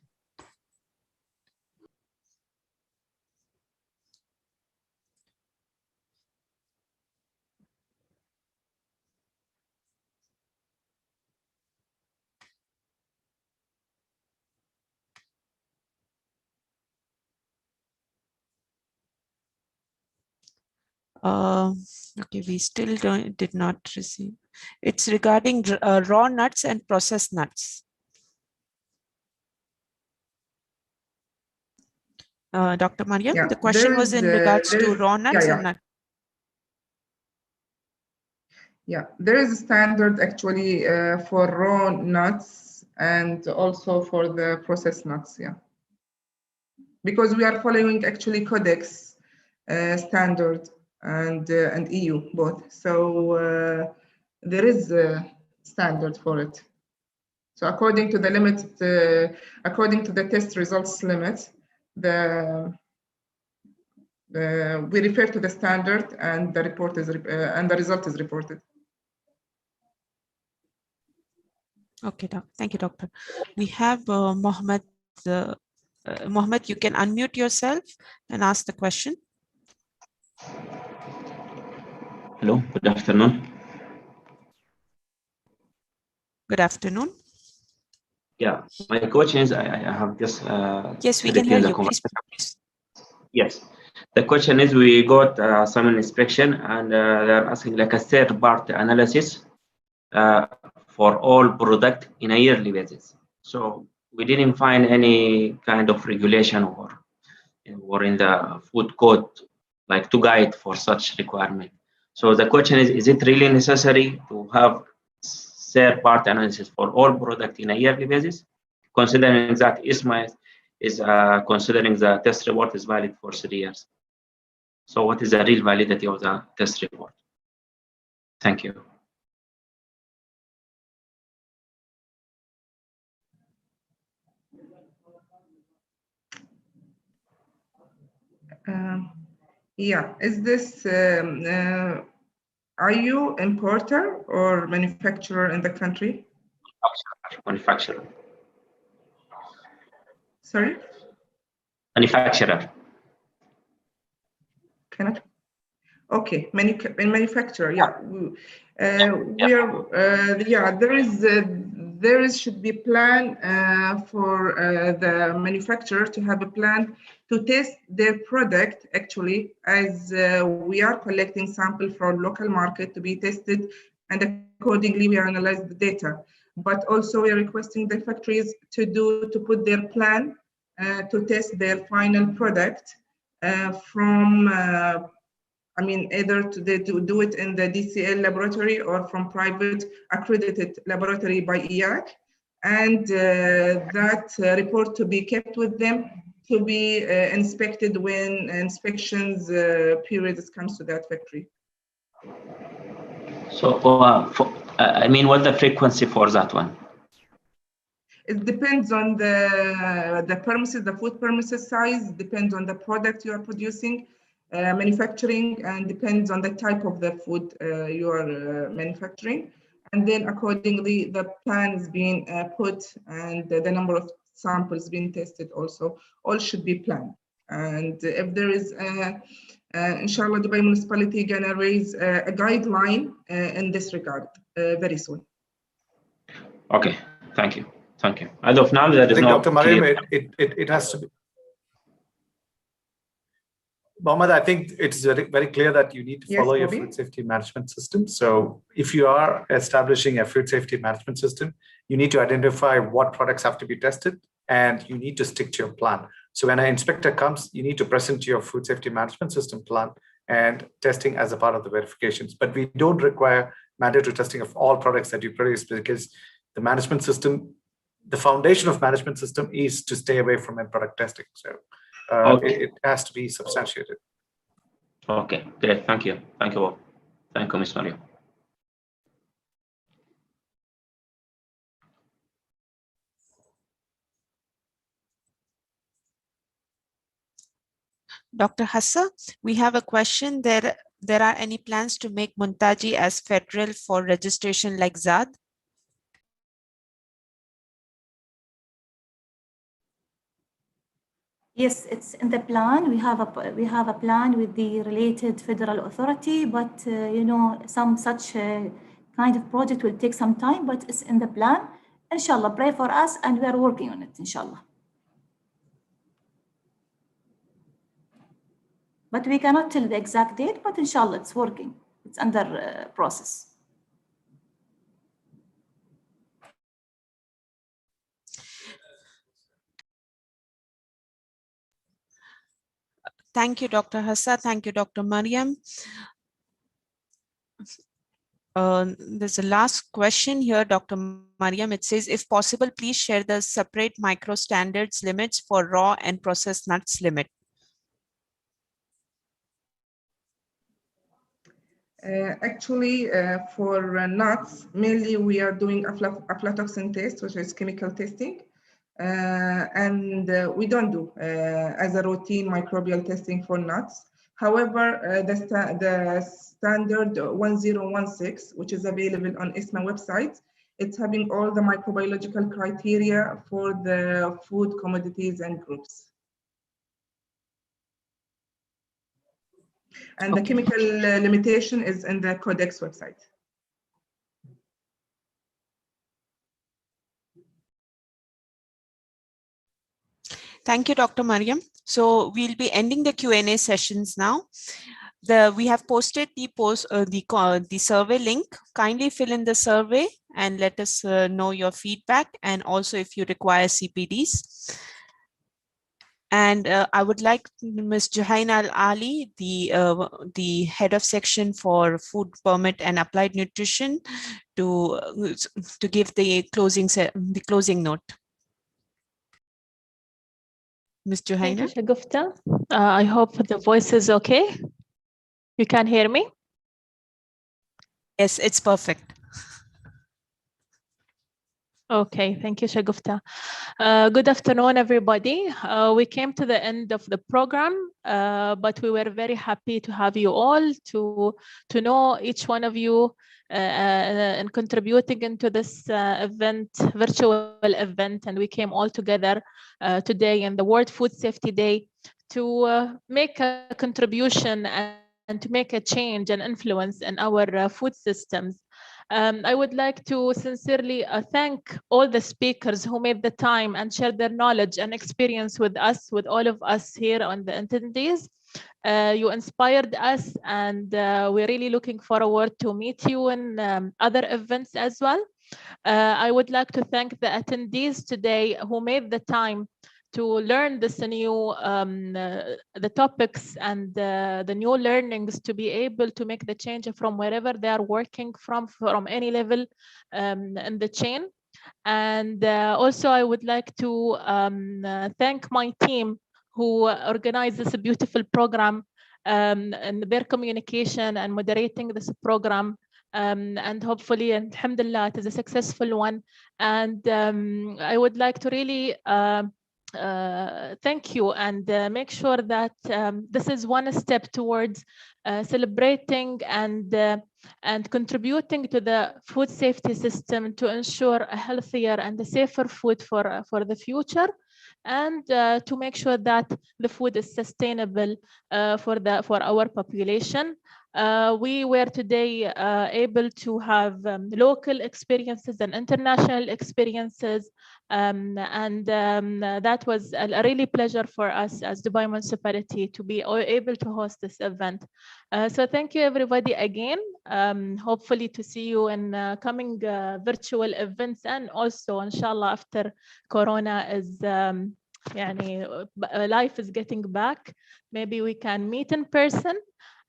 Okay, we still did not receive. It's regarding raw nuts and processed nuts. Dr. Mariam, Yeah, the question was in regards to raw nuts and nuts. Yeah, there is a standard actually for raw nuts and also for the processed nuts. Yeah, because we are following actually Codex standard and EU both. So there is a standard for it. So according to the limit, according to the test results limit, we refer to the standard, and the report is and the result is reported. Okay, thank you, doctor. We have Mohammed. Mohammed, you can unmute yourself and ask the question. Hello, good afternoon. Good afternoon. Yeah, my question is, I have just yes, we can hear you. Please. Yes, the question is, we got some inspection, and they're asking like a third-party analysis for all product in a yearly basis. So we didn't find any kind of regulation or in the food code like to guide for such requirement. So the question is it really necessary to have third-party analysis for all product in a yearly basis, considering that ISMA is considering the test report is valid for 3 years? So what is the real validity of the test report? Thank you. Yeah, is this, are you importer or manufacturer in the country? Manufacturer. Sorry? Manufacturer. Cannot. Okay, manufacturer. Yeah, we are. Yeah, there should be a plan for the manufacturer to have a plan to test their product actually, as we are collecting sample from local market to be tested, and accordingly we analyze the data. But also we are requesting the factories to put their plan to test their final product from. I mean, either to do it in the DCL laboratory or from private accredited laboratory by IAC, and that report to be kept with them to be inspected when inspections periods comes to that factory. So, I mean, what's the frequency for that one? It depends on the premises, the food premises size, depends on the product you are producing. Manufacturing, and depends on the type of the food you are manufacturing, and then accordingly the plan is being put, and the number of samples being tested also all should be planned. And if there is inshallah, Dubai municipality gonna raise a guideline in this regard very soon. Okay, thank you. As of now, there is no. Dr. Mariam, it has to be. Mohammed, I think it's very clear that you need to follow your food safety management system. So if you are establishing a food safety management system, you need to identify what products have to be tested, and you need to stick to your plan. So when an inspector comes, you need to present your food safety management system plan and testing as a part of the verifications. But we don't require mandatory testing of all products that you produce, because the management system, the foundation of management system is to stay away from end product testing. So it has to be substantiated. Okay, great. Thank you. Thank you all. Thank you, Ms. Mario. Dr. Hassa, we have a question. There are any plans to make Montaji as federal for registration like ZAD? Yes, it's in the plan. We have a plan with the related federal authority, but you know, some such kind of project will take some time, but it's in the plan. Inshallah, pray for us, and we are working on it, inshallah. But we cannot tell the exact date, but inshallah it's working. It's under process. Thank you, Dr. Hassa. Thank you, Dr. Mariam. There's a last question here, Dr. Mariam. It says, if possible, please share the separate micro standards limits for raw and processed nuts limit. Actually, for nuts, mainly we are doing aflatoxin test, which is chemical testing. And we don't do as a routine microbial testing for nuts. However, the standard 1016, which is available on ISMA website, it's having all the microbiological criteria for the food commodities and groups. And the chemical limitation is in the Codex website. Thank you, Dr. Mariam. So we'll be ending the Q&A sessions now. We have posted the survey link. Kindly fill in the survey and let us know your feedback, and also if you require CPDs. And I would like Ms. Juhaina Al-Ali, the head of section for food permit and applied nutrition, to give the closing note. Ms. Juhaina. Thank you, Shagufta. I hope the voice is okay. You can hear me? Yes, it's perfect. Okay, thank you, Shagufta. Good afternoon, everybody. We came to the end of the program, but we were very happy to have you all, to know each one of you and contributing into this virtual event. And we came all together today in the World Food Safety Day to make a contribution and to make a change and influence in our food systems. I would like to sincerely thank all the speakers who made the time and shared their knowledge and experience with us, with all of us here on the attendees. You inspired us, and we're really looking forward to meet you in other events as well. I would like to thank the attendees today who made the time to learn this new the topics and the new learnings, to be able to make the change from wherever they are working from any level in the chain. And also I would like to thank my team who organized this beautiful program and their communication and moderating this program. And hopefully, alhamdulillah, it is a successful one. And I would like to really thank you and make sure that this is one step towards celebrating and contributing to the food safety system to ensure a healthier and a safer food for the future, and to make sure that the food is sustainable for our population. We were today able to have local experiences and international experiences, and that was a really pleasure for us as Dubai Municipality to be able to host this event. So thank you everybody again. Hopefully to see you in coming virtual events, and also inshallah after Corona is life is getting back, maybe we can meet in person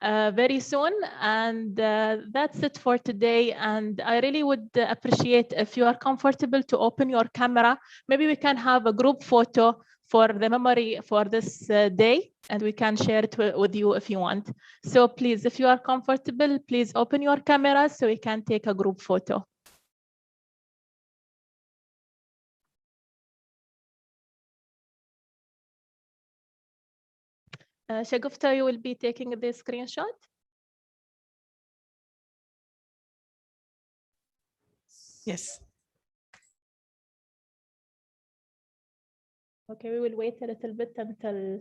very soon. And that's it for today. And I really would appreciate if you are comfortable to open your camera. Maybe we can have a group photo for the memory for this day, and we can share it with you if you want. So please, if you are comfortable, please open your camera so we can take a group photo. Shagufta, you will be taking the screenshot? Yes. Okay, we will wait a little bit until,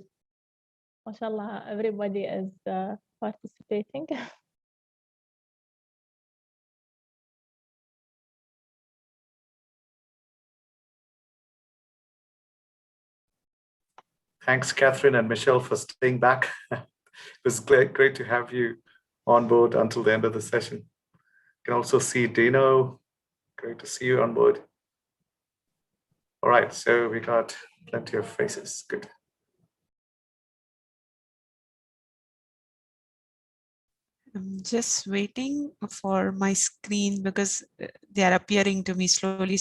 mashallah, everybody is participating. Thanks, Catherine and Michelle, for staying back. It was great to have you on board until the end of the session. You can also see Dino. Great to see you on board. All right, so we got plenty of faces. Good. I'm just waiting for my screen because they are appearing to me slowly.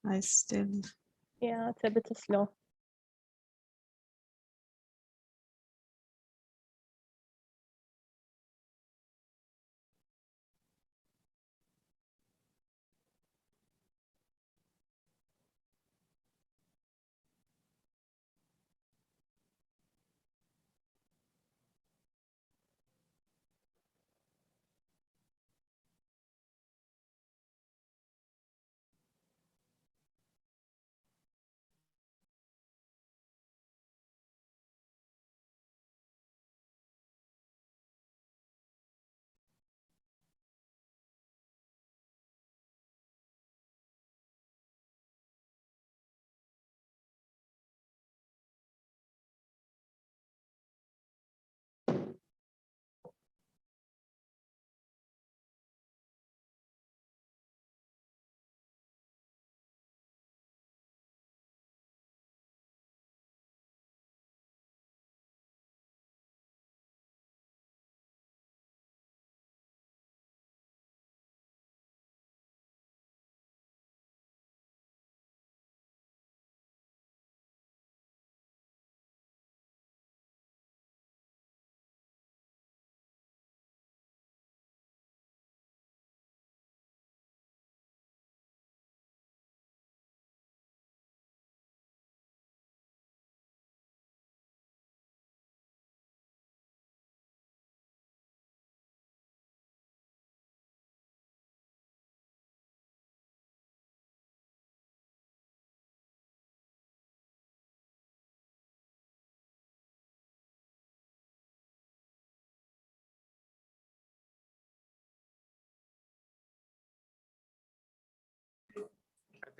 I still. Yeah, it's a bit slow.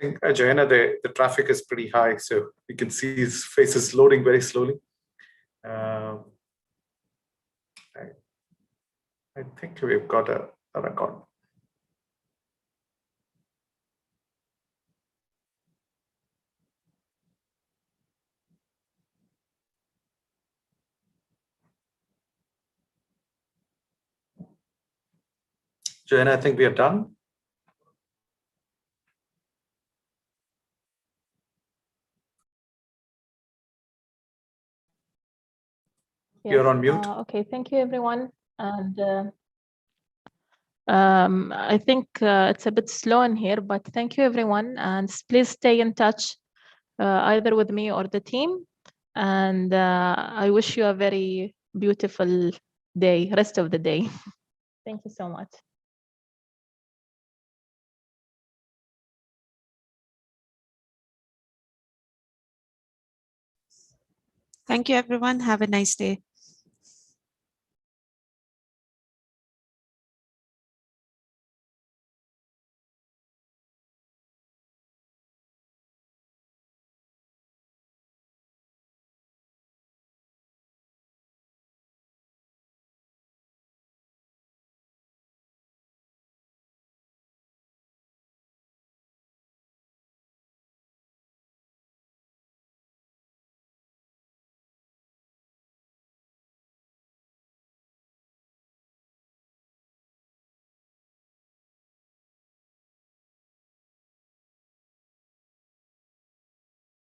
I think, Joanna, the traffic is pretty high, so you can see his faces loading very slowly. I think we've got a record. Joanna, I think we are done. Yes. You're on mute. Okay, thank you, everyone. And I think it's a bit slow in here, but thank you, everyone. And please stay in touch, either with me or the team. And I wish you a very beautiful day, rest of the day. Thank you so much. Thank you, everyone. Have a nice day.